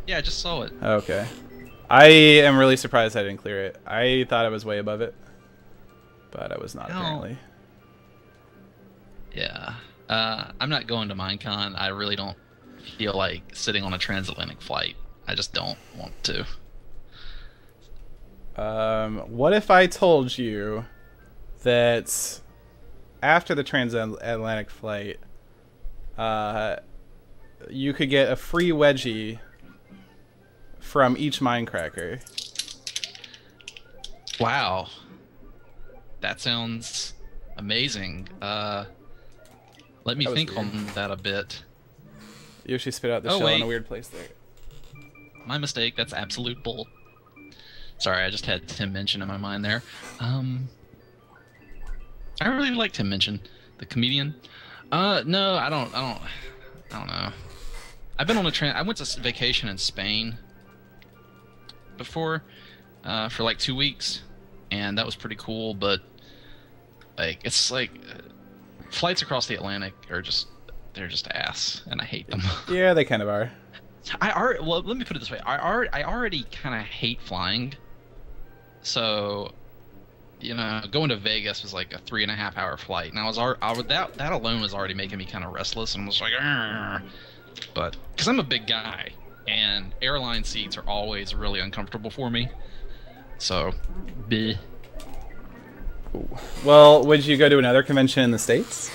Yeah, I just saw it. Okay. I am really surprised I didn't clear it. I thought I was way above it, but I was not, apparently. Yeah. I'm not going to Minecon. I really don't feel like sitting on a transatlantic flight. I just don't want to. What if I told you that after the transatlantic flight, you could get a free wedgie from each Minecracker? Wow. That sounds amazing. Let me think weird. on that a bit. Yoshi spit out the shell in a weird place there. My mistake. That's absolute bull. Sorry, I just had Tim Minchin in my mind there. I really like Tim Minchin, the comedian. No, I don't know. I've been on I went to vacation in Spain before, for like 2 weeks, and that was pretty cool. But like, it's like flights across the Atlantic are they're just ass, and I hate them. Yeah, they kind of are. Well, let me put it this way. I already kind of hate flying. So, you know, going to Vegas was like a 3.5-hour flight, and that alone was already making me kind of restless, and I was like, argh. But because I'm a big guy, and airline seats are always really uncomfortable for me. So, bleh. Well, would you go to another convention in the States?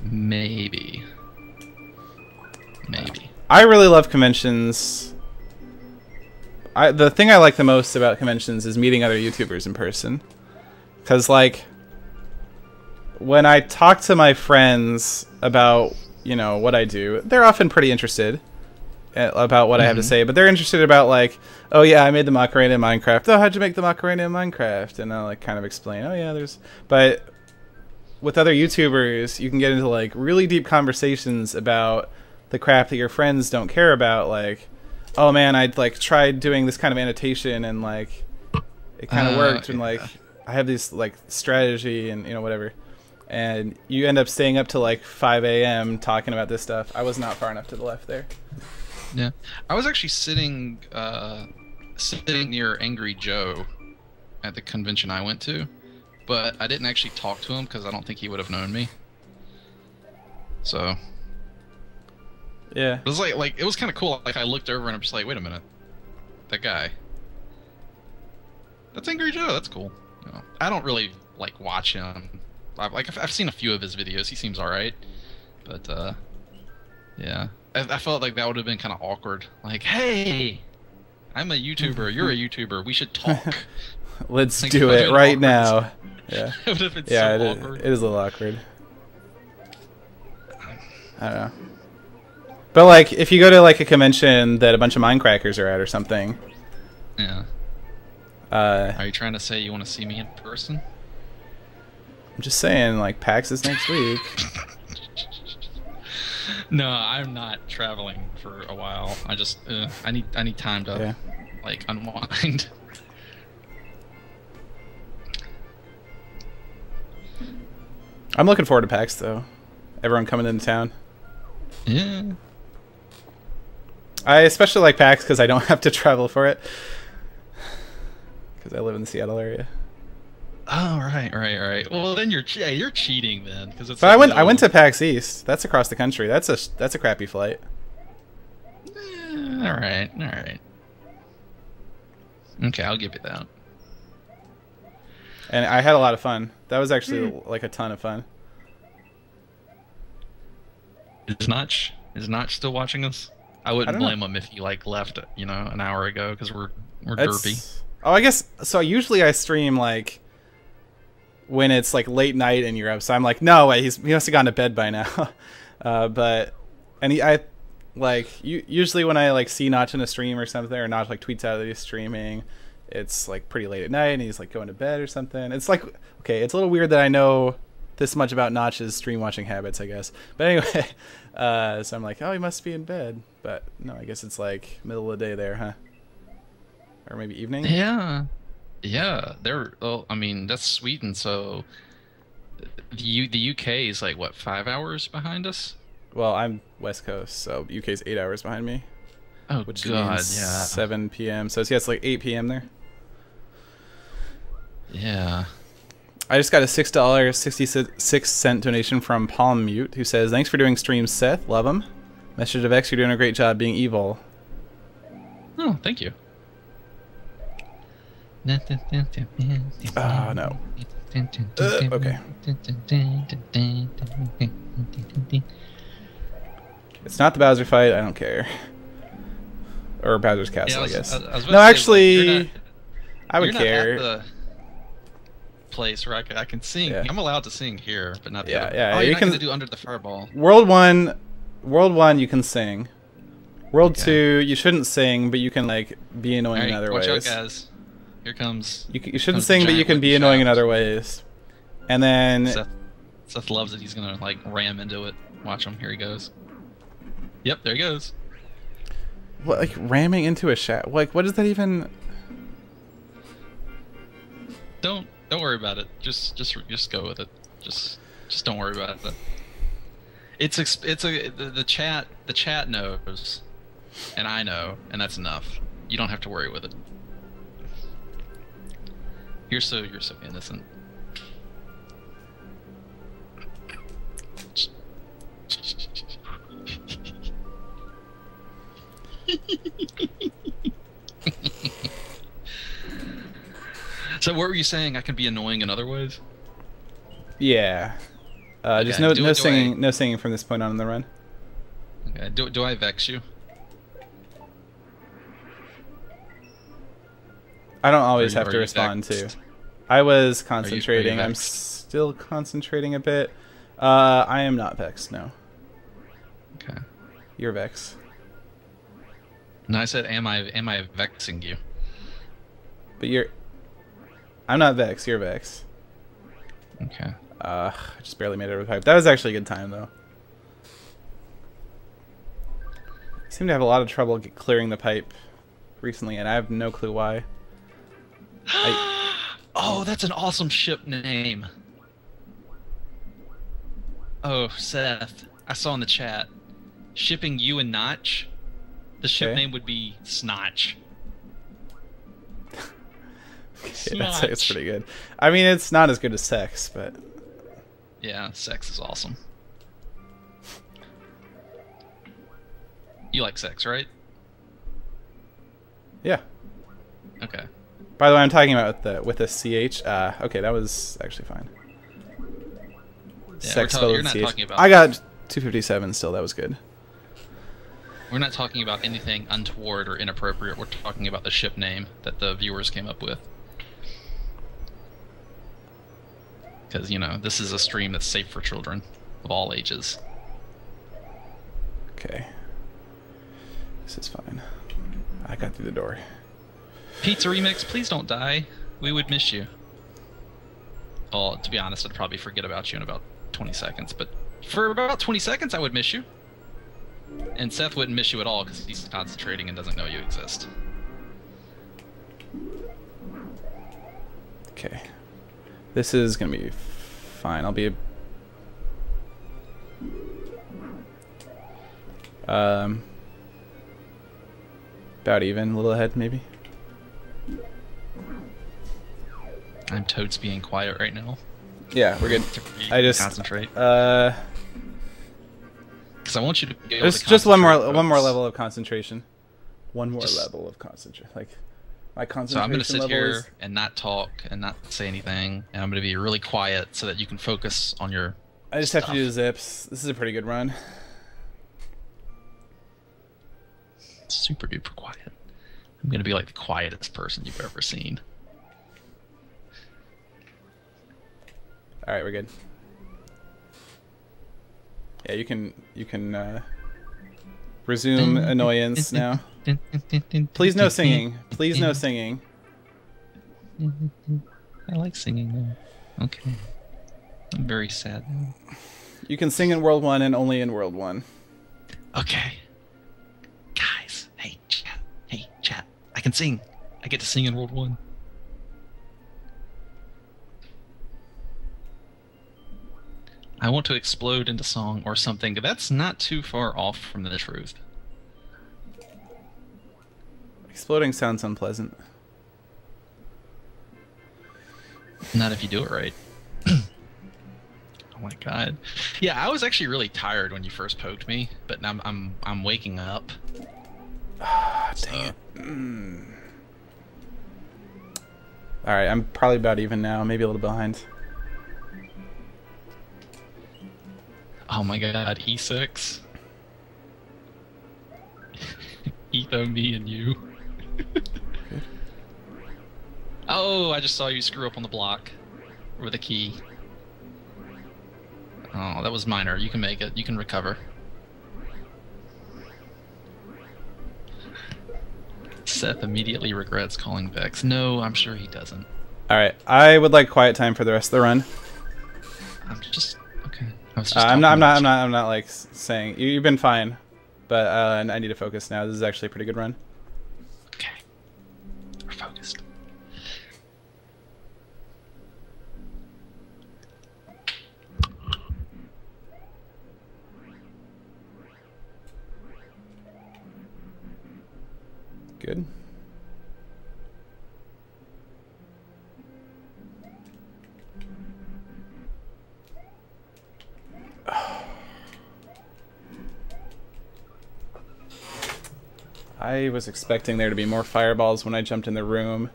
Maybe. I really love conventions. The thing I like the most about conventions is meeting other YouTubers in person. Because, like, when I talk to my friends about, you know, what I do, they're often pretty interested about what I have to say. But they're interested about, like, oh, yeah, I made the Macarena in Minecraft. Oh, how'd you make the Macarena in Minecraft? And I'll, like, kind of explain, oh, yeah, there's... But with other YouTubers, you can get into, like, really deep conversations about the crap that your friends don't care about, like, oh man, I'd like tried doing this kind of annotation and like it kind of worked, and like I have this like strategy and you know whatever, and you end up staying up till like 5 a.m. talking about this stuff. I was not far enough to the left there. Yeah, I was actually sitting near Angry Joe at the convention I went to, but I didn't actually talk to him because I don't think he would have known me. So. Yeah. It was like it was kind of cool. Like I looked over and I'm just like, wait a minute, that guy. That's Angry Joe. That's cool. You know, I don't really like watch him. I've seen a few of his videos. He seems all right, but yeah, I felt like that would have been kind of awkward. Like, hey, I'm a YouTuber. You're a YouTuber. We should talk. Let's do it right now. Yeah. It would have been yeah, so awkward. It is a little awkward. I don't know. But like, if you go to like a convention that a bunch of Minecrackers are at or something. Yeah. Are you trying to say you want to see me in person? I'm just saying, like, PAX is next week. No, I'm not traveling for a while. I just I need time to like unwind. I'm looking forward to PAX though. Everyone coming into town. Yeah. I especially like PAX because I don't have to travel for it. Because I live in the Seattle area. Oh right. Well then you're cheating then because it's. But I went to PAX East. That's across the country. That's a crappy flight. All right. Okay, I'll give you that. And I had a lot of fun. That was actually like a ton of fun. Is Notch still watching us? I wouldn't blame him if he like left, you know, an hour ago because we're derpy. Oh, I guess so. Usually I stream like when it's like late night in Europe, so I'm like, no way, he must have gone to bed by now. I like usually when I like see Notch in a stream or something, or Notch like tweets out that he's streaming, it's like pretty late at night and he's like going to bed or something. It's like, okay, it's a little weird that I know this much about Notch's stream watching habits, I guess. But anyway, so I'm like, oh, he must be in bed. But no, I guess it's like middle of the day there, huh? Or maybe evening? Yeah. Well, I mean, that's Sweden, so the UK is like what, 5 hours behind us? Well, I'm West Coast, so UK's 8 hours behind me. Oh, which God, means 7 p.m. So yeah, it's like 8 p.m. there. Yeah. I just got a $6.66 donation from Palm Mute, who says, "Thanks for doing streams, Seth. Love them. Message of X, you're doing a great job being evil." Oh, thank you. Oh, no. Okay. It's not the Bowser fight. I don't care. Or Bowser's Castle, I guess. No, actually, I would care. Not at the place where I can sing. Yeah. I'm allowed to sing here, but not the other. Yeah. Oh, you you're can not gonna do Under the Fireball. World 1, you can sing. World 2, you shouldn't sing, but you can like be annoying in other ways. Watch out, guys. Here comes. You shouldn't sing, but you can be annoying in other ways. And then Seth loves it. He's gonna like ram into it. Watch him. Here he goes. Yep, there he goes. What, like ramming into a shaft? Like, what does that even? Don't worry about it. Just go with it. Just don't worry about it. The chat knows, and I know, and that's enough. You don't have to worry with it. You're so innocent. So what were you saying? I can be annoying in other ways? Yeah. Just Okay, no singing, no singing from this point on in the run. Okay. Do I vex you? I don't always have to respond to. I was concentrating. I'm vexed? still concentrating a bit. I am not vexed. No. Okay. You're vexed. No, I said, am I vexing you? But I'm not vexed. You're vexed. Okay. I just barely made it over the pipe. That was actually a good time, though. I seem to have a lot of trouble clearing the pipe recently, and I have no clue why. Oh, that's an awesome ship name. Oh, Seth, I saw in the chat. Shipping you and Notch. The ship name would be Snotch. Okay, that's pretty good. I mean, it's not as good as Sex, but... Yeah, Sex is awesome. You like Sex, right? Yeah. Okay. By the way, I'm talking about with the CH. Okay, that was actually fine. Yeah, Sex you're not CH. talking about... I got 257 still. That was good. We're not talking about anything untoward or inappropriate. We're talking about the ship name that the viewers came up with. Because, you know, this is a stream that's safe for children of all ages. Okay. This is fine. I got through the door. Pizza Remix, please don't die. We would miss you. Well, to be honest, I'd probably forget about you in about 20 seconds. But for about 20 seconds, I would miss you. And Seth wouldn't miss you at all because he's concentrating and doesn't know you exist. Okay. This is gonna be fine. I'll be about even, a little ahead maybe. I'm totes being quiet right now. Yeah, we're good. I just concentrate. Because I want you to be able to just one more concentrate, level of concentration. One more level of concentration. Like my concentration. So I'm gonna sit level here is... and not talk and not say anything, and I'm gonna be really quiet so that you can focus on your. I just stuff. have to do zips. This is a pretty good run. Super duper quiet. I'm gonna be like the quietest person you've ever seen. All right, we're good. Yeah, you can resume annoyance now. Please no singing. Please no singing. I like singing though. Okay. I'm very sad now. You can sing in World 1 and only in World 1. Okay. Guys, hey chat. Hey chat. I can sing. I get to sing in World 1. I want to explode into song or something. That's not too far off from the truth. Exploding sounds unpleasant. Not if you do it right. Oh my god. Yeah, I was actually really tired when you first poked me, but now I'm waking up. Dang it. All right, I'm probably about even now, maybe a little behind. Oh my god, E6. Etho, me, and you. Oh, I just saw you screw up on the block with a key. Oh, that was minor. You can make it. You can recover. Seth immediately regrets calling Vex. No, I'm sure he doesn't. All right, I would like quiet time for the rest of the run. I'm just okay. I was just I'm not like saying you've been fine, but I need to focus now. This is actually a pretty good run. Okay, we're focused. Good. I was expecting there to be more fireballs when I jumped in the room.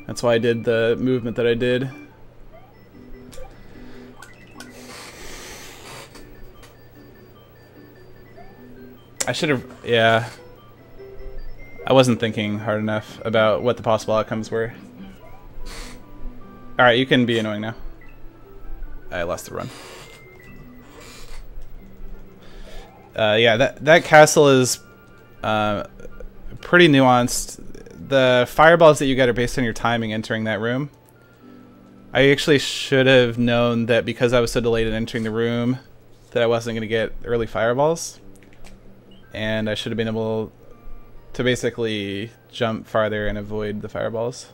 That's why I did the movement that I did. I should have, yeah. I wasn't thinking hard enough about what the possible outcomes were. Alright, you can be annoying now. I lost the run. Yeah, that castle is pretty nuanced. The fireballs that you get are based on your timing entering that room. I actually should have known that because I was so delayed in entering the room that I wasn't going to get early fireballs. And I should have been able to basically jump farther and avoid the fireballs.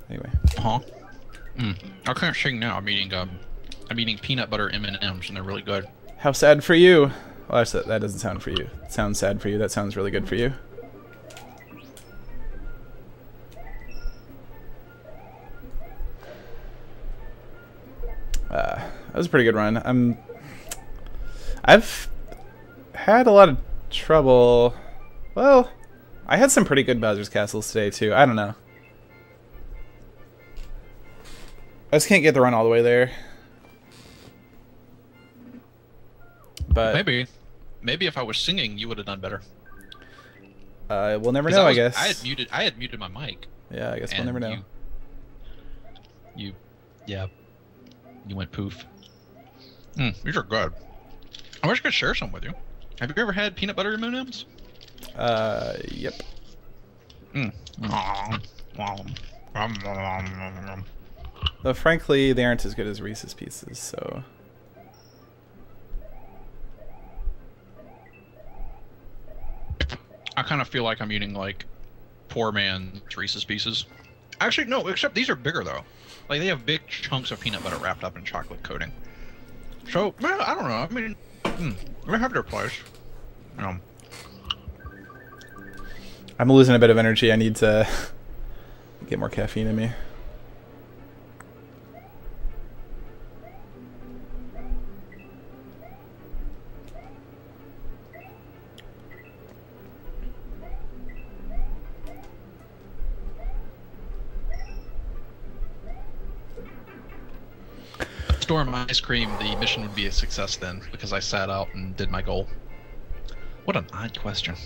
Anyway. I can't sing now. I'm eating peanut butter M&Ms and they're really good. How sad for you. Well, that doesn't sound for you. It sounds sad for you. That sounds really good for you. That was a pretty good run. I've had a lot of trouble. Well, I had some pretty good Bowser's Castles today too. I don't know. I just can't get the run all the way there. But maybe if I was singing, you would have done better. We'll never know, I guess. I had muted my mic. Yeah, I guess we'll never know. You went poof. These are good. I wish I could share some with you. Have you ever had peanut butter M&Ms? Yep. Though frankly, they aren't as good as Reese's Pieces, so... I kind of feel like I'm eating like poor man Reese's Pieces. Actually, no, except these are bigger though. Like they have big chunks of peanut butter wrapped up in chocolate coating. So, man, I don't know. I mean, they have their place. I'm losing a bit of energy. I need to get more caffeine in me. Storm ice cream, the mission would be a success then, because I sat out and did my goal. What an odd question.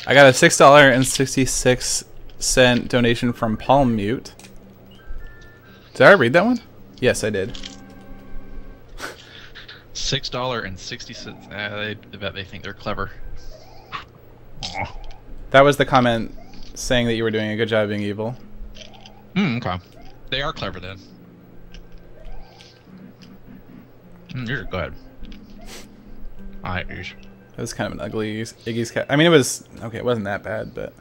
I got a $6.66 donation from Palm Mute. Did I read that one? Yes, I did. $6.60. I bet they think they're clever. Aw. That was the comment saying that you were doing a good job being evil. Okay. They are clever then. Here, go ahead. Alright, That was kind of an ugly Iggy's cat. I mean, it was okay. It wasn't that bad, but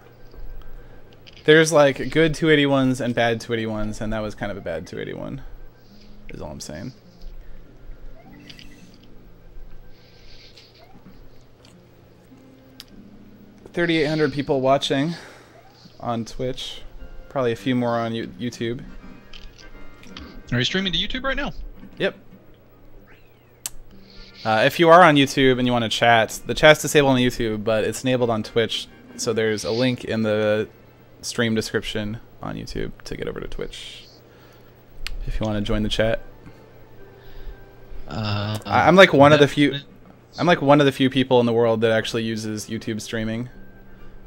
there's like good 281s and bad 281s, and that was kind of a bad 281. Is all I'm saying. $3,800 people watching on Twitch. Probably a few more on YouTube. Are you streaming to YouTube right now? Yep. If you are on YouTube and you want to chat, the chat's disabled on YouTube, but it's enabled on Twitch. So there's a link in the stream description on YouTube to get over to Twitch. If you want to join the chat. I'm like one of the few. I'm like one of the few people in the world that actually uses YouTube streaming.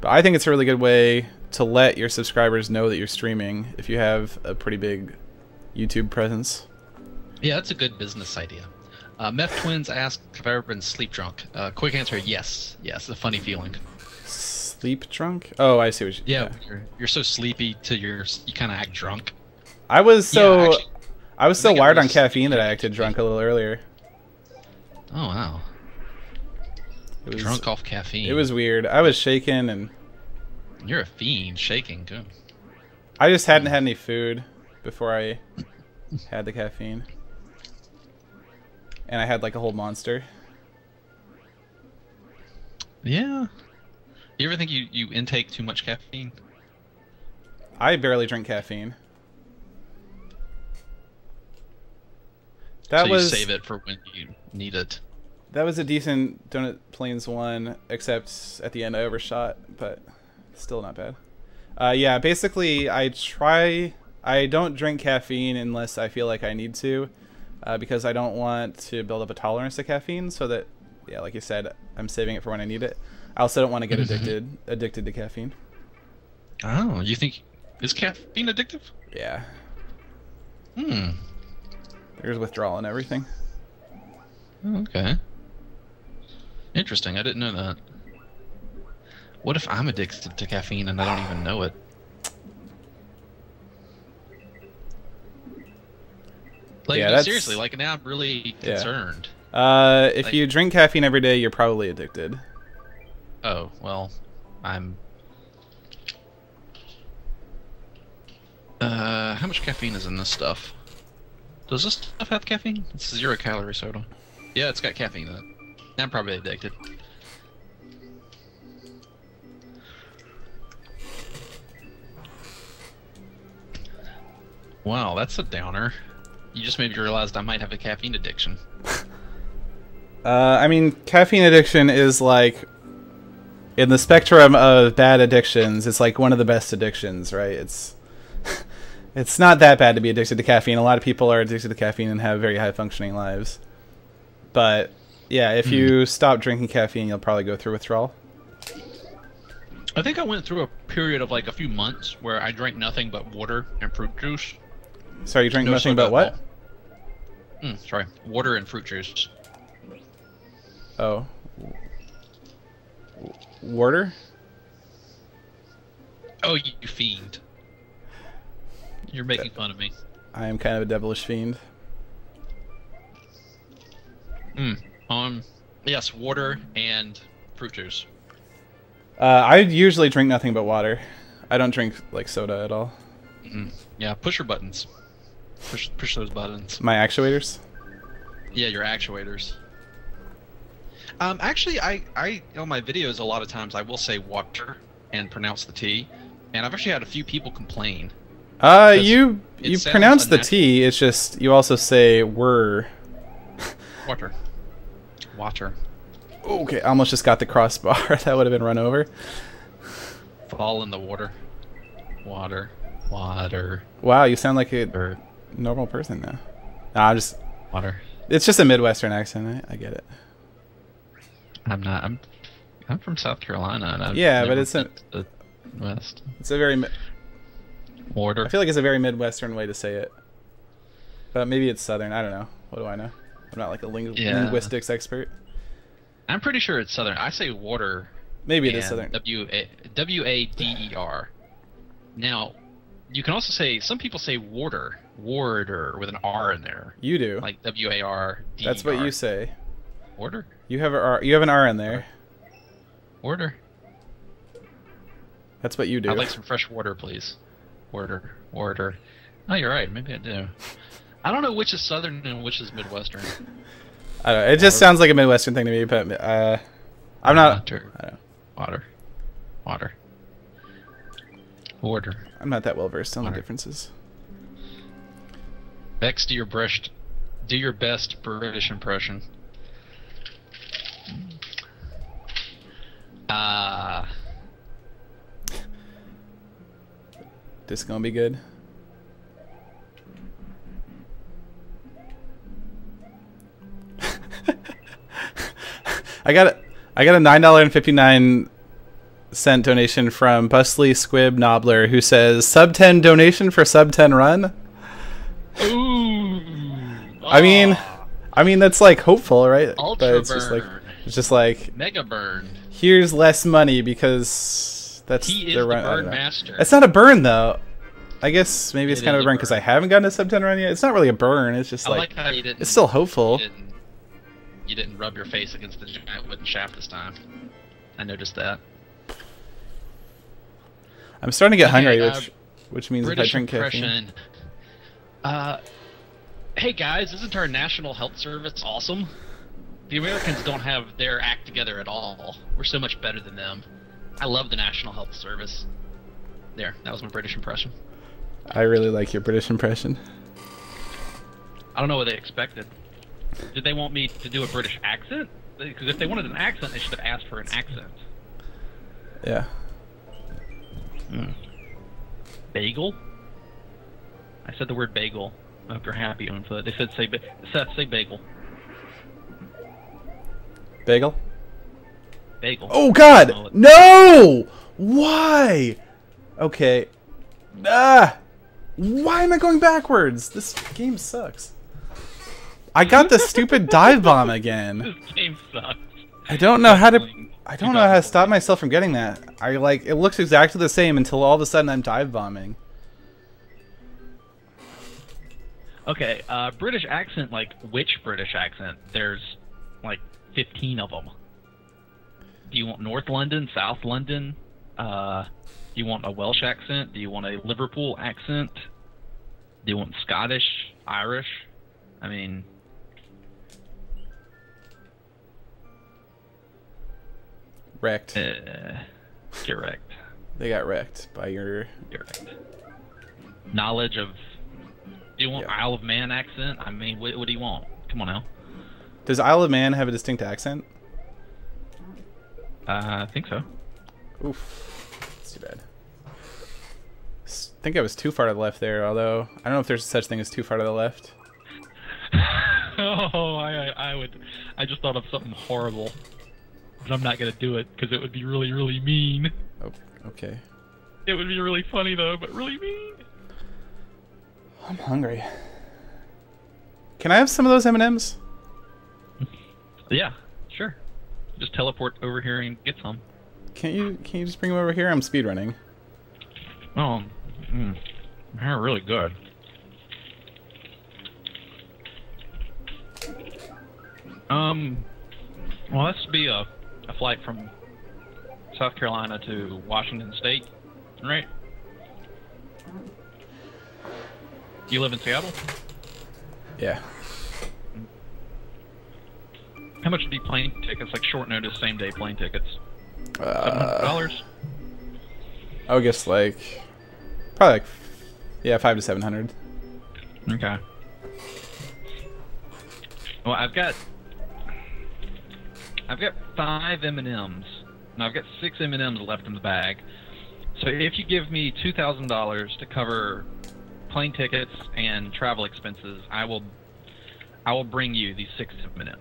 But I think it's a really good way to let your subscribers know that you're streaming if you have a pretty big YouTube presence. Yeah, that's a good business idea. Meth Twins asked if I've ever been sleep drunk. Quick answer, yes. Yes, a funny feeling. Sleep drunk? Oh, I see what you... Yeah, you're so sleepy to you kind of act drunk. I was so... Yeah, actually, I was so wired on caffeine that I acted drunk a little earlier. Oh, wow. It was, drunk off caffeine. It was weird. I was shaking and... You're a fiend, shaking, good. I just hadn't had any food before I had the caffeine. And I had like a whole monster. Yeah. You ever think you intake too much caffeine? I barely drink caffeine. That so was... you save it for when you need it. That was a decent Donut Plains one, except at the end I overshot, but still not bad. Yeah, basically I don't drink caffeine unless I feel like I need to, because I don't want to build up a tolerance to caffeine, so that, yeah, like you said, I'm saving it for when I need it. I also don't want to get addicted to caffeine. Oh, you think, is caffeine addictive? Yeah. Hmm. There's withdrawal and everything. Okay. Interesting, I didn't know that. What if I'm addicted to caffeine and I don't even know it? Like, yeah, seriously, like now I'm really concerned. If like, you drink caffeine every day, you're probably addicted. Oh, well, I'm... how much caffeine is in this stuff? Does this stuff have caffeine? It's 0-calorie soda. Yeah, it's got caffeine in it. I'm probably addicted. Wow, that's a downer. You just made me realize I might have a caffeine addiction. I mean, caffeine addiction is like, in the spectrum of bad addictions, it's like one of the best addictions, right? It's not that bad to be addicted to caffeine. A lot of people are addicted to caffeine and have very high functioning lives. But yeah, if you stop drinking caffeine, you'll probably go through withdrawal. I think I went through a period of like a few months where I drank nothing but water and fruit juice. Sorry, you drink nothing but what? Sorry, water and fruit juice. Oh. Water? Oh, you fiend. You're making fun of me. I am kind of a devilish fiend. Yes, water and fruit juice. I usually drink nothing but water. I don't drink like soda at all. Yeah, push your buttons. Push those buttons. My actuators? Yeah, your actuators. Actually, I on my videos a lot of times I will say water and pronounce the T, and I've actually had a few people complain. You pronounce the T. It's just you also say "were." Water. Water. Okay, I almost just got the crossbar. That would have been run over. Fall in the water. Water. Water. Wow, you sound like a normal person now. Nah, I'm just. Water. It's just a Midwestern accent. I get it. I'm not. I'm from South Carolina. And I've yeah, never but it's been to the West. It's a very. Water. I feel like it's a very Midwestern way to say it. But maybe it's Southern. I don't know. What do I know? I'm not like a linguistics expert. I'm pretty sure it's Southern. I say water. Maybe it is Southern. W-A-D-E-R. Now, you can also say, some people say water with an R in there. You do. Like W-A-R-D-E-R. That's what you say. Water? You have an R in there. Water. That's what you do. I'd like some fresh water, please. Water. Oh, you're right. Maybe I do. I don't know which is Southern and which is Midwestern. I don't know. It just sounds like a Midwestern thing to me, but I'm not. Water. I don't know. Water. I'm not that well versed on the differences. Bex, do your best British impression. This gonna be good. I got a $9.59 donation from Busley Squib Nobbler who says Sub-10 donation for Sub-10 run. Ooh. I mean that's like hopeful, right? Ultra but it's just like mega burn. Here's less money because that's he is the burn master. It's not a burn though. I guess maybe it's kind of a burn burn because I haven't gotten a Sub-10 run yet. It's not really a burn. It's just like how you didn't, it's still hopeful. You didn't rub your face against the giant wooden shaft this time. I noticed that. I'm starting to get hungry, which means British if I drink impression. caffeine. Hey guys, isn't our National Health Service awesome? The Americans don't have their act together at all. We're so much better than them. I love the National Health Service. There, that was my British impression. I really like your British impression. I don't know what they expected. Did they want me to do a British accent? Because if they wanted an accent, they should have asked for an accent. Yeah. Bagel? I said the word bagel. I hope you're happy on foot. They said Seth, say bagel. Bagel? Bagel. Oh God! No! Why? Okay. Why am I going backwards? This game sucks. I got the stupid dive bomb again. This game sucks. I don't know how to stop myself from getting that. It looks exactly the same until all of a sudden I'm dive bombing. Okay, British accent, like which British accent? There's like 15 of them. Do you want North London, South London? Do you want a Welsh accent? Do you want a Liverpool accent? Do you want Scottish, Irish? I mean... Wrecked. Get wrecked. They got wrecked by your... Get wrecked. Knowledge of... Do you want Isle of Man accent? I mean, what do you want? Come on now. Does Isle of Man have a distinct accent? I think so. Oof. That's too bad. I think I was too far to the left there, although I don't know if there's such thing as too far to the left. Oh, I just thought of something horrible. But I'm not going to do it because it would be really, really mean. Oh, okay. It would be really funny though, but really mean. I'm hungry. Can I have some of those M&Ms? Yeah, sure. Just teleport over here and get some. Can't you just bring them over here? I'm speedrunning. Oh, they're really good. Well, this would be a flight from South Carolina to Washington State, right? You live in Seattle? Yeah. How much would be plane tickets, like short notice, same day plane tickets? $700? I would guess like probably like yeah, 500 to 700. Okay. Well, I've got 5 M&Ms. No, I've got 6 M&Ms left in the bag. So if you give me $2,000 to cover plane tickets and travel expenses, I will bring you these 6 M&Ms.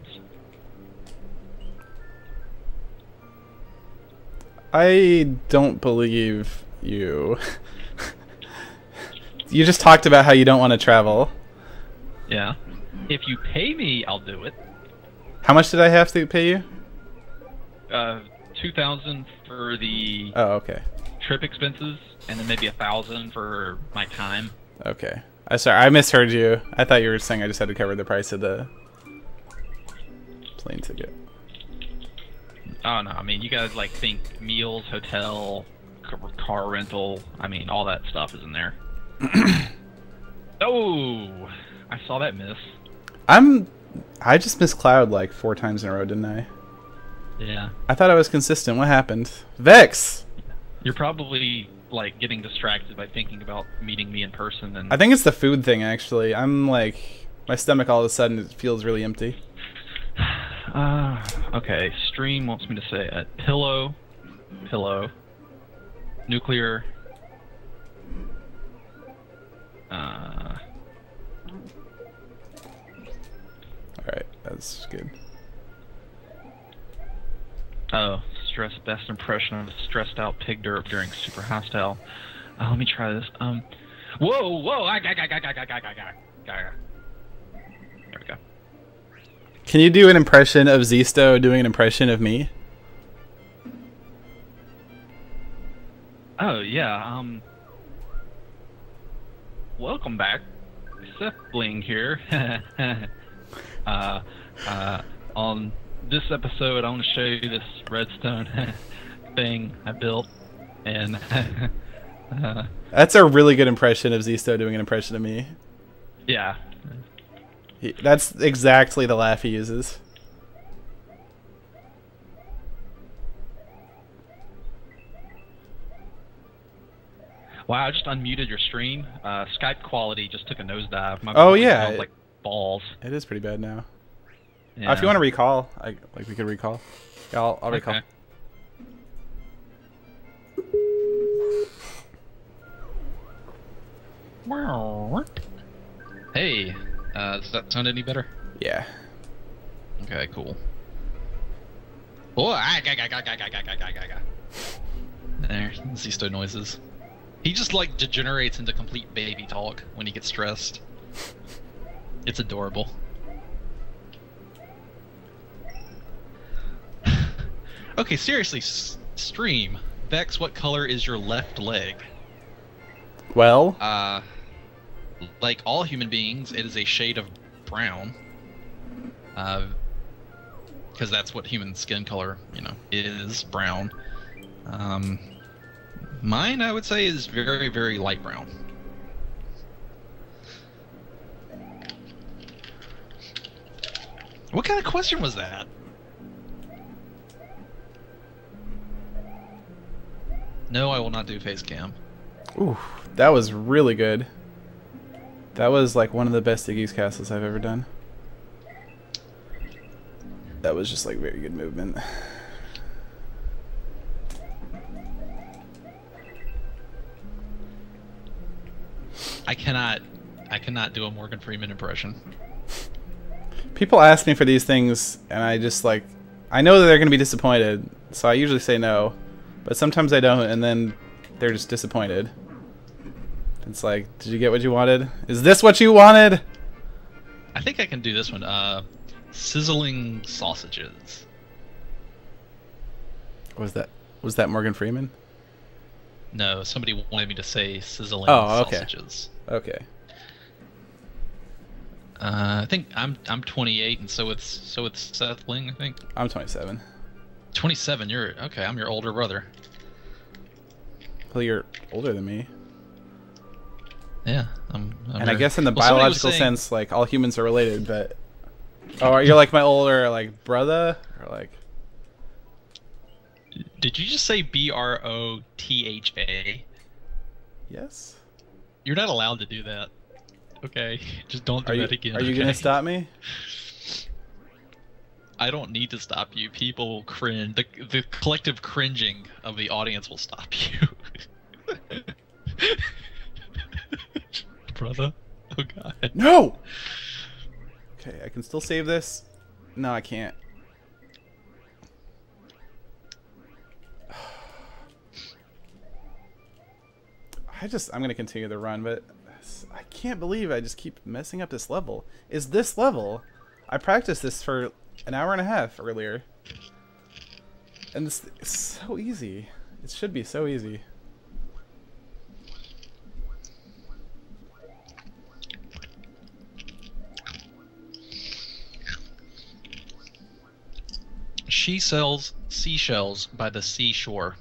I don't believe you. You just talked about how you don't want to travel. Yeah. If you pay me, I'll do it. How much did I have to pay you? $2,000 for the okay. trip expenses, and then maybe $1,000 for my time. Okay. Sorry, I misheard you. I thought you were saying I just had to cover the price of the plane ticket. Oh no, I mean you guys like think meals, hotel, car rental. I mean all that stuff is in there. Oh, I saw that miss. I just missed Cloud like 4 times in a row, didn't I? Yeah. I thought I was consistent. What happened? Vex! You're probably like getting distracted by thinking about meeting me in person. And I think it's the food thing actually. I'm like, my stomach all of a sudden it feels really empty. Okay, stream wants me to say it. Pillow, nuclear, Alright, that's good. Oh, stress best impression of a stressed out pig derp during super hostile. Let me try this. Whoa, there we go. Can you do an impression of Zisto doing an impression of me? Oh, yeah, welcome back. SethBling here. On this episode, I want to show you this redstone thing I built, and that's a really good impression of Zisto doing an impression of me. Yeah. That's exactly the laugh he uses. Wow, I just unmuted your stream. Skype quality just took a nosedive. My oh voice yeah, sounds like balls. It is pretty bad now. Yeah. If you want to recall, we could recall. Yeah, I'll recall. Okay. Hey, does that sound any better? Yeah. Okay, cool. Oh, there, Zisto noises. He just like degenerates into complete baby talk when he gets stressed. It's adorable. Okay, seriously, stream. Vex, what color is your left leg? Well? Like all human beings, it is a shade of brown. Because that's what human skin color, is, brown. Mine, I would say, is very, very light brown. What kind of question was that? No, I will not do face cam. Ooh, that was really good. That was like one of the best Iggy's castles I've ever done. That was just like very good movement. I cannot do a Morgan Freeman impression. People ask me for these things, and I just like, I know that they're going to be disappointed, so I usually say no. But sometimes I don't, and then they're just disappointed. It's like, did you get what you wanted? Is this what you wanted? I think I can do this one. Sizzling sausages. Was that Morgan Freeman? No, somebody wanted me to say sizzling sausages. sausages. Okay. I think I'm 28, and so it's SethBling, I think. I'm 27. 27. You're okay. I'm your older brother. Well, you're older than me. Yeah, I'm and I guess in the well, biological sense, like all humans are related, but oh, you're like my older like brother, or like. Did you just say BROTHA? Yes. You're not allowed to do that. Okay, just don't do that again. Are you gonna stop me? I don't need to stop you. People will cringe. The collective cringing of the audience will stop you. Brother. Oh god. No! Okay, I can still save this. No, I can't. I'm gonna continue the run, but I can't believe I just keep messing up this level. Is this level? I practiced this for an hour and a half earlier. And it's so easy. It should be so easy. She sells seashells by the seashore.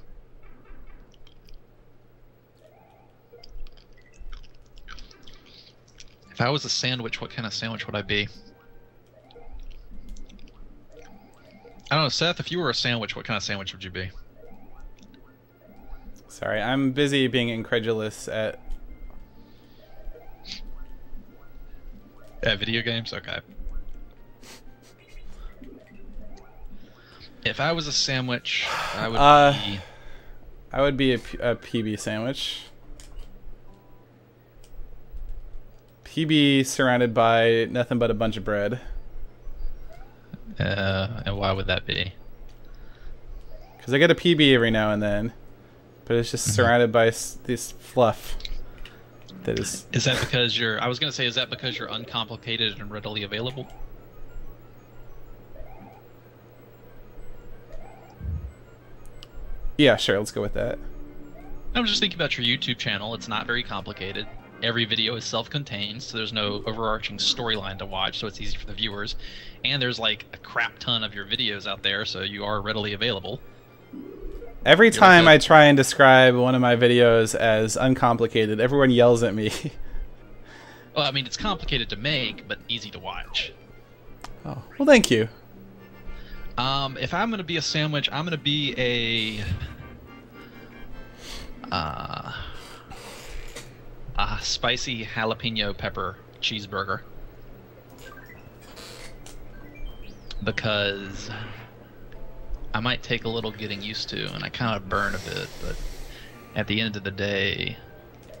If I was a sandwich, what kind of sandwich would I be? I don't know, Seth, if you were a sandwich, what kind of sandwich would you be? Sorry, I'm busy being incredulous at... At video games? Okay. If I was a sandwich, I would be... I would be a PB sandwich. PB surrounded by nothing but a bunch of bread. And why would that be? Because I get a PB every now and then, but it's just surrounded by this fluff. That is. Is that because you're? I was gonna say, is that because you're uncomplicated and readily available? Yeah, sure. Let's go with that. I was just thinking about your YouTube channel. It's not very complicated. Every video is self-contained, so there's no overarching storyline to watch, so it's easy for the viewers. And there's like a crap ton of your videos out there, so you are readily available. Every time I try and describe one of my videos as uncomplicated, everyone yells at me. Well, I mean, it's complicated to make, but easy to watch. Oh, well, thank you. If I'm gonna be a sandwich, I'm gonna be a spicy jalapeno pepper cheeseburger. Because I might take a little getting used to, and I kind of burn a bit, but at the end of the day,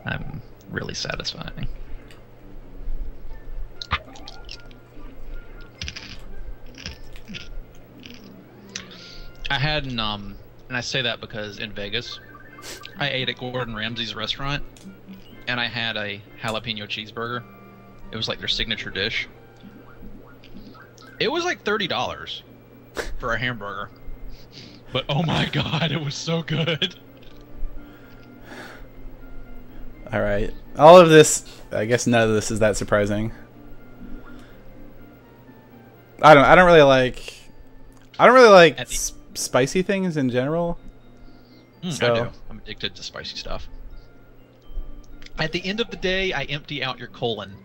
I'm really satisfying. I had an, and I say that because in Vegas, I ate at Gordon Ramsay's restaurant, and I had a jalapeno cheeseburger. It was like their signature dish. It was like $30 for a hamburger. But oh my god, it was so good. Alright. All of this, I guess none of this is that surprising. I don't really like spicy things in general. So. I do. I'm addicted to spicy stuff. At the end of the day, I empty out your colon.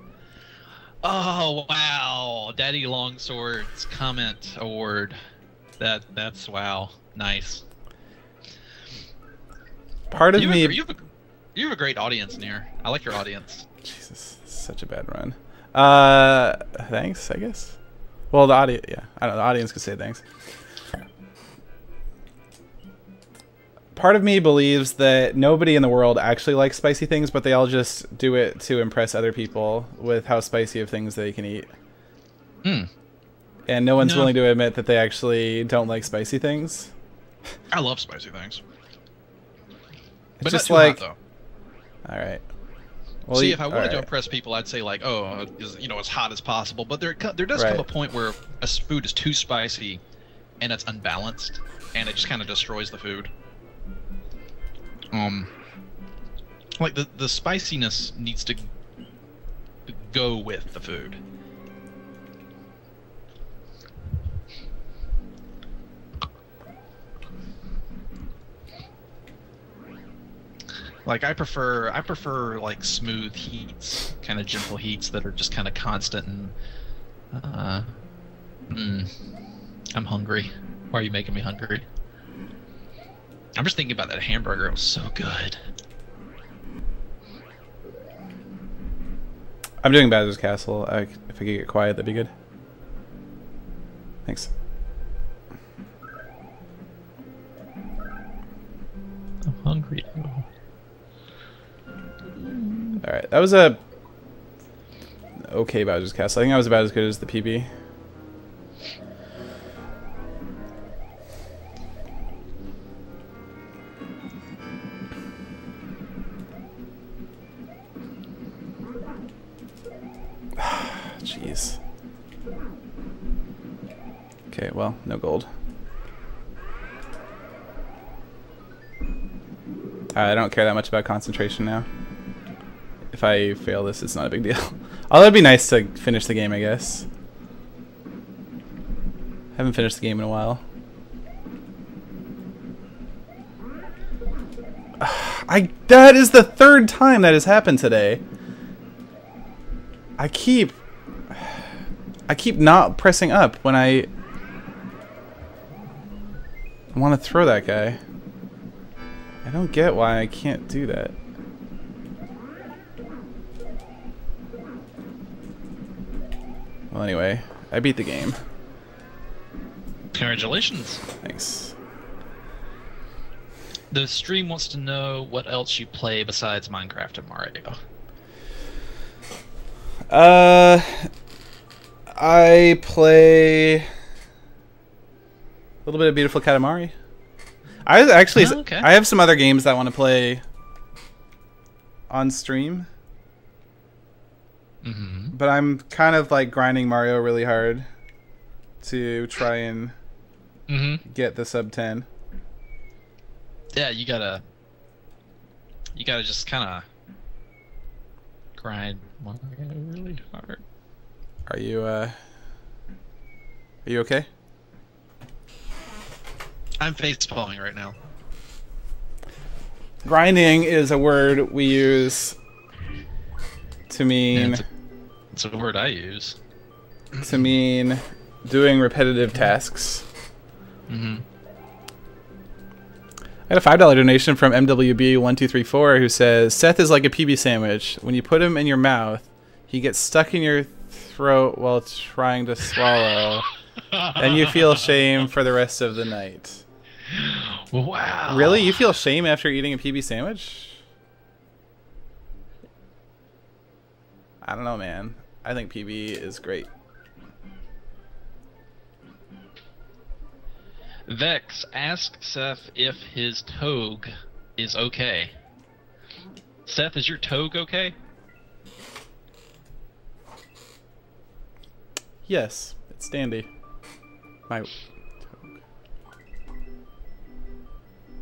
Oh wow, Daddy Longsword's comment award. That's wow, nice. Part of me. You have a great audience, Near. I like your audience. Jesus, such a bad run. Thanks, I guess. Well, the audience, yeah, I don't know. The audience could say thanks. Part of me believes that nobody in the world actually likes spicy things, but they all just do it to impress other people with how spicy of things they can eat. And no one's willing to admit that they actually don't like spicy things. I love spicy things. It's but just not too like, hot, though. All right. Well, see, if I wanted to impress people, I'd say like, oh, as hot as possible. But there does come a point where a food is too spicy, and it's unbalanced, and it just kind of destroys the food. Like the spiciness needs to go with the food. Like I prefer like smooth heats, kind of gentle heats that are just kind of constant and I'm hungry. Why are you making me hungry? I'm just thinking about that hamburger. It was so good. I'm doing Bowser's Castle. If I could get quiet, that'd be good. Thanks. I'm hungry. Alright, that was a okay Bowser's Castle. I think that was about as good as the PB. Jeez. Okay, well, no gold. I don't care that much about concentration now. If I fail this, it's not a big deal. Although it'd be nice to finish the game, I guess. Haven't finished the game in a while. That is the third time that has happened today. I keep not pressing up when I want to throw that guy. I don't get why I can't do that. Well, anyway, I beat the game. Congratulations. Thanks. The stream wants to know what else you play besides Minecraft and Mario. I play a little bit of Beautiful Katamari. I actually, okay. I have some other games that I want to play on stream. Mm-hmm. But I'm kind of like grinding Mario really hard to try and get the sub-10. Yeah, you gotta just kind of grind Mario really hard. Are you okay? I'm face-palming right now. Grinding is a word we use to mean... Yeah, it's a word I use. To mean doing repetitive tasks. Mm-hmm. I had a $5 donation from MWB1234 who says, Seth is like a PB sandwich. When you put him in your mouth, he gets stuck in your throat while trying to swallow. And you feel shame for the rest of the night. Wow. Really? You feel shame after eating a PB sandwich? I don't know, man. I think PB is great. Vex, ask Seth if his togue is okay. Seth, is your togue okay? Yes, it's dandy. My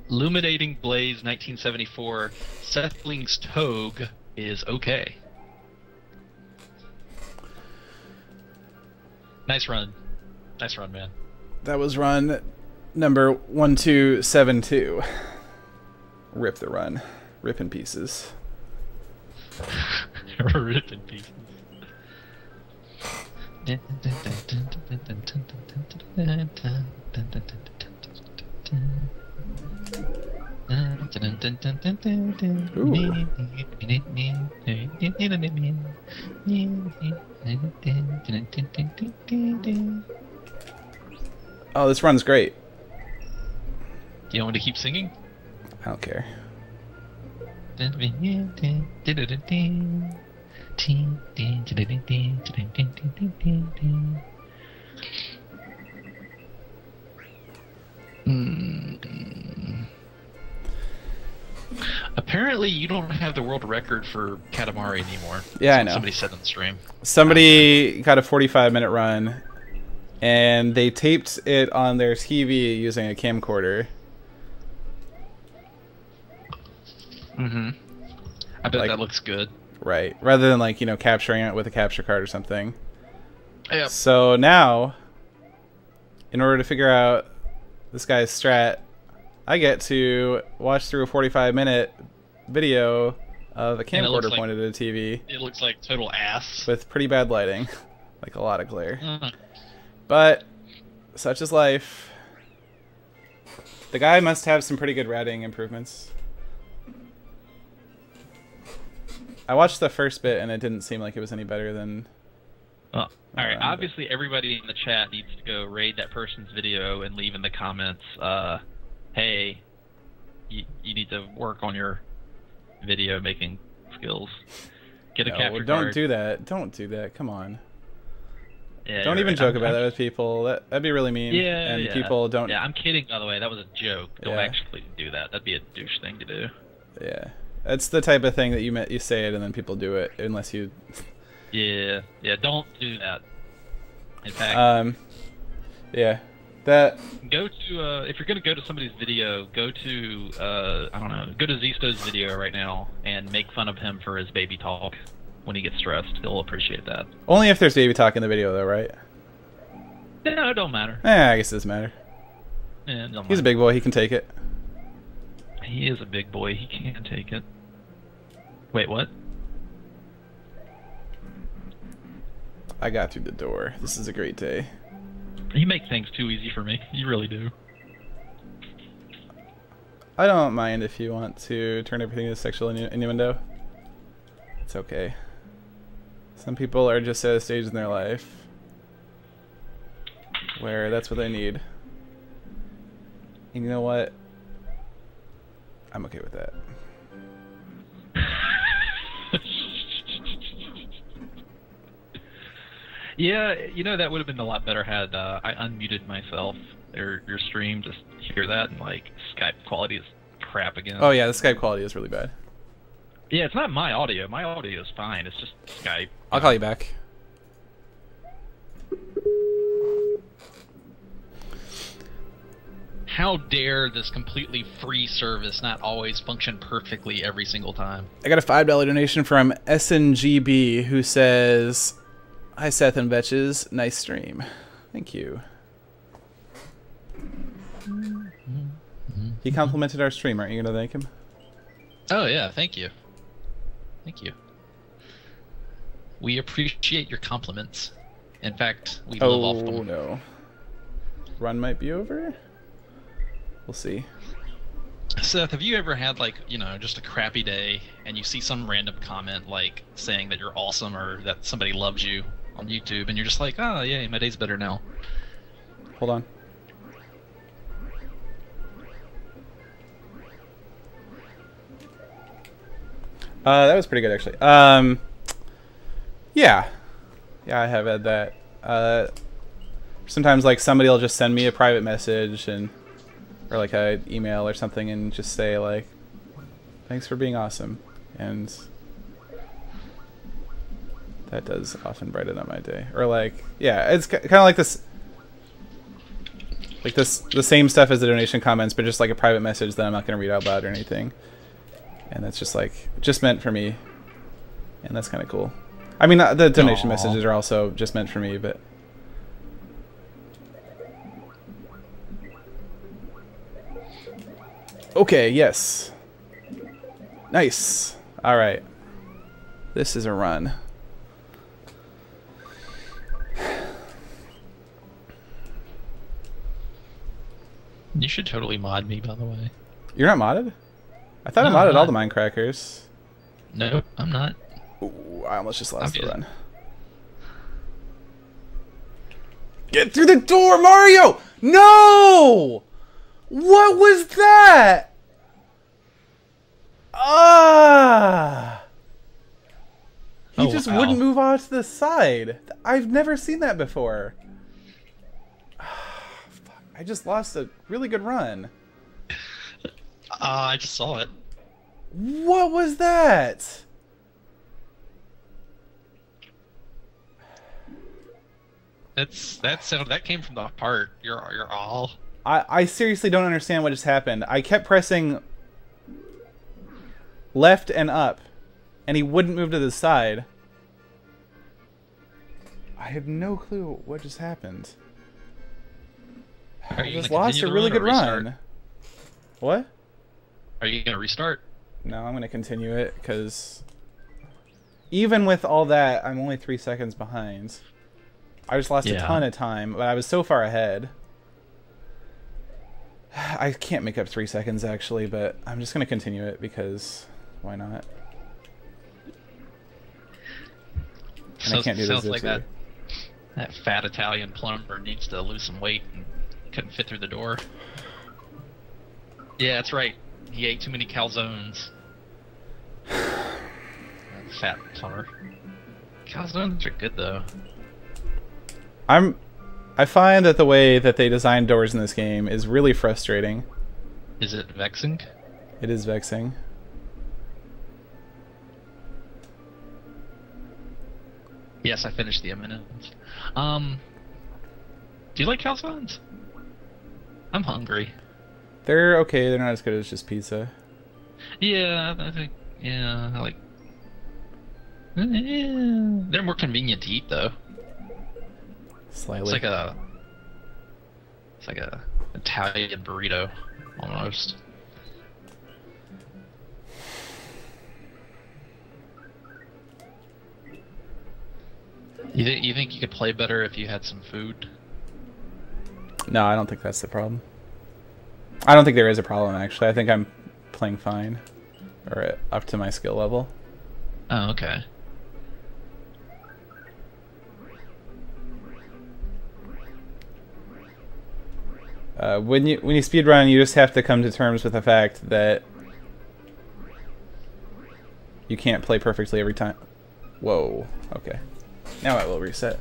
Illuminating Blaze 1974, SethBling's togue is okay. Nice run. Nice run, man. That was run number 1272. Rip the run. Rip in pieces. Rip in pieces. Oh, this run's great. Do you want me to keep singing? I don't care. Apparently, you don't have the world record for Katamari anymore. Yeah, I know. Somebody said on the stream. Somebody got a 45-minute run, and they taped it on their TV using a camcorder. Mm-hmm. I bet Like, that looks good. Right. Rather than, like, you know, capturing it with a capture card or something. Yep. So now, in order to figure out this guy's strat, I get to watch through a 45-minute video of a And it looks camcorder like- pointed at a TV It looks like total ass. with pretty bad lighting, like a lot of glare. Uh, But such is life. The guy must have some pretty good routing improvements. I watched the first bit and it didn't seem like it was any better than... all right, obviously everybody in the chat needs to go raid that person's video and leave in the comments, hey, you need to work on your video making skills. Get a capture don't card. do that. Don't do that. Come on. Yeah, Don't you're even right. joke about that with people. That'd be really mean. Yeah, and yeah. people don't... Yeah, I'm kidding, by the way. That was a joke. Don't Yeah. actually do that. That'd be a douche thing to do. Yeah. That's the type of thing that you say it and then people do it, unless you... Yeah, don't do that. In fact, yeah. That... go to, if you're going to go to somebody's video, go to, I don't know, go to Zisto's video right now and make fun of him for his baby talk when he gets stressed. He'll appreciate that. Only if there's baby talk in the video, though, right? No, it don't matter. I guess it doesn't matter. Yeah, it don't He's a matter. big boy. He can take it. He is a big boy. He can take it. Wait, what? I got through the door. This is a great day. You make things too easy for me. You really do. I don't mind if you want to turn everything into sexual innuendo. It's okay. Some people are just at a stage in their life where that's what they need. And you know what? I'm okay with that. Yeah, you know, that would have been a lot better had I unmuted myself or your stream. Just hear that, and like Skype quality is crap again. Oh yeah, the Skype quality is really bad. Yeah, it's not my audio. My audio is fine. It's just Skype. I'll call you back. How dare this completely free service not always function perfectly every single time? I got a $5 donation from SNGB who says, "Hi Seth and Betches, nice stream." Thank you. He complimented our stream. Aren't you gonna thank him? Oh yeah, thank you. Thank you. We appreciate your compliments. In fact, we live off them. Oh no. Run might be over? We'll see. Seth, have you ever had, like, you know, just a crappy day and you see some random comment, like, saying that you're awesome or that somebody loves you on YouTube and you're just like, oh, yeah, my day's better now? Hold on. That was pretty good, actually. Yeah. Yeah, I have had that. Sometimes, like, somebody will just send me a private message and... or like an email or something and just say like, thanks for being awesome, and that does often brighten up my day. Or like, yeah, it's kind of like this, the same stuff as the donation comments, but just like a private message that I'm not going to read out loud or anything, and that's just like just meant for me, and that's kind of cool. I mean, the donation messages are also just meant for me, but okay, yes. Nice. Alright. This is a run. You should totally mod me, by the way. You're not modded? I thought No, I modded I'm all not. the Minecrackers. No, I'm not. Ooh, I almost just lost I'm the just- run. Get through the door, Mario! No! What was that? Ah! He Oh, just wow. wouldn't move off to the side. I've never seen that before. Fuck. I just lost a really good run. I just saw it. What was that? That came from the heart. You're all. I seriously don't understand what just happened. I kept pressing left and up, and he wouldn't move to the side. I have no clue what just happened. Are I you just gonna lost a continue the really run or good restart? run. What? Are you gonna restart? No, I'm gonna continue it because even with all that, I'm only 3 seconds behind. I just lost a ton of time, but I was so far ahead. I can't make up 3 seconds actually, but I'm just gonna continue it because why not? And I can't do this. Sounds like that fat Italian plumber needs to lose some weight and couldn't fit through the door. Yeah, that's right. He ate too many calzones. Fat plumber. Calzones are good though. I find that the way that they design doors in this game is really frustrating. Is it vexing? It is vexing. Yes, I finished the M&Ms. Do you like calzones? I'm hungry. They're okay. They're not as good as just pizza. Yeah, I think. Yeah, I like. Yeah, they're more convenient to eat though. Slightly. It's like a Italian burrito, almost. You think you could play better if you had some food? No, I don't think that's the problem. I don't think there is a problem actually. I think I'm playing fine, or up to my skill level. Oh, okay. When you speedrun, you just have to come to terms with the fact that you can't play perfectly every time. Whoa. Okay. Now I will reset.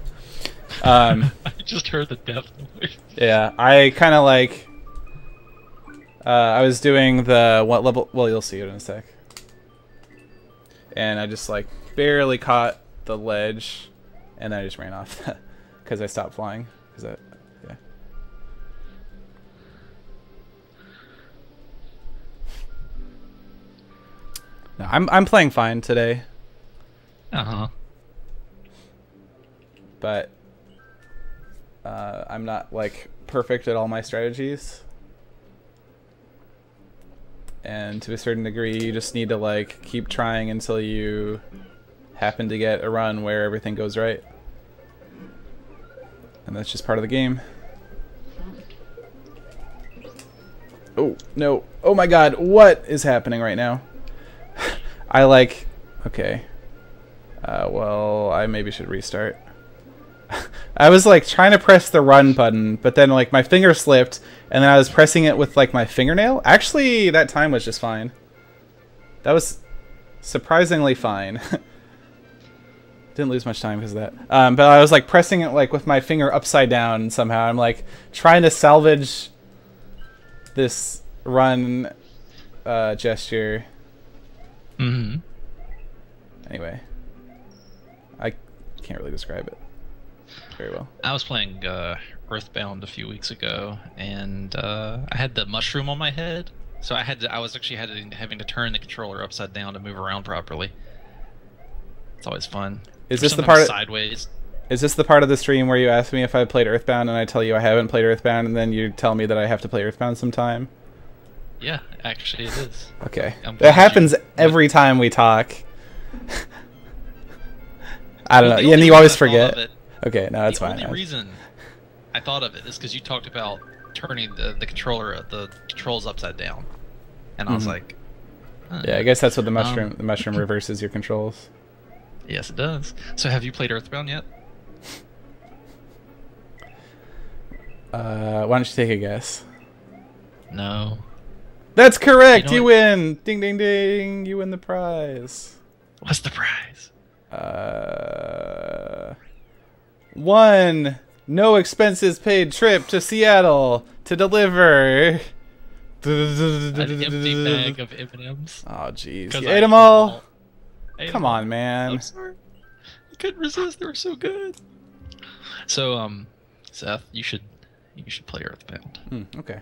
I just heard the death noise. Yeah, I kind of like. I was doing the what level? Well, you'll see it in a sec. And I just like barely caught the ledge, and then I just ran off because I stopped flying. Yeah. No, I'm playing fine today. But I'm not like perfect at all my strategies. And to a certain degree, you just need to like keep trying until you happen to get a run where everything goes right. And that's just part of the game. Oh, no. Oh my god, what is happening right now? I like... Okay. Well, I maybe should restart. I was like trying to press the run button, but then like my finger slipped, and then I was pressing it with like my fingernail. Actually, that time was just fine. That was surprisingly fine. Didn't lose much time because of that. But I was like pressing it like with my finger upside down, and somehow I'm like trying to salvage this run gesture. Mm-hmm. Anyway, I can't really describe it very well. I was playing Earthbound a few weeks ago, and I had the mushroom on my head, so I was actually having to turn the controller upside down to move around properly. It's always fun. Is this the part sideways? Is this the part of the stream where you ask me if I played Earthbound, and I tell you I haven't played Earthbound, and then you tell me that I have to play Earthbound sometime? Yeah, actually it is. Okay. That happens every time we talk. I don't know. And you always forget. Okay, no, that's fine. The only reason I thought of it is because you talked about turning the controls upside down, and I was like, yeah, I guess that's what the mushroom reverses your controls. Yes, it does. So, have you played Earthbound yet? Why don't you take a guess? No. That's correct. You win. Ding, ding, ding. You win the prize. What's the prize? One no expenses paid trip to Seattle to deliver an empty bag of M&Ms. Oh jeez, you ate them all. Come on, man. I'm sorry. I couldn't resist. They were so good. So, Seth, you should play Earthbound. Okay.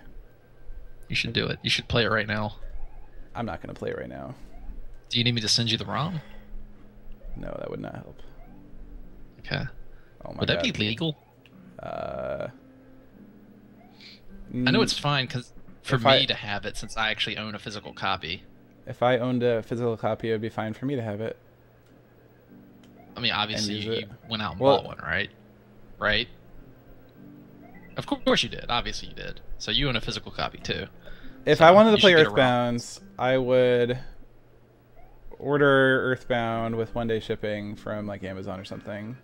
You should do it. You should play it right now. I'm not gonna play it right now. Do you need me to send you the ROM? No, that would not help. Okay. Oh my Would that be legal? I know it's fine because for me to have it, since I actually own a physical copy. If I owned a physical copy, it would be fine for me to have it. I mean, obviously you went out and Well, bought one, right? Right? Of course you did. Obviously you did. So you own a physical copy too. If So I wanted to you play should get a ROM. Earthbound, I would order Earthbound with 1-day shipping from like Amazon or something.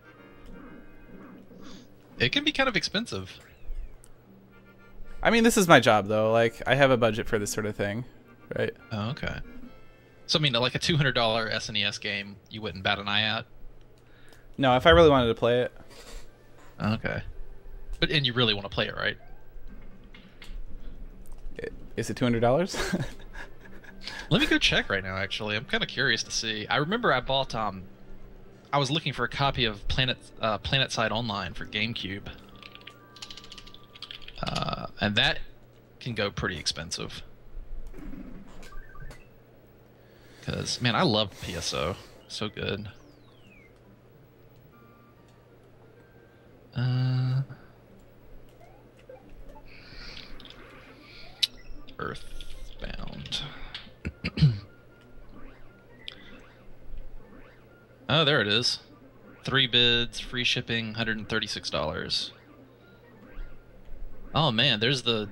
It can be kind of expensive. I mean, this is my job though. Like, I have a budget for this sort of thing, right? Oh, okay. So I mean, like a $200 SNES game, you wouldn't bat an eye at. No, if I really wanted to play it. Okay. And you really want to play it, right? Is it $200? Let me go check right now. Actually, I'm kind of curious to see. I remember I bought I was looking for a copy of PlanetSide Online for GameCube, and that can go pretty expensive. Because man, I loved PSO, so good. Earthbound. Oh, there it is. 3 bids, free shipping, $136. Oh man, there's the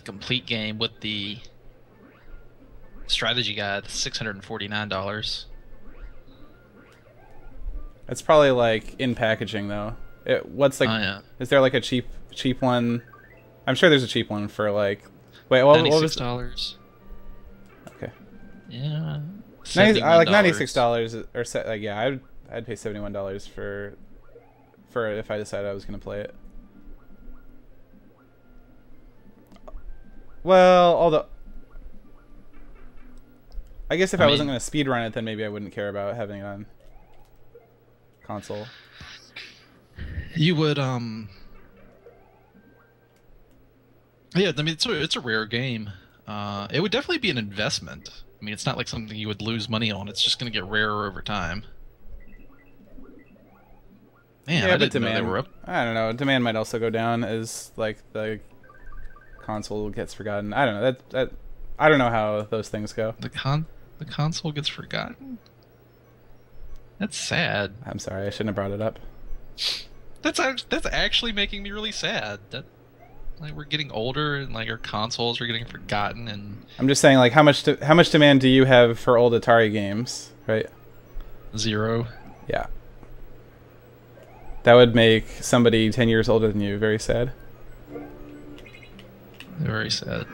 complete game with the strategy guide, $649. It's probably like in packaging though. What's like? Oh, yeah. Is there like a cheap one? I'm sure there's a cheap one for like. Wait, what was $96. Okay. Yeah. Like $96 or like yeah, I'd pay $71 for if I decided I was gonna play it. Well, although I guess if I wasn't gonna speedrun it, then maybe I wouldn't care about having it on console. You would yeah, I mean it's a rare game. It would definitely be an investment. I mean, it's not like something you would lose money on. It's just going to get rarer over time. Man, yeah, I but didn't know they were up. I don't know. Demand might also go down as like the console gets forgotten. I don't know. That I don't know how those things go. The console gets forgotten. That's sad. I'm sorry. I shouldn't have brought it up. That's actually making me really sad. That like we're getting older and like our consoles are getting forgotten. And I'm just saying, like, how much demand do you have for old Atari games, right? 0. Yeah. That would make somebody 10 years older than you very sad. Very sad.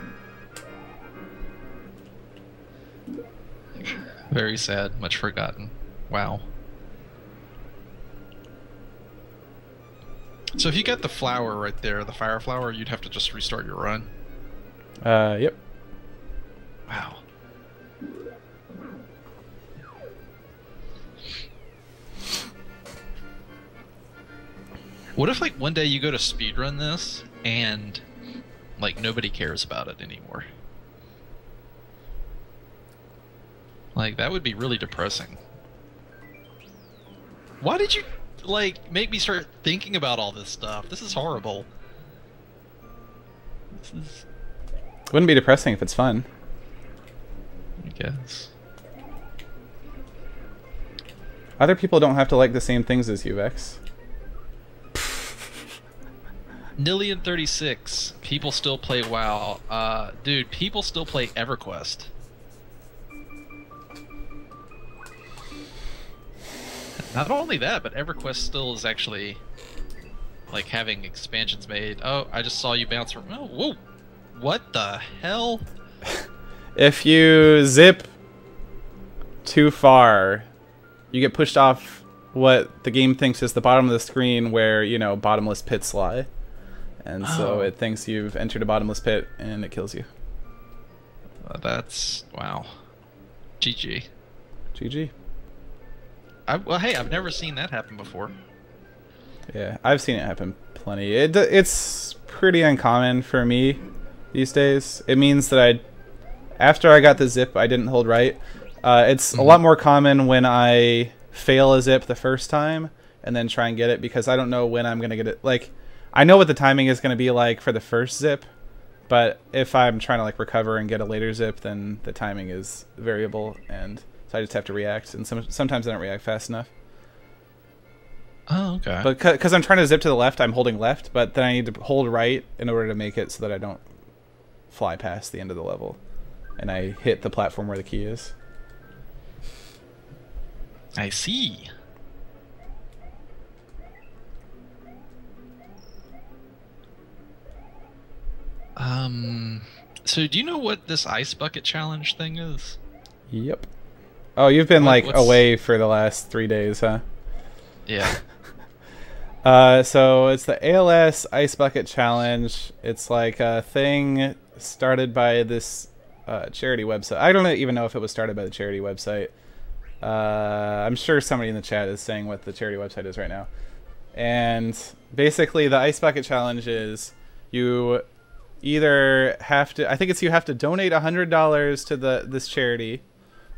Very sad. Much forgotten. Wow. So if you got the flower right there, the fire flower, you'd have to just restart your run. Yep. Wow. What if like one day you go to speedrun this and like nobody cares about it anymore? Like that would be really depressing. Why did you like make me start thinking about all this stuff? This is horrible. This is... Wouldn't be depressing if it's fun. I guess. Other people don't have to like the same things as you, Vex. Nillion36. People still play WoW. Dude, people still play EverQuest. Not only that, but EverQuest still is actually like having expansions made. Oh, I just saw you bounce from. Oh, whoa! What the hell? If you zip too far, you get pushed off what the game thinks is the bottom of the screen where, you know, bottomless pits lie. And so it thinks you've entered a bottomless pit and it kills you. That's... wow. GG. GG. Well, hey, I've never seen that happen before. Yeah, I've seen it happen plenty. It's pretty uncommon for me these days. It means that after I got the zip, I didn't hold right. It's a lot more common when I fail a zip the first time and then try and get it, because I don't know when I'm going to get it. Like, I know what the timing is going to be like for the first zip, But if I'm trying to like recover and get a later zip, then the timing is variable, and so I just have to react. And sometimes I don't react fast enough. Oh, okay. But because I'm trying to zip to the left, I'm holding left, but then I need to hold right in order to make it so that I don't fly past the end of the level, and I hit the platform where the key is. I see. So do you know what this ice bucket challenge thing is? Yep. Oh, you've been like away for the last 3 days, huh? Yeah. So it's the ALS Ice Bucket Challenge. It's like a thing started by this charity website. I don't even know if it was started by the charity website. I'm sure somebody in the chat is saying what the charity website is right now. And basically the Ice Bucket Challenge is you either have to, I think it's you have to donate $100 to this charity,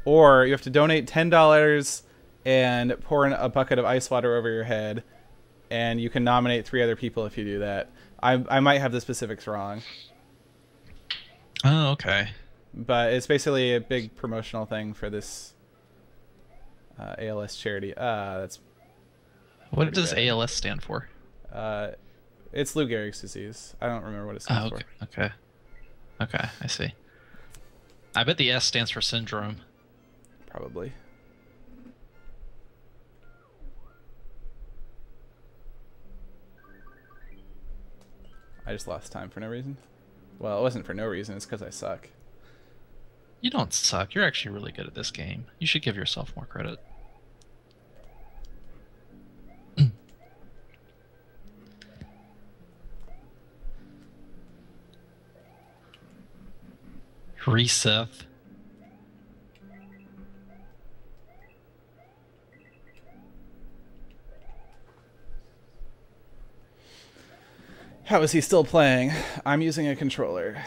or you have to donate $10 and pour in a bucket of ice water over your head, and you can nominate 3 other people if you do that. I might have the specifics wrong. Oh, okay. But it's basically a big promotional thing for this ALS charity. That's what does bad. ALS stand for? It's Lou Gehrig's disease. I don't remember what it stands for. Okay. Okay, I see. I bet the S stands for syndrome. Probably. I just lost time for no reason. Well, it wasn't for no reason. It's because I suck. You don't suck. You're actually really good at this game. You should give yourself more credit. Reseth. How is he still playing? I'm using a controller.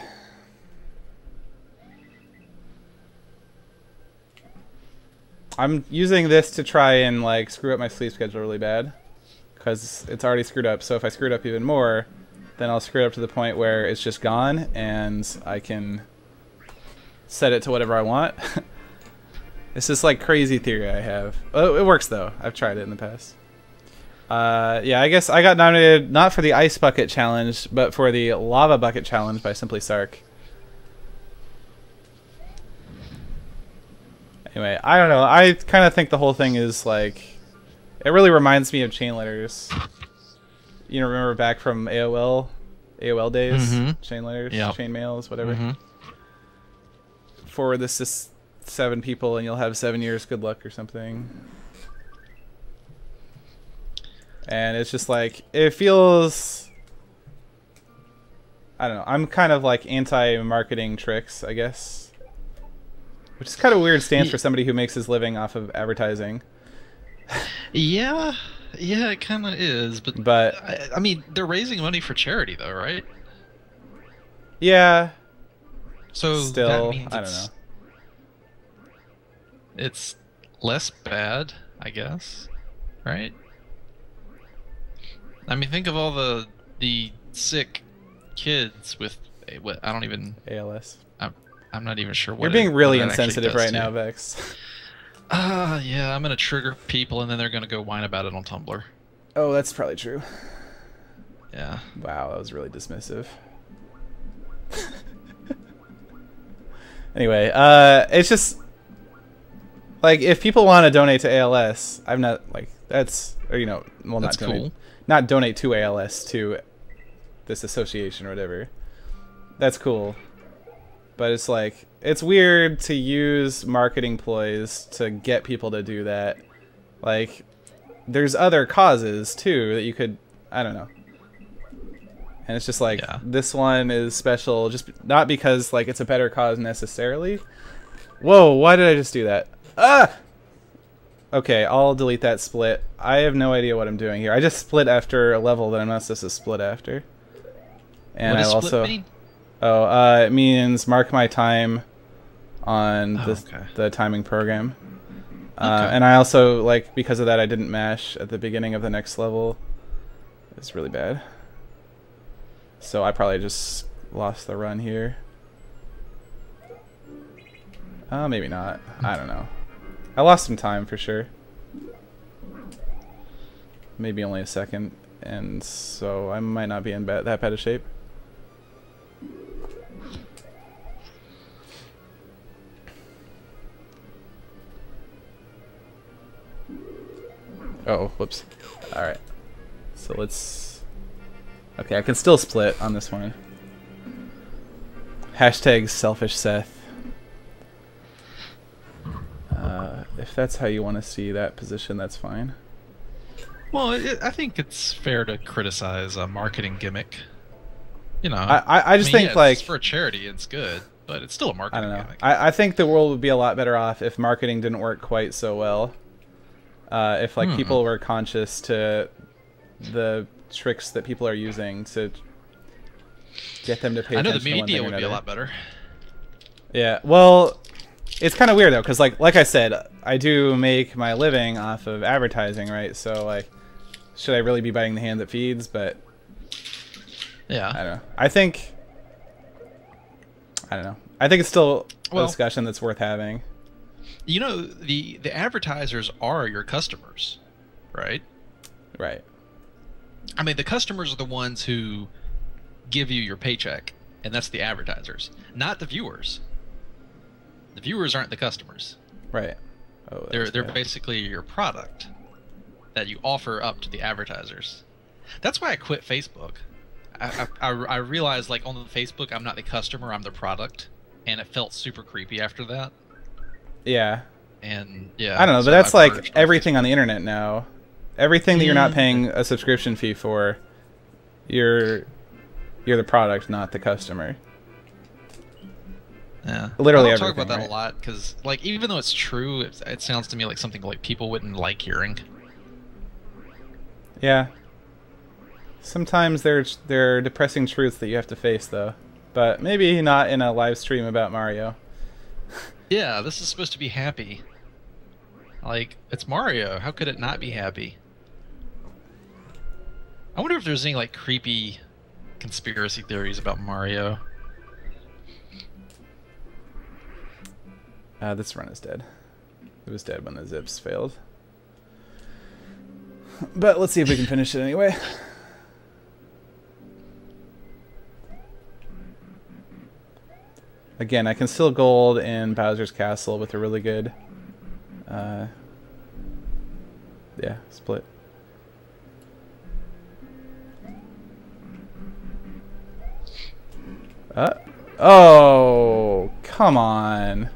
I'm using this to try and like screw up my sleep schedule really bad, because it's already screwed up. So if I screw it up even more, then I'll screw it up to the point where it's just gone and I can set it to whatever I want. It's just like crazy theory I have. Oh, it works though. I've tried it in the past. Yeah, I guess I got nominated not for the Ice Bucket Challenge, but for the Lava Bucket Challenge by Simply Sark. Anyway, I don't know. I kind of think the whole thing is like, it really reminds me of chain letters. You know, remember back from AOL days? Mm-hmm. Chain letters, yep. chain mails, whatever. Mm-hmm. Forward this to 7 people and you'll have 7 years good luck or something. And it's just like, it feels, I don't know, I'm kind of like anti-marketing tricks, I guess. Which is kind of a weird stance for somebody who makes his living off of advertising. Yeah, it kind of is, but I mean, they're raising money for charity though, right? Yeah. So still, that means I don't know. It's less bad, I guess, right? I mean, think of all the sick kids with what I don't even ALS. I'm not even sure what. You're being really what insensitive right now, Vex. Yeah, I'm gonna trigger people and then they're gonna go whine about it on Tumblr. Oh, that's probably true. Yeah. Wow, that was really dismissive. Anyway, it's just like, if people want to donate to ALS, I'm not like, that's, or you know, well, that's not donate, cool. Not donate to ALS, to this association or whatever. That's cool. But it's like, it's weird to use marketing ploys to get people to do that. Like, there's other causes too that you could, I don't know. And it's just like, yeah, this one is special, just not because like it's a better cause necessarily. Whoa, why did I just do that? Ah! Okay, I'll delete that split. I have no idea what I'm doing here. I just split after a level that I'm not supposed to split after. And what does I split also mean? Oh, it means mark my time on the timing program. And I also, like, because of that, I didn't mash at the beginning of the next level. It's really bad. So I probably just lost the run here. Maybe not. I don't know. I lost some time for sure. Maybe only a second, and so I might not be in that bad of shape. Oh, whoops. Alright. So let's... Okay, I can still split on this one. Hashtag selfish Seth. If that's how you want to see that position, that's fine. Well, I think it's fair to criticize a marketing gimmick. You know, I just think, like... it's for a charity, it's good, but it's still a marketing gimmick. I think the world would be a lot better off if marketing didn't work quite so well. If, like, people were conscious to the tricks that people are using to get them to pay attention. I know the media would be a lot better. Yeah, well... It's kind of weird though, because like I said, I do make my living off of advertising, right? So like, should I really be biting the hand that feeds? But yeah, I don't know. I don't know. I think it's still a discussion that's worth having. You know, the advertisers are your customers, right? Right. I mean, the customers are the ones who give you your paycheck, and that's the advertisers, not the viewers. The viewers aren't the customers. Right. Oh, they're basically your product that you offer up to the advertisers. That's why I quit Facebook. I realized, like, on Facebook, I'm not the customer, I'm the product, and it felt super creepy after that. Yeah. And yeah. I don't know, but that's like everything on the internet now. Everything that you're not paying a subscription fee for, you're the product, not the customer. Yeah, literally I everything. Talk about that a lot because, like, even though it's true, it sounds to me like something like people wouldn't like hearing. Yeah. Sometimes they're depressing truths that you have to face, though. But maybe not in a live stream about Mario. Yeah, this is supposed to be happy. Like, it's Mario. How could it not be happy? I wonder if there's any, like, creepy conspiracy theories about Mario. This run is dead. It was dead when the zips failed. But let's see if we can finish it anyway. Again, I can still gold in Bowser's Castle with a really good... yeah, split. Oh, come on.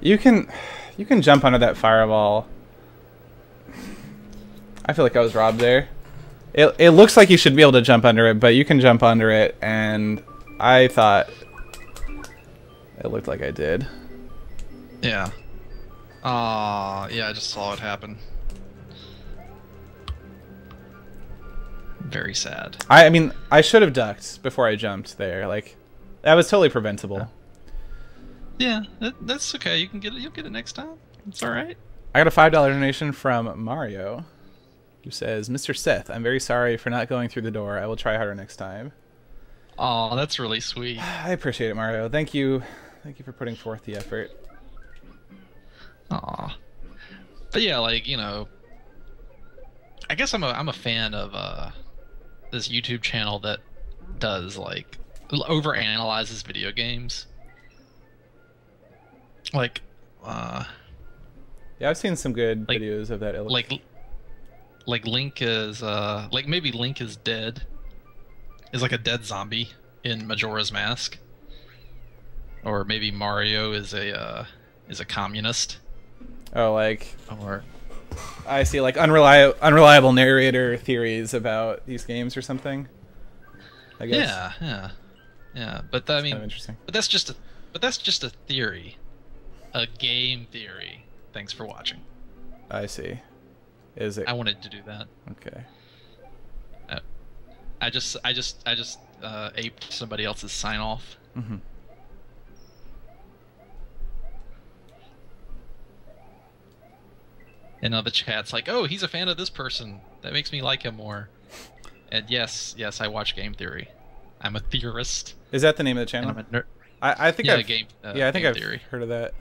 You can jump under that fireball. I feel like I was robbed there. It looks like you should be able to jump under it, but you can jump under it, and I thought it looked like I did. Yeah. Yeah, I just saw it happen. Very sad. I mean, I should have ducked before I jumped there. Like, that was totally preventable. Yeah, that's okay. You can get it. You'll get it next time. It's all right. I got a $5 donation from Mario, who says, "Mr. Seth, I'm very sorry for not going through the door. I will try harder next time." Oh, that's really sweet. I appreciate it, Mario. Thank you. Thank you for putting forth the effort. Aw. But yeah, like, you know, I guess I'm a fan of this YouTube channel that does, like, overanalyzes video games. Like, yeah, I've seen some good videos of that ilk. Like Link is, like maybe Link is dead, is like a dead zombie in Majora's Mask, or maybe Mario is a communist. Oh, like, or I see, like unreliable narrator theories about these games or something. I guess. Yeah. But I mean, kind of interesting. But that's just a theory. A game theory. Thanks for watching. I see. Is it? I wanted to do that. Okay. I just aped somebody else's sign off. Mm-hmm. And now the chat's like, "Oh, he's a fan of this person. That makes me like him more." And yes, I watch game theory. I'm a theorist. Is that the name of the channel? And I'm a nerd. I think I've I think I've theory. heard of that.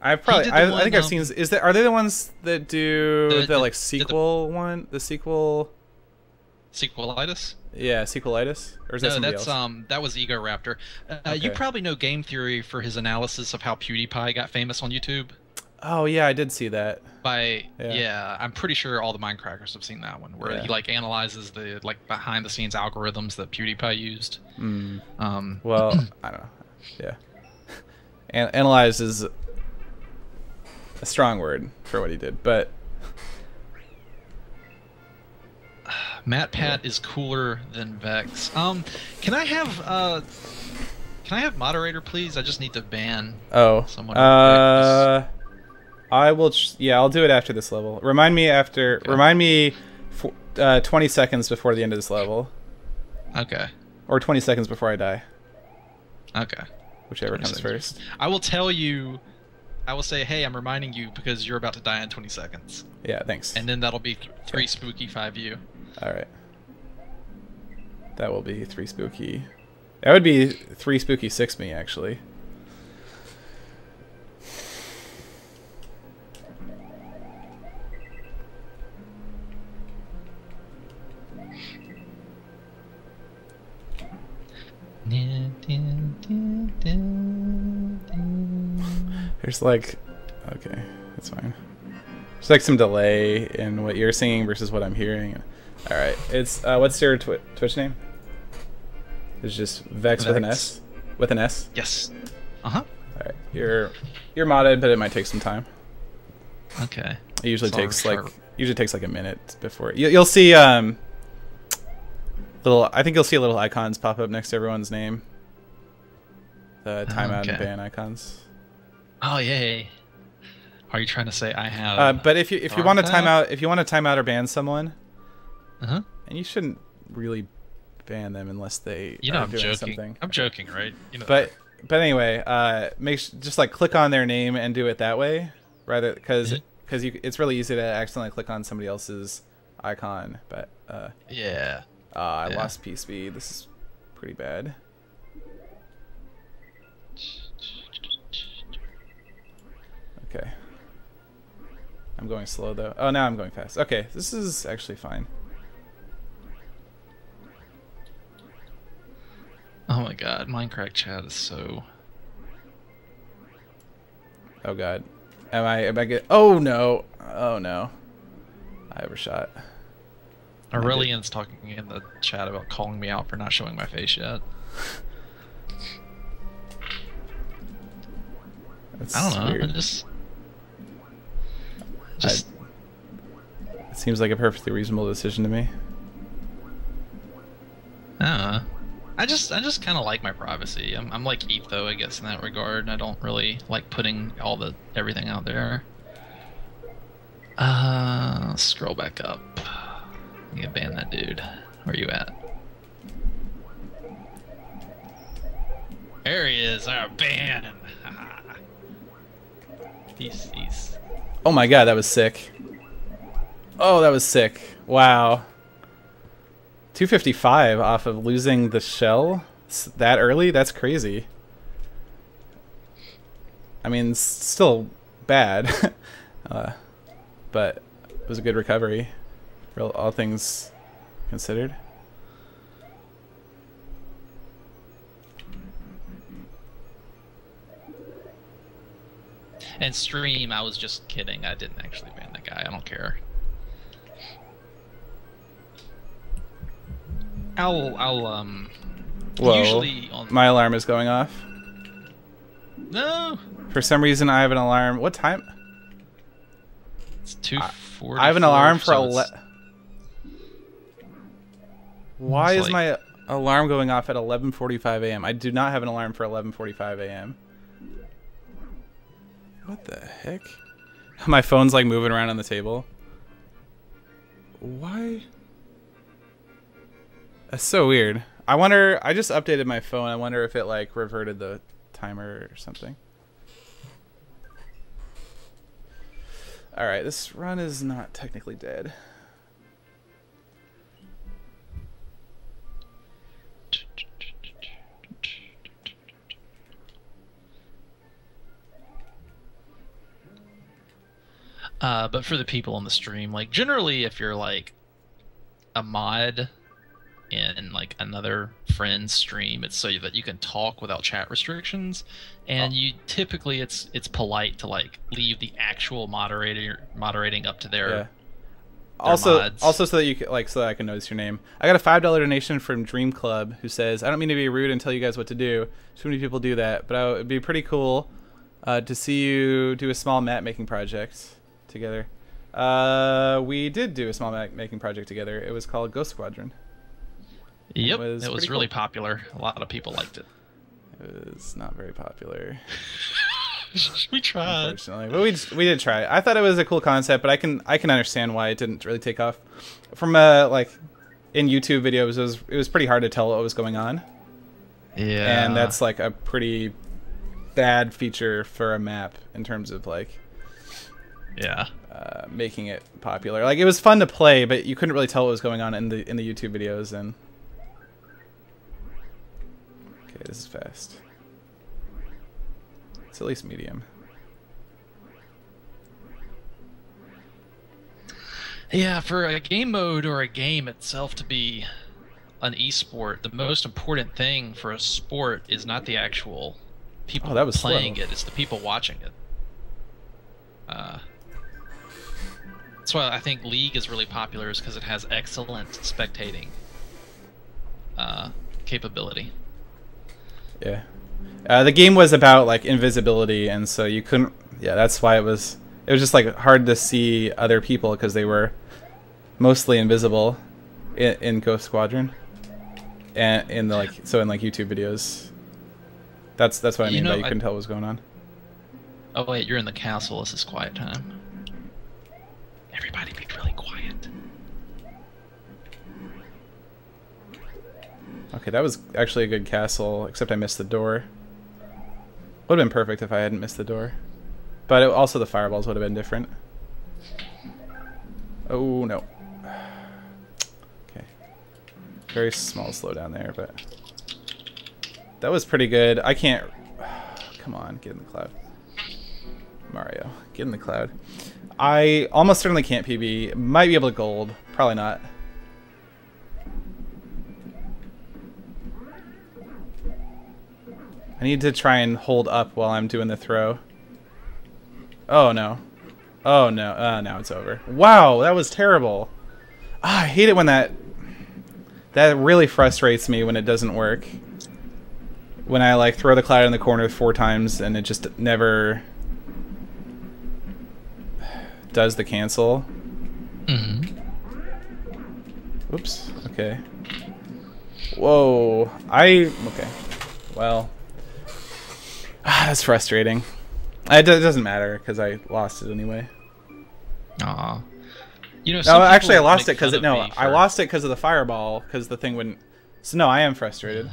I think I've seen. Is that, are they the ones that do the like sequel one? The sequel. Sequelitis? Yeah, sequelitis. Or is that somebody else? That was Ego Raptor. Okay. You probably know Game Theory for his analysis of how PewDiePie got famous on YouTube. Oh yeah, I did see that. Yeah, I'm pretty sure all the Mindcrackers have seen that one, where he like analyzes the like behind the scenes algorithms that PewDiePie used. Well, I don't know. Yeah, analyze is a strong word for what he did, but MatPat is cooler than Vex. Can I have moderator, please? I just need to ban someone. I will. Yeah, I'll do it after this level. Remind me after. Okay. Remind me 20 seconds before the end of this level. Okay. Or 20 seconds before I die. Okay. Whichever comes first. I will tell you. I will say, hey, I'm reminding you because you're about to die in 20 seconds. Yeah, thanks. And then that'll be 3 spooky, 5 you. Alright. That will be 3 spooky. That would be 3 spooky 6 me, actually. There's like, okay, that's fine. There's like some delay in what you're singing versus what I'm hearing. All right, it's what's your Twitch name? It's just Vex with an S. With an S. Yes. All right, you're modded, but it might take some time. Okay. It usually takes like a minute before you'll see little. I think you'll see little icons pop up next to everyone's name. The timeout and ban icons. Oh yay! Are you trying to say I have? But if you want to time out or ban someone, and you shouldn't really ban them unless they are doing something. I'm joking, right? You know. But anyway, just like click on their name and do it that way, rather because it's really easy to accidentally click on somebody else's icon. But yeah. I lost P speed. This is pretty bad. Okay. I'm going slow though. Oh, now I'm going fast. Okay, this is actually fine. Oh my god, Minecraft chat is so... Oh god. Am I good? Oh no. Oh no. I overshot. Aurelian's talking in the chat about calling me out for not showing my face yet. That's I don't know. weird. Just it seems like a perfectly reasonable decision to me. I just kind of like my privacy. I'm like Etho, I guess, in that regard. I don't really like putting everything out there. Scroll back up. I'm gonna ban that dude. Where you at? There he is. Alright, ban. He's. Oh my god, that was sick. Oh, that was sick. Wow. 255 off of losing the shell that early? That's crazy. I mean, it's still bad. But it was a good recovery. All things considered. And stream, I was just kidding. I didn't actually ban that guy. I don't care. Whoa, usually my alarm is going off. No. For some reason, I have an alarm. What time? It's 2:40. I have an alarm for Why is my alarm going off at 11:45 a.m.? I do not have an alarm for 11:45 a.m. What the heck? My phone's like moving around on the table. Why? That's so weird. I wonder, I just updated my phone. I wonder if it like reverted the timer or something. Alright, this run is not technically dead. But for the people on the stream, like generally, if you're like a mod in like another friend's stream, it's so that you can talk without chat restrictions, and you typically it's polite to like leave the actual moderator moderating up to their also mods. Also so that you can, like, so that I can notice your name. I got a $5 donation from Dream Club, who says, I don't mean to be rude and tell you guys what to do. Too many people do that, but it'd be pretty cool to see you do a small map making project together. We did do a small map making project together. It was called Ghost Squadron. Yep, it was really cool. popular. A lot of people liked it. It was not very popular. We tried. Unfortunately, but we did try. I thought it was a cool concept, but I can understand why it didn't really take off. From like in YouTube videos, it was pretty hard to tell what was going on. Yeah, and that's like a pretty bad feature for a map in terms of like making it popular. Like, it was fun to play, but you couldn't really tell what was going on in the YouTube videos. And okay, this is fast. It's at least medium. Yeah, for a game mode or a game itself to be an esport, the most important thing for a sport is not the actual people playing it, it's the people watching it. That's why I think League is really popular, is because it has excellent spectating capability. Yeah. The game was about like invisibility, and so you couldn't. Yeah, that's why it was just like hard to see other people because they were mostly invisible in Ghost Squadron, and in the in YouTube videos. That's what I mean by you couldn't tell what was going on. Oh wait, you're in the castle. This is quiet time. Everybody be really quiet. Okay, that was actually a good castle, except I missed the door. Would have been perfect if I hadn't missed the door. But also the fireballs would have been different. Oh, no. Okay. Very small slowdown there, but... that was pretty good. I can't... come on, get in the cloud. Mario, get in the cloud. I almost certainly can't PB. Might be able to gold. Probably not. I need to try and hold up while I'm doing the throw. Oh no. Oh no. Now it's over. Wow, that was terrible. I hate it when that really frustrates me when it doesn't work. When I like throw the cloud in the corner 4 times and it just never does the cancel. Mm-hmm. Oops. Okay. Whoa. Okay. Well. That's frustrating. It doesn't matter because I lost it anyway. Aw. You know, no, actually I lost it because I lost it because of the fireball, because the thing wouldn't. So no, I am frustrated.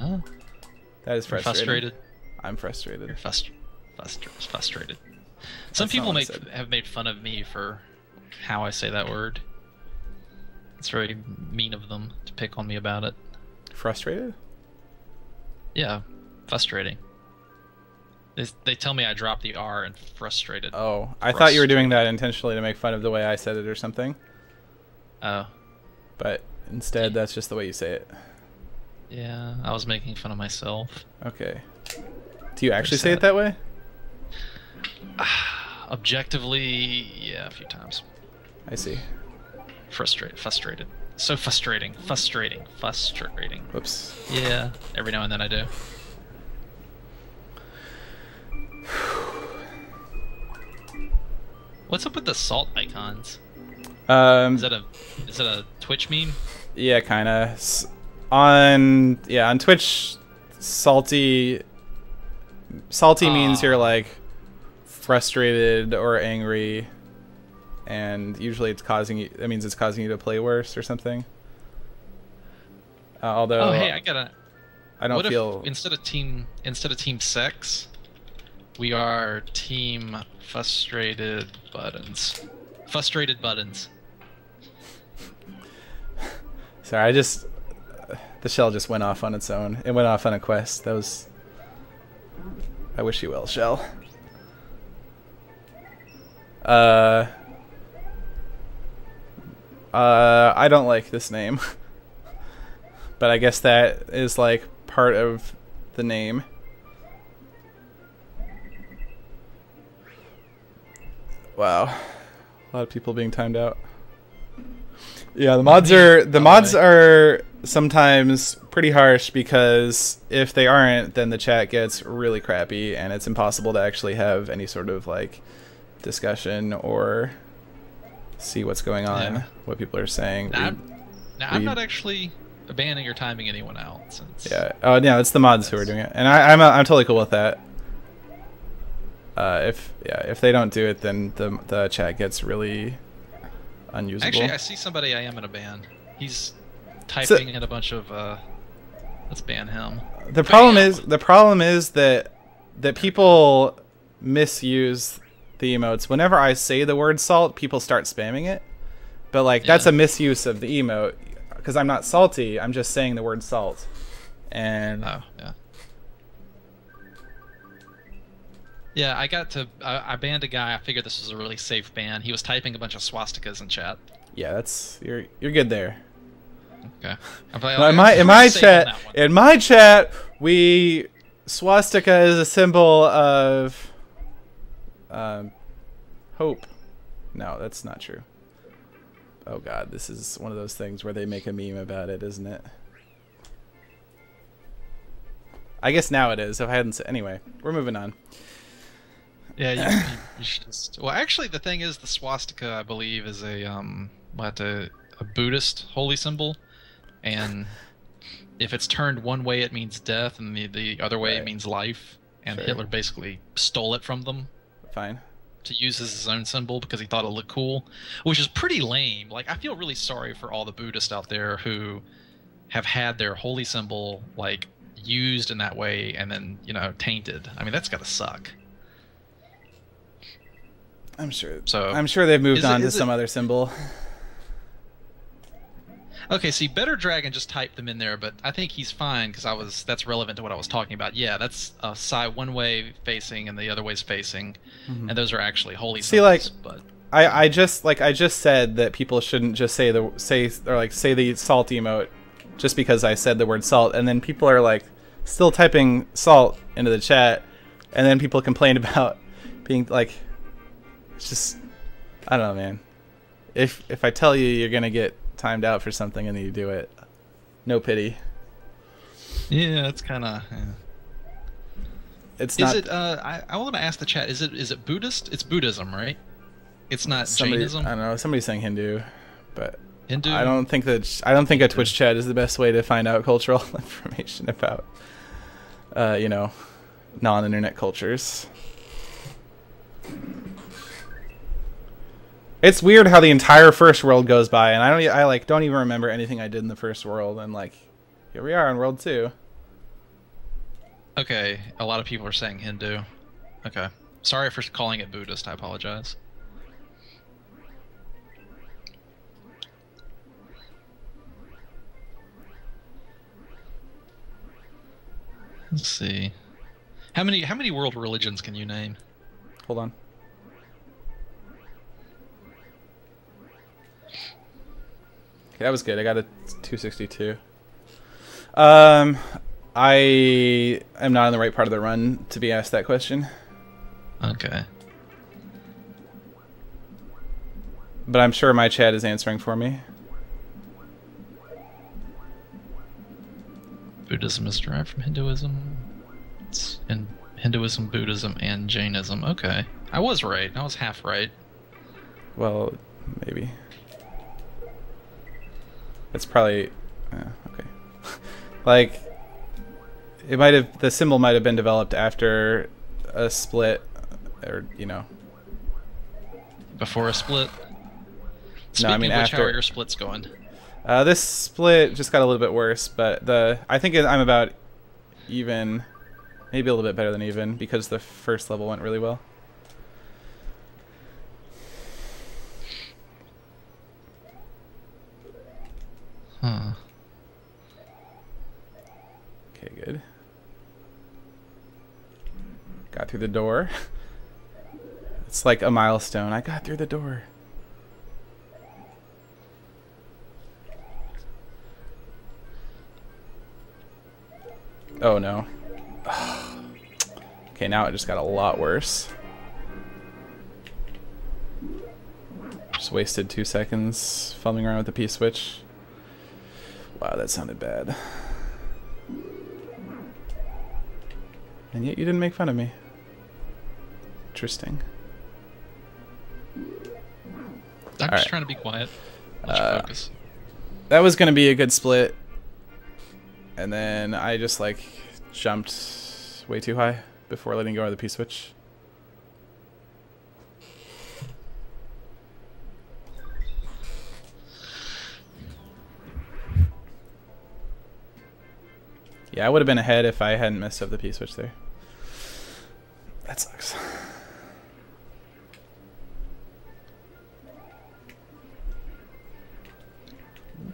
That is frustrating. Frustrated? I'm frustrated. You're frustrated. Some people have made fun of me for how I say that word. It's very mean of them to pick on me about it. Frustrated? Yeah, frustrating. They tell me I dropped the R and frustrated. Oh, I thought you were doing that intentionally to make fun of the way I said it or something. Oh. But instead, that's just the way you say it. Yeah, I was making fun of myself. Okay. Do you actually say it that way? Objectively, yeah, a few times. I see. Frustrated. So frustrating. Frustrating. Whoops. Yeah, every now and then I do. What's up with the salt icons? Is that a Twitch meme? Yeah, kinda. On Twitch, salty means you're like frustrated or angry, and usually it's causing you. That means it's causing you to play worse or something. Although, oh hey, I don't feel. If instead of team sex, we are team frustrated buttons. Frustrated buttons. Sorry, the shell just went off on its own. It went off on a quest. That was... I wish you well, shell. I don't like this name. But I guess that is like part of the name. Wow. A lot of people being timed out. Yeah, the mods are sometimes pretty harsh because if they aren't, then the chat gets really crappy and it's impossible to actually have any sort of like discussion or see what's going on, what people are saying. I'm not actually banning or timing anyone out. Since oh no, it's the mods who are doing it, and I'm totally cool with that. If they don't do it, then the chat gets really unusable. Actually, I see somebody I am in a ban. He's typing in a bunch of let's ban him. The problem is that people misuse the emotes. Whenever I say the word salt, people start spamming it. But like that's a misuse of the emote because I'm not salty. I'm just saying the word salt. And yeah, I banned a guy. I figured this was a really safe ban. He was typing a bunch of swastikas in chat. Yeah, you're good there. Okay. In my chat, we swastika is a symbol of hope. No, that's not true. Oh god, this is one of those things where they make a meme about it, isn't it? I guess now it is. If I hadn't said anyway, we're moving on. Yeah, you should just. Well, actually, the thing is, the swastika, I believe, is a Buddhist holy symbol, and if it's turned one way, it means death, and the other way it means life. And Hitler basically stole it from them. Fine. To use as his own symbol because he thought it looked cool, which is pretty lame. Like, I feel really sorry for all the Buddhists out there who have had their holy symbol like used in that way and then tainted. I mean, that's gotta suck. I'm sure they've moved on to some other symbol. Okay, see, Better Dragon just typed them in there, but I think he's fine because that's relevant to what I was talking about. Yeah, that's a side one way facing and the other way's facing, and those are actually holy symbols. But I just said that people shouldn't just say the salt emote just because I said the word salt, and then people are like still typing salt into the chat, and then people complain about being like, it's just, I don't know, man. If I tell you you're gonna get timed out for something and then you do it, no pity. Yeah, it's kind of. Yeah. It's not. Is it? I want to ask the chat. Is it Buddhist? It's Buddhism, right? It's not Jainism. I don't know. Somebody's saying Hindu, but Hindu. I don't think a Twitch chat is the best way to find out cultural information about, non-internet cultures. It's weird how the entire first world goes by, and I don't even remember anything I did in the first world, and like, here we are in world 2. Okay, a lot of people are saying Hindu. Okay, sorry for calling it Buddhist. I apologize. Let's see. How many world religions can you name? Hold on. That was good. I got a 262. I am not in the right part of the run to be asked that question. Okay. But I'm sure my chat is answering for me. Buddhism is derived from Hinduism. It's in Hinduism, Buddhism, and Jainism. Okay. I was right. I was half right. Well, maybe. It's probably okay. Like, the symbol might have been developed after a split, or before a split. No, I mean after. How are your splits going? This split just got a little bit worse, but I think I'm about even, maybe a little bit better than even, because the first level went really well. Huh. Okay, good. Got through the door. It's like a milestone. I got through the door. Oh no. Okay, now it just got a lot worse. Just wasted 2 seconds fumbling around with the P-switch. Wow, that sounded bad. And yet you didn't make fun of me. Interesting. I'm just trying to be quiet. Let you focus. That was going to be a good split. And then I just like jumped way too high before letting go of the P-switch. Yeah, I would have been ahead if I hadn't messed up the P-switch there. That sucks.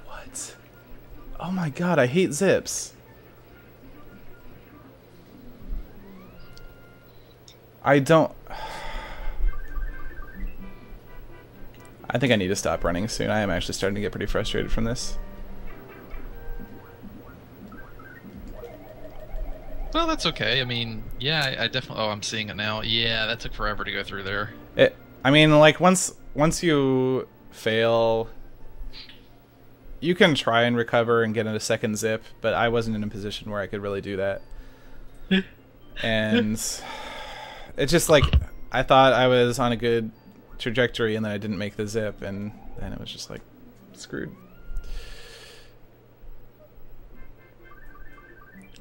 What? Oh my god, I hate zips. I don't... I think I need to stop running soon. I am actually starting to get pretty frustrated from this. Well, that's okay. I mean, yeah, I definitely... Oh, I'm seeing it now. Yeah, that took forever to go through there. I mean, like, once you fail, you can try and recover and get in a second zip, but I wasn't in a position where I could really do that. And it's just like, I thought I was on a good trajectory, and then I didn't make the zip, and then it was just like, screwed.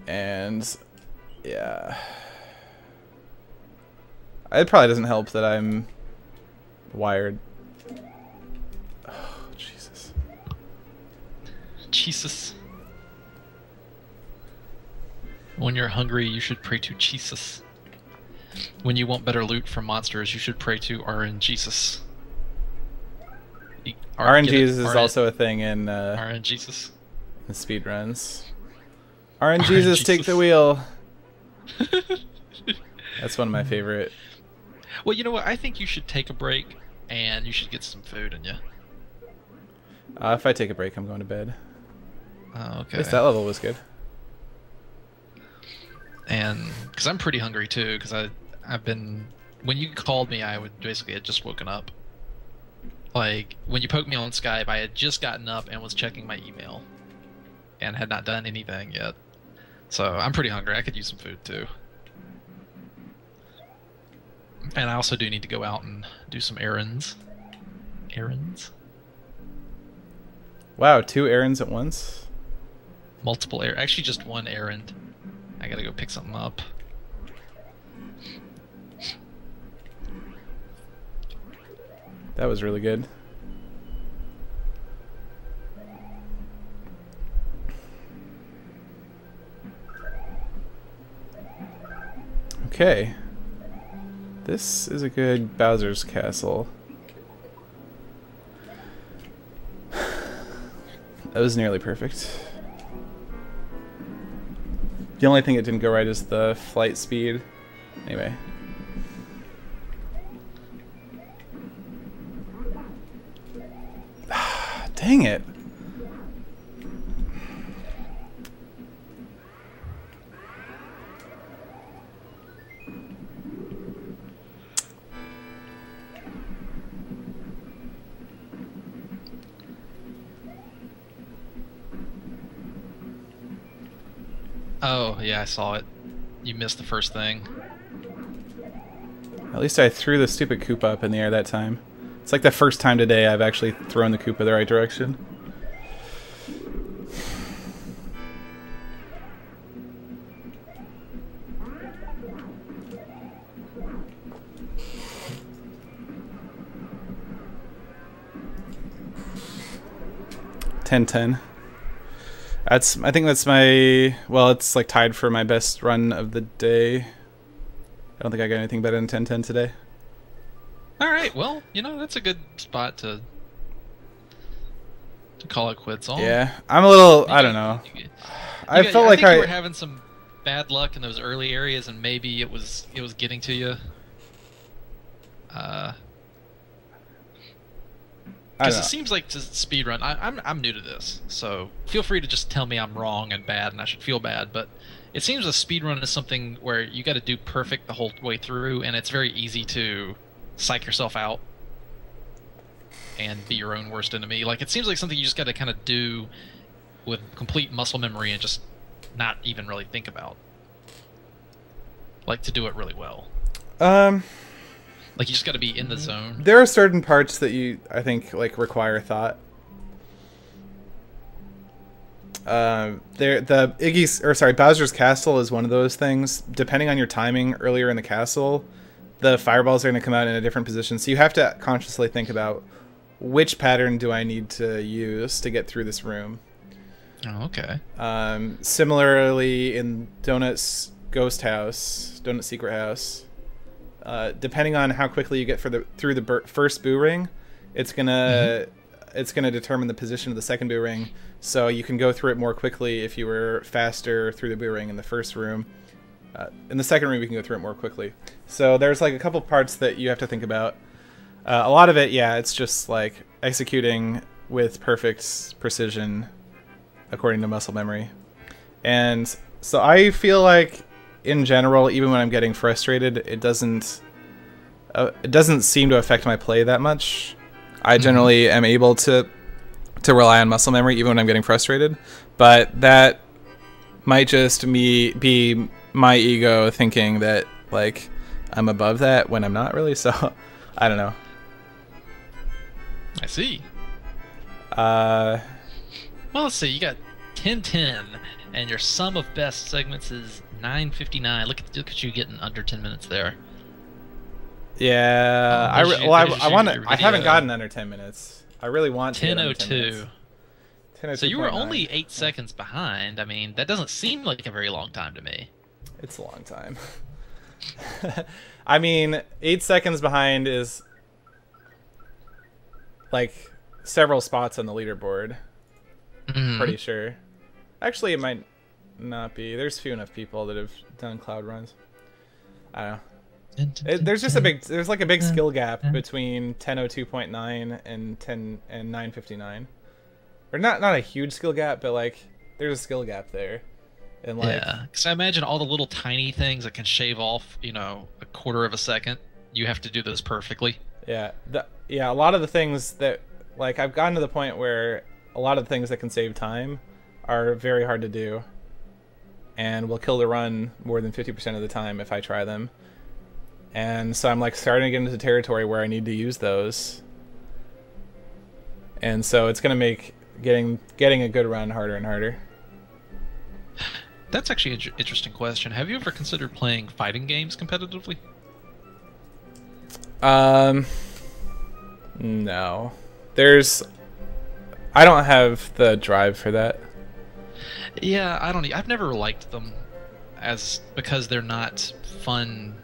And yeah, it probably doesn't help that I'm wired. Oh, Jesus. Jesus. When you're hungry, you should pray to Jesus. When you want better loot from monsters, you should pray to RNGesus. RNGesus is also a thing in RNGesus. in speedruns. RNGesus, take the wheel. That's one of my favorite. Well, you know what? I think you should take a break, and you should get some food in you. If I take a break, I'm going to bed. Oh, okay. At least that level was good. And because I'm pretty hungry too, because I've been, when you called me, I had just woken up. Like when you poked me on Skype, I had just gotten up and was checking my email, and had not done anything yet. So I'm pretty hungry. I could use some food too. And I also do need to go out and do some errands. Errands? Wow, 2 errands at once? Multiple errands. Actually, just one errand. I gotta go pick something up. That was really good. Okay. This is a good Bowser's Castle. That was nearly perfect. The only thing that didn't go right is the flight speed. Anyway. Dang it. Oh, yeah, I saw it. You missed the first thing. At least I threw the stupid Koopa up in the air that time. It's like the first time today I've actually thrown the Koopa the right direction. .10. I think that's my, well, it's like tied for my best run of the day. I don't think I got anything better than 10-10 today. Alright, well, you know, that's a good spot to call it quits on. Yeah, I'm a little, I don't know. I felt like you were having some bad luck in those early areas, and maybe it was getting to you. Because it seems like to speedrun, I'm new to this, so feel free to just tell me I'm wrong and bad and I should feel bad, but it seems a speedrun is something where you got to do perfect the whole way through, and it's very easy to psych yourself out and be your own worst enemy. Like, it seems like something you just got to kind of do with complete muscle memory and just not even really think about. Like, to do it really well. Like, you just got to be in the zone. There are certain parts that I think, like, require thought. Bowser's Castle is one of those things. Depending on your timing earlier in the castle, the fireballs are going to come out in a different position. So you have to consciously think about which pattern do I need to use to get through this room. Oh, okay. Similarly, in Donut's Ghost House, Donut Secret House, depending on how quickly you get through the first boo ring, it's gonna determine the position of the second boo ring. So you can go through it more quickly if you were faster through the boo ring in the first room. In the second room, you can go through it more quickly. So there's like a couple parts that you have to think about. A lot of it, yeah, it's just like executing with perfect precision according to muscle memory. And so I feel like, in general, even when I'm getting frustrated, it doesn't seem to affect my play that much. I generally am able to rely on muscle memory even when I'm getting frustrated, but that might just be my ego thinking that, like, I'm above that when I'm not really. So I don't know. I see. Well, let's see. You got 10-10, and your sum of best segments is 9:59. Look at you getting under 10 minutes there. Yeah, I haven't gotten under 10 minutes. I really want to. 10:02. So you were only 8 seconds behind. I mean, that doesn't seem like a very long time to me. It's a long time. I mean, 8 seconds behind is like several spots on the leaderboard. Pretty sure. Actually, it might not be. There's few enough people that have done cloud runs. I don't know. There's just there's like a big skill gap between 10:02.9 and 9:59. Or not a huge skill gap, but like there's a skill gap there. And like, yeah, because I imagine all the little tiny things that can shave off, you know, a quarter of a second. You have to do those perfectly. Yeah, a lot of the things that, like, I've gotten to the point where a lot of the things that can save time are very hard to do, and will kill the run more than 50% of the time if I try them. And so I'm like starting to get into territory where I need to use those, and so it's gonna make getting a good run harder and harder. That's actually an interesting question. Have you ever considered playing fighting games competitively? No. I don't have the drive for that. Yeah, I've never liked them because they're not fun.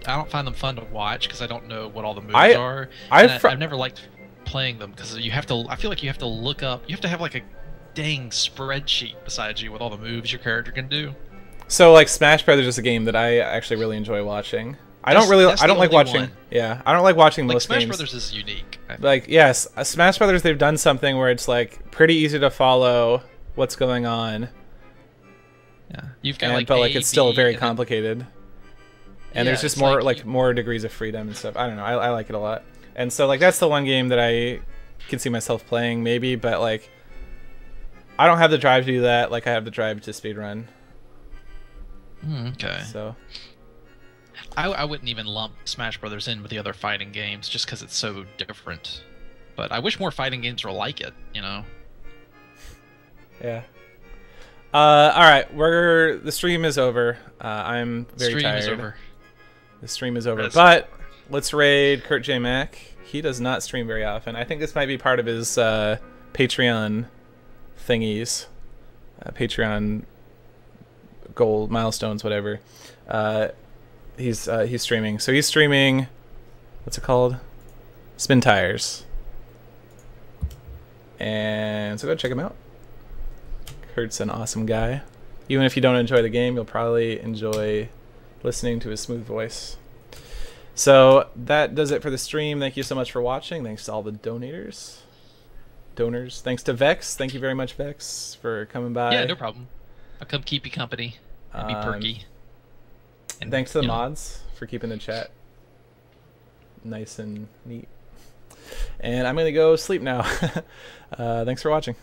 I don't find them fun to watch because I don't know what all the moves are. I've never liked playing them because I feel like you have to look up. You have to have like a dang spreadsheet beside you with all the moves your character can do. So like Smash Brothers is a game that I actually really enjoy watching. I don't like watching. One. Yeah, I don't like watching most Smash games. Brothers is unique. Like, yes, Smash Brothers, they've done something where it's like pretty easy to follow what's going on. Yeah, you've got but like it's still very complicated. And there's just more more degrees of freedom and stuff. I don't know. I like it a lot. And so like that's the one game that I can see myself playing maybe, but like I don't have the drive to do that like I have the drive to speedrun. Okay. So I wouldn't even lump Smash Brothers in with the other fighting games just because it's so different. But I wish more fighting games were like it, you know? Yeah. Alright, the stream is over. I'm very tired. The stream is over. But let's raid Kurt J. Mack. He does not stream very often. I think this might be part of his Patreon thingies. Patreon gold milestones, whatever. He's streaming. So he's streaming, what's it called? Spin Tires. And so go check him out. Kurt's an awesome guy. Even if you don't enjoy the game, you'll probably enjoy listening to his smooth voice. So that does it for the stream. Thank you so much for watching. Thanks to all the donors. Thanks to Vex. Thank you very much, Vex, for coming by. Yeah, no problem. I'll come keep you company and be perky. And thanks to the mods for keeping the chat nice and neat. And I'm going to go sleep now. Thanks for watching.